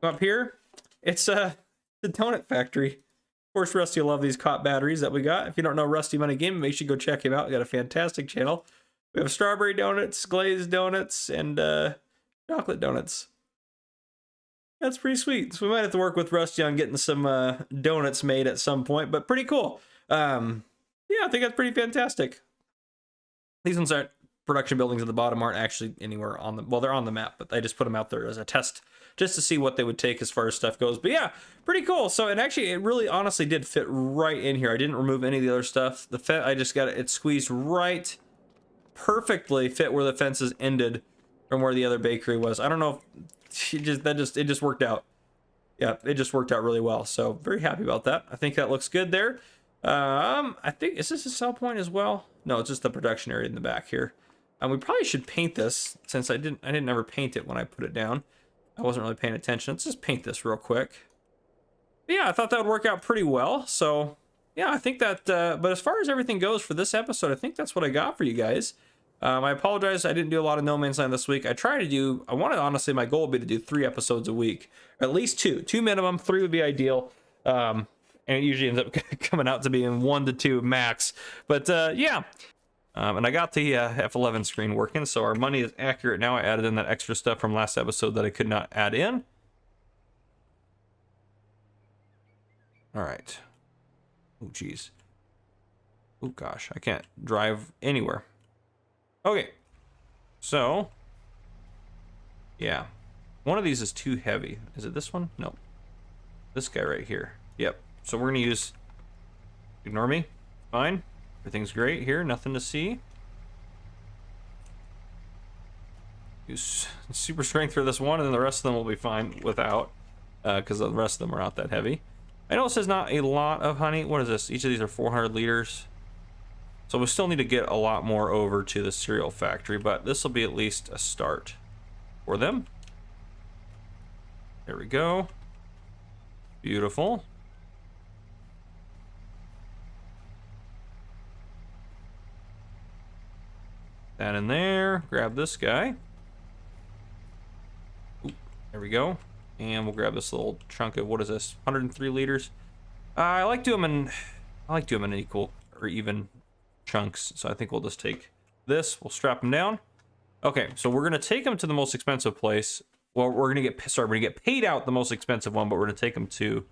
Up here, it's the donut factory. Of course, Rusty will love these cop batteries that we got. If you don't know Rusty Money Gaming, make sure you go check him out. We got a fantastic channel. We have strawberry donuts, glazed donuts, and chocolate donuts. That's pretty sweet. So we might have to work with Rusty on getting some donuts made at some point, but pretty cool. Yeah, I think that's pretty fantastic. These ones aren't production buildings at the bottom, aren't actually anywhere on the, well, they're on the map, but I just put them out there as a test just to see what they would take as far as stuff goes. But yeah, pretty cool. So, and actually it really honestly did fit right in here. I didn't remove any of the other stuff. I just got it squeezed right perfectly, fit where the fences ended from where the other bakery was. I don't know if it just worked out. Yeah, it just worked out really well. So very happy about that. I think that looks good there. I think, is this a sell point as well? No, it's just the production area in the back here. We probably should paint this, since I didn't ever paint it when I put it down. I wasn't really paying attention. Let's just paint this real quick. But yeah, I thought that would work out pretty well. So yeah, I think that, but as far as everything goes for this episode, I think that's what I got for you guys. I apologize, I didn't do a lot of No Man's Land this week. I wanted, honestly, my goal would be to do 3 episodes a week. At least 2 minimum, 3 would be ideal. And it usually ends up coming out to be in 1 to 2 max. But yeah, and I got the F11 screen working, so our money is accurate now. I added in that extra stuff from last episode that I could not add in. All right. Oh, geez. Oh, gosh, I can't drive anywhere. Okay, so, yeah. One of these is too heavy. Is it this one? No. This guy right here. Yep. So we're going to use... Ignore me. Fine. Everything's great here. Nothing to see. Use super strength for this one, and then the rest of them will be fine without, because the rest of them are not that heavy. I know it says not a lot of honey. What is this? Each of these are 400 liters. So we still need to get a lot more over to the cereal factory, but this will be at least a start for them. There we go. Beautiful. That in there. Grab this guy. Oop, there we go. And we'll grab this little chunk of, what is this? 103 liters. I like doing them in equal or even chunks, so I think we'll just take this, we'll strap them down. Okay, so we're gonna take them to the most expensive place. Well, we're gonna get paid out the most expensive one, but we're gonna take them to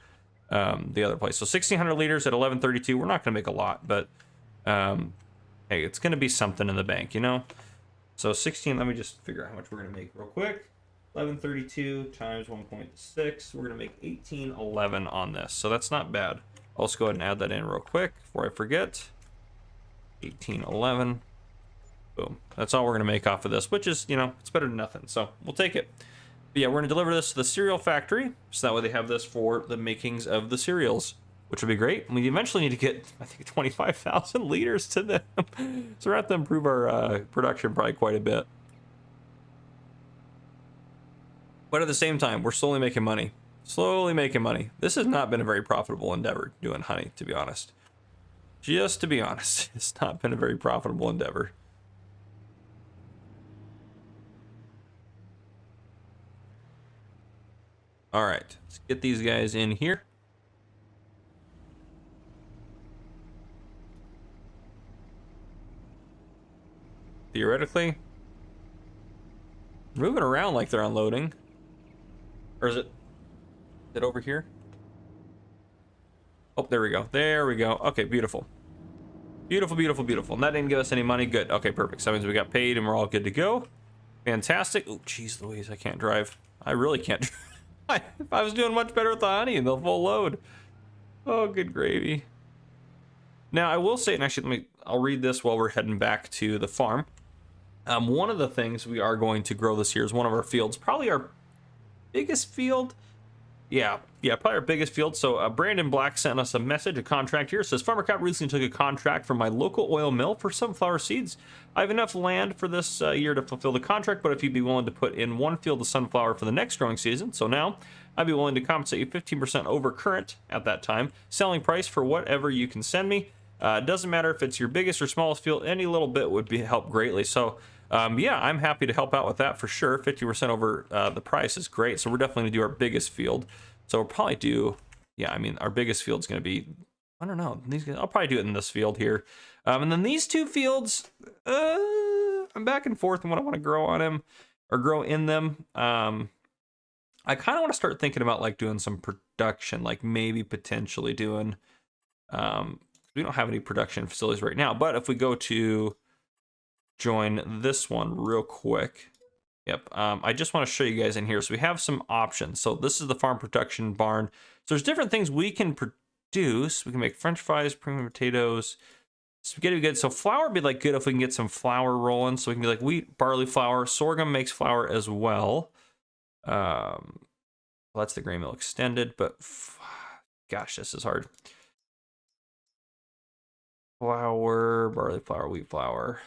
the other place. So 1600 liters at 1132. We're not gonna make a lot, but hey, it's gonna be something in the bank, you know. So 16. Let me just figure out how much we're gonna make real quick. 1132 times 1.6. We're gonna make 1811 on this, so that's not bad. I'll just go ahead and add that in real quick before I forget. 1811. Boom. That's all we're going to make off of this, which is, you know, it's better than nothing. So we'll take it. But yeah, we're going to deliver this to the cereal factory. So that way they have this for the makings of the cereals, which would be great. We eventually need to get, I think, 25,000 liters to them. So we're going to have to improve our production probably quite a bit. But at the same time, we're slowly making money. Slowly making money. This has not been a very profitable endeavor doing honey, to be honest. Just to be honest, it's not been a very profitable endeavor. All right, let's get these guys in here. Theoretically, moving around like they're unloading. Or is it over here? Oh, there we go. There we go. Okay, beautiful. Beautiful, beautiful, beautiful. And that didn't give us any money. Good. Okay, perfect. So that means we got paid and we're all good to go. Fantastic. Oh, jeez Louise, I can't drive. I really can't drive. If I was doing much better with the honey and the full load. Oh, good gravy. Now, I will say, and actually, I'll read this while we're heading back to the farm. One of the things we are going to grow this year is one of our fields. Probably our biggest field. Yeah, probably our biggest field. So Brandon Black sent us a message, a contract here. It says, FarmerCut recently took a contract from my local oil mill for sunflower seeds. I have enough land for this year to fulfill the contract, but if you'd be willing to put in one field of sunflower for the next growing season, so now, I'd be willing to compensate you 15% over current at that time. Selling price for whatever you can send me. It doesn't matter if it's your biggest or smallest field, any little bit would help greatly. So yeah, I'm happy to help out with that for sure. 50% over the price is great. So we're definitely gonna do our biggest field. So we'll probably do, yeah, I mean, our biggest field's gonna be, I don't know, I'll probably do it in this field here. And then these two fields, I'm back and forth on what I want to grow on them or grow in them. I kind of want to start thinking about like doing some production, like maybe potentially doing, we don't have any production facilities right now, but if we go to join this one real quick. Yep, I just want to show you guys in here. So we have some options. So this is the farm production barn. So there's different things we can produce. We can make French fries, premium potatoes, spaghetti would be good. So flour would be like good if we can get some flour rolling. So we can be like wheat, barley flour. Sorghum makes flour as well. Well, that's the grain mill extended, but gosh, this is hard. Flour, barley flour, wheat flour.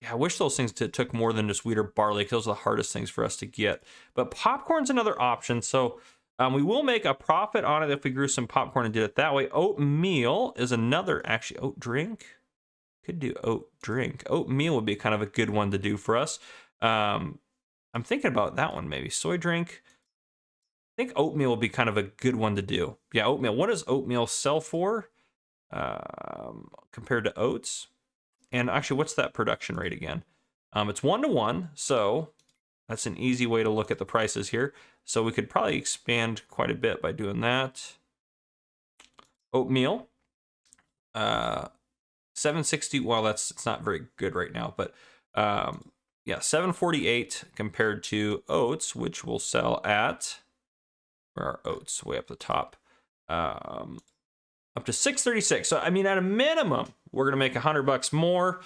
Yeah, I wish those things took more than just wheat or barley, because those are the hardest things for us to get. But popcorn's another option. So We will make a profit on it if we grew some popcorn and did it that way. Oatmeal is another, actually, oat drink. Could do oat drink. Oatmeal would be kind of a good one to do for us. I'm thinking about that one maybe. Soy drink. I think oatmeal will be kind of a good one to do. Yeah, oatmeal. What does oatmeal sell for compared to oats? And actually, what's that production rate again? It's 1 to 1, so that's an easy way to look at the prices here. So we could probably expand quite a bit by doing that. Oatmeal, 760. Well, it's not very good right now, but yeah, 748 compared to oats, which will sell at, where are oats? Way up the top, up to 636. So I mean, at a minimum, we're gonna make $100 more.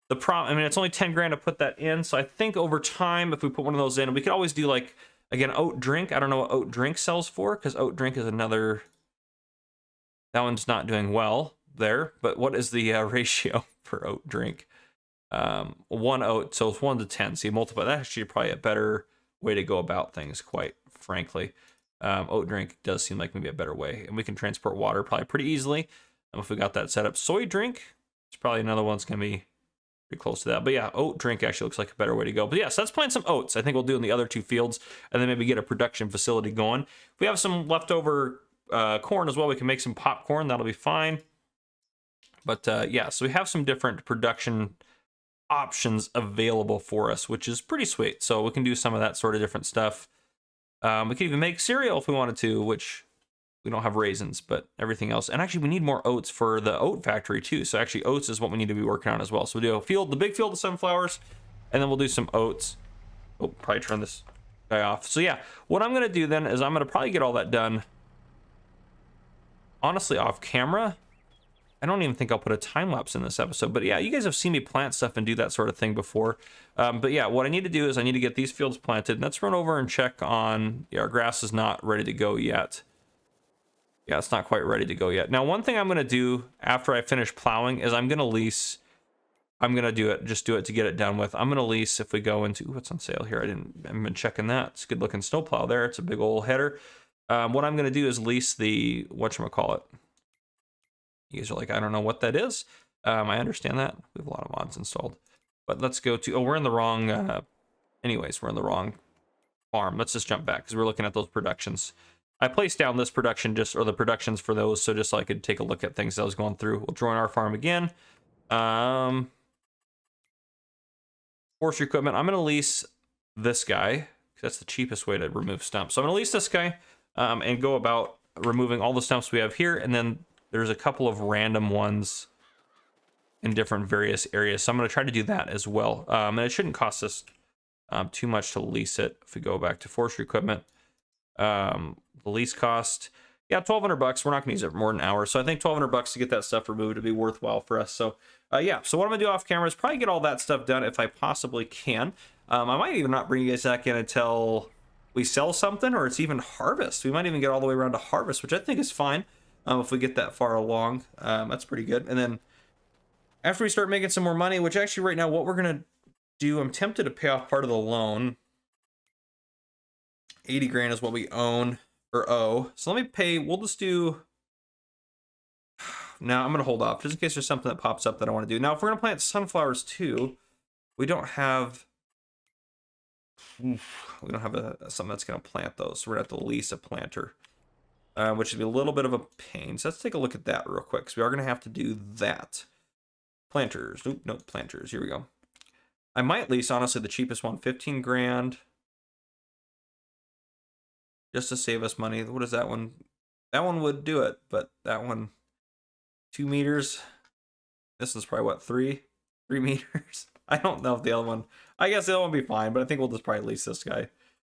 The problem, I mean, it's only 10 grand to put that in. So I think over time, if we put one of those in, we could always do like, again, oat drink. I don't know what oat drink sells for, because oat drink is another, that one's not doing well there. But what is the ratio for oat drink? 1 oat, so it's 1 to 10. So you multiply, that's actually probably a better way to go about things, quite frankly. Oat drink does seem like maybe a better way. And we can transport water probably pretty easily if we got that set up. Soy drink, it's probably another one's going to be pretty close to that. But yeah, oat drink actually looks like a better way to go. But yeah, so let's plant some oats. I think we'll do in the other 2 fields and then maybe get a production facility going. If we have some leftover corn as well, we can make some popcorn. That'll be fine. But yeah, so we have some different production options available for us, which is pretty sweet. So we can do some of that sort of different stuff. We can even make cereal if we wanted to, which we don't have raisins, but everything else. And actually, we need more oats for the oat factory too. So actually, oats is what we need to be working on as well. So we'll do a field, the big field of sunflowers, and then we'll do some oats. Oh, probably turn this guy off. So yeah, what I'm going to do then is I'm going to probably get all that done, honestly, off camera. I don't even think I'll put a time lapse in this episode, but yeah, you guys have seen me plant stuff and do that sort of thing before. But yeah, what I need to do is I need to get these fields planted. And let's run over and check on, yeah, our grass is not ready to go yet. Yeah, it's not quite ready to go yet. Now, one thing I'm going to do after I finish plowing is I'm going to lease. I'm going to do it, just do it to get it done with. I'm going to lease if we go into, ooh, what's on sale here? I haven't been checking that. It's a good looking snowplow there. It's a big old header. What I'm going to do is lease the, whatchamacallit. You guys are like, I don't know what that is. I understand that. We have a lot of mods installed. But let's go to, oh, we're in the wrong, anyways, we're in the wrong farm. Let's just jump back because we're looking at those productions. I placed down this production just, or the productions for those, so just so I could take a look at things that I was going through. We'll join our farm again. Forestry equipment. I'm going to lease this guy because that's the cheapest way to remove stumps. So I'm going to lease this guy and go about removing all the stumps we have here. And then there's a couple of random ones in different various areas. So I'm going to try to do that as well. And it shouldn't cost us too much to lease it. If we go back to forestry equipment, the lease cost, yeah, $1,200. We're not going to use it for more than an hour. So I think $1,200 to get that stuff removed would be worthwhile for us. So yeah, so what I'm going to do off camera is probably get all that stuff done if I possibly can. I might even not bring you guys back in until we sell something or it's even harvest. We might even get all the way around to harvest, which I think is fine. If we get that far along, that's pretty good. And then after we start making some more money, which actually right now what we're going to do, I'm tempted to pay off part of the loan. 80 grand is what we own or owe. So let me pay, we'll just do, now I'm going to hold off just in case there's something that pops up that I want to do. Now, if we're going to plant sunflowers too, we don't have something that's going to plant those. So we're going to have to lease a planter. Which would be a little bit of a pain. So let's take a look at that real quick. So we are going to have to do that. Planters. Nope, no planters. Here we go. I might lease, honestly, the cheapest one. 15 grand. Just to save us money. What is that one? That one would do it, but that one, 2 meters. This is probably, what, 3 meters? I don't know if the other one, I guess the other one would be fine, but I think we'll just probably lease this guy.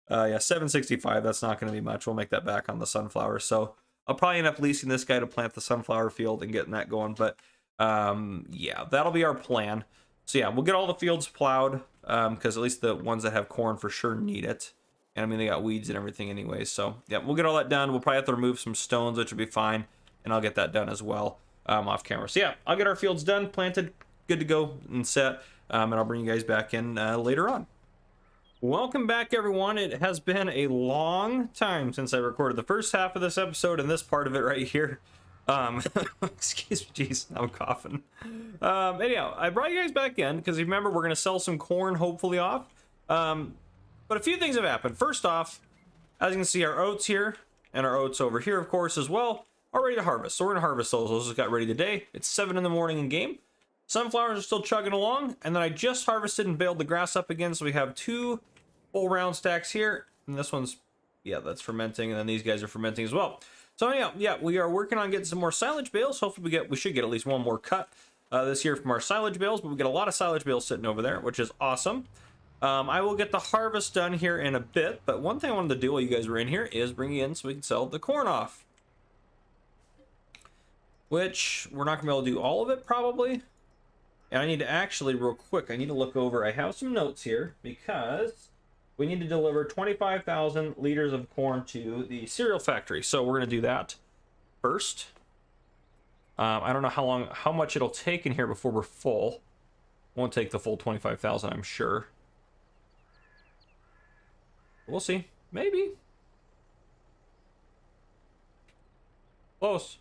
Yeah, 765, that's not going to be much. We'll make that back on the sunflower. So I'll probably end up leasing this guy to plant the sunflower field and getting that going. But yeah, that'll be our plan. So yeah, we'll get all the fields plowed because at least the ones that have corn for sure need it. And I mean, they got weeds and everything anyway. So yeah, we'll get all that done. We'll probably have to remove some stones, which will be fine. And I'll get that done as well off camera. So yeah, I'll get our fields done, planted, good to go and set. And I'll bring you guys back in later on. Welcome back, everyone. It has been a long time since I recorded the first half of this episode and this part of it right here. Excuse me, jeez, I'm coughing. Anyhow, I brought you guys back in because you remember we're going to sell some corn, hopefully off. But a few things have happened. First off, as you can see, our oats here and our oats over here, of course, as well, are ready to harvest. So we're going to harvest those. Those just got ready today. It's 7 in the morning in game. Sunflowers are still chugging along, and then I just harvested and baled the grass up again, so we have 2 full round stacks here, and this one's, yeah, that's fermenting, and then these guys are fermenting as well. So anyhow, yeah, we are working on getting some more silage bales. Hopefully we should get at least one more cut this year from our silage bales, but we get a lot of silage bales sitting over there, which is awesome. I will get the harvest done here in a bit, but one thing I wanted to do while you guys were in here is bring you in so we can sell the corn off, which we're not gonna be able to do all of it probably. And I need to actually, real quick, I need to look over, I have some notes here because we need to deliver 25,000 liters of corn to the cereal factory. So we're going to do that first. I don't know how much it'll take in here before we're full. Won't take the full 25,000, I'm sure. We'll see. Maybe. Close.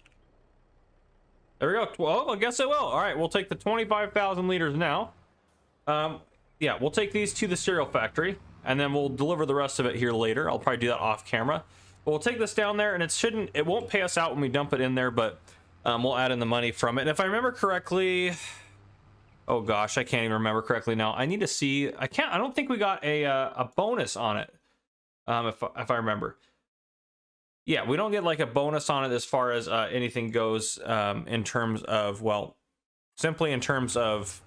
There we go. Well, I guess it will. All right, we'll take the 25,000 liters now. Yeah, we'll take these to the cereal factory, and then we'll deliver the rest of it here later. I'll probably do that off camera. But we'll take this down there, and it won't pay us out when we dump it in there, but we'll add in the money from it. And if I remember correctly, oh gosh, I can't even remember correctly now. I need to see. I don't think we got a bonus on it. If I remember. Yeah, we don't get like a bonus on it as far as anything goes in terms of, well, simply in terms of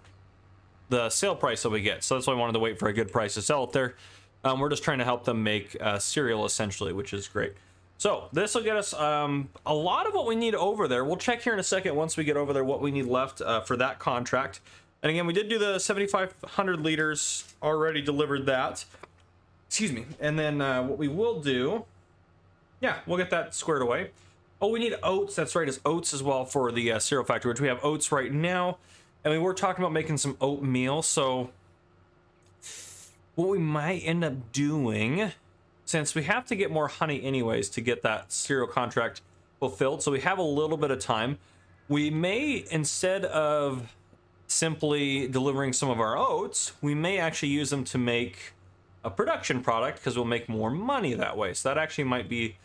the sale price that we get. So that's why I wanted to wait for a good price to sell it there. We're just trying to help them make cereal essentially, which is great. So this will get us a lot of what we need over there. We'll check here in a second once we get over there what we need left for that contract. And again, we did do the 7,500 liters, already delivered that. Excuse me. And then what we will do, yeah, we'll get that squared away. Oh, we need oats. That's right, it's oats as well for the cereal factory, which we have oats right now. And we were talking about making some oatmeal. So what we might end up doing, since we have to get more honey anyways to get that cereal contract fulfilled, so we have a little bit of time, we may, instead of simply delivering some of our oats, we may actually use them to make a production product because we'll make more money that way. So that actually might be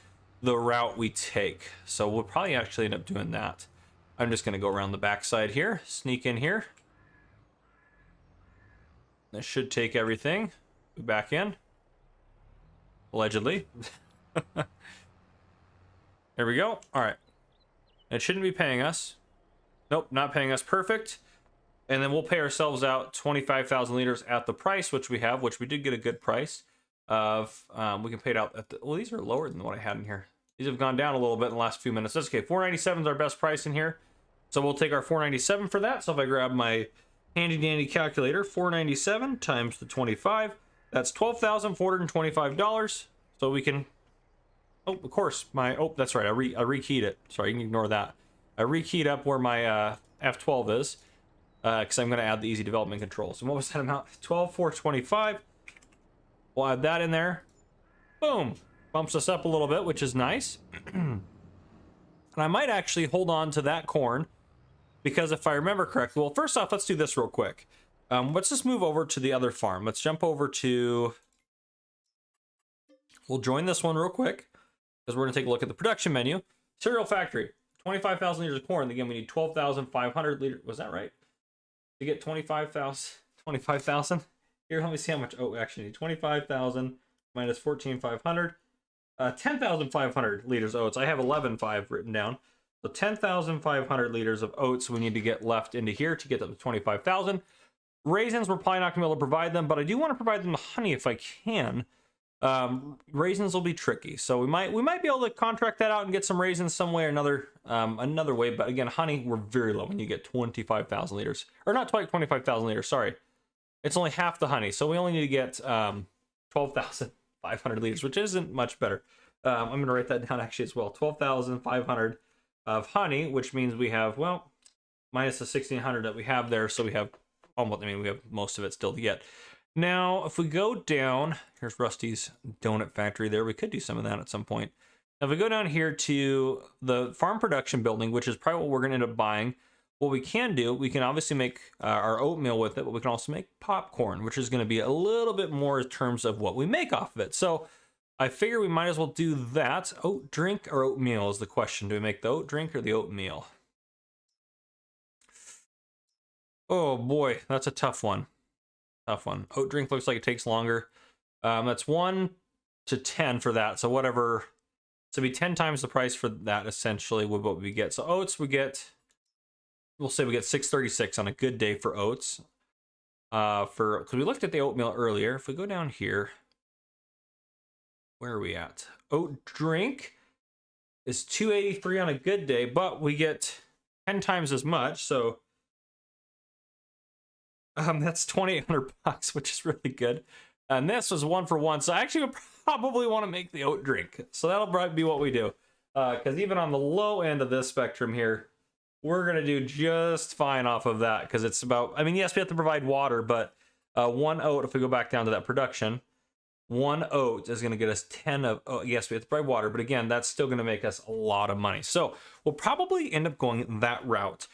the route we take. So we'll probably actually end up doing that. I'm just going to go around the backside here, sneak in here. This should take everything. Back in. Allegedly. There we go. All right. It shouldn't be paying us. Nope, not paying us. Perfect. And then we'll pay ourselves out 25,000 liters at the price, which we have, which we did get a good price of. We can pay it out at the, well, these are lower than what I had in here. These have gone down a little bit in the last few minutes. That's okay. 497 is our best price in here. So we'll take our 497 for that. So if I grab my handy dandy calculator, 497 times the 25, that's $12,425. So we can, oh, of course, oh, that's right. I rekeyed it. Sorry, you can ignore that. I rekeyed up where my F12 is because I'm going to add the easy development controls. And what was that amount? 12,425. We'll add that in there. Boom. Bumps us up a little bit, which is nice. And I might actually hold on to that corn because if I remember correctly, well, first off, let's do this real quick. Let's just move over to the other farm. Let's jump over to, we'll join this one real quick because we're going to take a look at the production menu. Cereal factory, 25,000 liters of corn. Again, we need 12,500 liters. Was that right? To get 25,000. Here, let me see how much oat we actually need. 25,000 minus 14,500. 10,500 liters of oats. I have 11,500 written down. So 10,500 liters of oats we need to get left into here to get up to 25,000. Raisins, we're probably not going to be able to provide them, but I do want to provide them the honey if I can. Raisins will be tricky, so we might be able to contract that out and get some raisins some way or another way. But again, honey, we're very low when you get 25,000 liters, or not quite 25,000 liters. Sorry, it's only half the honey, so we only need to get 12,500 liters, which isn't much better. I'm going to write that down actually as well. 12,500 of honey, which means we have, well, minus the 1,600 that we have there, so we have almost, I mean, we have most of it still to get. Now, if we go down, here's Rusty's donut factory there. We could do some of that at some point. Now, if we go down here to the farm production building, which is probably what we're going to end up buying, what we can do, we can obviously make our oatmeal with it, but we can also make popcorn, which is going to be a little bit more in terms of what we make off of it. So I figure we might as well do that. Oat drink or oatmeal is the question. Do we make the oat drink or the oatmeal? Oh boy, that's a tough one. Tough one. Oat drink looks like it takes longer. That's 1 to 10 for that. So whatever. So it'd be 10 times the price for that essentially with what we get. So oats we get, we'll say we get 636 on a good day for oats. Because we looked at the oatmeal earlier. If we go down here, where are we at? Oat drink is 283 on a good day, but we get 10 times as much. So that's $2,800, which is really good. And this was 1 for 1. So I actually would probably want to make the oat drink. So that'll probably be what we do. Because even on the low end of this spectrum here, we're going to do just fine off of that. Because it's about, I mean, yes, we have to provide water, but 1 oat, if we go back down to that production, 1 oat is going to get us 10 of, oh, yes, we have to provide water. But again, that's still going to make us a lot of money. So we'll probably end up going that route.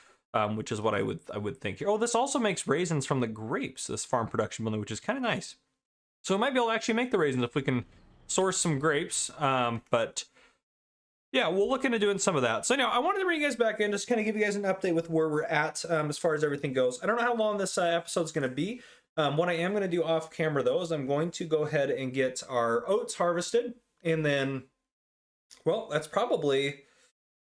Which is what I would think here. Oh, this also makes raisins from the grapes, this farm production building, which is kind of nice. So we might be able to actually make the raisins if we can source some grapes. But yeah, we'll look into doing some of that. So now I wanted to bring you guys back in, just kind of give you guys an update with where we're at as far as everything goes. I don't know how long this episode is going to be. What I am going to do off camera though is I'm going to go ahead and get our oats harvested, and then, well, that's probably.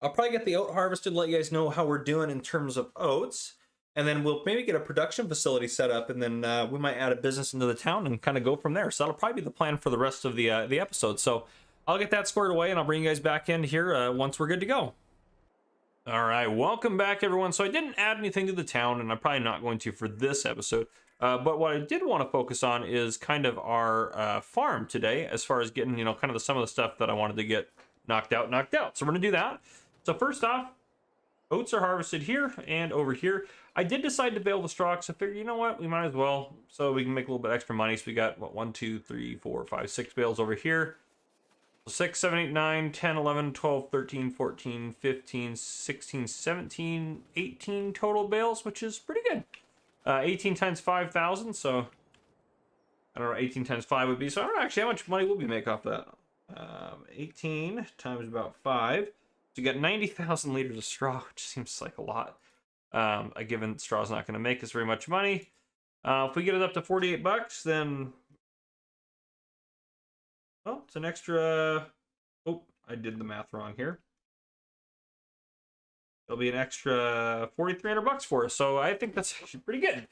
I'll probably get the oat harvested, let you guys know how we're doing in terms of oats, and then we'll maybe get a production facility set up, and then we might add a business into the town and kind of go from there. So that'll probably be the plan for the rest of the episode. So I'll get that squared away, and I'll bring you guys back in here once we're good to go. All right, welcome back, everyone. So I didn't add anything to the town, and I'm probably not going to for this episode. But what I did want to focus on is kind of our farm today, as far as getting, kind of some of the stuff that I wanted to get knocked out. So we're going to do that. So first off, oats are harvested here and over here. I did decide to bale the straw because I figured, you know what, we might as well, so we can make a little bit extra money. So we got, what, 1, 2, 3, 4, 5, 6 bales over here. 6, 7, 8, 9, 10, 11, 12, 13, 14, 15, 16, 17, 18 total bales, which is pretty good. 18 times 5,000, so I don't know, 18 times 5 would be, so I don't know actually how much money will we make off that. 18 times about 5. So you got 90,000 liters of straw, which seems like a lot. Given straw's not going to make us very much money. If we get it up to $48, then, well, it's an extra. Oh, I did the math wrong here. It'll be an extra $4,300 for us. So I think that's actually pretty good.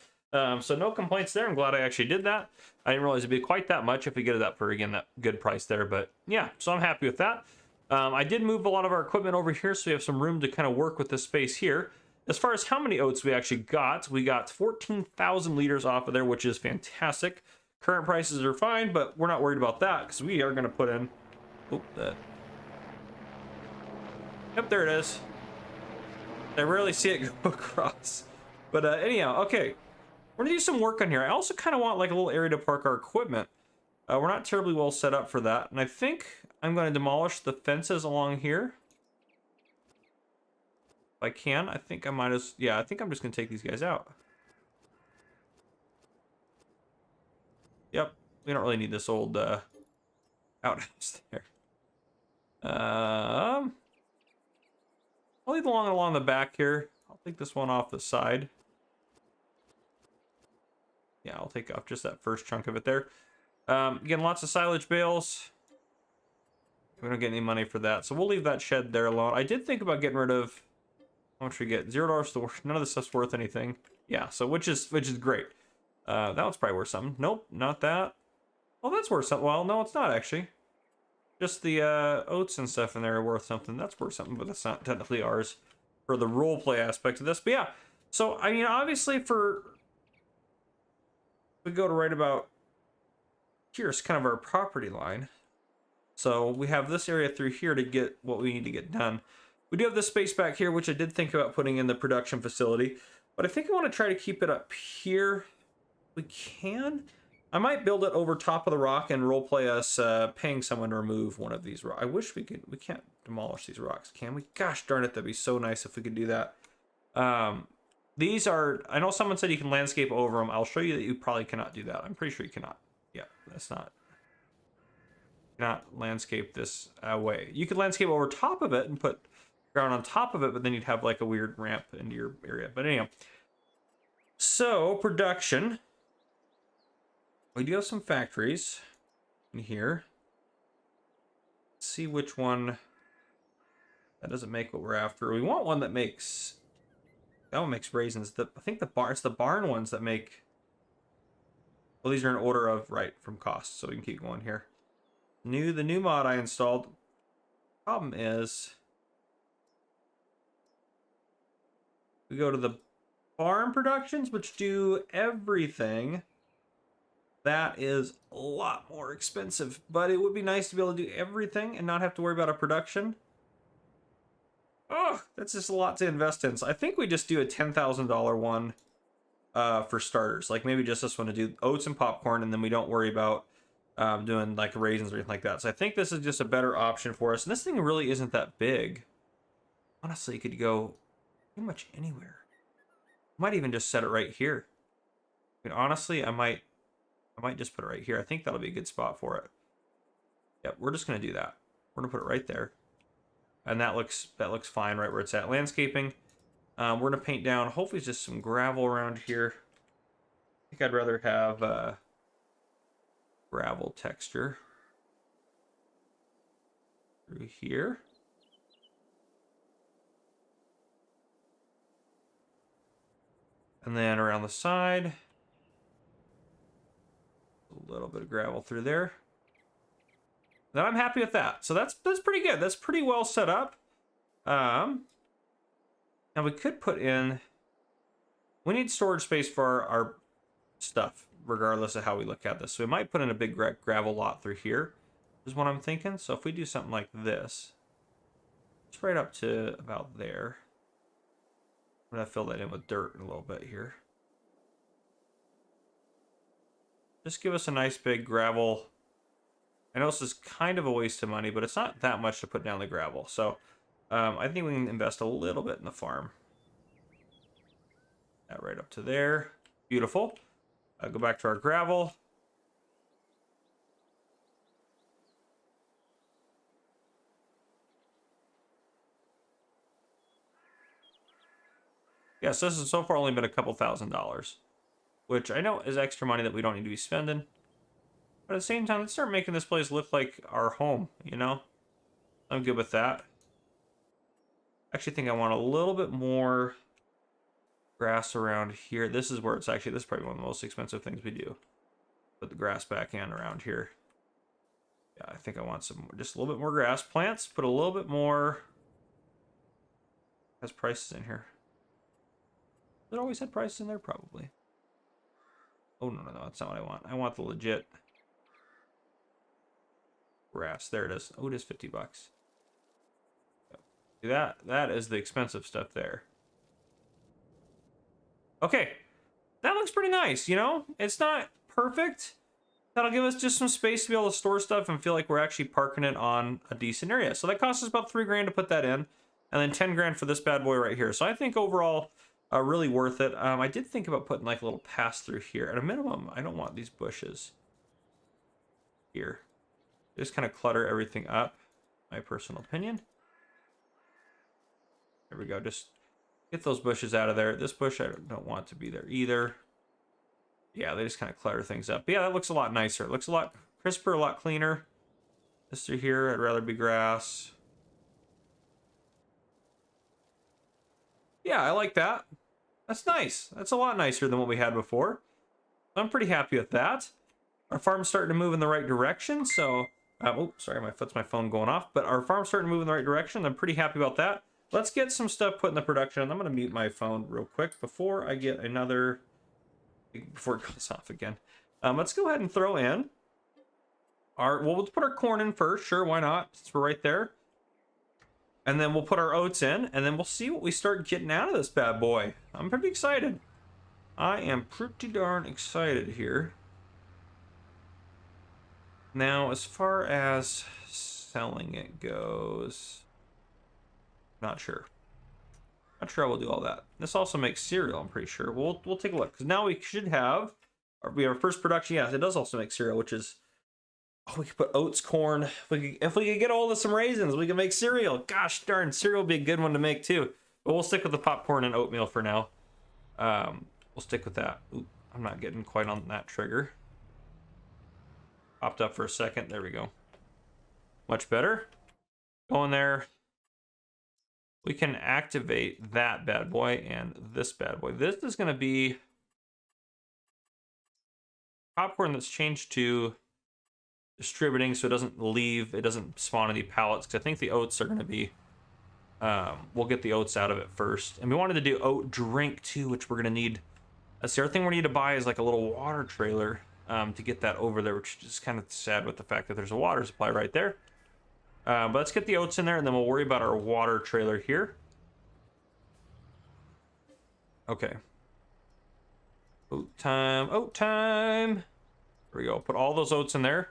So no complaints there. I'm glad I actually did that. I didn't realize it'd be quite that much if we get it up for, again, that good price there. But yeah, so I'm happy with that. I did move a lot of our equipment over here, so we have some room to kind of work with this space here. As far as how many oats we actually got, we got 14,000 liters off of there, which is fantastic. Current prices are fine, but we're not worried about that because we are going to put in. Oh, yep, there it is. I rarely see it go across. But anyhow, okay. We're going to do some work on here. I also kind of want like a little area to park our equipment. We're not terribly well set up for that. And I think I'm going to demolish the fences along here. If I can. I think I might as... Yeah, I think I'm just going to take these guys out. Yep. We don't really need this old outhouse there. I'll leave the long along the back here. I'll take this one off the side. Yeah, I'll take off just that first chunk of it there. Again, lots of silage bales. We don't get any money for that, so we'll leave that shed there alone. I did think about getting rid of... How much we get? $0 to worth. None of this stuff's worth anything. Yeah, so which is great. That one's probably worth something. Nope, not that. Oh, that's worth something. Well, no, it's not actually. Just the oats and stuff in there are worth something. That's worth something, but that's not technically ours for the role play aspect of this. But yeah, so I mean, obviously we go to right about here's kind of our property line. So we have this area through here to get what we need to get done. We do have this space back here, which I did think about putting in the production facility, but I think I want to try to keep it up here. We can. I might build it over top of the rock and roleplay us paying someone to remove one of these rocks. I wish we could. We can't demolish these rocks, can we? Gosh darn it, that'd be so nice if we could do that. These are, I know someone said you can landscape over them. I'll show you that you probably cannot do that. I'm pretty sure you cannot. Yeah, that's not. Cannot landscape this away. You could landscape over top of it and put ground on top of it, but then you'd have like a weird ramp into your area. But anyhow, so production. We do have some factories in here. Let's see which one that doesn't make what we're after. We want one that makes. That one makes raisins. I think it's the barn ones that make. Well, these are in order of right from cost, so we can keep going here. The new mod I installed. Problem is, we go to the farm productions, which do everything. That is a lot more expensive, but it would be nice to be able to do everything and not have to worry about a production. Oh, that's just a lot to invest in. So I think we just do a $10,000 one for starters. Like maybe just this one to do oats and popcorn, and then we don't worry about doing like raisins or anything like that. So I think this is just a better option for us. And this thing really isn't that big. Honestly, you could go pretty much anywhere. I might even just set it right here. I mean, honestly, I might just put it right here. I think that'll be a good spot for it. Yep, we're just gonna do that. We're gonna put it right there. And that looks fine right where it's at. Landscaping. We're gonna paint down hopefully just some gravel around here. I think I'd rather have gravel texture through here. And then around the side, a little bit of gravel through there. Then I'm happy with that. So that's pretty good. That's pretty well set up. Now we could put in. We need storage space for our stuff, regardless of how we look at this. So we might put in a big gravel lot through here, is what I'm thinking. So if we do something like this, it's right up to about there. I'm gonna fill that in with dirt in a little bit here. Just give us a nice big gravel. I know this is kind of a waste of money, but it's not that much to put down the gravel. So I think we can invest a little bit in the farm. That right up to there. Beautiful. Go back to our gravel. Yes, this has so far only been a couple $1,000s, which I know is extra money that we don't need to be spending. But at the same time, let's start making this place look like our home, you know? I'm good with that. I actually think I want a little bit more grass around here. This is where it's actually, this is probably one of the most expensive things we do. Put the grass back in around here. Yeah, I think I want some, just a little bit more grass. Plants, put a little bit more. Has prices in here. It always had prices in there, probably. Oh, no, that's not what I want. I want the legit grass. There it is. Oh, it is $50. See that? That is the expensive stuff there. Okay. That looks pretty nice, you know? It's not perfect. That'll give us just some space to be able to store stuff and feel like we're actually parking it on a decent area. So that costs us about $3 grand to put that in. And then 10 grand for this bad boy right here. So I think overall, really worth it. I did think about putting like a little pass through here. At a minimum, I don't want these bushes here. Just kind of clutter everything up. My personal opinion. There we go. Just get those bushes out of there. This bush I don't want to be there either. Yeah, they just kind of clutter things up. But yeah, that looks a lot nicer. It looks a lot crisper, a lot cleaner. This through here, I'd rather be grass. Yeah, I like that. That's nice. That's a lot nicer than what we had before. I'm pretty happy with that. Our farm's starting to move in the right direction, so... oh, sorry, that's my phone going off. But our farm's starting to move in the right direction. I'm pretty happy about that. Let's get some stuff put in the production. I'm going to mute my phone real quick before I get another... before it goes off again. Let's go ahead and throw in our... well, we'll put our corn in first. Sure, why not? Since we're right there. And then we'll put our oats in, and then we'll see what we start getting out of this bad boy. I'm pretty excited. I am pretty darn excited here. Now, as far as selling it goes, not sure. Not sure I will do all that. This also makes cereal, I'm pretty sure. We'll take a look, because now we should have our first production. Yeah, it does also make cereal, which is, oh, we could put oats, corn. If we could get all of some raisins, we can make cereal. Gosh darn, cereal would be a good one to make too. But we'll stick with the popcorn and oatmeal for now. We'll stick with that. Ooh, I'm not getting quite on that trigger. Popped up for a second. There we go. Much better. Go in there. We can activate that bad boy and this bad boy. This is going to be popcorn that's changed to distributing, so it doesn't leave, it doesn't spawn any pallets, because I think the oats are going to be, we'll get the oats out of it first. And we wanted to do oat drink too, which we're going to need. That's the other thing we need to buy, is like a little water trailer to get that over there, which is kind of sad with the fact that there's a water supply right there. But let's get the oats in there, and then we'll worry about our water trailer here. Okay. Oat time, oat time. There we go. Put all those oats in there.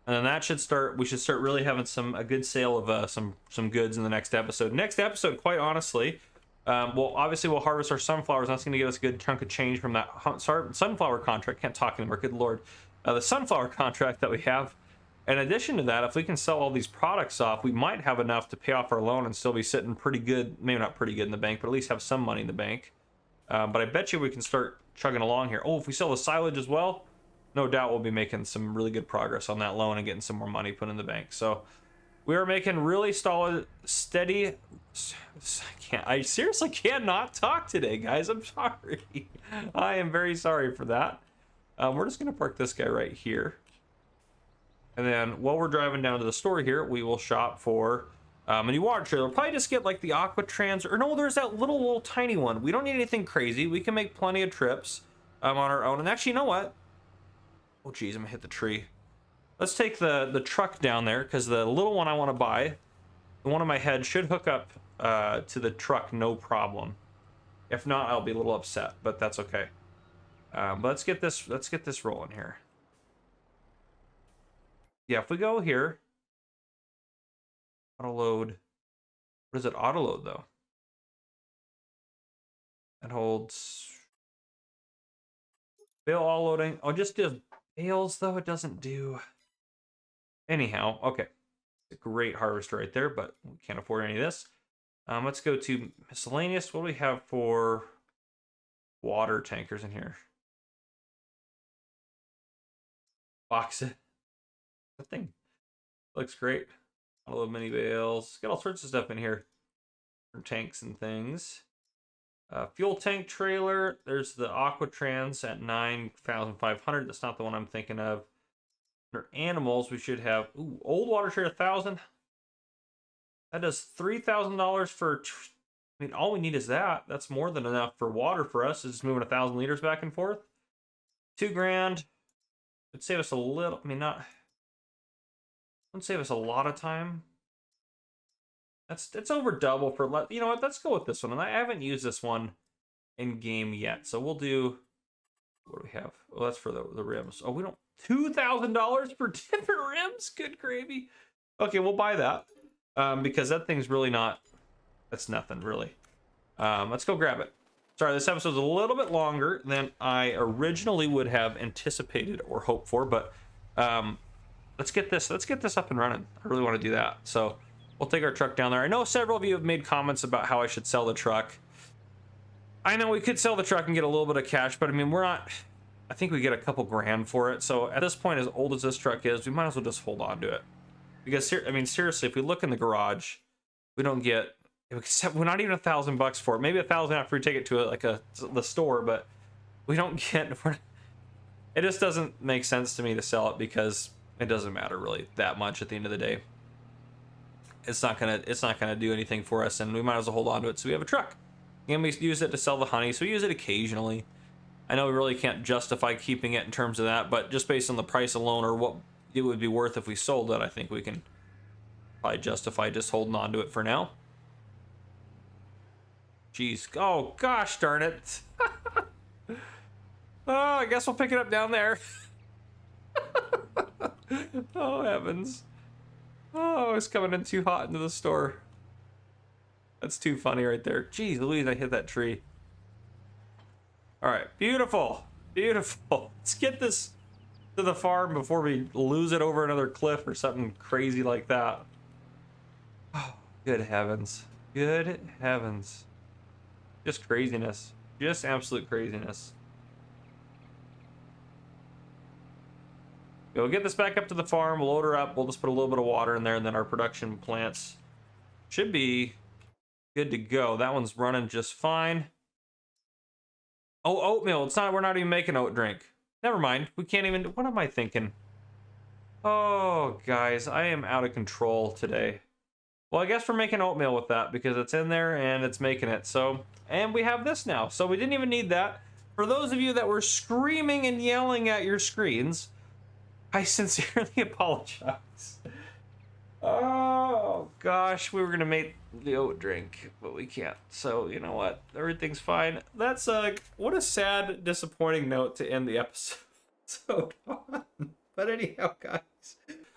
And then that should start, we should start really having a good sale of some goods in the next episode. Next episode, quite honestly, well, obviously we'll harvest our sunflowers. That's going to give us a good chunk of change from that sunflower contract. Can't talk anymore, good lord. The sunflower contract that we have. In addition to that, if we can sell all these products off, we might have enough to pay off our loan and still be sitting pretty good, maybe not pretty good in the bank, but at least have some money in the bank. But I bet you we can start chugging along here. Oh, if we sell the silage as well, no doubt we'll be making some really good progress on that loan and getting some more money put in the bank. So we are making really solid, steady. I seriously cannot talk today, guys. I'm sorry. I am very sorry for that. We're just going to park this guy right here. And then while we're driving down to the store here, we will shop for a new water trailer. We'll probably just get like the Aquatrans, or no, there's that little tiny one. We don't need anything crazy. We can make plenty of trips on our own. And actually, you know what? Oh geez, I'm gonna hit the tree. Let's take the truck down there, because the little one I want to buy, the one on my head, should hook up to the truck no problem. If not, I'll be a little upset, but that's okay. But let's get this rolling here. Yeah, if we go here, auto load. What is it? Auto load though. It holds. Bale all loading. Oh, just do bales though. It doesn't do. Anyhow, okay. It's a great harvester right there, but we can't afford any of this. Let's go to miscellaneous. What do we have for water tankers in here? Box it. That thing looks great. A little mini bales. Got all sorts of stuff in here. Tanks and things. Fuel tank trailer. There's the Aquatrans at 9,500. That's not the one I'm thinking of. Under animals, we should have old water trailer 1,000. That does $3,000 for. I mean, all we need is that. That's more than enough for water for us. It's just moving 1,000 liters back and forth. $2,000. It'd save us a little. I mean, not. Wouldn't save us a lot of time. It's over double for. You know what? Let's go with this one. And I haven't used this one in game yet, so we'll do. What do we have? Oh, that's for the rims. Oh, we don't. $2,000 for different rims. Good gravy. Okay, we'll buy that because that thing's really not. That's nothing really. Let's go grab it. Sorry, this episode's a little bit longer than I originally would have anticipated or hoped for, but let's get this up and running. I really want to do that. So we'll take our truck down there. I know several of you have made comments about how I should sell the truck. I know we could sell the truck and get a little bit of cash, but I mean, we're not. I think we get a couple grand for it. So at this point, as old as this truck is, we might as well just hold on to it. Because I mean, seriously, if we look in the garage, we don't get. We're not even $1,000 for it. Maybe 1,000 after we take it to the store, but we don't get. It just doesn't make sense to me to sell it because it doesn't matter really that much at the end of the day. It's not gonna do anything for us, and we might as well hold on to it so we have a truck. And we use it to sell the honey, so we use it occasionally. I know we really can't justify keeping it in terms of that, but just based on the price alone or what it would be worth if we sold it, I think we can probably justify just holding on to it for now. Jeez. Oh, gosh darn it. Oh, I guess we'll pick it up down there. Oh, heavens. Oh, it's coming in too hot into the store. That's too funny right there. Jeez Louise, I hit that tree. All right, beautiful. Beautiful. Let's get this to the farm before we lose it over another cliff or something crazy like that. Oh, good heavens. Good heavens. Just craziness. Just absolute craziness. We'll get this back up to the farm. We'll load her up. We'll just put a little bit of water in there, and then our production plants should be good to go. That one's running just fine. Oh, oatmeal. It's not. We're not even making oat drink. Never mind. We can't even. What am I thinking? Oh, guys, I am out of control today. Well, I guess we're making oatmeal with that because it's in there and it's making it. So, and we have this now. So we didn't even need that. For those of you that were screaming and yelling at your screens, I sincerely apologize. Oh, gosh, we were going to make the oat drink, but we can't. So, you know what? Everything's fine. That's what a sad, disappointing note to end the episode on. But anyhow, guys.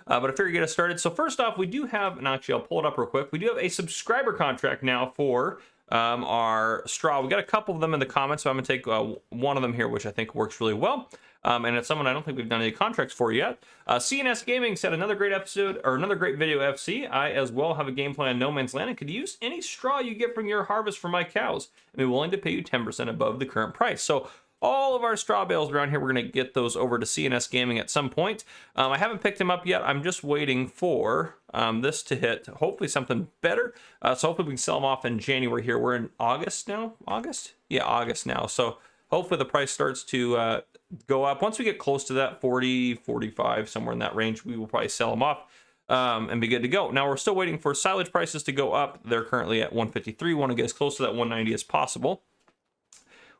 But I figured get us started. So first off, we do have, and actually I'll pull it up real quick. We do have a subscriber contract now for our straw. We got a couple of them in the comments, so I'm going to take one of them here, which I think works really well. And it's someone I don't think we've done any contracts for yet. CNS Gaming said another great episode, or another great video, FC. I as well have a game plan on No Man's Land and could use any straw you get from your harvest for my cows and be willing to pay you 10% above the current price. So all of our straw bales around here, we're going to get those over to CNS Gaming at some point. I haven't picked them up yet. I'm just waiting for this to hit, hopefully something better. So hopefully we can sell them off in January here. We're in August now? August? Yeah, August now. So hopefully the price starts to go up. Once we get close to that 40, 45, somewhere in that range, we will probably sell them off and be good to go. Now we're still waiting for silage prices to go up. They're currently at 153. We want to get as close to that 190 as possible.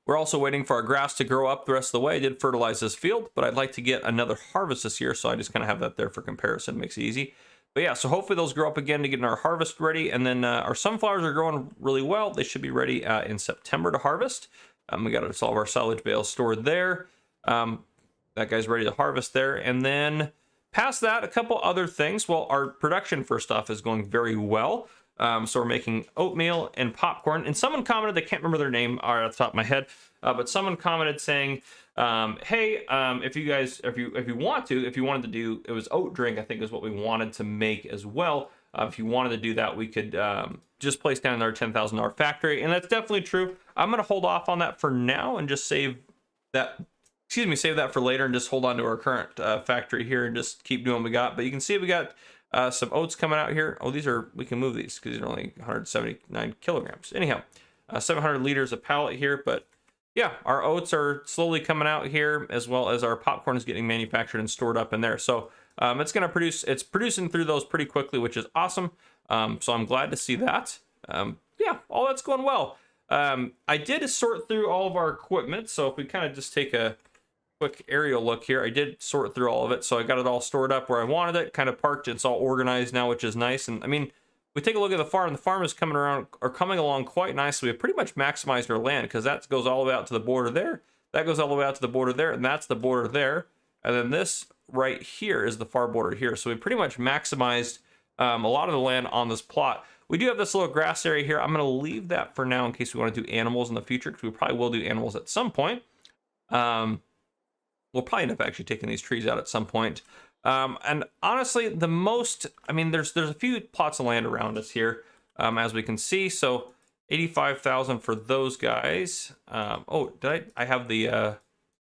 We're also waiting for our grass to grow up the rest of the way. I did fertilize this field, but I'd like to get another harvest this year, so I just kind of have that there for comparison. Makes it easy. But yeah, so hopefully those grow up again to get our harvest ready. And then our sunflowers are growing really well. They should be ready in September to harvest. We got all of our silage bales stored there. That guy's ready to harvest there. And then past that, a couple other things. Well, our production for stuff is going very well. So we're making oatmeal and popcorn. And someone commented, I can't remember their name off the top of my head, but someone commented saying, hey, if you wanted to do, it was oat drink, I think is what we wanted to make as well. If you wanted to do that, we could just place down our $10,000 factory. And that's definitely true. I'm going to hold off on that for now and just save that for later and just hold on to our current factory here and just keep doing what we got. But you can see we got some oats coming out here. Oh, we can move these because they're only 179 kilograms. Anyhow, 700 liters a pallet here. But yeah, our oats are slowly coming out here, as well as our popcorn is getting manufactured and stored up in there. So it's producing through those pretty quickly, which is awesome. So I'm glad to see that. Yeah, all that's going well. I did sort through all of our equipment. So if we kind of just take a quick aerial look here, I did sort through all of it, so I got it all stored up where I wanted it, kind of parked. It's all organized now, which is nice. And I mean, we take a look at the farm. The farm is coming along quite nicely. We've pretty much maximized our land because that goes all the way out to the border there. That goes all the way out to the border there, and that's the border there. And then this right here is the far border here. So we pretty much maximized a lot of the land on this plot. We do have this little grass area here. I'm going to leave that for now in case we want to do animals in the future, because we probably will do animals at some point. We'll probably end up actually taking these trees out at some point. And honestly, there's a few plots of land around us here, as we can see. So 85,000 for those guys. I have the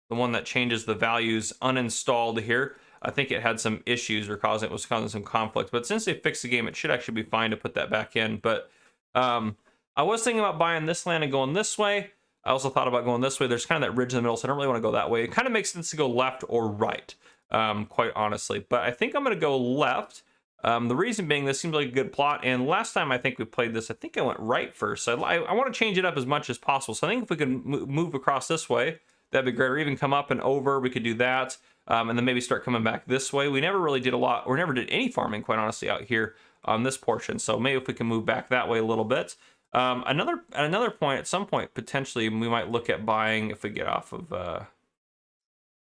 one that changes the values uninstalled here. I think it had some issues or it was causing some conflict. But since they fixed the game, it should actually be fine to put that back in. But I was thinking about buying this land and going this way. I also thought about going this way. There's kind of that ridge in the middle, so I don't really want to go that way. It kind of makes sense to go left or right, quite honestly. But I think I'm going to go left. The reason being, this seems like a good plot. And last time I think we played this, I think I went right first. So I want to change it up as much as possible. So I think if we could move across this way, that'd be great. Or even come up and over, we could do that. And then maybe start coming back this way. We never really did we never did any farming, quite honestly, out here on this portion. So maybe if we can move back that way a little bit. Another point, at some point, potentially, we might look at buying, if we get off of,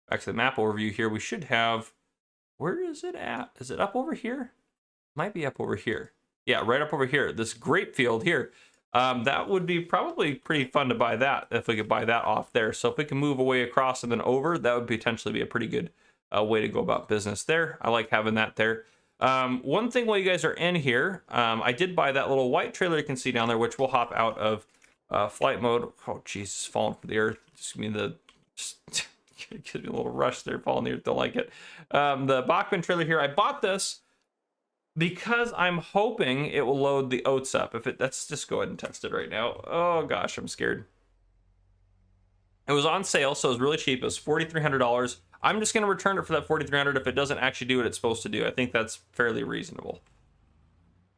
back to the map overview here, we should have Where is it at? Is it up over here? Might be up over here. Yeah, right up over here. This grape field here. That would be probably pretty fun to buy that if we could buy that off there. So if we can move away across and then over, that would potentially be a pretty good way to go about business there. I like having that there. One thing while you guys are in here, I did buy that little white trailer you can see down there, which will hop out of flight mode. Oh, Jesus, falling from the earth. Just give me the... gives me a little rush there, falling the earth. Don't like it. The Bachman trailer here, I bought this because I'm hoping it will load the oats up. Let's just go ahead and test it right now. Oh gosh, I'm scared. It was on sale, so it was really cheap. It was $4,300. I'm just going to return it for that $4,300 if it doesn't actually do what it's supposed to do. I think that's fairly reasonable.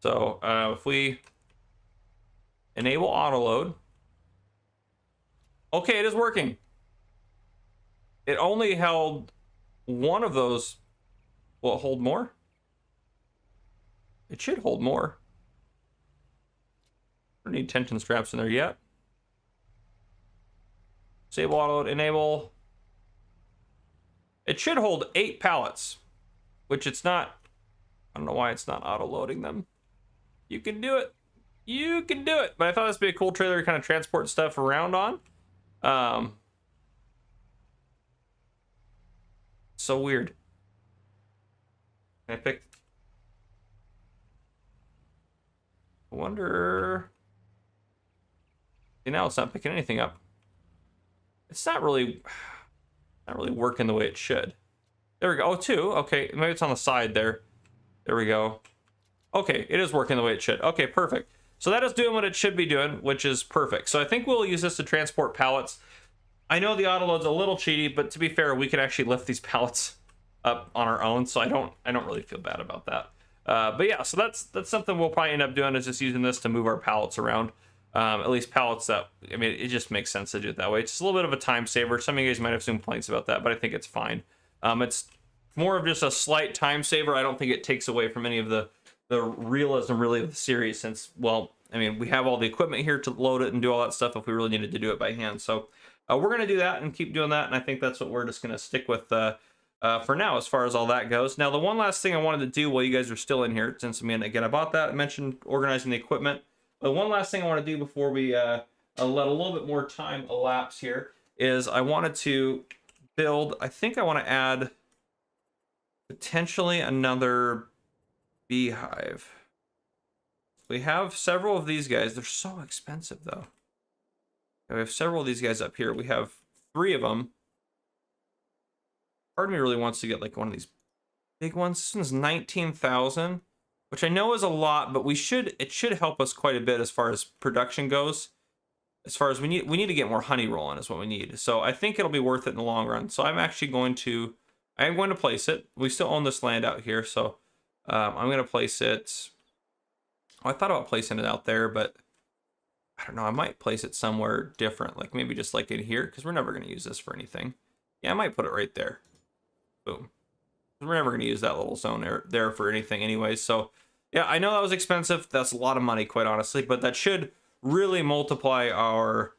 So if we enable auto load, okay, it is working. It only held one of those. Will it hold more? It should hold more. I don't need tension straps in there yet. Disable auto load, enable. It should hold 8 pallets, which it's not. I don't know why it's not auto loading them. You can do it. You can do it. But I thought this would be a cool trailer to kind of transport stuff around on. So weird. Can I pick? I wonder. See, now it's not picking anything up. It's not really working the way it should. There we go. Oh, 2. Okay, maybe it's on the side there. There we go. Okay, it is working the way it should. Okay, perfect. So that is doing what it should be doing, which is perfect. So I think we'll use this to transport pallets. I know the auto load's a little cheaty, but to be fair, we can actually lift these pallets up on our own, so I don't really feel bad about that. But yeah, so that's something we'll probably end up doing, is just using this to move our pallets around. At least pallets that, I mean, it just makes sense to do it that way. It's just a little bit of a time saver. Some of you guys might have some complaints about that, but I think it's fine. It's more of just a slight time saver. I don't think it takes away from any of the realism really of the series, since, well, I mean, we have all the equipment here to load it and do all that stuff if we really needed to do it by hand. So we're going to do that and keep doing that, and I think that's what we're just going to stick with for now as far as all that goes. Now, the one last thing I wanted to do while you guys are still in here, since, I mean, again, I bought that, I mentioned organizing the equipment. The one last thing I want to do before we let a little bit more time elapse here is I wanted to build, I think I want to add potentially another beehive. We have several of these guys. They're so expensive, though. We have several of these guys up here. We have 3 of them. Part of me really wants to get like one of these big ones. This one's 19,000, which I know is a lot, but it should help us quite a bit as far as production goes. As far as we need to get more honey rolling is what we need. So I think it'll be worth it in the long run. So I'm actually going to place it. We still own this land out here, so I'm going to place it. Oh, I thought about placing it out there, but I don't know. I might place it somewhere different, like maybe just like in here, because we're never going to use this for anything. Yeah, I might put it right there. Boom. We're never going to use that little zone there for anything anyways. So yeah, I know that was expensive. That's a lot of money, quite honestly, but that should really multiply our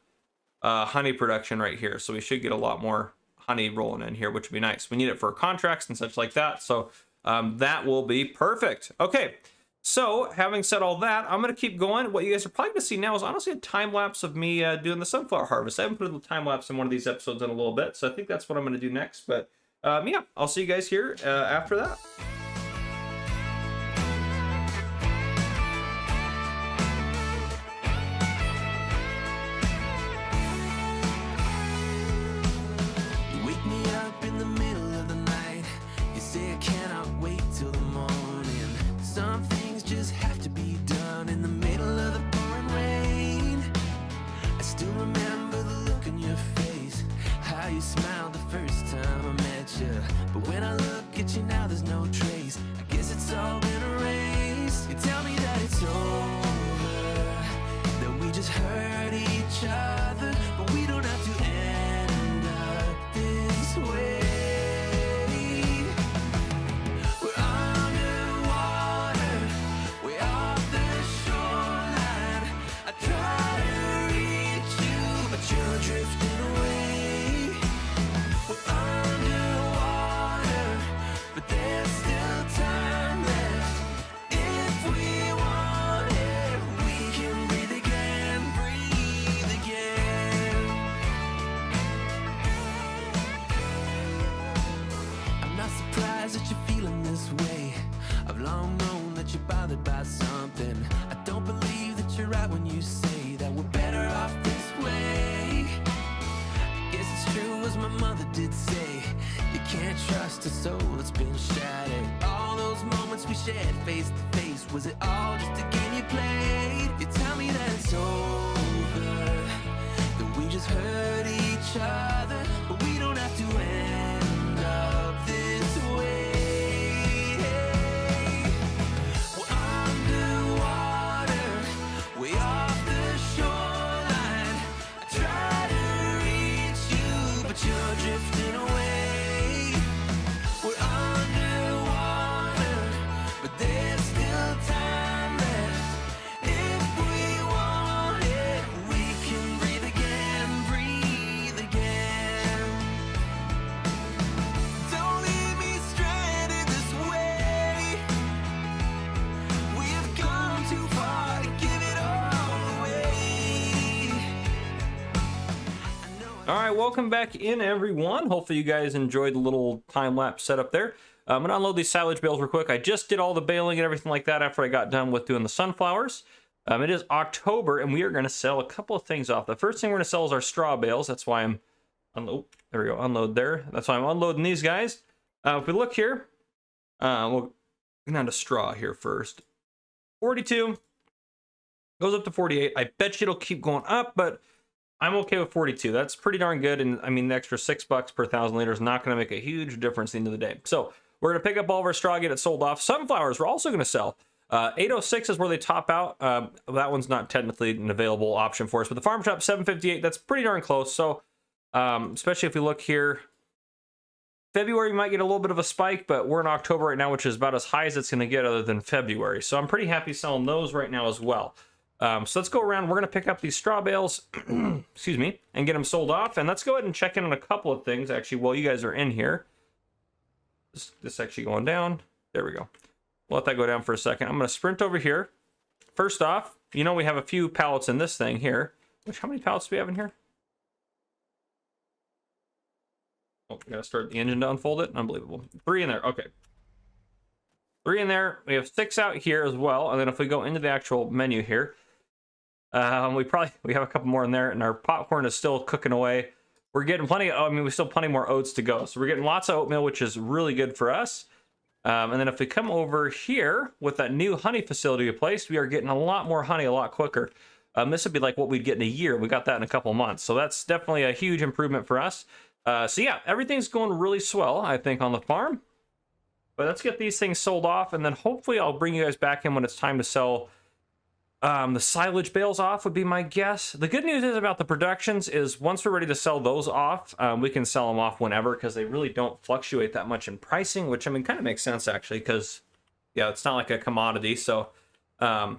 honey production right here. So we should get a lot more honey rolling in here, which would be nice. We need it for contracts and such like that. So that will be perfect. Okay. So having said all that, I'm going to keep going. What you guys are probably going to see now is honestly a time lapse of me doing the sunflower harvest. I haven't put a time lapse in one of these episodes in a little bit, so I think that's what I'm going to do next. But yeah, I'll see you guys here after that. You wake me up in the middle of the night. You say I cannot wait till the morning. Some things just have to be done in the middle of the pouring rain. I still remember the look on your face, how you smiled the first time I met you. But when I look at you now, there's no trace. I guess it's all been erased. You tell me that it's over, that we just hurt each other, but we don't have to end up this way. There's did say you can't trust a soul that's been shattered. All those moments we shared face to face, was it all just a game you played? You tell me that it's over, that we just hurt each other, but we don't have to end up this way. We're underwater, way off the shoreline. I try to reach you, but you're drifting away. We're underwater, but there's still time left. If we want it, we can breathe again, breathe again. Don't leave me stranded this way. We have gone too far to give it all away. All right, welcome back in, everyone. Hopefully you guys enjoyed the little time-lapse setup there. I'm gonna unload these silage bales real quick. I just did all the baling and everything like that after I got done with doing the sunflowers. It is October, and we are gonna sell a couple of things off. The first thing we're gonna sell is our straw bales. That's why I'm there we go, unload there. That's why I'm unloading these guys. If we look here, we'll go down to straw here first. 42 goes up to 48. I bet you it'll keep going up, but I'm okay with 42. That's pretty darn good. And I mean, the extra $6 per 1,000 liters is not going to make a huge difference at the end of the day. So we're going to pick up all of our straw, get it sold off. Sunflowers we're also going to sell. 806 is where they top out. That one's not technically an available option for us, but the farm shop 758, that's pretty darn close. So especially if we look here, February might get a little bit of a spike, but we're in October right now, which is about as high as it's going to get other than February. So I'm pretty happy selling those right now as well. So let's go around. We're going to pick up these straw bales, excuse me, and get them sold off. And let's go ahead and check in on a couple of things, actually, while you guys are in here. This actually going down. There we go. We'll let that go down for a second. I'm going to sprint over here. First off, you know we have a few pallets in this thing here. How many pallets do we have in here? Oh, we got to start the engine to unfold it. Unbelievable. 3 in there. Okay. 3 in there. We have 6 out here as well. And then if we go into the actual menu here, we have a couple more in there, and our popcorn is still cooking away. We're getting plenty of, we still have plenty more oats to go. So we're getting lots of oatmeal, which is really good for us. And then if we come over here with that new honey facility we placed, we are getting a lot more honey a lot quicker. This would be like what we'd get in a year. We got that in a couple months. So that's definitely a huge improvement for us. So yeah, everything's going really swell, I think, on the farm. But let's get these things sold off, and then hopefully I'll bring you guys back in when it's time to sell the silage bales off, would be my guess. The good news is about the productions is once we're ready to sell those off, we can sell them off whenever, because they really don't fluctuate that much in pricing, which I mean kind of makes sense actually, because yeah, it's not like a commodity. So yeah,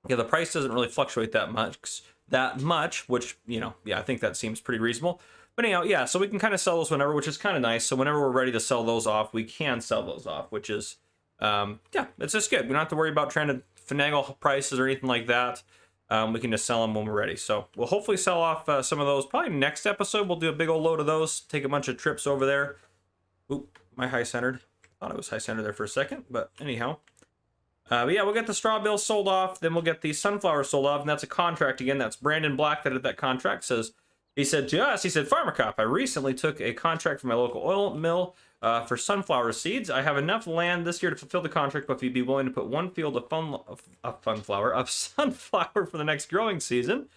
the price doesn't really fluctuate that much, which, you know, yeah, I think that seems pretty reasonable. But anyhow, yeah, so we can kind of sell those whenever, which is kind of nice. So whenever we're ready to sell those off, we can sell those off, which is yeah, it's just good. We don't have to worry about trying to finagle prices or anything like that. We can just sell them when we're ready. So we'll hopefully sell off some of those. Probably next episode, we'll do a big old load of those. Take a bunch of trips over there. Oop, my high-centered. Thought it was high-centered there for a second, but anyhow. But yeah, we'll get the straw bales sold off. Then we'll get the sunflowers sold off, and that's a contract again. That's Brandon Black that did that contract. He said to us, he said, Farmer Cop, I recently took a contract from my local oil mill for sunflower seeds. I have enough land this year to fulfill the contract, but if you'd be willing to put one field of sunflower for the next growing season,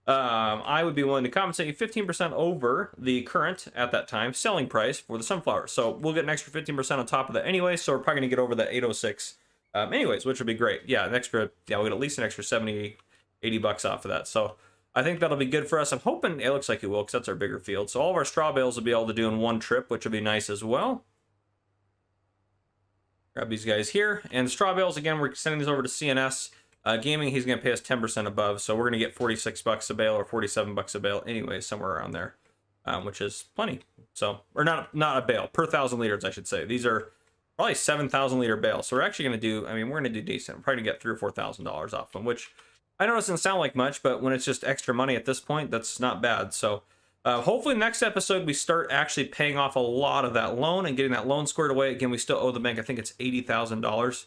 I would be willing to compensate you 15% over the current, at that time, selling price for the sunflower. So we'll get an extra 15% on top of that anyway, so we're probably going to get over that 806 anyways, which would be great. Yeah, we'll get at least an extra 70, 80 bucks off of that. So I think that'll be good for us. I'm hoping it looks like it will, because that's our bigger field. So all of our straw bales will be able to do in one trip, which will be nice as well. Grab these guys here. And straw bales, again, we're sending these over to CNS Gaming. He's going to pay us 10% above. So we're going to get 46 bucks a bale or 47 bucks a bale anyway, somewhere around there, which is plenty. So, or not a bale, per 1,000 liters, I should say. These are probably 7,000 liter bales. So we're actually going to do, we're going to do decent. We're probably going to get $3,000 or $4,000 off them, which I know it doesn't sound like much, but when it's just extra money at this point, that's not bad. So hopefully next episode, we start actually paying off a lot of that loan and getting that loan squared away. Again, we still owe the bank, I think it's $80,000.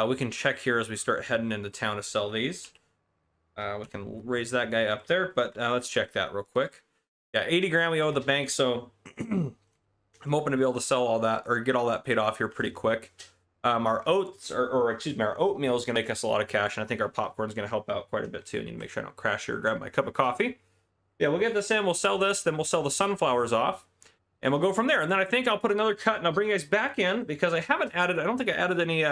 We can check here as we start heading into town to sell these. We can raise that guy up there, but let's check that real quick. Yeah, 80 grand we owe the bank, so I'm hoping to be able to sell all that or get all that paid off here pretty quick. Our oats, or excuse me, our oatmeal is going to make us a lot of cash, and I think our popcorn is going to help out quite a bit too. I need to make sure I don't crash here. Grab my cup of coffee. Yeah, we'll get this in. We'll sell this, then we'll sell the sunflowers off, and we'll go from there. And then I think I'll put another cut, and I'll bring you guys back in because I haven't added. I don't think I added any.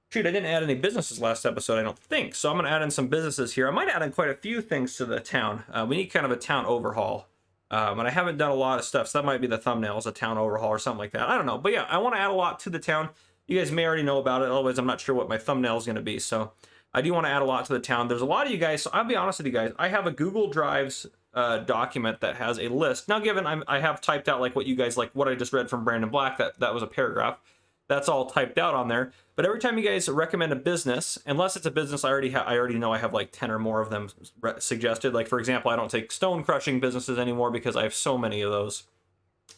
Shoot, I didn't add any businesses last episode. I don't think so. I'm going to add in some businesses here. I might add in quite a few things to the town. We need kind of a town overhaul. And I haven't done a lot of stuff, so that might be the thumbnails, a town overhaul or something like that. I don't know. But yeah, I want to add a lot to the town. You guys may already know about it. Otherwise, I'm not sure what my thumbnail is going to be. So I do want to add a lot to the town. There's a lot of you guys. So I'll be honest with you guys. I have a Google Drives document that has a list. Now, given I have typed out like what you guys, like what I just read from Brandon Black, that was a paragraph. That's all typed out on there. But every time you guys recommend a business, unless it's a business I already know I have like 10 or more of them suggested. Like for example, I don't take stone crushing businesses anymore because I have so many of those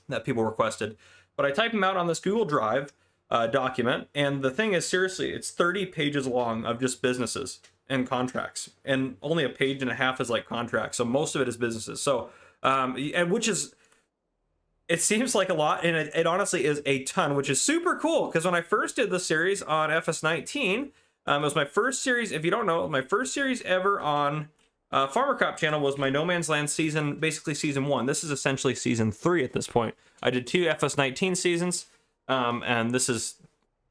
that people requested. But I type them out on this Google Drive document, and the thing is, seriously, it's 30 pages long of just businesses and contracts, and only a page and a half is like contracts. So most of it is businesses. So and which is, it seems like a lot, and it honestly is a ton, which is super cool. Because when I first did the series on FS19, it was my first series. If you don't know, my first series ever on Farmer Cop channel was my No Man's Land season, basically season 1. This is essentially season 3 at this point. I did 2 FS19 seasons, and this is,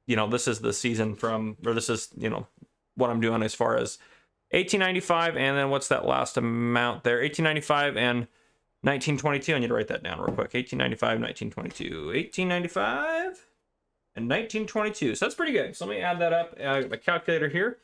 this is the season from, or this is, what I'm doing as far as 1895, and then what's that last amount there? 1895 and 1922. I need to write that down real quick. 1895, 1922. 1895 and 1922. So that's pretty good. So let me add that up. My calculator here.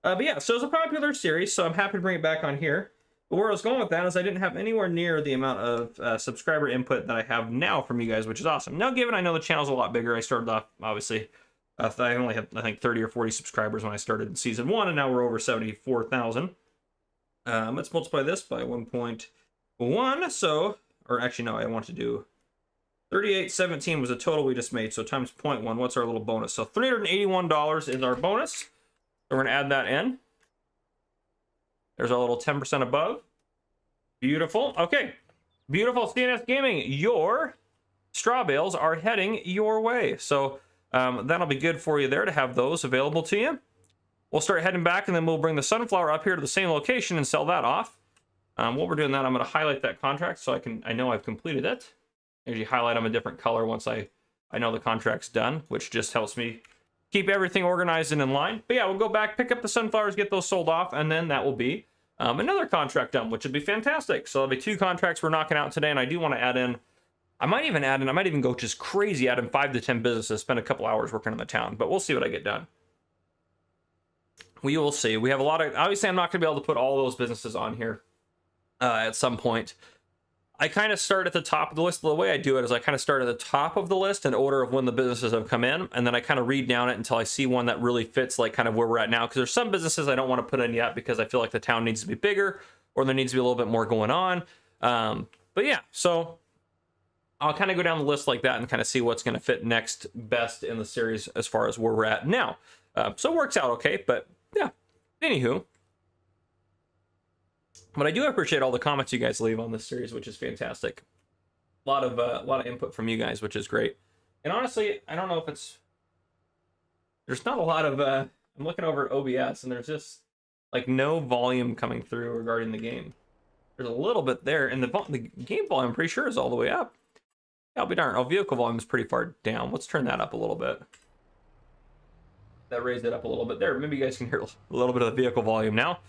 But yeah, so it's a popular series, so I'm happy to bring it back on here. But where I was going with that is I didn't have anywhere near the amount of subscriber input that I have now from you guys, which is awesome. Now, given I know the channel's a lot bigger, I started off, obviously, I only had, I think, 30 or 40 subscribers when I started in season 1, and now we're over 74,000. Let's multiply this by 1.1, so, or actually, no, I want to do 3817 was the total we just made, so times 0.1, what's our little bonus? So $381 is our bonus. So we're going to add that in. There's our little 10% above. Beautiful. Okay. Beautiful. CNS Gaming, your straw bales are heading your way. So that'll be good for you there to have those available to you. We'll start heading back, and then we'll bring the sunflower up here to the same location and sell that off. While we're doing that, I'm going to highlight that contract so I know I've completed it. I usually highlight them a different color once I know the contract's done, which just helps me keep everything organized and in line. But yeah, we'll go back, pick up the sunflowers, get those sold off, and then that will be another contract done, which would be fantastic. So there'll be 2 contracts we're knocking out today, and I do want to add in, I might even go just crazy, add in 5 to 10 businesses, spend a couple hours working on the town, but we'll see what I get done. We will see. We have a lot of, obviously I'm not going to be able to put all those businesses on here at some point. I kind of start at the top of the list. The way I do it is I kind of start at the top of the list in order of when the businesses have come in, and then I kind of read down it until I see one that really fits like kind of where we're at now, because there's some businesses I don't want to put in yet because I feel like the town needs to be bigger or there needs to be a little bit more going on. But yeah, so I'll kind of go down the list like that and kind of see what's going to fit next best in the series as far as where we're at now. So it works out okay, but yeah, anywho. But I do appreciate all the comments you guys leave on this series, which is fantastic. A lot of input from you guys, which is great. And honestly, I don't know if it's, there's not a lot of, I'm looking over at OBS and there's just like no volume coming through regarding the game. There's a little bit there, and the game volume I'm pretty sure is all the way up. I'll be darned. Oh, vehicle volume is pretty far down. Let's turn that up a little bit. That raised it up a little bit there. Maybe you guys can hear a little bit of the vehicle volume now.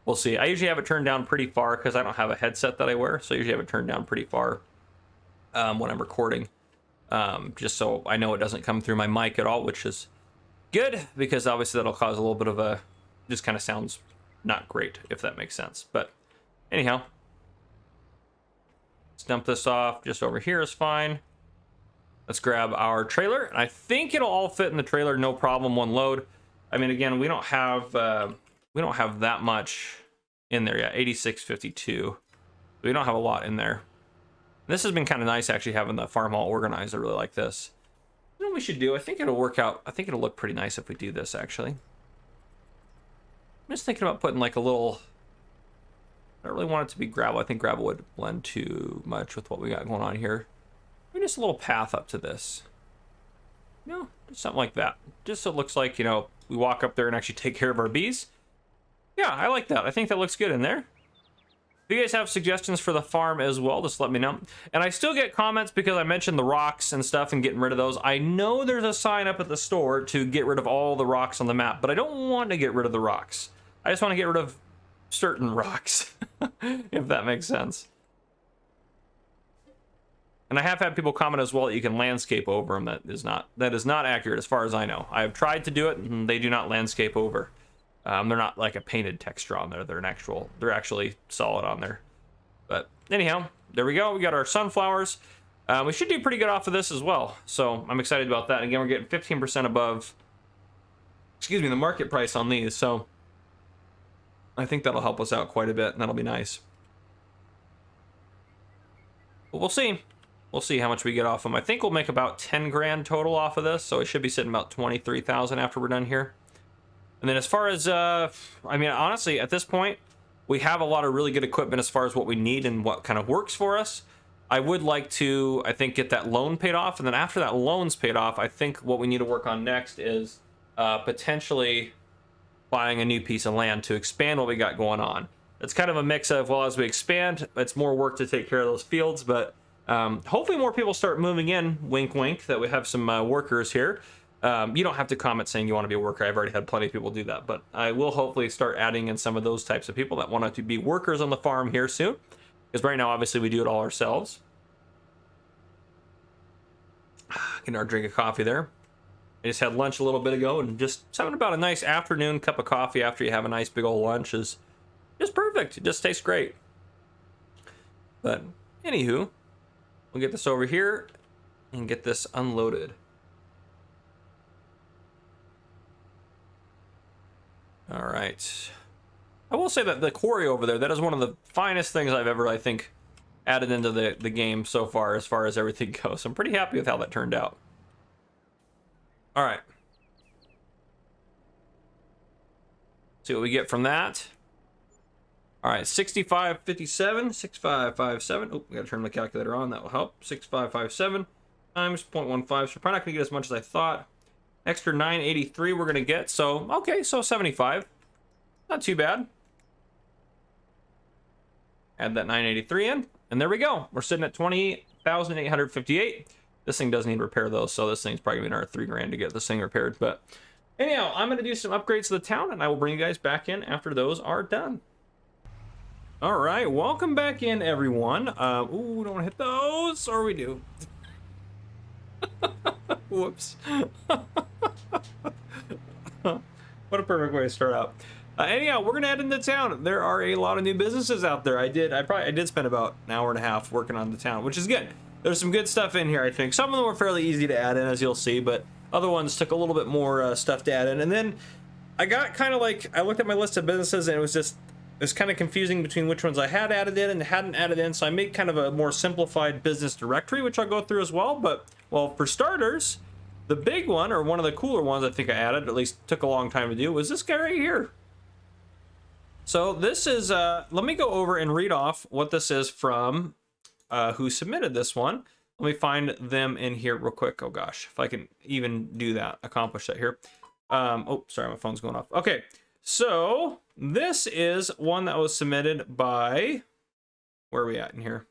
We'll see. I usually have it turned down pretty far because I don't have a headset that I wear, so I usually have it turned down pretty far when I'm recording, just so I know it doesn't come through my mic at all, which is good because obviously that'll cause a little bit of a, just kind of sounds not great, if that makes sense. But anyhow, let's dump this off. Just over here is fine. Let's grab our trailer, and I think it'll all fit in the trailer, no problem, one load. I mean, again, we don't have that much in there yet. 8652. We don't have a lot in there. This has been kind of nice actually having the farm all organized. I really like this. You know what we should do? I think it'll work out. I think it'll look pretty nice if we do this actually. I'm just thinking about putting like a little I don't really want it to be gravel. I think gravel would blend too much with what we got going on here. Maybe just a little path up to this. No, something like that. Just so it looks like, you know, we walk up there and actually take care of our bees. Yeah, I like that. I think that looks good in there. If you guys have suggestions for the farm as well, just let me know. And I still get comments because I mentioned the rocks and stuff and getting rid of those. I know there's a sign up at the store to get rid of all the rocks on the map, but I don't want to get rid of the rocks. I just want to get rid of certain rocks, if that makes sense. And I have had people comment as well that you can landscape over them. That is not accurate as far as I know. I have tried to do it, and they do not landscape over. They're not like a painted texture on there. They're actually solid on there. But anyhow, there we go. We got our sunflowers. We should do pretty good off of this as well. So I'm excited about that. And again, we're getting 15% above, excuse me, the market price on these. So I think that'll help us out quite a bit, and that'll be nice. But we'll see. We'll see how much we get off them. I think we'll make about 10 grand total off of this. So it should be sitting about 23,000 after we're done here. And then as far as, I mean, honestly, at this point, we have a lot of really good equipment as far as what we need and what kind of works for us. I would like to, I think, get that loan paid off. And then after that loan's paid off, I think what we need to work on next is potentially buying a new piece of land to expand what we got going on. It's kind of a mix of, well, as we expand, it's more work to take care of those fields. But hopefully more people start moving in, wink, wink, that we have some workers here. You don't have to comment saying you want to be a worker. I've already had plenty of people do that, but I will hopefully start adding in some of those types of people that want to be workers on the farm here soon. Because right now, obviously, we do it all ourselves. Getting our drink of coffee there. I just had lunch a little bit ago, and just having about a nice afternoon cup of coffee after you have a nice big old lunch is just perfect. It just tastes great. But anywho, we'll get this over here and get this unloaded. All right. I will say that the quarry over there, that is one of the finest things I've ever, I think, added into the game so far as everything goes. I'm pretty happy with how that turned out. All right. See what we get from that. All right, 6557, 6557. Oh, we gotta turn the calculator on. That will help. 6557 times 0.15. So we're probably not gonna get as much as I thought. Extra 983 we're gonna get. So okay, so 75. Not too bad. Add that 983 in, and there we go. We're sitting at 20,858. This thing does need repair though, so this thing's probably gonna be another 3 grand to get this thing repaired. But anyhow, I'm gonna do some upgrades to the town, and I will bring you guys back in after those are done. All right, welcome back in, everyone. Ooh, don't want to hit those, or we do. Whoops. What a perfect way to start out. Anyhow, we're gonna head into town. There are a lot of new businesses out there. I did spend about an hour and a half working on the town, which is good. There's some good stuff in here, I think. Some of them were fairly easy to add in, as you'll see, but other ones took a little bit more stuff to add in. And then I got kind of like, I looked at my list of businesses, and it's kind of confusing between which ones I had added in and hadn't added in. So I made kind of a more simplified business directory, which I'll go through as well. But, well, for starters, the big one, or one of the cooler ones I think I added, at least took a long time to do, was this guy right here. So this is, let me go over and read off what this is from who submitted this one. Let me find them in here real quick. Oh gosh, if I can even do that, accomplish that here. Oh, sorry, my phone's going off. Okay, so this is one that was submitted by, where are we at in here?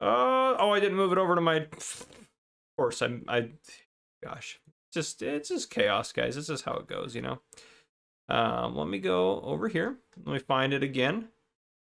Oh, I didn't move it over to my, of course, gosh, it's just chaos, guys. This is how it goes, you know. Let me go over here. Let me find it again.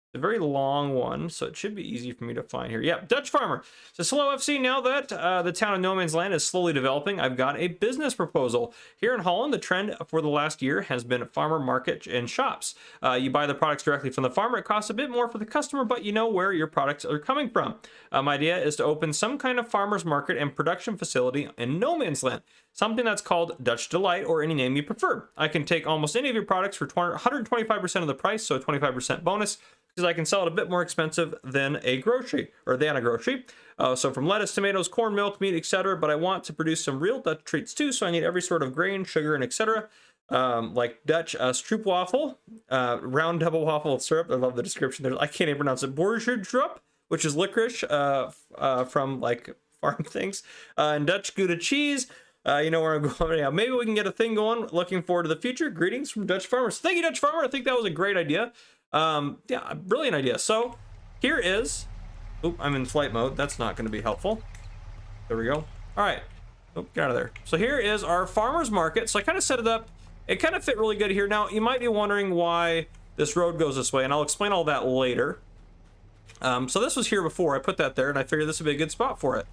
It's a very long one, so it should be easy for me to find here. Yep, Dutch Farmer says, hello FC, now that the town of No Man's Land is slowly developing, I've got a business proposal. Here in Holland, the trend for the last year has been farmer market and shops. You buy the products directly from the farmer. It costs a bit more for the customer, but you know where your products are coming from. My idea is to open some kind of farmer's market and production facility in No Man's Land. Something that's called Dutch Delight, or any name you prefer. I can take almost any of your products for 125% of the price, so a 25% bonus, because I can sell it a bit more expensive than a grocery, or than a grocery. So from lettuce, tomatoes, corn, milk, meat, etc. But I want to produce some real Dutch treats too, so I need every sort of grain, sugar, and etc. like Dutch stroopwafel, round double waffle with syrup. I love the description there. I can't even pronounce it. Borgerdrup, which is licorice from like farm things, and Dutch Gouda cheese. You know where I'm going now. Maybe we can get a thing going. Looking forward to the future. Greetings from Dutch farmers. Thank you, Dutch farmer. I think that was a great idea. Yeah, brilliant idea. So here is, oop, I'm in flight mode. That's not going to be helpful. There we go. All right. Oh, get out of there. So here is our farmer's market. So I kind of set it up. It kind of fit really good here. Now, you might be wondering why this road goes this way, and I'll explain all that later. So this was here before. I put that there, and I figured this would be a good spot for it.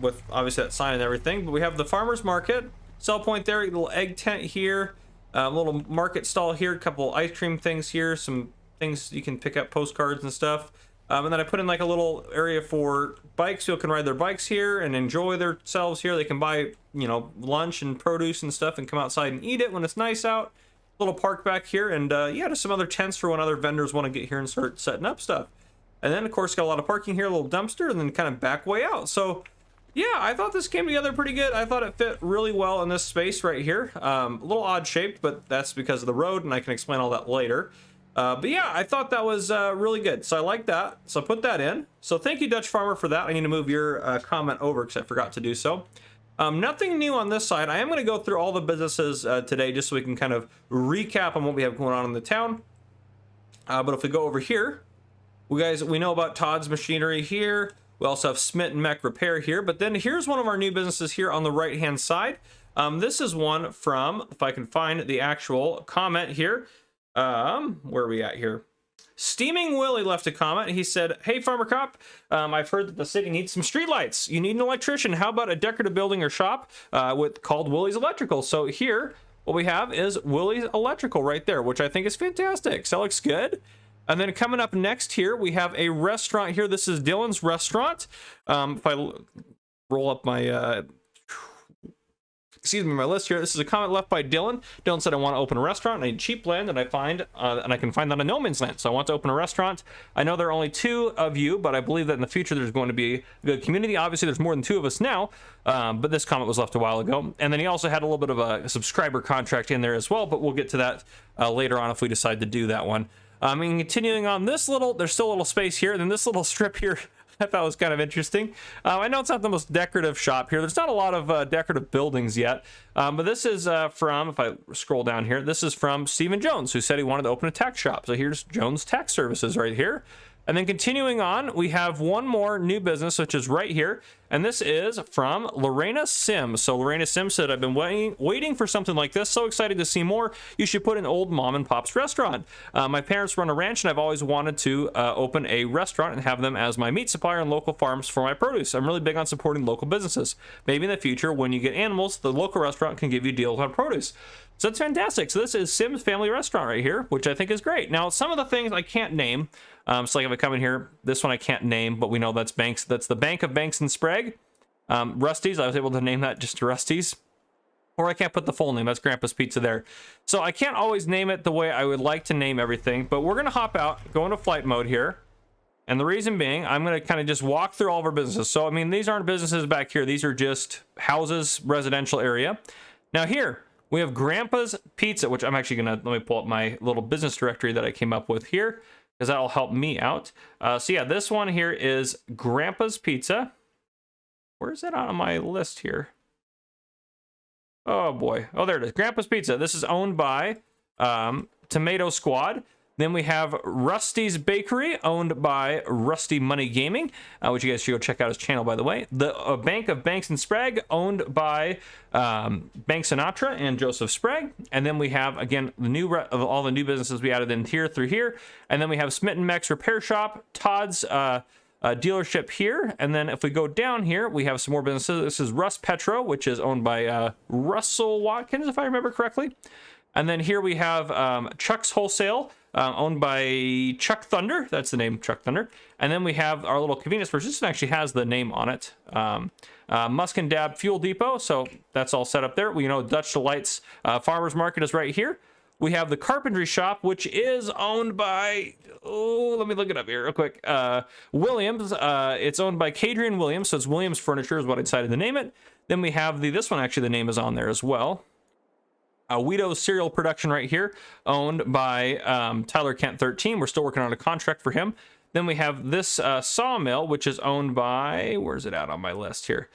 With obviously that sign and everything. But we have the farmer's market, sell point there, a little egg tent here, a little market stall here, a couple ice cream things here, some things you can pick up, postcards and stuff. And then I put in like a little area for bikes. People can ride their bikes here and enjoy themselves here. They can buy, you know, lunch and produce and stuff and come outside and eat it when it's nice out. Little park back here, and yeah, just some other tents for when other vendors want to get here and start setting up stuff. And then of course got a lot of parking here, a little dumpster, and then kind of back way out. So yeah, I thought this came together pretty good. I thought it fit really well in this space right here. A little odd shaped, but that's because of the road, and I can explain all that later. But yeah, I thought that was really good. So I like that. So I put that in. So thank you, Dutch Farmer, for that. I need to move your comment over because I forgot to do so. Nothing new on this side. I am going to go through all the businesses today just so we can kind of recap on what we have going on in the town. But if we go over here, we know about Todd's Machinery here. We also have Smith and Mech Repair here, but then here's one of our new businesses here on the right-hand side. This is one from, if I can find the actual comment here, where are we at here? Steaming Willie left a comment. He said, "Hey, Farmer Cop, I've heard that the city needs some streetlights. You need an electrician. How about a decorative building or shop called Willie's Electrical?" So here, what we have is Willie's Electrical right there, which I think is fantastic. So that looks good. And then coming up next here, we have a restaurant here. This is Dylan's Restaurant. If I roll up my, my list here, this is a comment left by Dylan. Dylan said, "I want to open a restaurant. I need cheap land, and I can find that on no man's land. So I want to open a restaurant. I know there are only 2 of you, but I believe that in the future there's going to be a good community. Obviously, there's more than 2 of us now, but this comment was left a while ago. And then he also had a little bit of a subscriber contract in there as well, but we'll get to that later on if we decide to do that one. And continuing on there's still a little space here, and then this little strip here I thought was kind of interesting. I know it's not the most decorative shop here. There's not a lot of decorative buildings yet, but this is from, if I scroll down here, this is from Stephen Jones, who said he wanted to open a tax shop. So here's Jones Tax Services right here. And then continuing on, we have one more new business, which is right here. And this is from Lorena Sims. So Lorena Sims said, "I've been waiting for something like this. So excited to see more. You should put an old mom and pop's restaurant. My parents run a ranch, and I've always wanted to open a restaurant and have them as my meat supplier and local farms for my produce. I'm really big on supporting local businesses. Maybe in the future, when you get animals, the local restaurant can give you deals on produce." So that's fantastic. So this is Sims Family Restaurant right here, which I think is great. Now, some of the things I can't name. So like if I come in here, this one I can't name, but we know that's Banks. That's the Bank of Banks and Sprague. Rusty's, I was able to name that just Rusty's. Or I can't put the full name. That's Grandpa's Pizza there. So I can't always name it the way I would like to name everything, but we're going to hop out, go into flight mode here. And the reason being, I'm going to kind of just walk through all of our businesses. So, I mean, these aren't businesses back here. These are just houses, residential area. Now here, we have Grandpa's Pizza, which I'm actually going to, let me pull up my little business directory that I came up with here, because that'll help me out. So yeah, this one here is Grandpa's Pizza. Where's that on my list here? Oh boy. Oh, there it is. Grandpa's Pizza. This is owned by Tomato Squad. Then we have Rusty's Bakery, owned by Rusty Money Gaming, which you guys should go check out his channel, by the way. The Bank of Banks and Sprague, owned by Bank Sinatra and Joseph Sprague. And then we have, again, all the new businesses we added in here through here. And then we have Smith and Mech's Repair Shop, Todd's dealership here. And then if we go down here, we have some more businesses. This is Russ Petro, which is owned by Russell Watkins, if I remember correctly. And then here we have Chuck's Wholesale, owned by Chuck Thunder. That's the name, Chuck Thunder. And then we have our little convenience store. This actually has the name on it. Musk and Dab Fuel Depot. So that's all set up there. We know Dutch Delights Farmers Market is right here. We have the Carpentry Shop, which is owned by, let me look it up here real quick. Williams. It's owned by Cadrian Williams. So it's Williams Furniture is what I decided to name it. Then we have this one, actually the name is on there as well. Weedo cereal production right here, owned by Tyler Kent 13. We're still working on a contract for him. Then we have this sawmill, which is owned by, where's it out on my list here?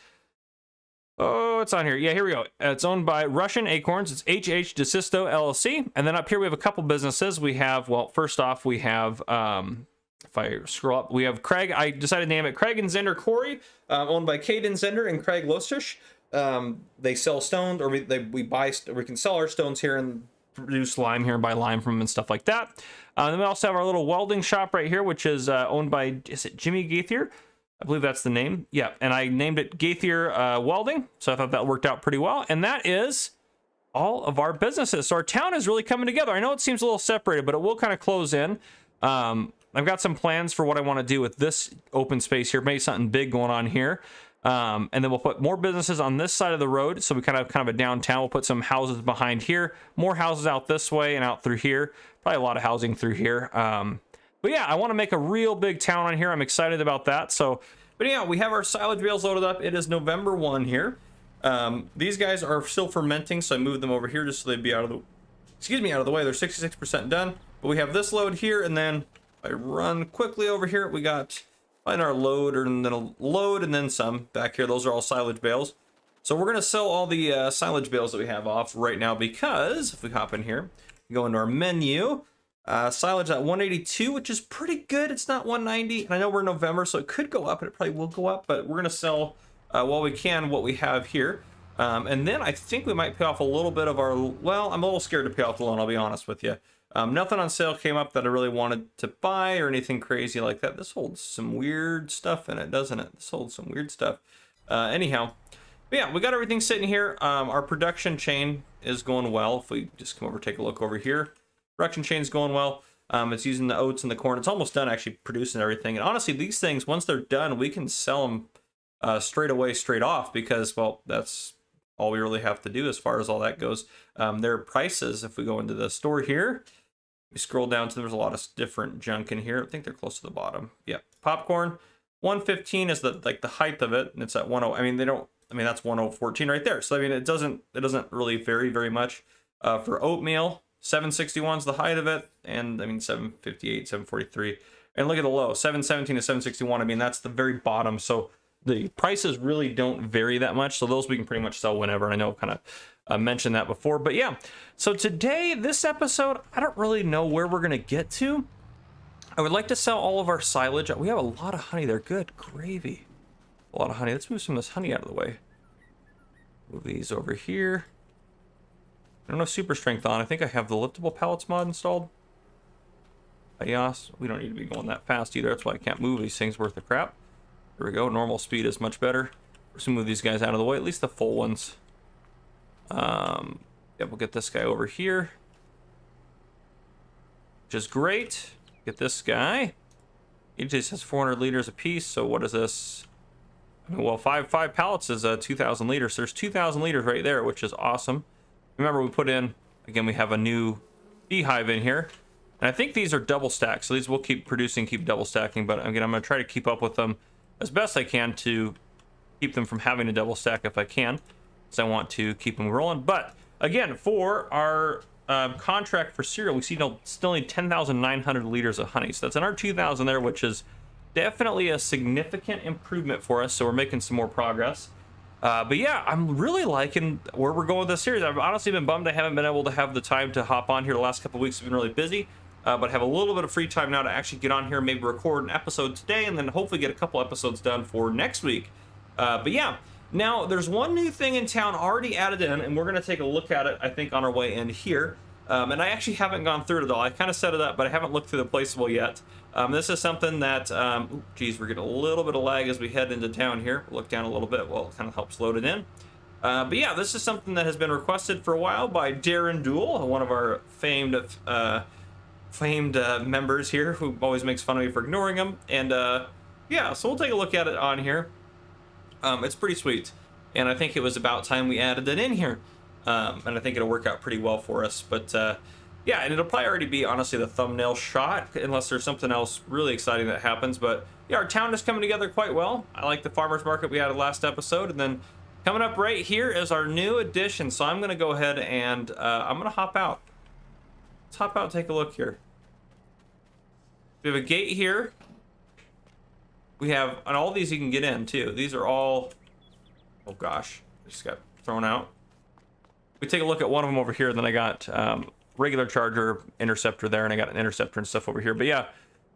Oh, it's on here. Yeah, here we go. It's owned by Russian Acorns. It's HH DeSisto LLC. And then up here we have a couple businesses. We have, well, first off, we have, if I scroll up, we have Craig. I decided to name it Craig and Zender Quarry, owned by Caden Zender and Craig Lostish. They sell stones, or we can sell our stones here and produce lime here and buy lime from them and stuff like that. Then we also have our little welding shop right here, which is owned by, is it Jimmy Gaithier? I believe that's the name. Yeah, and I named it Gaithier Welding, so I thought that worked out pretty well. And that is all of our businesses. So our town is really coming together. I know it seems a little separated, but it will kind of close in. I've got some plans for what I want to do with this open space here. Maybe something big going on here. And then we'll put more businesses on this side of the road. So we kind of a downtown. We'll put some houses behind here, more houses out this way and out through here. Probably a lot of housing through here. But yeah, I want to make a real big town on here. I'm excited about that. So, but yeah, we have our silage bales loaded up. It is November 1 here. These guys are still fermenting, so I moved them over here just so they'd be out of the way. They're 66% done. But we have this load here, and then I run quickly over here. We got find our load, and then a load, and then some back here. Those are all silage bales. So we're gonna sell all the silage bales that we have off right now, because if we hop in here, go into our menu, silage at 182, which is pretty good. It's not 190, and I know we're in November, so it could go up, and it probably will go up, but we're gonna sell while we can what we have here. And then I think we might pay off a little bit of our, well, I'm a little scared to pay off the loan, I'll be honest with you. Nothing on sale came up that I really wanted to buy or anything crazy like that. This holds some weird stuff in it, doesn't it? This holds some weird stuff. Anyhow, but yeah, we got everything sitting here. Our production chain is going well. If we just come over, take a look over here. Production chain's going well. It's using the oats and the corn. It's almost done actually producing everything. And honestly, these things, once they're done, we can sell them straight away, straight off, because, well, that's all we really have to do as far as all that goes. Their prices, if we go into the store here, we scroll down to, there's a lot of different junk in here. I think they're close to the bottom. Yeah, popcorn, 115 is the height of it, and it's at 10. I mean, that's 1014 right there. So I mean, it doesn't really vary very much. For oatmeal, 761 is the height of it, and I mean 758, 743, and look at the low, 717 to 761. I mean, that's the very bottom. So the prices really don't vary that much. So those we can pretty much sell whenever. And I know I've kind of mentioned that before, but yeah. So today, this episode, I don't really know where we're going to get to. I would like to sell all of our silage. We have a lot of honey there. Good gravy. A lot of honey. Let's move some of this honey out of the way. Move these over here. I don't have super strength on. I think I have the liftable pallets mod installed. Yas. We don't need to be going that fast either. That's why I can't move these things worth of crap. There we go. Normal speed is much better. Let's move these guys out of the way, at least the full ones. Yeah, we'll get this guy over here, which is great. Get this guy. Each just has 400 liters a piece. So what is this? Well, five pallets is 2,000 liters. There's 2,000 liters right there, which is awesome. Remember, we put in, again, we have a new beehive in here. And I think these are double stacked. So these will keep producing, keep double stacking. But again, I'm going to try to keep up with them as best I can to keep them from having a double stack if I can. So I want to keep them rolling. But again, for our contract for cereal, we still need 10,900 liters of honey. So that's another 2,000 there, which is definitely a significant improvement for us. So we're making some more progress. But yeah, I'm really liking where we're going with this series. I've honestly been bummed I haven't been able to have the time to hop on here. The last couple of weeks have been really busy, but have a little bit of free time now to actually get on here, maybe record an episode today, and then hopefully get a couple episodes done for next week. But yeah, now there's one new thing in town already added in, and we're going to take a look at it, I think, on our way in here. And I actually haven't gone through it at all. I kind of set it up, but I haven't looked through the placeable yet. This is something that, geez, we're getting a little bit of lag as we head into town here. We'll look down a little bit. Well, it kind of helps load it in. But yeah, this is something that has been requested for a while by Darren Dool, one of our famed members here, who always makes fun of me for ignoring him. And yeah, so we'll take a look at it on here. It's pretty sweet. And I think it was about time we added it in here. And I think it'll work out pretty well for us. But yeah, and it'll probably already be, honestly, the thumbnail shot, unless there's something else really exciting that happens. But yeah, our town is coming together quite well. I like the farmer's market we had last episode, and then Coming up right here is our new addition. So I'm gonna go ahead and I'm gonna hop out. Let's hop out and take a look here. We have a gate here. We have, and all these you can get in too. These are all, oh gosh, I just got thrown out. We take a look at one of them over here, and then I got regular charger, interceptor there, and I got an interceptor and stuff over here. But yeah,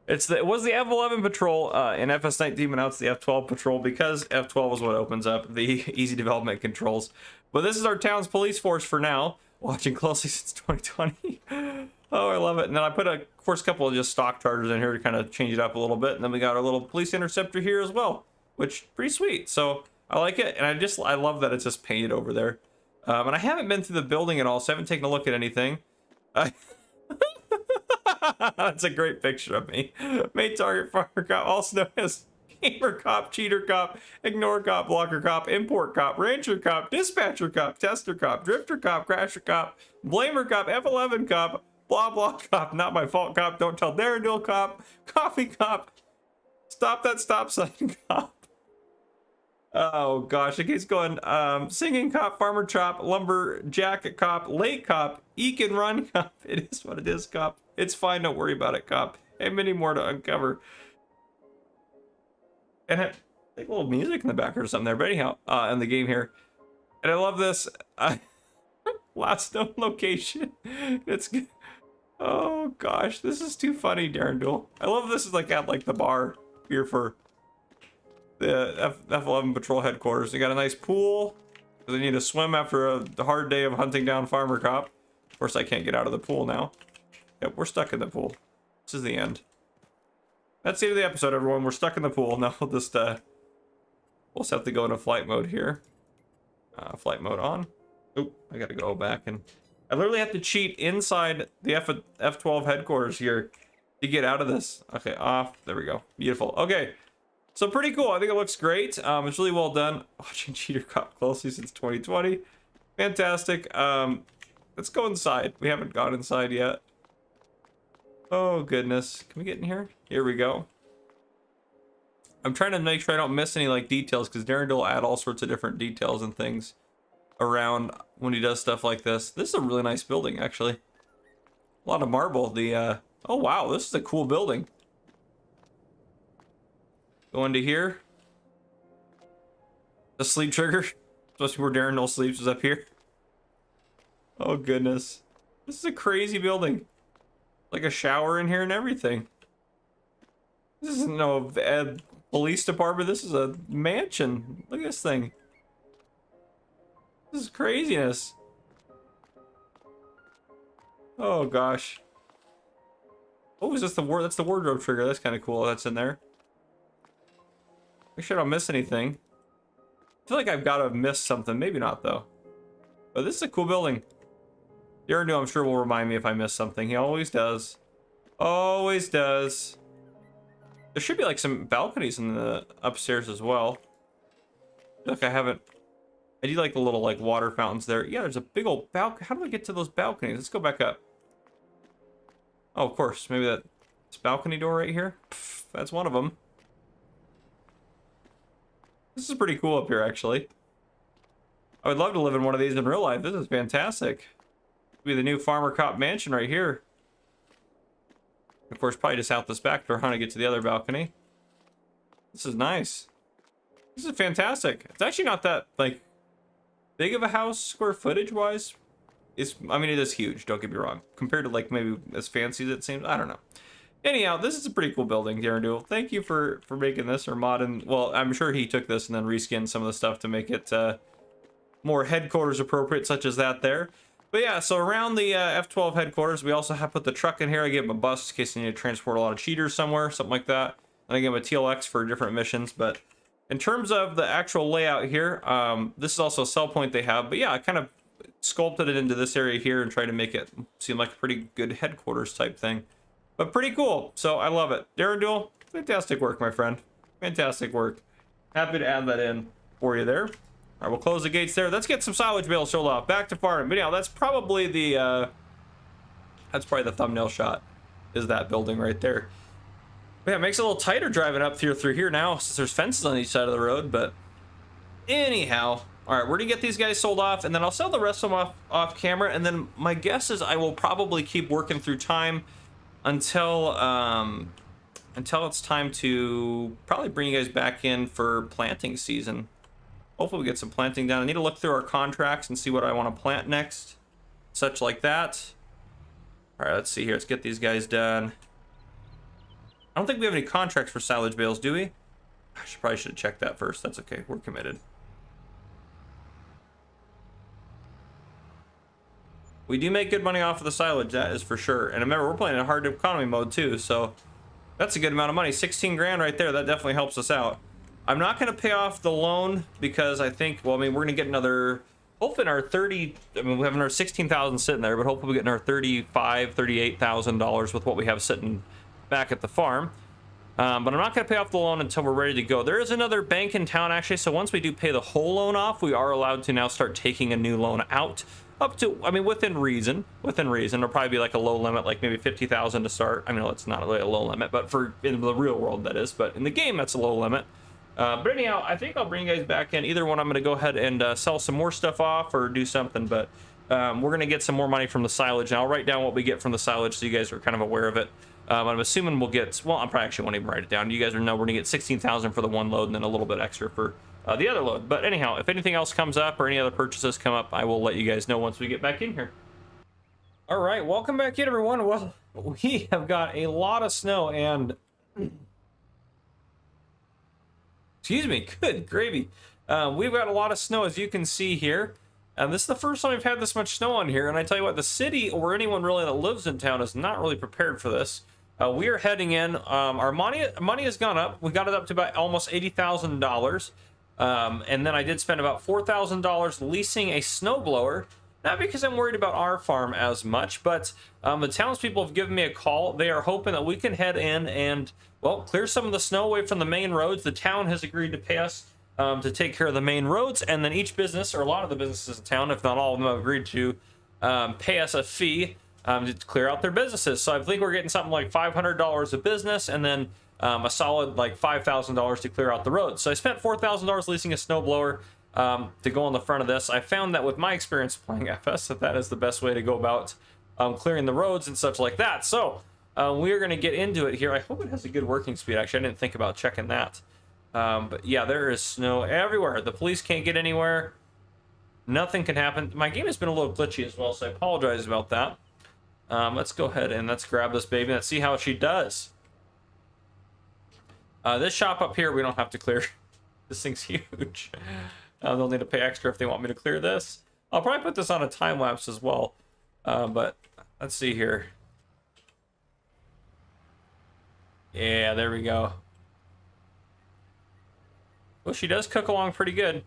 it was the F11 patrol in FS19, but now it's the F12 patrol because F12 is what opens up the easy development controls. But this is our town's police force for now, watching closely since 2020. Oh, I love it. And then I put of course, a couple of just stock chargers in here to kind of change it up a little bit. And then we got our little police interceptor here as well, which pretty sweet. So I like it. And I love that it's just painted over there. And I haven't been through the building at all, so I haven't taken a look at anything. That's a great picture of me. Main target farmer cop, also known as gamer cop, cheater cop, ignore cop, blocker cop, import cop, rancher cop, dispatcher cop, tester cop, drifter cop, crasher cop, blamer cop, F11 cop, blah blah cop, not my fault cop, don't tell Darendil cop, coffee cop, stop that stop sign cop. Oh gosh, it keeps going. Singing cop, farmer chop, lumber jacket cop, late cop, eke and run cop. It is what it is, cop. It's fine, don't worry about it, cop. And many more to uncover. And I think a little music in the background or something there, but anyhow, in the game here. And I love this. Last known location. It's, oh gosh, this is too funny, Darendil. I love this is like at like the bar here for the F11 patrol headquarters. They got a nice pool. They need to swim after a hard day of hunting down farmer cop. Of course, I can't get out of the pool now. Yep, we're stuck in the pool. This is the end. That's the end of the episode, everyone. We're stuck in the pool. Now we'll just we'll just have to go into flight mode here. Flight mode on. Oh, I gotta go back, and I literally have to cheat inside the F12 headquarters here to get out of this. Okay, off. There we go. Beautiful. Okay. So pretty cool. I think it looks great. It's really well done. Watching Cheater Cop closely since 2020. Fantastic. Let's go inside. We haven't gone inside yet. Oh goodness. Can we get in here? Here we go. I'm trying to make sure I don't miss any like details, because Darendil will add all sorts of different details and things around when he does stuff like this. This is a really nice building, actually. A lot of marble. The oh wow, this is a cool building. Go into here. The sleep trigger, especially where Darendil sleeps, is up here. Oh goodness, this is a crazy building. Like a shower in here and everything. This isn't no police department. This is a mansion. Look at this thing. This is craziness. Oh gosh. Oh, is this the ward? That's the wardrobe trigger. That's kind of cool. That's in there. Make sure I don't miss anything. I feel like I've got to have missed something. Maybe not, though. But this is a cool building. Darendil, I'm sure, will remind me if I miss something. He always does. Always does. There should be, like, some balconies in the upstairs as well. Look, I haven't... I do like the little, like, water fountains there. Yeah, there's a big old balcony. How do I get to those balconies? Let's go back up. Oh, of course. Maybe that's balcony door right here? Pff, that's one of them. This is pretty cool up here, actually. I would love to live in one of these in real life. This is fantastic. Be the new farmer cop mansion right here. Of course, probably just out this back door, how to get to the other balcony. This is nice. This is fantastic. It's actually not that like big of a house square footage wise. I mean, it is huge, don't get me wrong, compared to like maybe as fancy as it seems. I don't know. Anyhow, this is a pretty cool building, Darendil. Thank you for making this, or modding. Well, I'm sure he took this and then reskinned some of the stuff to make it more headquarters appropriate, such as that there. But yeah, so around the F12 headquarters, we also have put the truck in here. I gave him a bus in case they need to transport a lot of cheaters somewhere, something like that. And I gave him a TLX for different missions. But in terms of the actual layout here, this is also a sell point they have. But yeah, I kind of sculpted it into this area here and tried to make it seem like a pretty good headquarters type thing. But pretty cool. So I love it. Darendil, fantastic work, my friend. Fantastic work. Happy to add that in for you there. All right, we'll close the gates there. Let's get some silage bales sold off. Back to farming. But yeah, that's probably the thumbnail shot, is that building right there. But yeah, it makes it a little tighter driving up through here now, since there's fences on each side of the road. But anyhow, All right, we're gonna get these guys sold off, and then I'll sell the rest of them off camera. And then my guess is I will probably keep working through time until it's time to probably bring you guys back in for planting season. Hopefully we get some planting done. I need to look through our contracts and see what I want to plant next, such like that. All right, let's see here. Let's get these guys done. I don't think we have any contracts for silage bales, do we? I probably should have checked that first. That's okay. We're committed. We do make good money off of the silage, that is for sure. And remember, we're playing in hard economy mode too, so that's a good amount of money. 16 grand right there. That definitely helps us out. I'm not going to pay off the loan because I think, well, I mean, we're going to get another, hopefully in our 30, I mean, we have another 16,000 sitting there, but hopefully we get another $38,000 with what we have sitting back at the farm. But I'm not going to pay off the loan until we're ready to go. There is another bank in town, actually, so once we do pay the whole loan off, we are allowed to now start taking a new loan out. Up to, I mean, within reason. It'll probably be like a low limit, like maybe 50,000 to start. I mean, no, it's not really a low limit, but for in the real world that is. But in the game, that's a low limit. But anyhow, I think I'll bring you guys back in. Either one, I'm going to go ahead and sell some more stuff off or do something. But we're going to get some more money from the silage, and I'll write down what we get from the silage so you guys are kind of aware of it. I'm assuming we'll get, well, I probably actually won't even write it down. You guys know we're going to get 16,000 for the one load and then a little bit extra for the other load. But anyhow, if anything else comes up or any other purchases come up, I will let you guys know once we get back in here. All right, welcome back in, everyone. Well, we have got a lot of snow and excuse me, good gravy. We've got a lot of snow, as you can see here. And this is the first time we've had this much snow on here. And I tell you what, the city or anyone really that lives in town is not really prepared for this. We are heading in. Our money has gone up. We got it up to about almost $80,000. And then I did spend about $4,000 leasing a snowblower. Not because I'm worried about our farm as much, but the townspeople have given me a call. They are hoping that we can head in and, well, clear some of the snow away from the main roads. The town has agreed to pay us to take care of the main roads, and then each business, or a lot of the businesses in town, if not all of them, have agreed to pay us a fee to clear out their businesses. So I think we're getting something like $500 a business, and then a solid like $5,000 to clear out the roads. So I spent $4,000 leasing a snowblower to go on the front of this. I found that with my experience playing FS, that is the best way to go about clearing the roads and such like that. So we are going to get into it here. I hope it has a good working speed. Actually, I didn't think about checking that. But yeah, there is snow everywhere. The police can't get anywhere. Nothing can happen. My game has been a little glitchy as well, so I apologize about that. Let's go ahead and let's grab this baby. Let's see how she does. This shop up here, we don't have to clear. This thing's huge. They'll need to pay extra if they want me to clear this. I'll probably put this on a time lapse as well. But let's see here. Yeah, there we go. Well, she does cook along pretty good.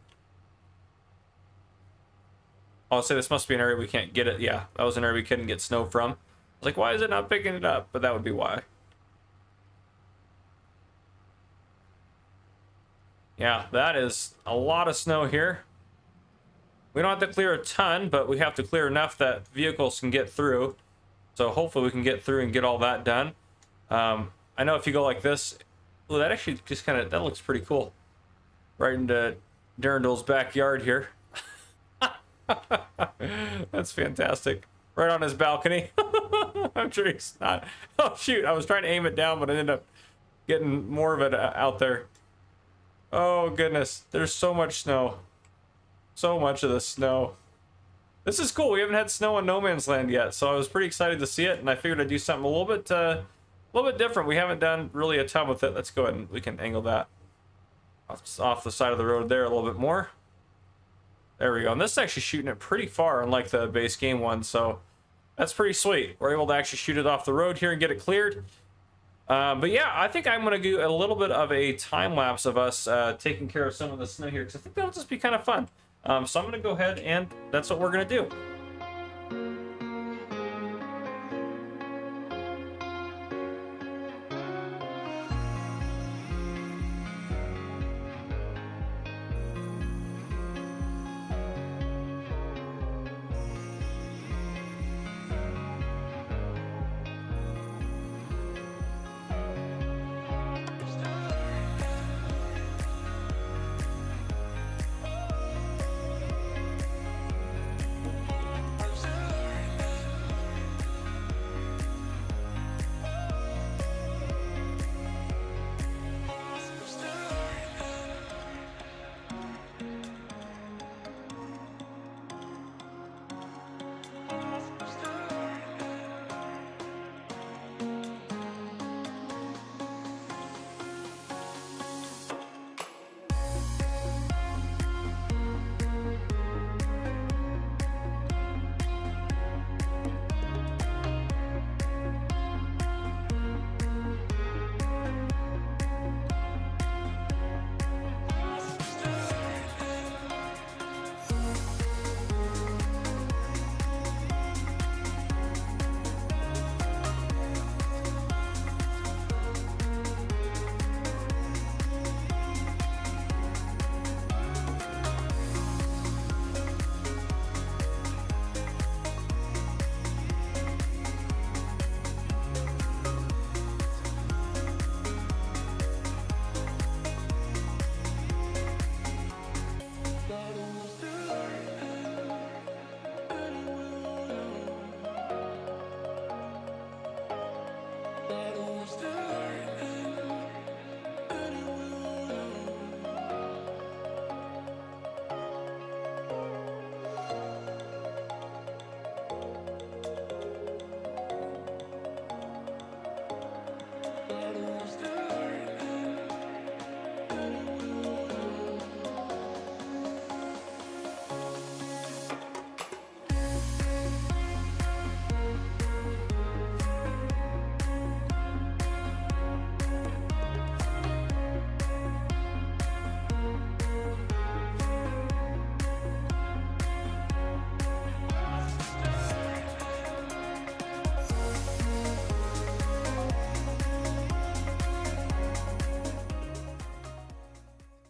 I'll say this must be an area we can't get it. Yeah, that was an area we couldn't get snow from. I was like, why is it not picking it up? But that would be why. Yeah, that is a lot of snow here. We don't have to clear a ton, but we have to clear enough that vehicles can get through. So hopefully we can get through and get all that done. I know if you go like this, well, that actually just kind of, that looks pretty cool. Right into Durandal's backyard here. That's fantastic. Right on his balcony. I'm sure he's not. Oh, shoot. I was trying to aim it down, but I ended up getting more of it out there. Oh, goodness. There's so much snow. So much of the snow. This is cool. We haven't had snow in No Man's Land yet, so I was pretty excited to see it, and I figured I'd do something a little bit different. We haven't done really a ton with it. Let's go ahead and we can angle that off the side of the road there a little bit more. There we go. And this is actually shooting it pretty far, unlike the base game one, so that's pretty sweet. We're able to actually shoot it off the road here and get it cleared. But yeah, I think I'm going to do a little bit of a time lapse of us taking care of some of the snow here, because I think that'll just be kind of fun. So I'm going to go ahead and that's what we're going to do.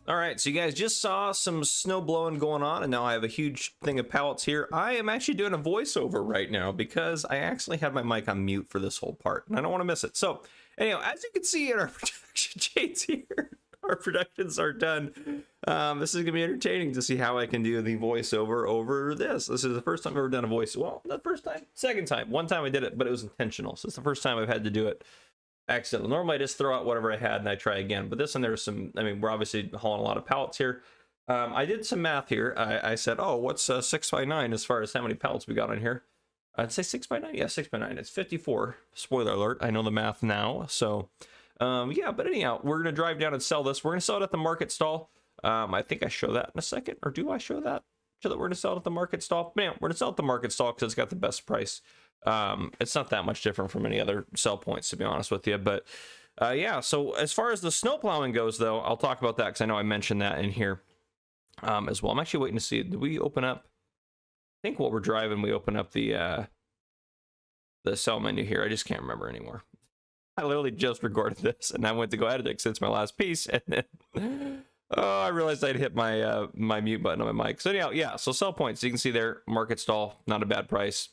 All right, so you guys just saw some snow blowing going on, and now I have a huge thing of pallets here. I am actually doing a voiceover right now because I actually had my mic on mute for this whole part, and I don't want to miss it. So, anyhow, as you can see in our production shades here, our productions are done. This is going to be entertaining to see how I can do the voiceover over this. This is the first time I've ever done a voice. Well, not the first time, second time. One time I did it, but it was intentional. So it's the first time I've had to do it accidentally. Normally I just throw out whatever I had and I try again, but this one there's some, I mean, we're obviously hauling a lot of pallets here. I did some math here. I said, oh, what's 6x9 as far as how many pallets we got on here? I'd say 6x9. Yeah, 6x9. It's 54. Spoiler alert. I know the math now. So yeah, but anyhow, we're gonna drive down and sell this. We're gonna sell it at the market stall. I think I show that in a second, or do I show that? Show that we're gonna sell it at the market stall. But yeah, we're gonna sell it at the market stall because it's got the best price. It's not that much different from any other sell points, to be honest with you. But yeah, so as far as the snow plowing goes, though, I'll talk about that because I know I mentioned that in here as well. I'm actually waiting to see, did we open up? I think while we're driving, we open up the sell menu here. I just can't remember anymore. I literally just recorded this and I went to go edit it because it's my last piece, and then oh, I realized I'd hit my my mute button on my mic. So anyhow, yeah, so sell points, you can see there, market stall, not a bad price.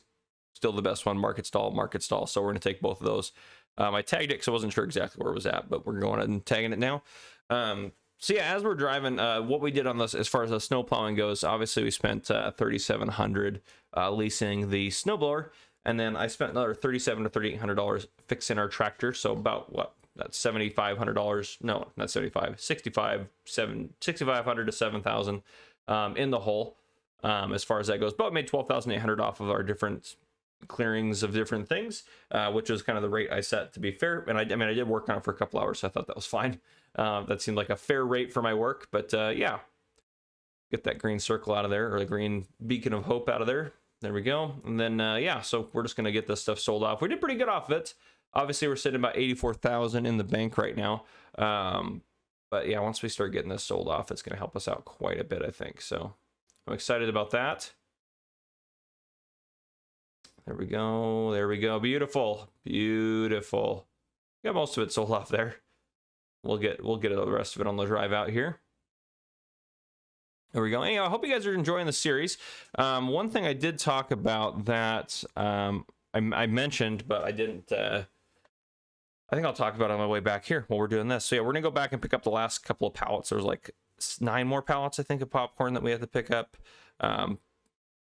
Still the best one, market stall, market stall. So we're going to take both of those. I tagged it because I wasn't sure exactly where it was at, but we're going and tagging it now. So yeah, as we're driving, what we did on this, as far as the snow plowing goes, obviously we spent $3,700 leasing the snowblower, and then I spent another $3,700 to $3,800 fixing our tractor. So about what? That's $7,500. No, not 75. 65, 6,500 to 7,000 in the hole. As far as that goes, but made $12,800 off of our different clearings of different things, which was kind of the rate I set, to be fair. And I mean, I did work on it for a couple hours, so I thought that was fine. That seemed like a fair rate for my work, but yeah, get that green circle out of there, or the green beacon of hope out of there. There we go. And then yeah, so we're just gonna get this stuff sold off. We did pretty good off of it. Obviously, we're sitting about 84,000 in the bank right now. But yeah, once we start getting this sold off, it's gonna help us out quite a bit, I think. So I'm excited about that. There we go. There we go. Beautiful. Beautiful. Got most of it sold off there. We'll get the rest of it on the drive out here. There we go. Anyway, I hope you guys are enjoying the series. One thing I did talk about that I mentioned, but I didn't. I think I'll talk about it on my way back here while we're doing this. So yeah, we're gonna go back and pick up the last couple of pallets. There's like 9 more pallets, I think, of popcorn that we have to pick up.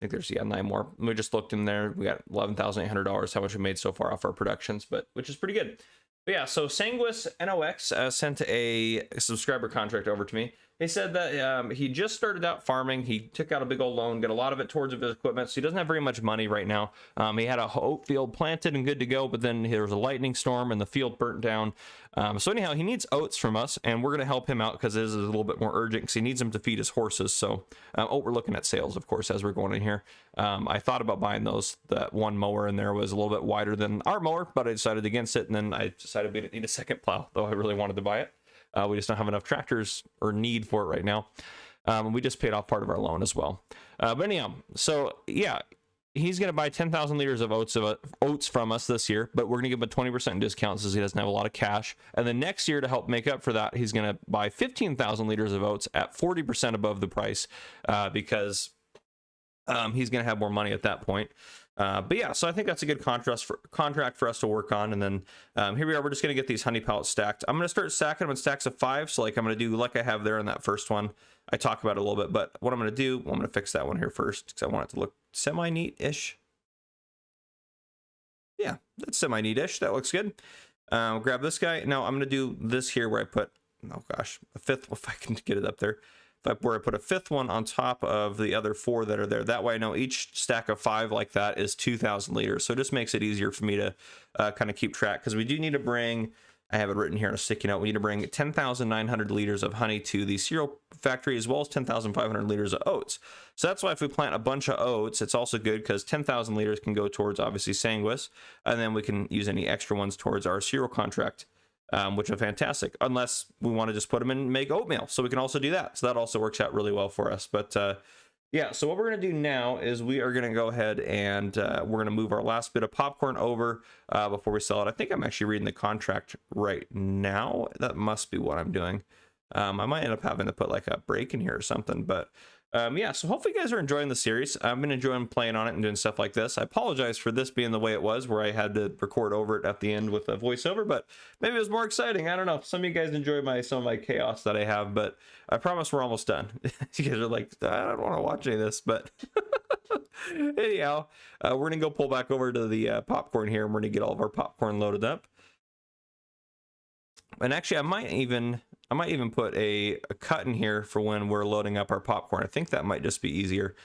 I think there's 9 more. We just looked in there. We got $11,800 how much we made so far off our productions, but which is pretty good. But yeah, so Sanguis NOX sent a subscriber contract over to me. He said that he just started out farming. He took out a big old loan, got a lot of it towards his equipment, so he doesn't have very much money right now. He had a oat field planted and good to go, but then there was a lightning storm and the field burnt down. So anyhow, he needs oats from us, and we're going to help him out because this is a little bit more urgent because he needs them to feed his horses. So we're looking at sales, of course, as we're going in here. I thought about buying those. That one mower in there was a little bit wider than our mower, but I decided against it, and then I decided we didn't need a second plow, though I really wanted to buy it. We just don't have enough tractors or need for it right now. We just paid off part of our loan as well. But anyhow, so yeah, he's going to buy 10,000 liters of oats from us this year, but we're going to give him a 20% discount since he doesn't have a lot of cash. And then next year, to help make up for that, he's going to buy 15,000 liters of oats at 40% above the price because he's going to have more money at that point. But yeah, so I think that's a good contract for us to work on. And then here we are. We're just going to get these honey pellets stacked. I'm going to start stacking them in stacks of 5. So like I'm going to do like I have there in that first one. I talk about it a little bit, but what I'm going to do, well, I'm going to fix that one here first because I want it to look semi-neat-ish. Yeah, that's semi-neat-ish. That looks good. Grab this guy. Now I'm going to do this here where I put, oh gosh, a 5th, if I can get it up there. Where I put a 5th one on top of the other 4 that are there. That way I know each stack of 5 like that is 2,000 liters. So it just makes it easier for me to kind of keep track, because we do need to bring, I have it written here on a sticky note, we need to bring 10,900 liters of honey to the cereal factory, as well as 10,500 liters of oats. So that's why if we plant a bunch of oats, it's also good because 10,000 liters can go towards obviously Sanguis, and then we can use any extra ones towards our cereal contract. Which are fantastic, unless we want to just put them in and make oatmeal. So we can also do that. So that also works out really well for us. But yeah, so what we're going to do now is we are going to go ahead and we're going to move our last bit of popcorn over before we sell it. I think I'm actually reading the contract right now. That must be what I'm doing. I might end up having to put like a break in here or something, but yeah, so hopefully you guys are enjoying the series. I've been enjoying playing on it and doing stuff like this. I apologize for this being the way it was, where I had to record over it at the end with a voiceover, but maybe it was more exciting. I don't know. Some of you guys enjoy some of my chaos that I have, but I promise we're almost done. You guys are like, I don't want to watch any of this, but anyhow, we're going to go pull back over to the popcorn here, and we're going to get all of our popcorn loaded up. And actually, I might even put a cut in here for when we're loading up our popcorn. I think that might just be easier.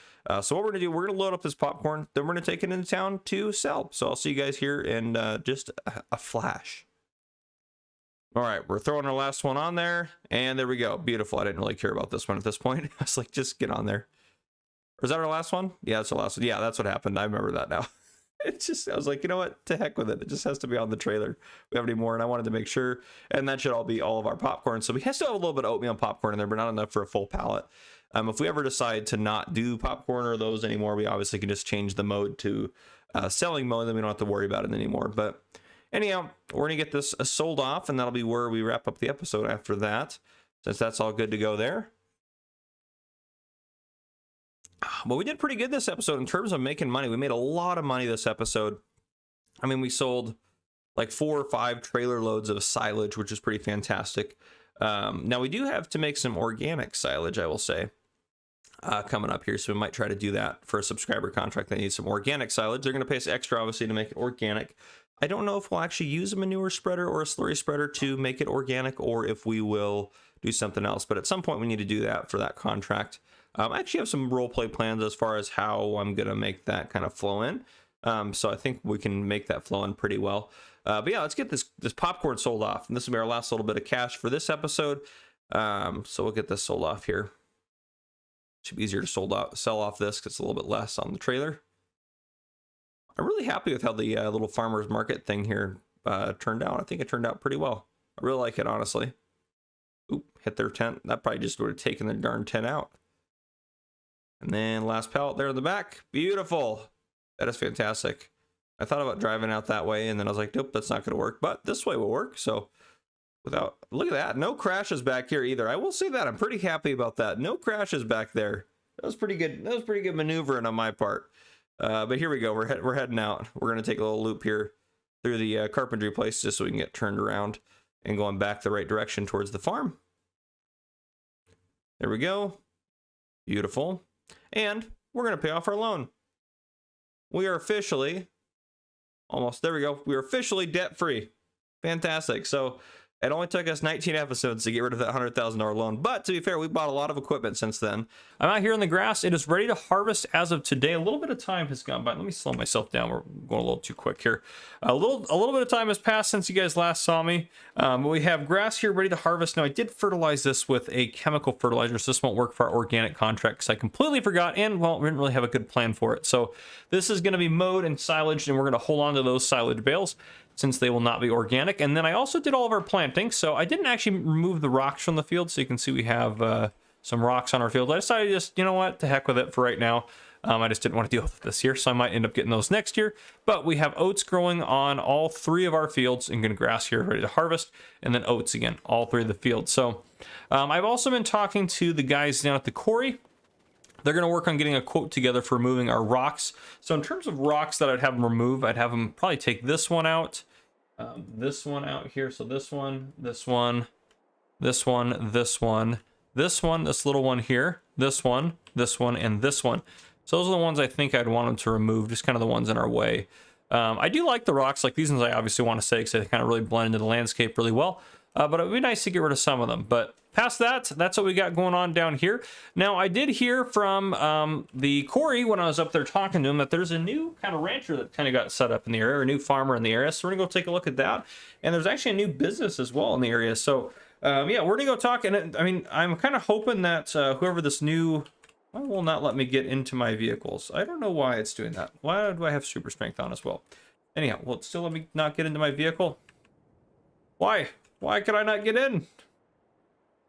So what we're gonna do, we're gonna load up this popcorn, then we're gonna take it into town to sell. So I'll see you guys here in just a flash. All right, we're throwing our last one on there, and there we go. Beautiful. I didn't really care about this one at this point. I was like, just get on there. Or is that our last one? Yeah, that's our last one. Yeah, that's what happened. I remember that now. It's just, I was like, you know what, to heck with it. It just has to be on the trailer. We have any more, and I wanted to make sure, and that should all be all of our popcorn. So we still have a little bit of oatmeal popcorn in there, but not enough for a full pallet. If we ever decide to not do popcorn or those anymore, we obviously can just change the mode to selling mode, then we don't have to worry about it anymore. But anyhow, we're gonna get this sold off, and that'll be where we wrap up the episode after that, since that's all good to go there. But we did pretty good this episode in terms of making money. We made a lot of money this episode. I mean, we sold like 4 or 5 trailer loads of silage, which is pretty fantastic. Now we do have to make some organic silage, I will say, coming up here. So we might try to do that for a subscriber contract that needs some organic silage. They're going to pay us extra, obviously, to make it organic. I don't know if we'll actually use a manure spreader or a slurry spreader to make it organic, or if we will do something else. But at some point we need to do that for that contract. I actually have some role play plans as far as how I'm going to make that kind of flow in. So I think we can make that flow in pretty well. But yeah, let's get this popcorn sold off. And this will be our last little bit of cash for this episode. So we'll get this sold off here. Should be easier to sell off this because it's a little bit less on the trailer. I'm really happy with how the little farmer's market thing here turned out. I think it turned out pretty well. I really like it, honestly. Oop, hit their tent. That probably just would have taken the darn tent out. And then last pallet there in the back. Beautiful. That is fantastic. I thought about driving out that way, and then I was like, nope, that's not going to work. But this way will work. So look at that. No crashes back here either. I will say that. I'm pretty happy about that. No crashes back there. That was pretty good. That was pretty good maneuvering on my part. But here we go. We're heading out. We're going to take a little loop here through the carpentry place just so we can get turned around and going back the right direction towards the farm. There we go. Beautiful. And we're going to pay off our loan. We are officially almost, there we go. We are officially debt free. Fantastic. So it only took us 19 episodes to get rid of that $100,000 loan. But to be fair, we bought a lot of equipment since then. I'm out here in the grass. It is ready to harvest as of today. A little bit of time has gone by. Let me slow myself down. We're going a little too quick here. A little bit of time has passed since you guys last saw me. We have grass here ready to harvest. Now, I did fertilize this with a chemical fertilizer, so this won't work for our organic contract because I completely forgot, and, well, we didn't really have a good plan for it. So this is going to be mowed and silaged, and we're going to hold on to those silage bales since they will not be organic. And then I also did all of our planting, so I didn't actually remove the rocks from the field, so you can see we have some rocks on our field. I decided to just, you know what, to heck with it for right now. I just didn't want to deal with this year, so I might end up getting those next year. But we have oats growing on all 3 of our fields, and going grass here ready to harvest, and then oats again, all 3 of the fields. So I've also been talking to the guys down at the Quarry They're going to work on getting a quote together for removing our rocks. So in terms of rocks that I'd have them remove, I'd have them probably take this one out here. So this one, this one, this one, this one, this one, this little one here, this one, and this one. So those are the ones I think I'd want them to remove, just kind of the ones in our way. I do like the rocks, like these ones I obviously want to say because they kind of really blend into the landscape really well. But it would be nice to get rid of some of them. But past that, that's what we got going on down here. Now, I did hear from the Quarry when I was up there talking to him that there's a new kind of rancher that kind of got set up in the area, or a new farmer in the area. So we're going to go take a look at that. And there's actually a new business as well in the area. So, yeah, we're going to go talk. And I mean, I'm kind of hoping that whoever this new... Why will not let me get into my vehicles? I don't know why it's doing that. Why do I have super strength on as well? Anyhow, will it still let me not get into my vehicle? Why? Why could I not get in?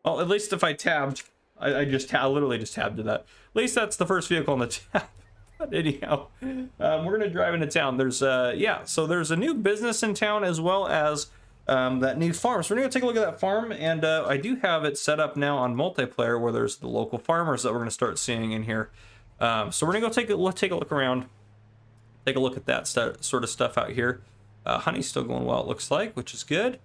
Well, at least if I tabbed, I literally just tabbed to that. At least that's the first vehicle on the tab. But anyhow, we're gonna drive into town. There's yeah, so there's a new business in town as well as that new farm. So we're gonna take a look at that farm, and I do have it set up now on multiplayer where there's the local farmers that we're gonna start seeing in here. So we're gonna go take a look around, take a look at that sort of stuff out here. Honey's still going well, it looks like, which is good.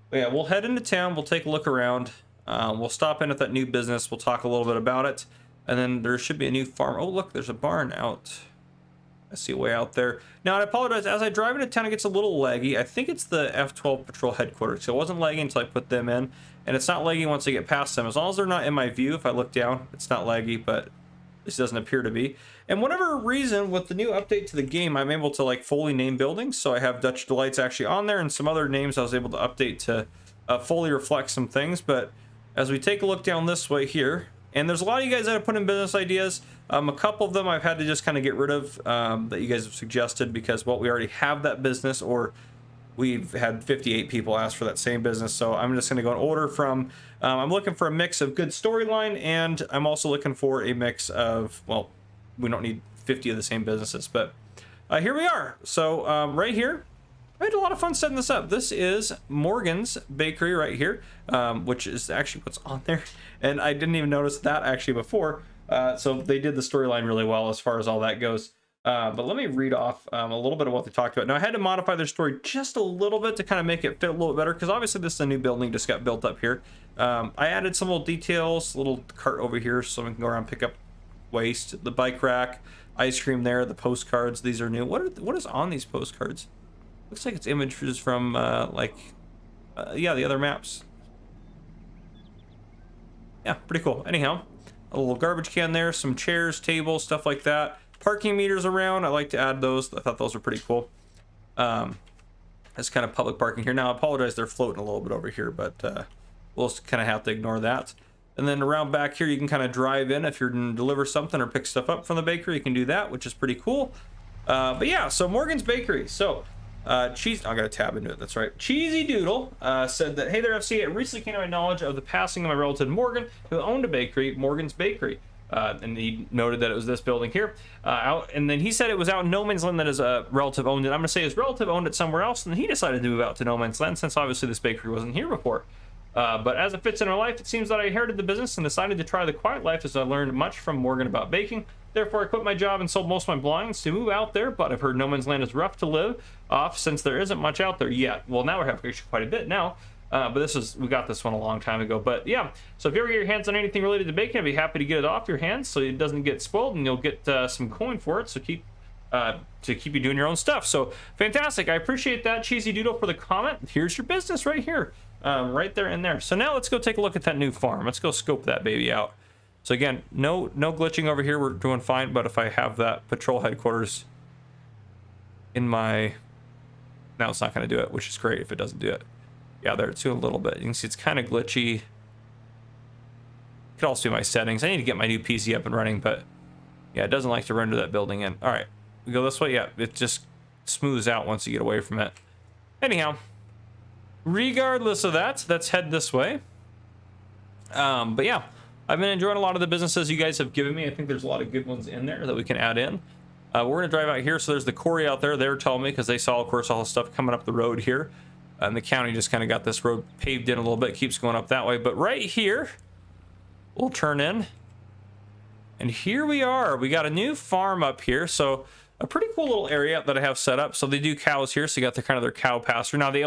But yeah, we'll head into town. We'll take a look around. We'll stop in at that new business. We'll talk a little bit about it, and then there should be a new farm. Oh, look, there's a barn out. I see a way out there. Now, I apologize. As I drive into town, it gets a little laggy. I think it's the F12 Patrol Headquarters. So it wasn't lagging until I put them in. And it's not laggy once I get past them. As long as they're not in my view, if I look down, it's not laggy, but at least it doesn't appear to be. And whatever reason, with the new update to the game, I'm able to like fully name buildings. So I have Dutch Delights actually on there, and some other names I was able to update to fully reflect some things. But as we take a look down this way here, and there's a lot of you guys that have put in business ideas. A couple of them I've had to just kind of get rid of that you guys have suggested because, well, we already have that business, or we've had 58 people ask for that same business. So I'm just going to go in order from, I'm looking for a mix of good storyline, and I'm also looking for a mix of, well, we don't need 50 of the same businesses, but here we are. So right here, I had a lot of fun setting this up. This is Morgan's Bakery right here, which is actually what's on there. And I didn't even notice that actually before. So they did the storyline really well as far as all that goes. But let me read off a little bit of what they talked about. Now, I had to modify their story just a little bit to kind of make it fit a little bit better, because obviously this is a new building just got built up here. I added some little details, a little cart over here so we can go around and pick up waste, the bike rack, ice cream there, the postcards. These are new. What is on these postcards? Looks like it's images from yeah, the other maps. Yeah, pretty cool. Anyhow, a little garbage can there, some chairs, tables, stuff like that. Parking meters around. I like to add those. I thought those were pretty cool. It's kind of public parking here. Now, I apologize, they're floating a little bit over here, but we'll kind of have to ignore that. And then around back here, you can kind of drive in if you're going to deliver something or pick stuff up from the bakery. You can do that, which is pretty cool. But yeah, so Morgan's Bakery. So Cheese, I got a tab into it, that's right. Cheesy Doodle said that, hey there, FC, it recently came to my knowledge of the passing of my relative Morgan, who owned a bakery, Morgan's Bakery. And he noted that it was this building here. And then he said it was out in No Man's Land that his relative owned it. I'm going to say his relative owned it somewhere else, and he decided to move out to No Man's Land since obviously this bakery wasn't here before. But as it fits in our life, it seems that I inherited the business and decided to try the quiet life as I learned much from Morgan about baking. Therefore, I quit my job and sold most of my belongings to move out there, but I've heard No Man's Land is rough to live off since there isn't much out there yet. Well, now we have actually quite a bit now, but we got this one a long time ago. But yeah, so if you ever get your hands on anything related to baking, I'd be happy to get it off your hands so it doesn't get spoiled, and you'll get some coin for it, so keep you doing your own stuff. So fantastic. I appreciate that, Cheesy Doodle, for the comment. Here's your business right here, right there and there. So now let's go take a look at that new farm. Let's go scope that baby out. So again, no glitching over here. We're doing fine. But if I have that patrol headquarters in my, now it's not going to do it, which is great if it doesn't do it. Yeah, there it's doing a little bit. You can see it's kind of glitchy. Could also be my settings. I need to get my new PC up and running, but yeah, it doesn't like to render that building in. All right, we go this way. Yeah, it just smooths out once you get away from it. Anyhow, regardless of that, let's head this way. But yeah, I've been enjoying a lot of the businesses you guys have given me. I think there's a lot of good ones in there that we can add in. We're going to drive out here. So there's the Quarry out there. They were telling me because they saw, of course, all the stuff coming up the road here. And the county just kind of got this road paved in a little bit. Keeps going up that way. But right here, we'll turn in. And here we are. We got a new farm up here. So a pretty cool little area that I have set up. So they do cows here. So you got the kind of their cow pasture. Now the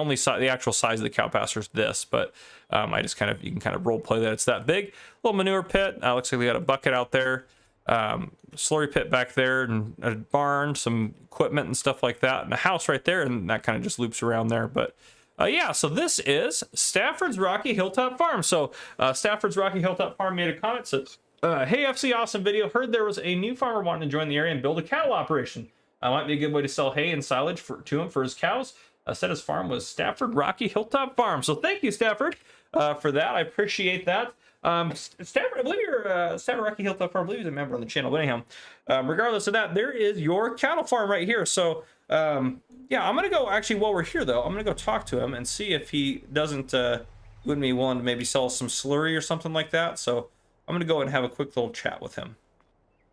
actual size of the cow pasture is this, but I just kind of, you can kind of role play that it's that big. Little manure pit. Looks like we got a bucket out there. Slurry pit back there, and a barn, some equipment and stuff like that, and a house right there, and that kind of just loops around there. But yeah, so this is Stafford's Rocky Hilltop Farm. So Stafford's Rocky Hilltop Farm made a comment, says, hey FC, awesome video. Heard there was a new farmer wanting to join the area and build a cattle operation. Might be a good way to sell hay and silage to him for his cows. Said his farm was Stafford Rocky Hilltop Farm. So thank you, Stafford, for that. I appreciate that. Stafford, I believe you're Stafford Rocky Hilltop Farm. I believe he's a member on the channel. But anyhow, regardless of that, there is your cattle farm right here. So yeah, I'm gonna go. Actually, while we're here though, I'm gonna go talk to him and see if he doesn't wouldn't be willing to maybe sell some slurry or something like that. So I'm gonna go and have a quick little chat with him.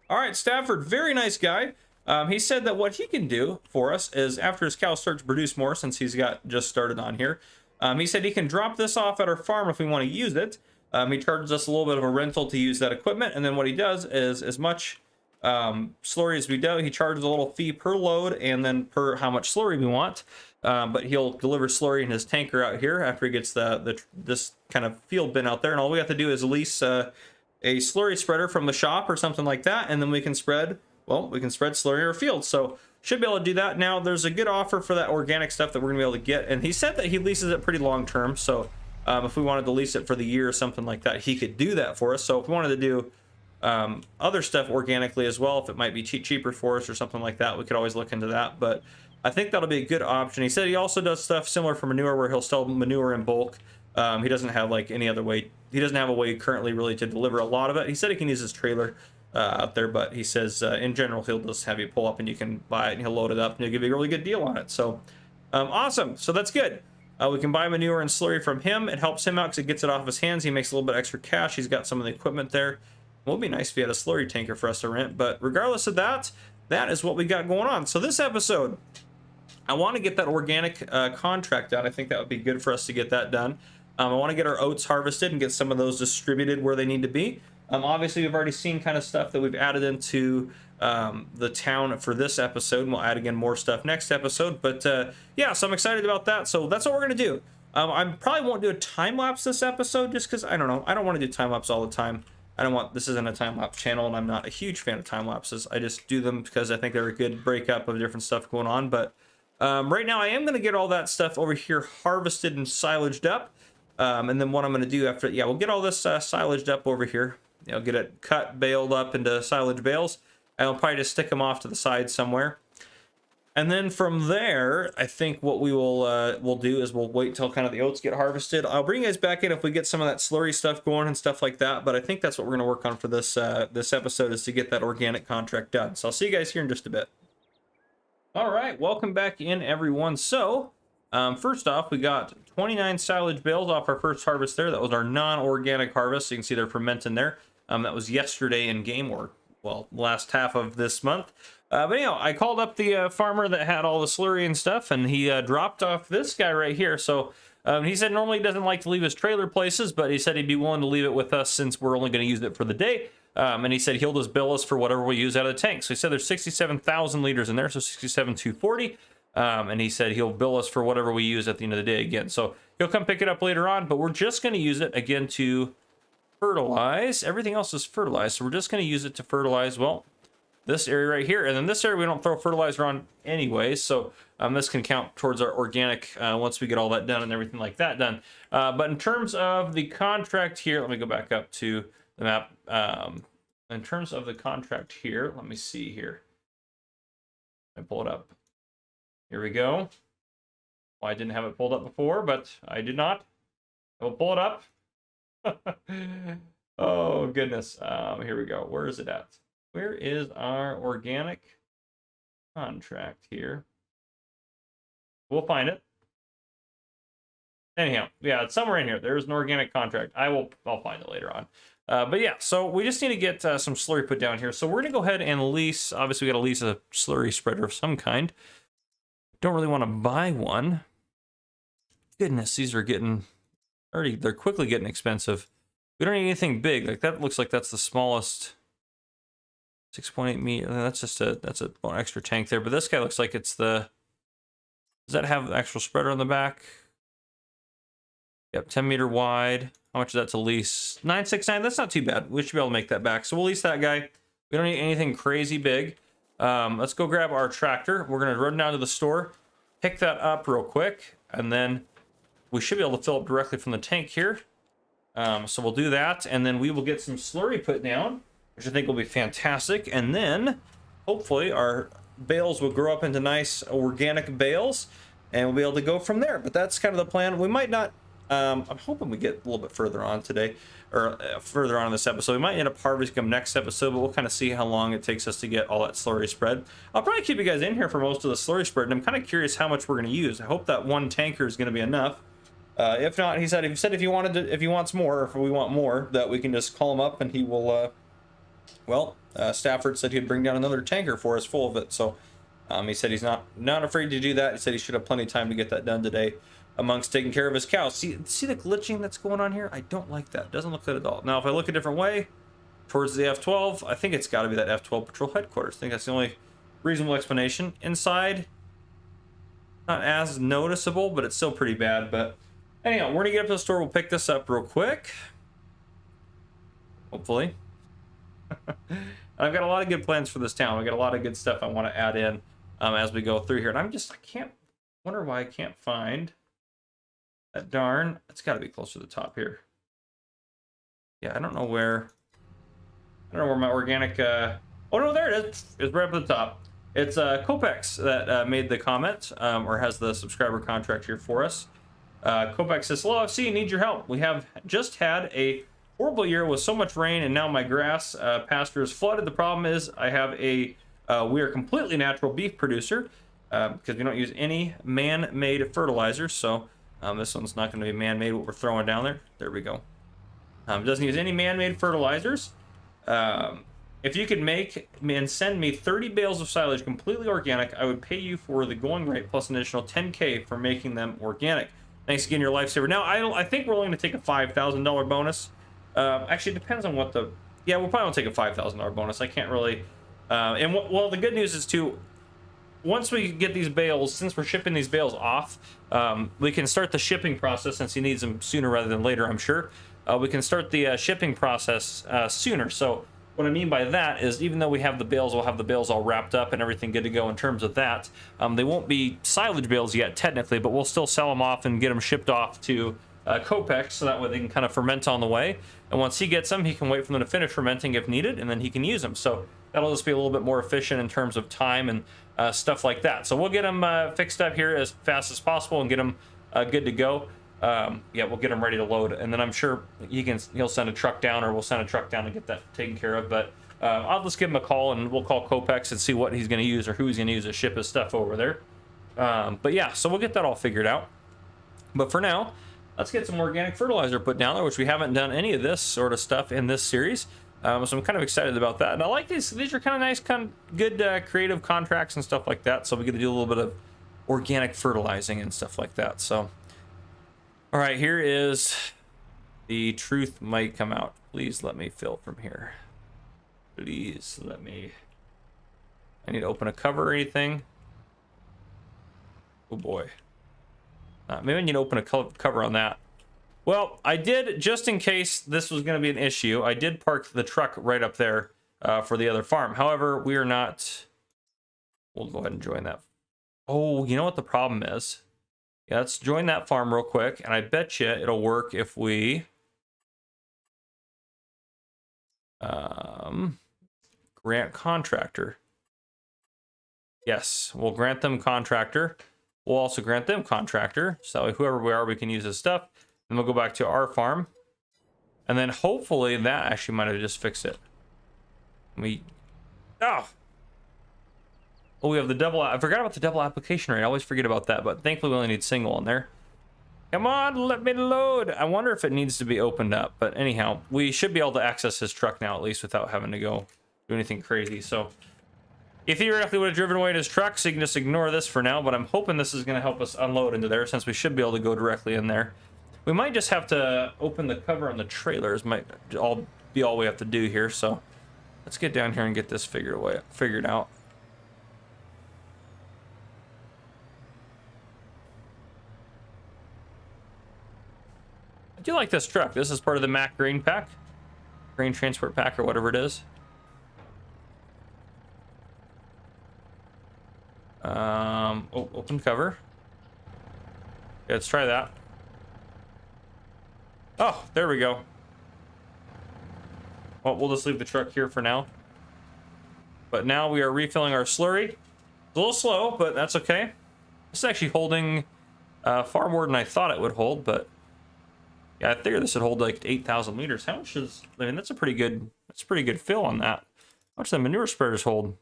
All right, Stafford, very nice guy. He said that what he can do for us is after his cows start to produce more, since he's got just started on here, he said he can drop this off at our farm if we want to use it. He charges us a little bit of a rental to use that equipment, and then what he does is as much slurry as we do, he charges a little fee per load and then per how much slurry we want. But he'll deliver slurry in his tanker out here after he gets this kind of field bin out there, and all we have to do is lease a slurry spreader from the shop or something like that, and then we can spread slurry in our field. So should be able to do that. Now there's a good offer for that organic stuff that we're gonna be able to get, and he said that he leases it pretty long term. So if we wanted to lease it for the year or something like that, he could do that for us. So if we wanted to do other stuff organically as well, if it might be cheaper for us or something like that, we could always look into that. But I think that'll be a good option. He said he also does stuff similar for manure, where he'll sell manure in bulk. He doesn't have like any other way. He doesn't have a way currently really to deliver a lot of it. He said he can use his trailer out there, but he says in general he'll just have you pull up and you can buy it and he'll load it up and he'll give you a really good deal on it. So awesome. So that's good. We can buy manure and slurry from him. It helps him out because it gets it off his hands. He makes a little bit extra cash. He's got some of the equipment there. It would be nice if he had a slurry tanker for us to rent, but regardless of that, that is what we got going on. So this episode, I want to get that organic contract done. I think that would be good for us to get that done. I want to get our oats harvested and get some of those distributed where they need to be. Obviously, we've already seen kind of stuff that we've added into the town for this episode, and we'll add again more stuff next episode. But yeah, so I'm excited about that. So that's what we're gonna do. I probably won't do a time lapse this episode just because I don't know. I don't want to do time lapse all the time. This isn't a time lapse channel, and I'm not a huge fan of time lapses. I just do them because I think they're a good breakup of different stuff going on. But right now, I am gonna get all that stuff over here harvested and silaged up. And then what I'm gonna do after, yeah, we'll get all this silaged up over here. You know, get it cut, baled up into silage bales. And I'll probably just stick them off to the side somewhere. And then from there, I think what we will we'll do is we'll wait till kind of the oats get harvested. I'll bring you guys back in if we get some of that slurry stuff going and stuff like that. But I think that's what we're going to work on for this this episode, is to get that organic contract done. So I'll see you guys here in just a bit. All right, welcome back in, everyone. So first off, we got 29 silage bales off our first harvest there. That was our non-organic harvest. So you can see they're fermenting there. That was yesterday in game, or well, last half of this month. But anyhow, I called up the farmer that had all the slurry and stuff, and he dropped off this guy right here. So he said normally he doesn't like to leave his trailer places, but he said he'd be willing to leave it with us since we're only going to use it for the day. And he said he'll just bill us for whatever we use out of the tank. So he said there's 67,000 liters in there, so 67,240. And he said he'll bill us for whatever we use at the end of the day again. So he'll come pick it up later on, but we're just going to use it again to fertilize. Everything else is fertilized, so we're just going to use it to fertilize, well, this area right here. And then this area we don't throw fertilizer on anyway, so this can count towards our organic once we get all that done and everything like that done. But in terms of the contract here, let me go back up to the map. In terms of the contract here, let me see here. I pull it up. Here we go. Well, I didn't have it pulled up before, but I did not. I will pull it up. Oh goodness. Here we go. Where is it at? Where is our organic contract here? We'll find it. Anyhow, yeah, it's somewhere in here. There's an organic contract. I'll find it later on. But yeah, so we just need to get some slurry put down here. So we're gonna go ahead and lease. Obviously, we got to lease a slurry spreader of some kind. Don't really want to buy one. Goodness, these are getting they're quickly getting expensive. We don't need anything big. Like that looks like that's the smallest 6.8 meter. That's just that's a one extra tank there. But this guy looks like it's the. Does that have the actual spreader on the back? Yep, 10 meter wide. How much is that to lease? 969. That's not too bad. We should be able to make that back. So we'll lease that guy. We don't need anything crazy big. Let's go grab our tractor. We're gonna run down to the store, pick that up real quick, and then we should be able to fill up directly from the tank here. So we'll do that, and then we will get some slurry put down, which I think will be fantastic. And then hopefully our bales will grow up into nice organic bales, and we'll be able to go from there. But that's kind of the plan. We might not. I'm hoping we get a little bit further on today, or further on in this episode. We might end up harvesting them next episode, but we'll kind of see how long it takes us to get all that slurry spread. I'll probably keep you guys in here for most of the slurry spread, and I'm kind of curious how much we're going to use. I hope that one tanker is going to be enough. If not, he said if you wanted to, if he wants more, or if we want more, that we can just call him up and he will. Stafford said he'd bring down another tanker for us full of it. So he said he's not afraid to do that. He said he should have plenty of time to get that done today, amongst taking care of his cows. See the glitching that's going on here? I don't like that. It doesn't look good at all. Now, if I look a different way, towards the F12, I think it's got to be that F12 patrol headquarters. I think that's the only reasonable explanation. Inside, not as noticeable, but it's still pretty bad. But anyhow, we're gonna get up to the store. We'll pick this up real quick. Hopefully. I've got a lot of good plans for this town. I got a lot of good stuff I want to add in as we go through here. And I can't wonder why I can't find that darn. It's got to be close to the top here. Yeah, I don't know where my organic. Oh no, there it is. It's right up at the top. It's Copex that made the comment or has the subscriber contract here for us. Copex says, "Hello, FC, need your help. We have just had a horrible year with so much rain, and now my grass pasture is flooded. The problem is I have we are a completely natural beef producer because we don't use any man-made fertilizer. So this one's not going to be man-made, what we're throwing down there. There we go. Doesn't use any man-made fertilizers. If you could make and send me 30 bales of silage completely organic, I would pay you for the going rate plus an additional 10K for making them organic. Thanks again, your lifesaver." Now, I think we're only going to take a $5,000 bonus. Actually, it depends on what the. Yeah, we'll probably take a $5,000 bonus. I can't really. Well, the good news is too. Once we get these bales, since we're shipping these bales off, we can start the shipping process since he needs them sooner rather than later. I'm sure we can start the shipping process sooner. So what I mean by that is, even though we have the bales, we'll have the bales all wrapped up and everything good to go in terms of that. They won't be silage bales yet, technically, but we'll still sell them off and get them shipped off to Copex, so that way they can kind of ferment on the way. And once he gets them, he can wait for them to finish fermenting if needed, and then he can use them. So that'll just be a little bit more efficient in terms of time and stuff like that. So we'll get them fixed up here as fast as possible and get them good to go. Yeah, we'll get them ready to load, and then I'm sure he'll send a truck down, or we'll send a truck down to get that taken care of. But I'll just give him a call, and we'll call Copex and see what he's going to use or who he's going to use to ship his stuff over there. But yeah, so we'll get that all figured out. But for now, let's get some organic fertilizer put down there, which we haven't done any of this sort of stuff in this series. So I'm kind of excited about that. And I like these. These are kind of nice, kind of good creative contracts and stuff like that. So we get to do a little bit of organic fertilizing and stuff like that. So, all right, here is the truth might come out. Please let me fill from here. Please let me. I need to open a cover or anything. Oh boy. Maybe I need to open a cover on that. Well, I did, just in case this was going to be an issue, I did park the truck right up there for the other farm. However, we are not. We'll go ahead and join that. Oh, you know what the problem is? Yeah, let's join that farm real quick, and I bet you it'll work if we grant contractor. Yes, we'll grant them contractor. We'll also grant them contractor, so whoever we are, we can use this stuff. And we'll go back to our farm, and then hopefully that actually might have just fixed it. We we have the double. I forgot about the double application rate. I always forget about that, but thankfully we only need single on there. Come on, let me load. I wonder if it needs to be opened up, but anyhow, we should be able to access his truck now, at least without having to go do anything crazy. So he theoretically would have driven away in his truck, so you can just ignore this for now, but I'm hoping this is going to help us unload into there, since we should be able to go directly in there. We might just have to open the cover on the trailers, might all be all we have to do here, so Let's get down here and get this figured out. I do like this truck. This is part of the Mack grain pack, grain transport pack, or whatever it is. Oh, open cover. Okay, let's try that. Oh, there we go. Well, we'll just leave the truck here for now. But now we are refilling our slurry. It's a little slow, but that's okay. It's actually holding far more than I thought it would hold, but yeah, I figured this would hold like 8,000 liters. How much is, I mean, that's a pretty good fill on that. How much do the manure spreaders hold?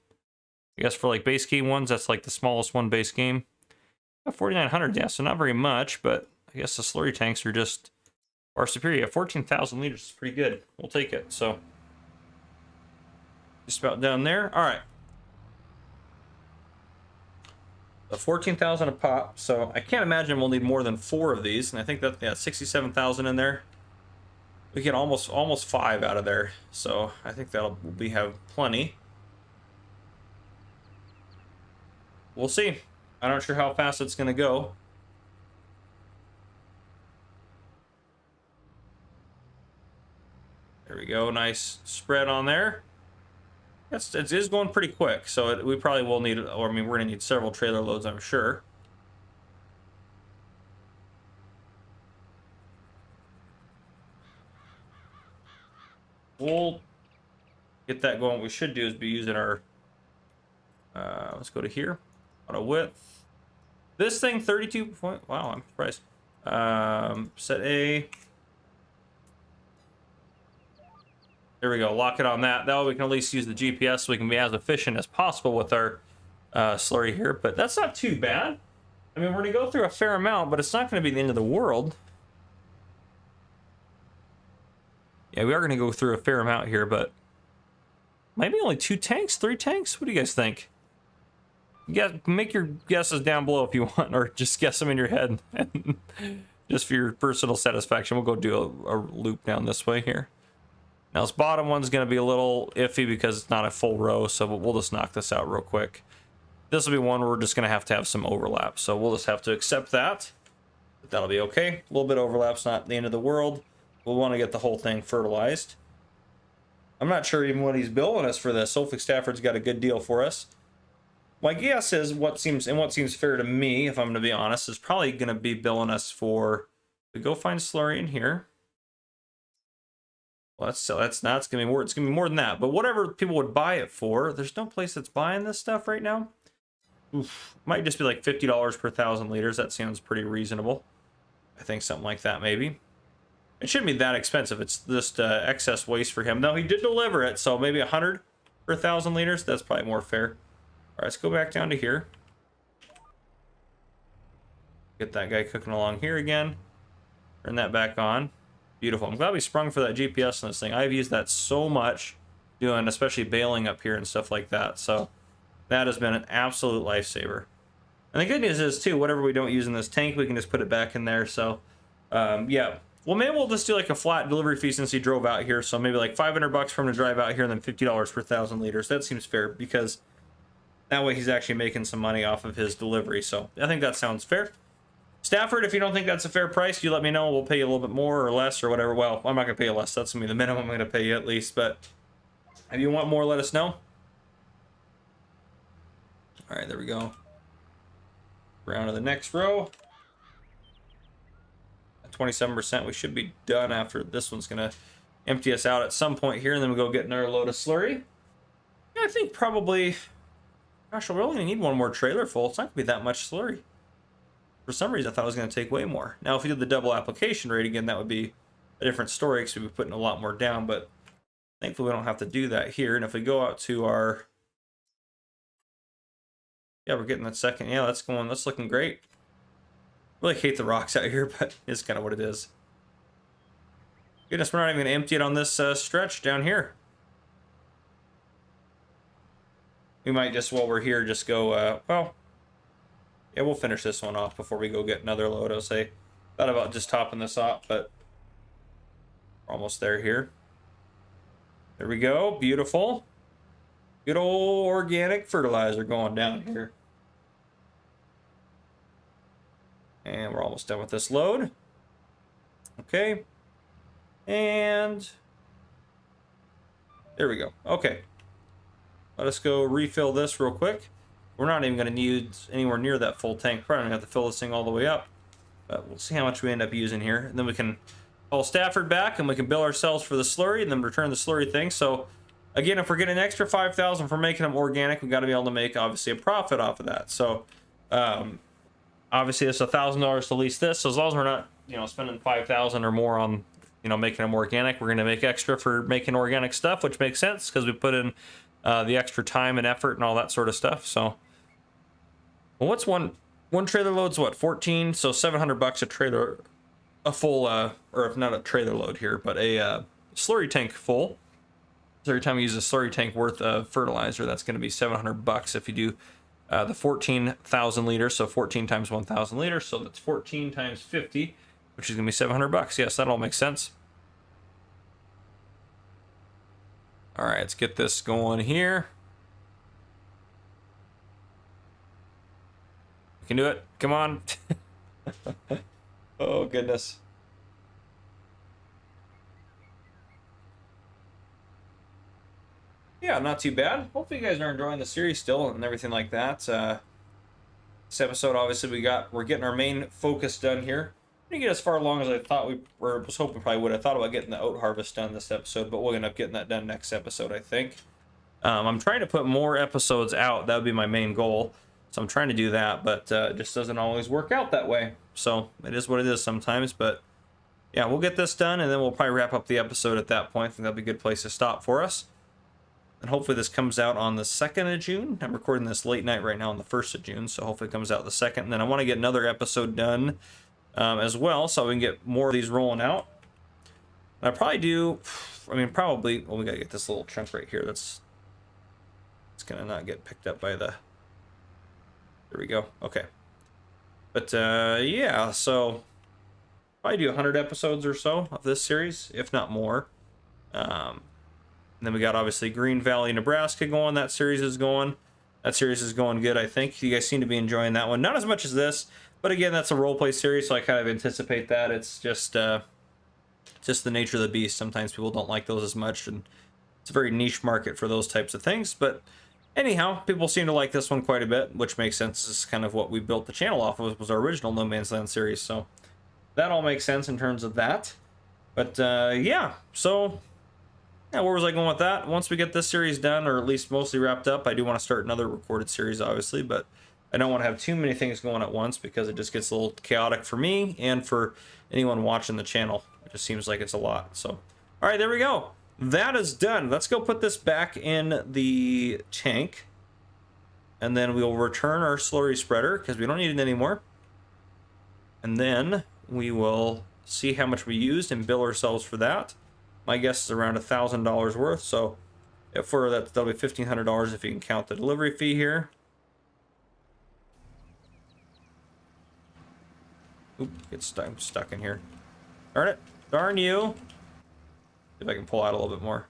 I guess for like base game ones, that's like the smallest one base game. 4,900, yeah, so not very much, but I guess the slurry tanks are just far superior. 14,000 liters is pretty good. We'll take it. So just about down there. All right. 14,000 a pop. So I can't imagine we'll need more than 4 of these, and I think that, yeah, 67,000 in there. We get almost 5 out of there. So I think that'll have plenty. We'll see. I'm not sure how fast it's going to go. There we go. Nice spread on there. It is going pretty quick, so we probably will need, or I mean, we're going to need several trailer loads, I'm sure. We'll get that going. What we should do is be using our, let's go to here. Auto width. This thing 32 point. Wow, I'm surprised. Set A. There we go. Lock it on that. That way we can at least use the GPS so we can be as efficient as possible with our slurry here. But that's not too bad. I mean, we're going to go through a fair amount, but it's not going to be the end of the world. Yeah, we are going to go through a fair amount here, but maybe only 2 tanks, 3 tanks? What do you guys think? Yeah, make your guesses down below if you want, or just guess them in your head. Just for your personal satisfaction, we'll go do a loop down this way here. Now this bottom one's going to be a little iffy because it's not a full row, so we'll just knock this out real quick. This will be one where we're just going to have some overlap, so we'll just have to accept that. But that'll be okay. A little bit of overlap's not the end of the world. We'll want to get the whole thing fertilized. I'm not sure even what he's billing us for this. Sulfuric Stafford's got a good deal for us. My guess is what seems fair to me, if I'm going to be honest, is probably going to be billing us for. We go find slurry in here. Well, that's not. It's going to be more. It's going to be more than that. But whatever people would buy it for, there's no place that's buying this stuff right now. Oof, might just be like $50 per 1,000 liters. That sounds pretty reasonable. I think something like that maybe. It shouldn't be that expensive. It's just excess waste for him. No, he did deliver it, so maybe 100 per 1,000 liters. That's probably more fair. All right, let's go back down to here. Get that guy cooking along here again. Turn that back on. Beautiful. I'm glad we sprung for that GPS on this thing. I've used that so much, doing especially baling up here and stuff like that. So that has been an absolute lifesaver. And the good news is too, whatever we don't use in this tank, we can just put it back in there. So yeah. Well, maybe we'll just do like a flat delivery fee since he drove out here. So maybe like $500 for him to drive out here, and then $50 per 1,000 liters. That seems fair because that way he's actually making some money off of his delivery. So I think that sounds fair. Stafford, if you don't think that's a fair price, you let me know. We'll pay you a little bit more or less or whatever. Well, I'm not going to pay you less. That's going to be the minimum I'm going to pay you at least. But if you want more, let us know. All right, there we go. Round to the next row. At 27%, we should be done after this one's going to empty us out at some point here. And then we go get another load of slurry. Yeah, I think probably... Gosh, we'll only need one more trailer full. It's not going to be that much slurry. For some reason, I thought it was going to take way more. Now, if we did the double application rate again, that would be a different story because we'd be putting a lot more down. But thankfully, we don't have to do that here. And if we go out to our... Yeah, we're getting that second. Yeah, that's looking great. Really hate the rocks out here, but it's kind of what it is. Goodness, we're not even going to empty it on this stretch down here. We might just, while we're here, just go, well, yeah, we'll finish this one off before we go get another load, I'll say. Thought about just topping this off, but we're almost there here. There we go. Beautiful. Good old organic fertilizer going down here. And we're almost done with this load. Okay. And there we go. Okay. Let us go refill this real quick. We're not even going to need anywhere near that full tank. Probably going to have to fill this thing all the way up. But we'll see how much we end up using here. And then we can call Stafford back and we can bill ourselves for the slurry and then return the slurry thing. So again, if we're getting an extra 5,000 for making them organic, we got to be able to make obviously a profit off of that. So obviously it's $1,000 to lease this. So as long as we're not, spending 5,000 or more on, making them organic, we're going to make extra for making organic stuff, which makes sense because we put in the extra time and effort and all that sort of stuff. So, well, what's one trailer load's what, 14? So $700 a trailer, a full, or if not a trailer load here, but a slurry tank full. So every time you use a slurry tank worth of fertilizer, that's going to be $700 if you do the 14,000 liters. So 14 times 1,000 liters. So that's 14 times 50, which is going to be $700. Yes, that all makes sense. All right, let's get this going here. We can do it. Come on. Oh, goodness. Yeah, not too bad. Hopefully you guys are enjoying the series still and everything like that. This episode, obviously, we're getting our main focus done here. Didn't get as far along as I thought was hoping we probably would. I thought about getting the oat harvest done this episode, but we'll end up getting that done next episode, I think. I'm trying to put more episodes out. That would be my main goal. So I'm trying to do that, but it just doesn't always work out that way. So it is what it is sometimes, but yeah, we'll get this done and then we'll probably wrap up the episode at that point. I think that'll be a good place to stop for us. And hopefully this comes out on the 2nd of June. I'm recording this late night right now on the 1st of June, so hopefully it comes out the 2nd. And then I want to get another episode done as well, so we can get more of these rolling out. And I probably do, probably, well, we got to get this little chunk right here. It's going to not get picked up by the, there we go. Okay. But yeah, so probably do 100 episodes or so of this series, if not more. And then we got obviously Green Valley, Nebraska going. That series is going. That series is going good, I think. You guys seem to be enjoying that one. Not as much as this, but again, that's a roleplay series, so I kind of anticipate that. It's just the nature of the beast. Sometimes people don't like those as much, and it's a very niche market for those types of things. But anyhow, people seem to like this one quite a bit, which makes sense. This is kind of what we built the channel off of, was our original No Man's Land series. So that all makes sense in terms of that. But yeah, so yeah, where was I going with that? Once we get this series done, or at least mostly wrapped up, I do want to start another recorded series, obviously, but I don't want to have too many things going at once because it just gets a little chaotic for me and for anyone watching the channel. It just seems like it's a lot. So, all right, there we go. That is done. Let's go put this back in the tank, and then we'll return our slurry spreader because we don't need it anymore. And then we will see how much we used and bill ourselves for that. My guess is around $1,000 worth. So for that, that'll be $1,500 if you can count the delivery fee here. Oop, I'm stuck in here. Darn it. Darn you. See if I can pull out a little bit more.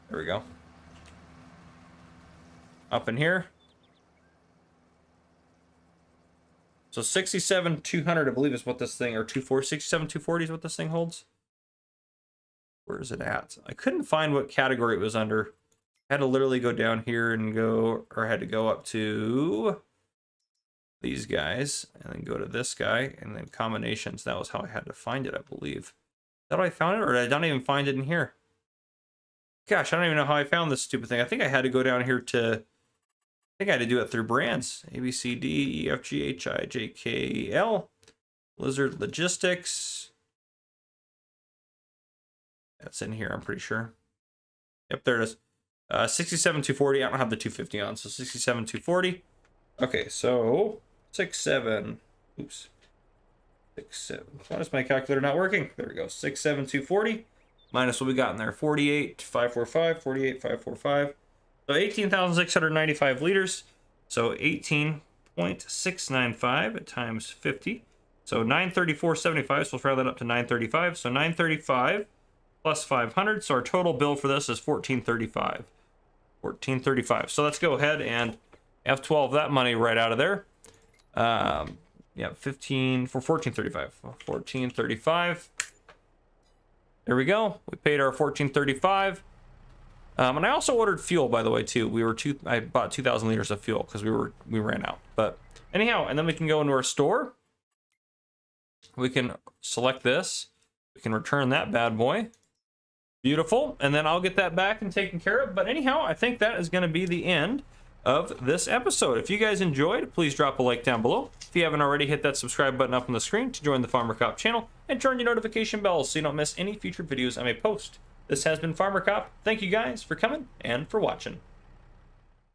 There we go. Up in here. So 67,200, I believe, is what this thing, or 67,240 is what this thing holds. Where is it at? I couldn't find what category it was under. I had to literally go down here and go, or I had to go up to these guys and then go to this guy and then combinations. That was how I had to find it, I believe. Is that how I found it, or did I not even find it in here? Gosh, I don't even know how I found this stupid thing. I think I had to go down here to, I think I had to do it through brands. A, B, C, D, E, F, G, H, I, J, K, L. Blizzard Logistics. That's in here, I'm pretty sure. Yep, there it is. 67,240. I don't have the 250 on, so 67,240. Okay, so 67. Oops. 67. Why is my calculator not working? There we go. 67,240 minus what we got in there. 48,545. 48,545. So 18,695 liters. So 18.695 times 50. So 934.75. So let's round that up to 935. So 935 plus 500. So our total bill for this is 1435. 1435. So let's go ahead and F12 that money right out of there. Yeah, 15 for 1435. 1435. There we go. We paid our 1435. And I also ordered fuel, by the way, too. I bought 2,000 liters of fuel because we ran out. But anyhow, and then we can go into our store. We can select this. We can return that bad boy. Beautiful. And then I'll get that back and taken care of. But anyhow, I think that is going to be the end of this episode. If you guys enjoyed, please drop a like down below. If you haven't already, hit that subscribe button up on the screen to join the Farmer Cop channel and turn your notification bells so you don't miss any future videos I may post. This has been Farmer Cop. Thank you guys for coming and for watching.